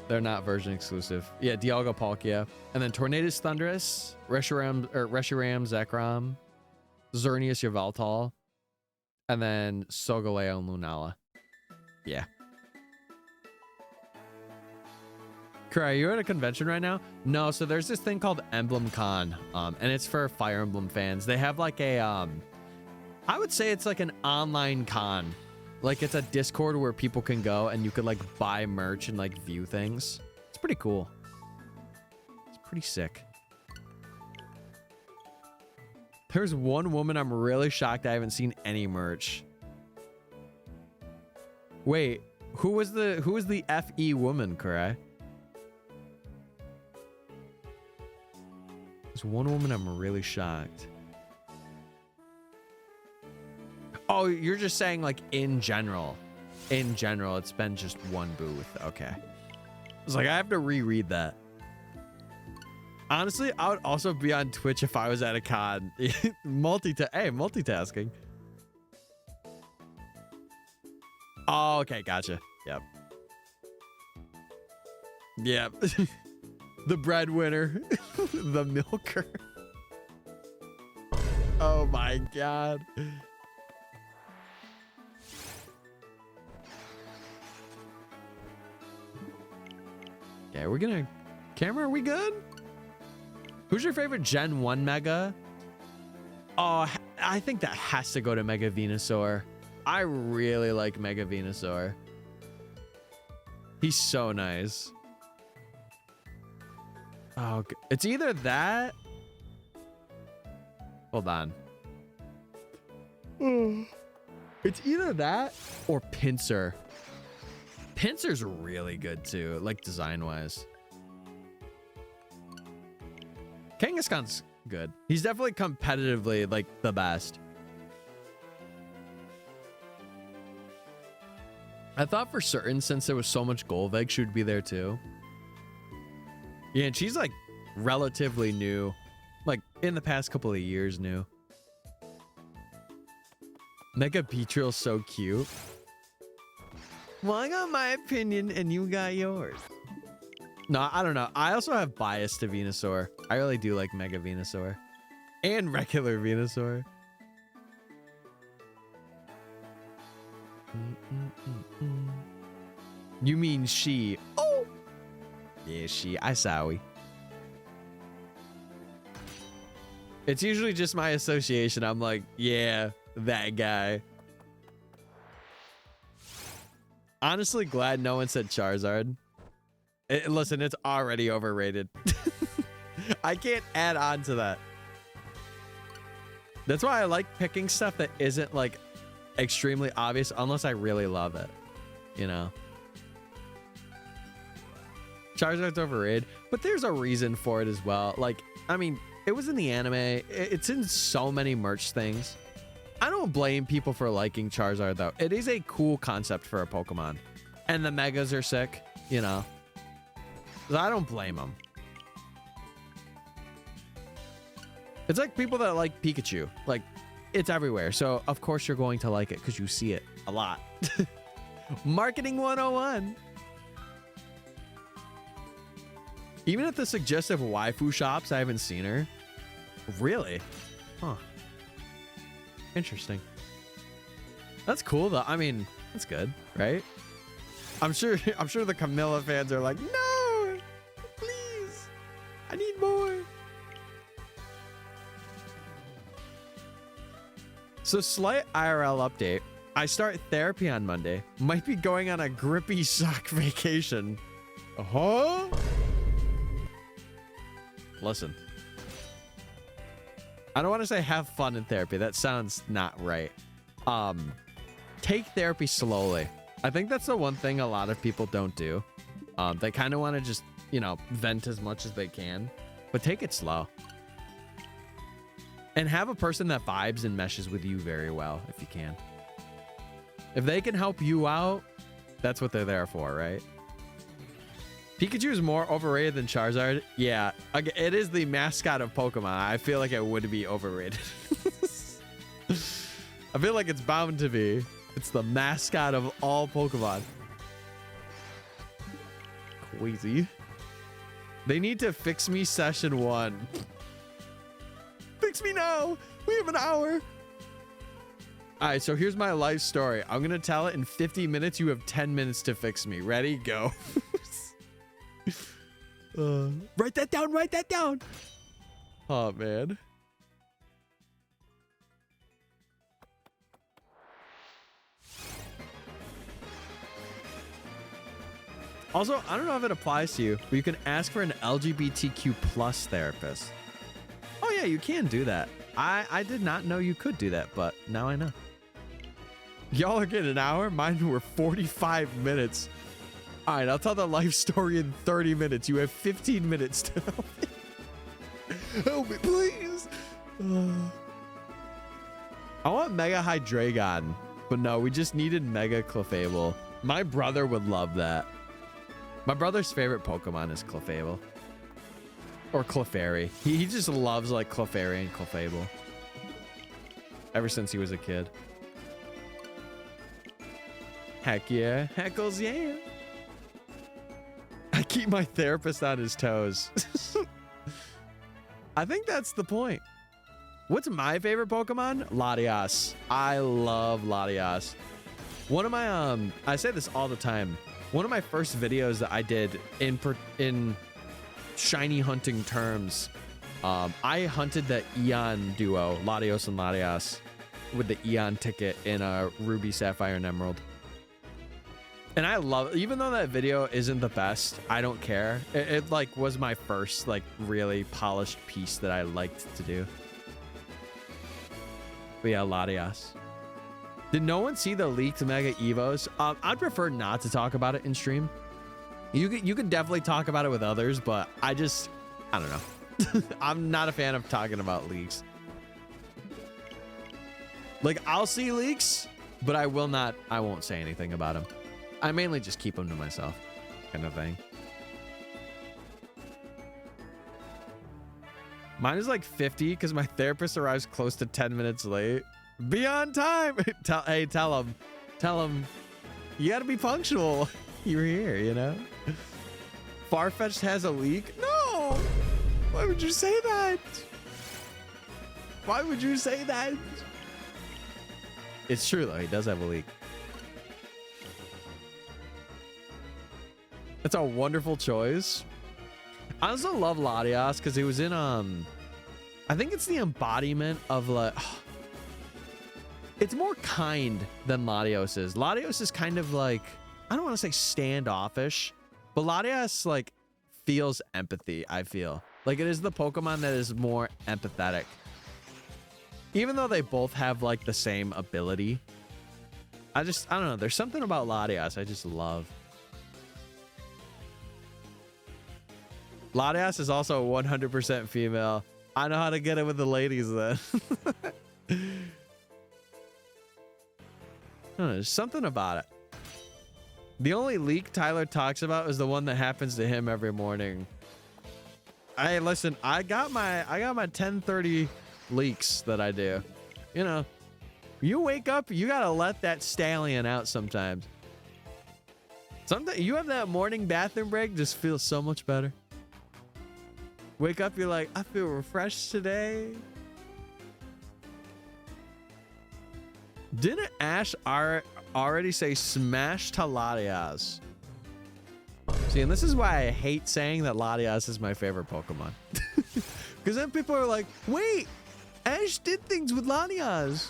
They're not version exclusive. Yeah, Dialga, Palkia, and then Tornadus, Thundurus, Reshiram, Zekrom, Xerneas, Yveltal, and then Solgaleo and Lunala. Yeah. Are you at a convention right now? No, so there's this thing called Emblem Con, and it's for Fire Emblem fans. They have like a, I would say it's like an online con. Like it's a Discord where people can go and you could like buy merch and like view things. It's pretty cool. It's pretty sick. There's one woman I'm really shocked I haven't seen any merch. Wait, who was the FE woman, Kurai? There's one woman I'm really shocked. Oh, you're just saying like in general. In general, it's been just one booth. Okay. I was like, I have to reread that. Honestly, I would also be on Twitch if I was at a con. Multitasking. Oh, okay, gotcha. Yep. Yep. The breadwinner. The milker. Oh my god. Okay, we're gonna... Camera, are we good? Who's your favorite Gen 1 Mega? Oh, I think that has to go to Mega Venusaur. I really like Mega Venusaur. He's so nice. Oh, it's either that... Hold on. It's either that or Pinsir. Pinsir's really good too, like design-wise. Kangaskhan's good. He's definitely competitively like the best. I thought for certain, since there was so much Golveg, she would be there too. Yeah, and she's like relatively new. Like in the past couple of years new. Mega Beatrill's so cute. Well, I got my opinion and you got yours. No, I don't know. I also have bias to Venusaur. I really do like Mega Venusaur. And regular Venusaur. You mean she? Oh! Yeah, she. I sorry. It's usually just my association. I'm like, yeah, that guy. Honestly, glad no one said Charizard. Listen, it's already overrated. I can't add on to that. That's why I like picking stuff that isn't like extremely obvious unless I really love it, you know? Charizard's overrated, but there's a reason for it as well. Like, I mean, it was in the anime. It's in so many merch things. I don't blame people for liking Charizard, though. It is a cool concept for a Pokemon. And the Megas are sick, you know? So I don't blame them. It's like people that like Pikachu. Like, it's everywhere. So, of course, you're going to like it because you see it a lot. Marketing 101. Even at the suggestive waifu shops, I haven't seen her. Really? Huh. Interesting. That's cool, though. I mean, that's good, right? I'm sure the Camilla fans are like, no, please, I need more. So slight IRL update. I start therapy on Monday. Might be going on a grippy sock vacation. Huh? Listen. I don't want to say have fun in therapy. That sounds not right. Take therapy slowly. I think that's the one thing a lot of people don't do. They kind of want to just, you know, vent as much as they can, but take it slow. And have a person that vibes and meshes with you very well if you can. If they can help you out, that's what they're there for, right? Pikachu is more overrated than Charizard. Yeah, it is the mascot of Pokemon. I feel like it would be overrated. I feel like it's bound to be. It's the mascot of all Pokemon. Crazy. They need to fix me session 1. Fix me now. We have an hour. All right, so here's my life story. I'm going to tell it in 50 minutes. You have 10 minutes to fix me. Ready? Go. Write that down. Write that down. Oh, man. Also, I don't know if it applies to you, but you can ask for an LGBTQ plus therapist. Oh, yeah, you can do that. I did not know you could do that, but now I know. Y'all are getting an hour. Mine were 45 minutes. All right, I'll tell the life story in 30 minutes. You have 15 minutes to help me. Help me, please. I want Mega Hydreigon, but no, we just needed Mega Clefable. My brother would love that. My brother's favorite Pokemon is Clefable. Or Clefairy. He just loves like Clefairy and Clefable. Ever since he was a kid. Heck yeah. Heckles yeah. I keep my therapist on his toes. I think that's the point. What's my favorite Pokemon? Latias. I love Latias. One of my, I say this all the time. One of my first videos that I did in shiny hunting terms, I hunted the Eon duo, Latios and Latias, with the Eon ticket in a Ruby, Sapphire, and Emerald. And I love, even though that video isn't the best, I don't care. It like was my first like really polished piece that I liked to do. But yeah, Latias. Did no one see the leaked Mega Evos? I'd prefer not to talk about it in stream. You could definitely talk about it with others, but I don't know. I'm not a fan of talking about leaks. Like, I'll see leaks, but I won't say anything about them. I mainly just keep them to myself, kind of thing. Mine is like 50 because my therapist arrives close to 10 minutes late. Be on time. Hey, tell him. You got to be punctual. You're here, you know? Farfetch'd has a leak? No! Why would you say that? Why would you say that? It's true, though. He does have a leak. That's a wonderful choice. I also love Latias because he was in I think it's the embodiment of like, it's more kind than Latios is. Latios is kind of like, I don't want to say standoffish, but Latios like feels empathy, I feel. Like it is the Pokemon that is more empathetic. Even though they both have like the same ability. I don't know. There's something about Latias I just love. Latias is also 100% female. I know how to get it with the ladies then. There's something about it. The only leak Tyler talks about is the one that happens to him every morning. Hey, listen, I got my 10:30 leaks that I do. You know, you wake up, you gotta let that stallion out sometimes. Sometimes you have that morning bathroom break, just feels so much better. Wake up, you're like, I feel refreshed today. Didn't Ash already say smash to Latias? See, and this is why I hate saying that Latias is my favorite Pokemon. Because then people are like, wait, Ash did things with Latias.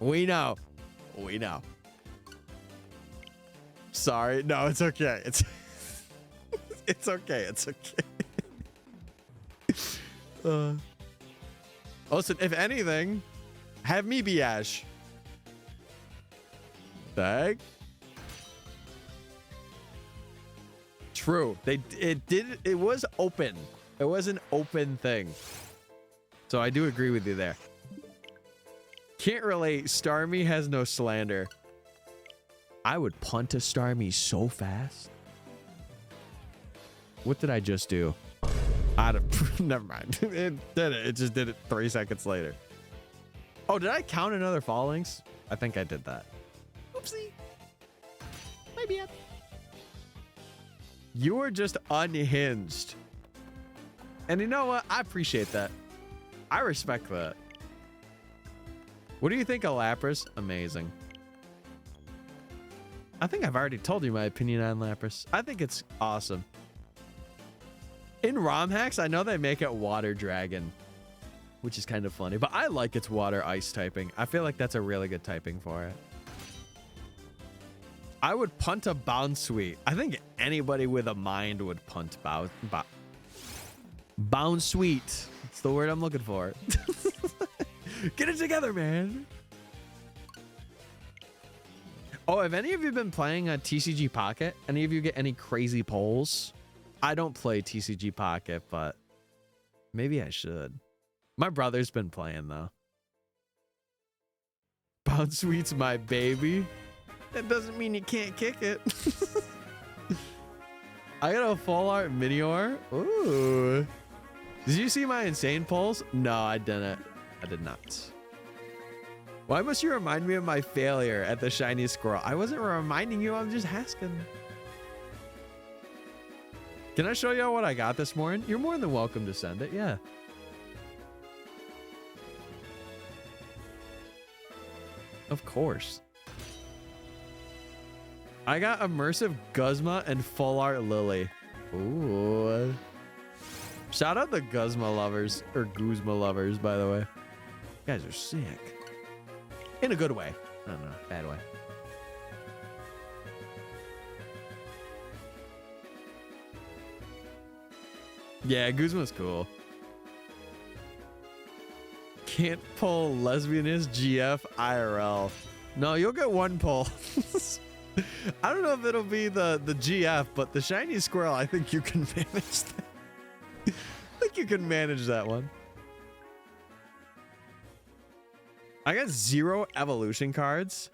We know. We know. Sorry. No, it's okay. It's it's okay. It's okay. Listen, if anything, have me be Ash. Tag. True. It was open. It was an open thing. So I do agree with you there. Can't relate. Starmie has no slander. I would punt a Starmie so fast. What did I just do? Never mind. It did it. It just did it 3 seconds later. Oh, did I count another Falinks? I think I did that. Oopsie. My bad. You were just unhinged. And you know what? I appreciate that. I respect that. What do you think of Lapras? Amazing. I think I've already told you my opinion on Lapras. I think it's awesome. In ROM hacks, I know they make it Water Dragon, which is kind of funny, but I like its Water Ice typing. I feel like that's a really good typing for it. I would punt a Bounsweet. I think anybody with a mind would punt Bounsweet. It's the word I'm looking for. Get it together, man. Oh, have any of you been playing a TCG Pocket? Any of you get any crazy polls? I don't play TCG Pocket, but maybe I should. My brother's been playing, though. Bounsweet's my baby. That doesn't mean you can't kick it. I got a full art Minior. Ooh. Did you see my insane polls? No, I didn't. I did not. Why must you remind me of my failure at the shiny squirrel? I wasn't reminding you, I'm just asking. Can I show you what I got this morning? You're more than welcome to send it, yeah. Of course. I got immersive Guzma and full art Lily. Ooh. Shout out the Guzma lovers, or Guzma lovers, by the way. You guys are sick. In a good way. I don't know, bad way. Yeah, Guzma's cool. Can't pull lesbianist GF IRL. No, you'll get one pull. I don't know if it'll be the GF, but the shiny squirrel, I think you can manage that. I think you can manage that one. I got 0 evolution cards.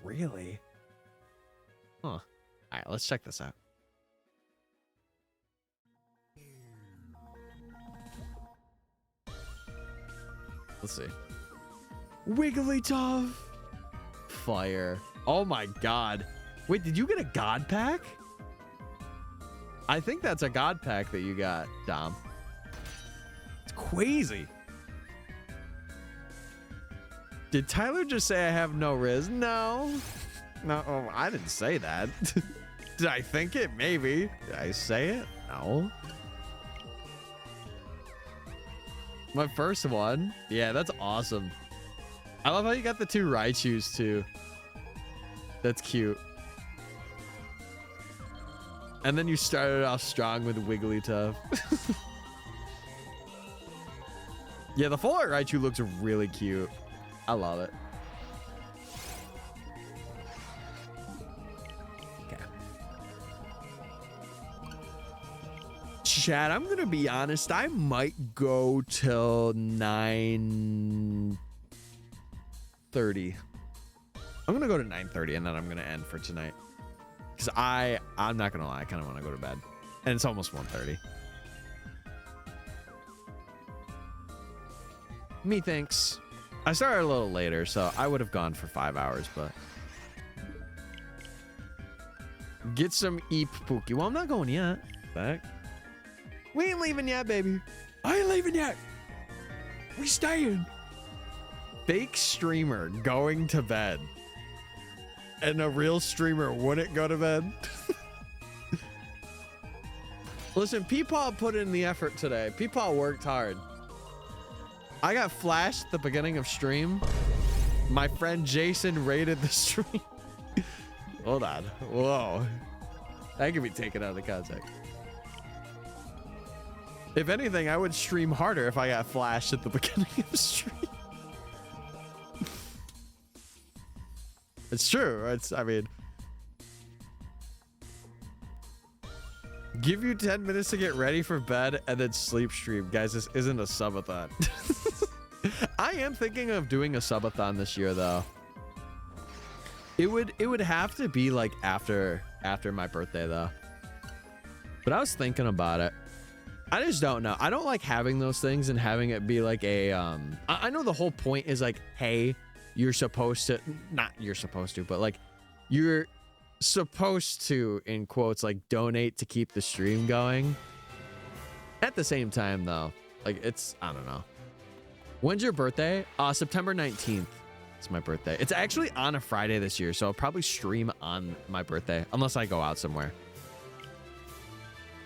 Really? Huh. All right, let's check this out. Let's see. Wigglytuff. Fire. Oh my god. Wait, did you get a god pack? I think that's a god pack that you got, Dom. It's crazy. Did Tyler just say I have no Riz? No. No, oh, I didn't say that. Did I think it? Maybe. Did I say it? No. My first one. Yeah, that's awesome. I love how you got the 2 Raichus too. That's cute. And then you started off strong with Wigglytuff. Yeah, the full art Raichu looks really cute. I love it. Okay. Chat, I'm gonna be honest. I might go till 9:30. I'm gonna go to 9:30 and then I'm gonna end for tonight. Because I'm not gonna lie, I kind of want to go to bed. And it's almost 1:30. Methinks. I started a little later, so I would have gone for 5 hours, but get some Eep Pookie. Well, I'm not going yet. Back. We ain't leaving yet, baby. I ain't leaving yet. We staying. Fake streamer going to bed. And a real streamer wouldn't go to bed. Listen, Peepaw put in the effort today. Peepaw worked hard. I got flashed at the beginning of stream. My friend Jason raided the stream. Hold on. Whoa. That can be taken out of the context. If anything, I would stream harder if I got flashed at the beginning of stream. It's true. I mean, give you 10 minutes to get ready for bed and then sleep stream. Guys, this isn't a subathon. I am thinking of doing a subathon this year though. It would have to be like after my birthday though. But I was thinking about it. I just don't know. I don't like having those things and having it be like a I know the whole point is like, hey, you're supposed to, not you're supposed to, but like you're supposed to, in quotes, like donate to keep the stream going. At the same time though, like it's, I don't know. When's your birthday? September 19th. It's my birthday. It's actually on a Friday this year, so I'll probably stream on my birthday unless I go out somewhere.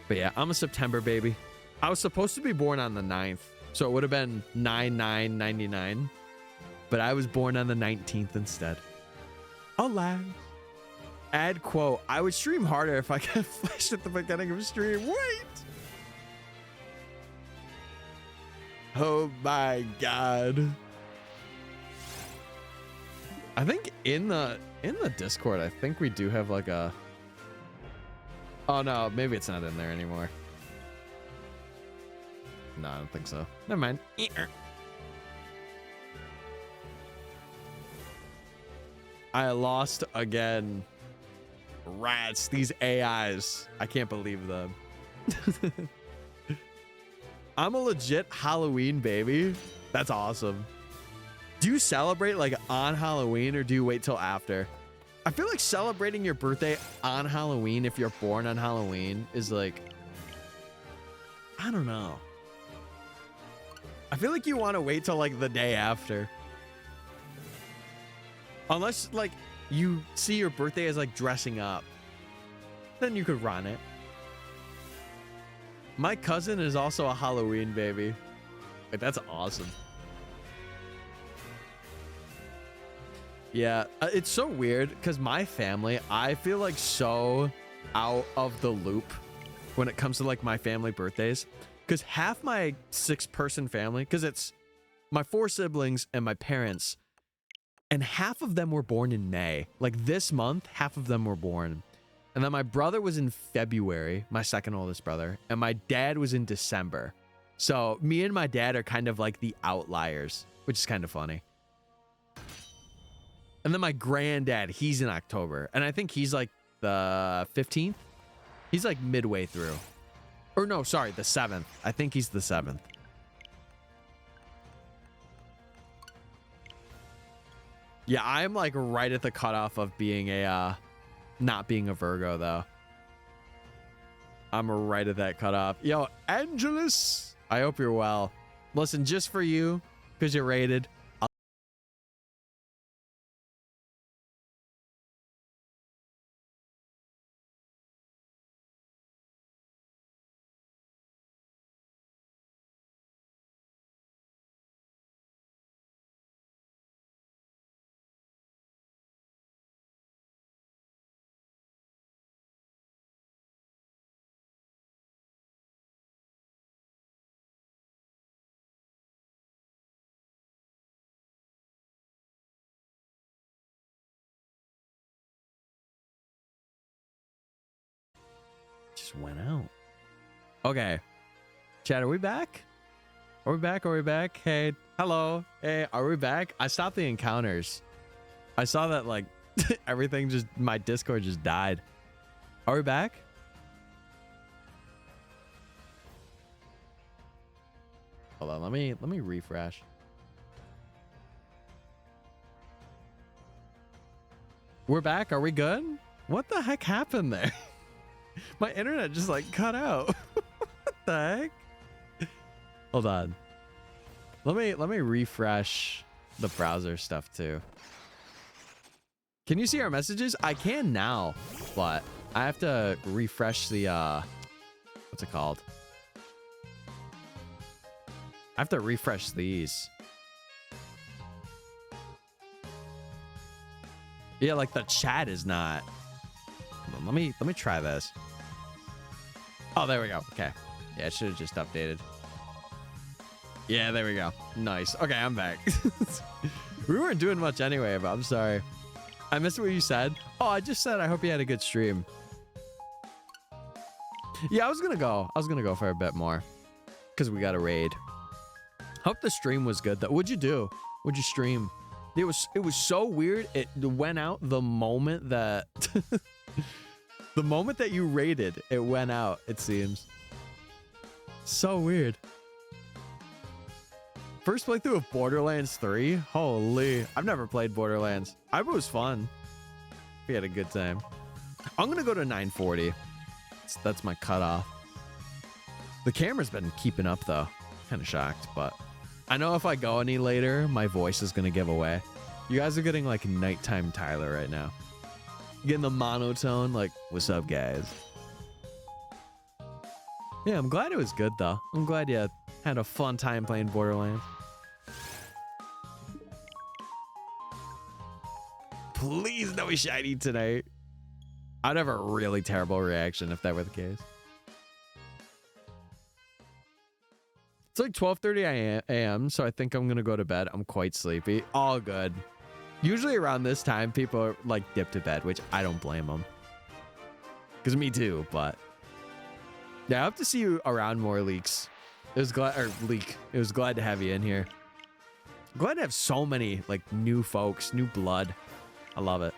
But yeah, I'm a September baby. I was supposed to be born on the 9th, so it would have been 9/9/99. But I was born on the 19th instead. Alas. Add quote, I would stream harder if I got flashed at the beginning of stream. Wait. Oh my God. I think in the Discord, I think we do have like a, oh no, maybe it's not in there anymore. No, I don't think so. Never mind. I lost again. Rats, these AIs. I can't believe them. I'm a legit Halloween baby. That's awesome. Do you celebrate like on Halloween or do you wait till after? I feel like celebrating your birthday on Halloween, if you're born on Halloween, is like, I don't know. I feel like you want to wait till like the day after. Unless like you see your birthday as like dressing up, then you could run it. My cousin is also a Halloween baby. Like, that's awesome. Yeah, it's so weird because my family, I feel like so out of the loop when it comes to like my family birthdays. Because half my 6-person family, because it's my 4 siblings and my parents, and half of them were born in May. Like this month, half of them were born. And then my brother was in February, my second oldest brother, and my dad was in December. So me and my dad are kind of like the outliers, which is kind of funny. And then my granddad, he's in October. And I think he's like the 15th. He's like midway through. Or no, sorry, the 7th. I think he's the 7th. Yeah, I'm like right at the cutoff of being a, not being a Virgo though. I'm right at that cutoff. Yo, Angelus, I hope you're well. Listen, just for you, because you're rated, just went out. Okay. Chat, are we back? Are we back? Are we back? Hey, hello. Hey, are we back? I stopped the encounters. I saw that like everything just, my Discord just died. Are we back? Hold on, let me refresh. We're back. Are we good? What the heck happened there? My internet just like cut out. What the heck? Hold on. Let me refresh the browser stuff too. Can you see our messages? I can now, but I have to refresh the what's it called? I have to refresh these. Yeah, like the chat is not. Hold on, let me try this. Oh, there we go. Okay. Yeah, it should have just updated. Yeah, there we go. Nice. Okay, I'm back. We weren't doing much anyway, but I'm sorry. I missed what you said. Oh, I just said I hope you had a good stream. Yeah, I was gonna go for a bit more because we got a raid. Hope the stream was good though. What'd you do? What'd you stream? It was so weird. It went out the moment that the moment that you raided, it went out, it seems. So weird. First playthrough of Borderlands 3? Holy. I've never played Borderlands. I bet it was fun. We had a good time. I'm going to go to 940. That's my cutoff. The camera's been keeping up, though. Kind of shocked, but I know if I go any later, my voice is going to give away. You guys are getting, like, nighttime Tyler right now. Getting the monotone, like, what's up, guys? Yeah, I'm glad it was good, though. I'm glad you had a fun time playing Borderlands. Please no shiny tonight. I'd have a really terrible reaction if that were the case. It's like 12:30 a.m., so I think I'm going to go to bed. I'm quite sleepy. All good. Usually around this time, people are like dip to bed, which I don't blame them. Because me too, but... yeah, I hope to see you around more, Leaks. It was glad, or Leak. It was glad to have you in here. Glad to have so many like new folks, new blood. I love it.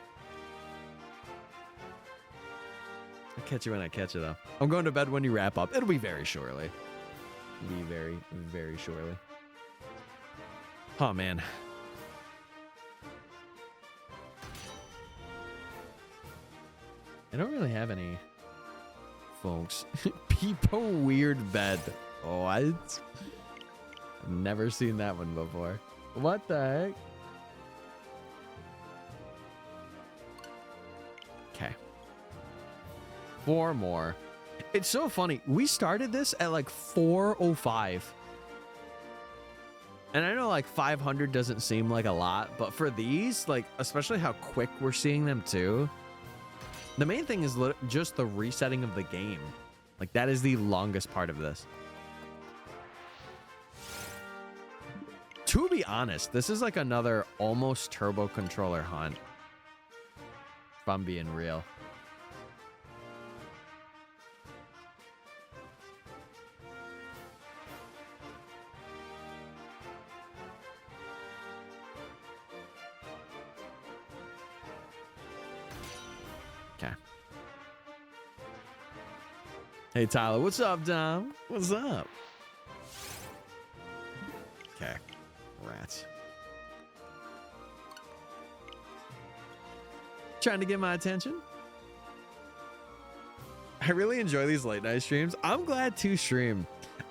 I'll catch you when I catch you, though. I'm going to bed when you wrap up. It'll be very shortly. It'll be very, very shortly. Oh, man. I don't really have any folks. People weird bed. What? I've never seen that one before. What the heck? Okay. 4 more. It's so funny. We started this at like 4:05. And I know like 500 doesn't seem like a lot, but for these, like, especially how quick we're seeing them too. The main thing is just the resetting of the game. Like, that is the longest part of this. To be honest, this is like another almost turbo controller hunt. If I'm being real. Okay. Hey, Tyler. What's up, Dom? What's up? Okay. Rats. Trying to get my attention. I really enjoy these late night streams. I'm glad to stream.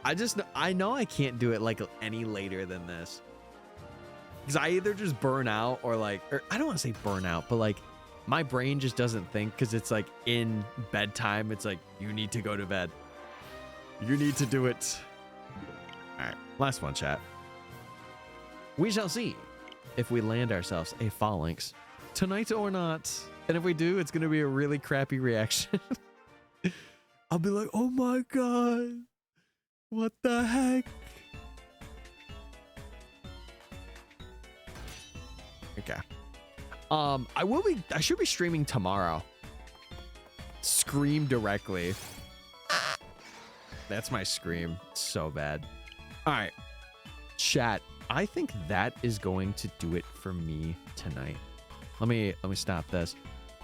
I know I can't do it like any later than this. Because I either just burn out or like, or I don't want to say burn out, but like my brain just doesn't think because it's like in bedtime. It's like, you need to go to bed. You need to do it. All right. Last one, chat. We shall see if we land ourselves a Falinks tonight or not. And if we do, it's going to be a really crappy reaction. I'll be like, oh my God. What the heck? Okay. I should be streaming tomorrow. Scream directly. That's my scream. It's so bad. All right, chat. I think that is going to do it for me tonight. Let me stop this.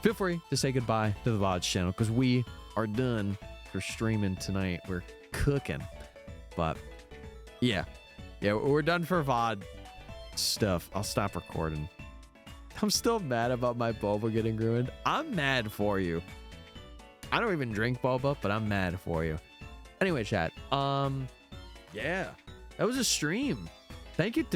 Feel free to say goodbye to the VODs channel because we are done for streaming tonight. We're cooking. But yeah, we're done for VOD stuff. I'll stop recording. I'm still mad about my boba getting ruined. I'm mad for you. I don't even drink boba, but I'm mad for you. Anyway, chat. Yeah, that was a stream. Thank you to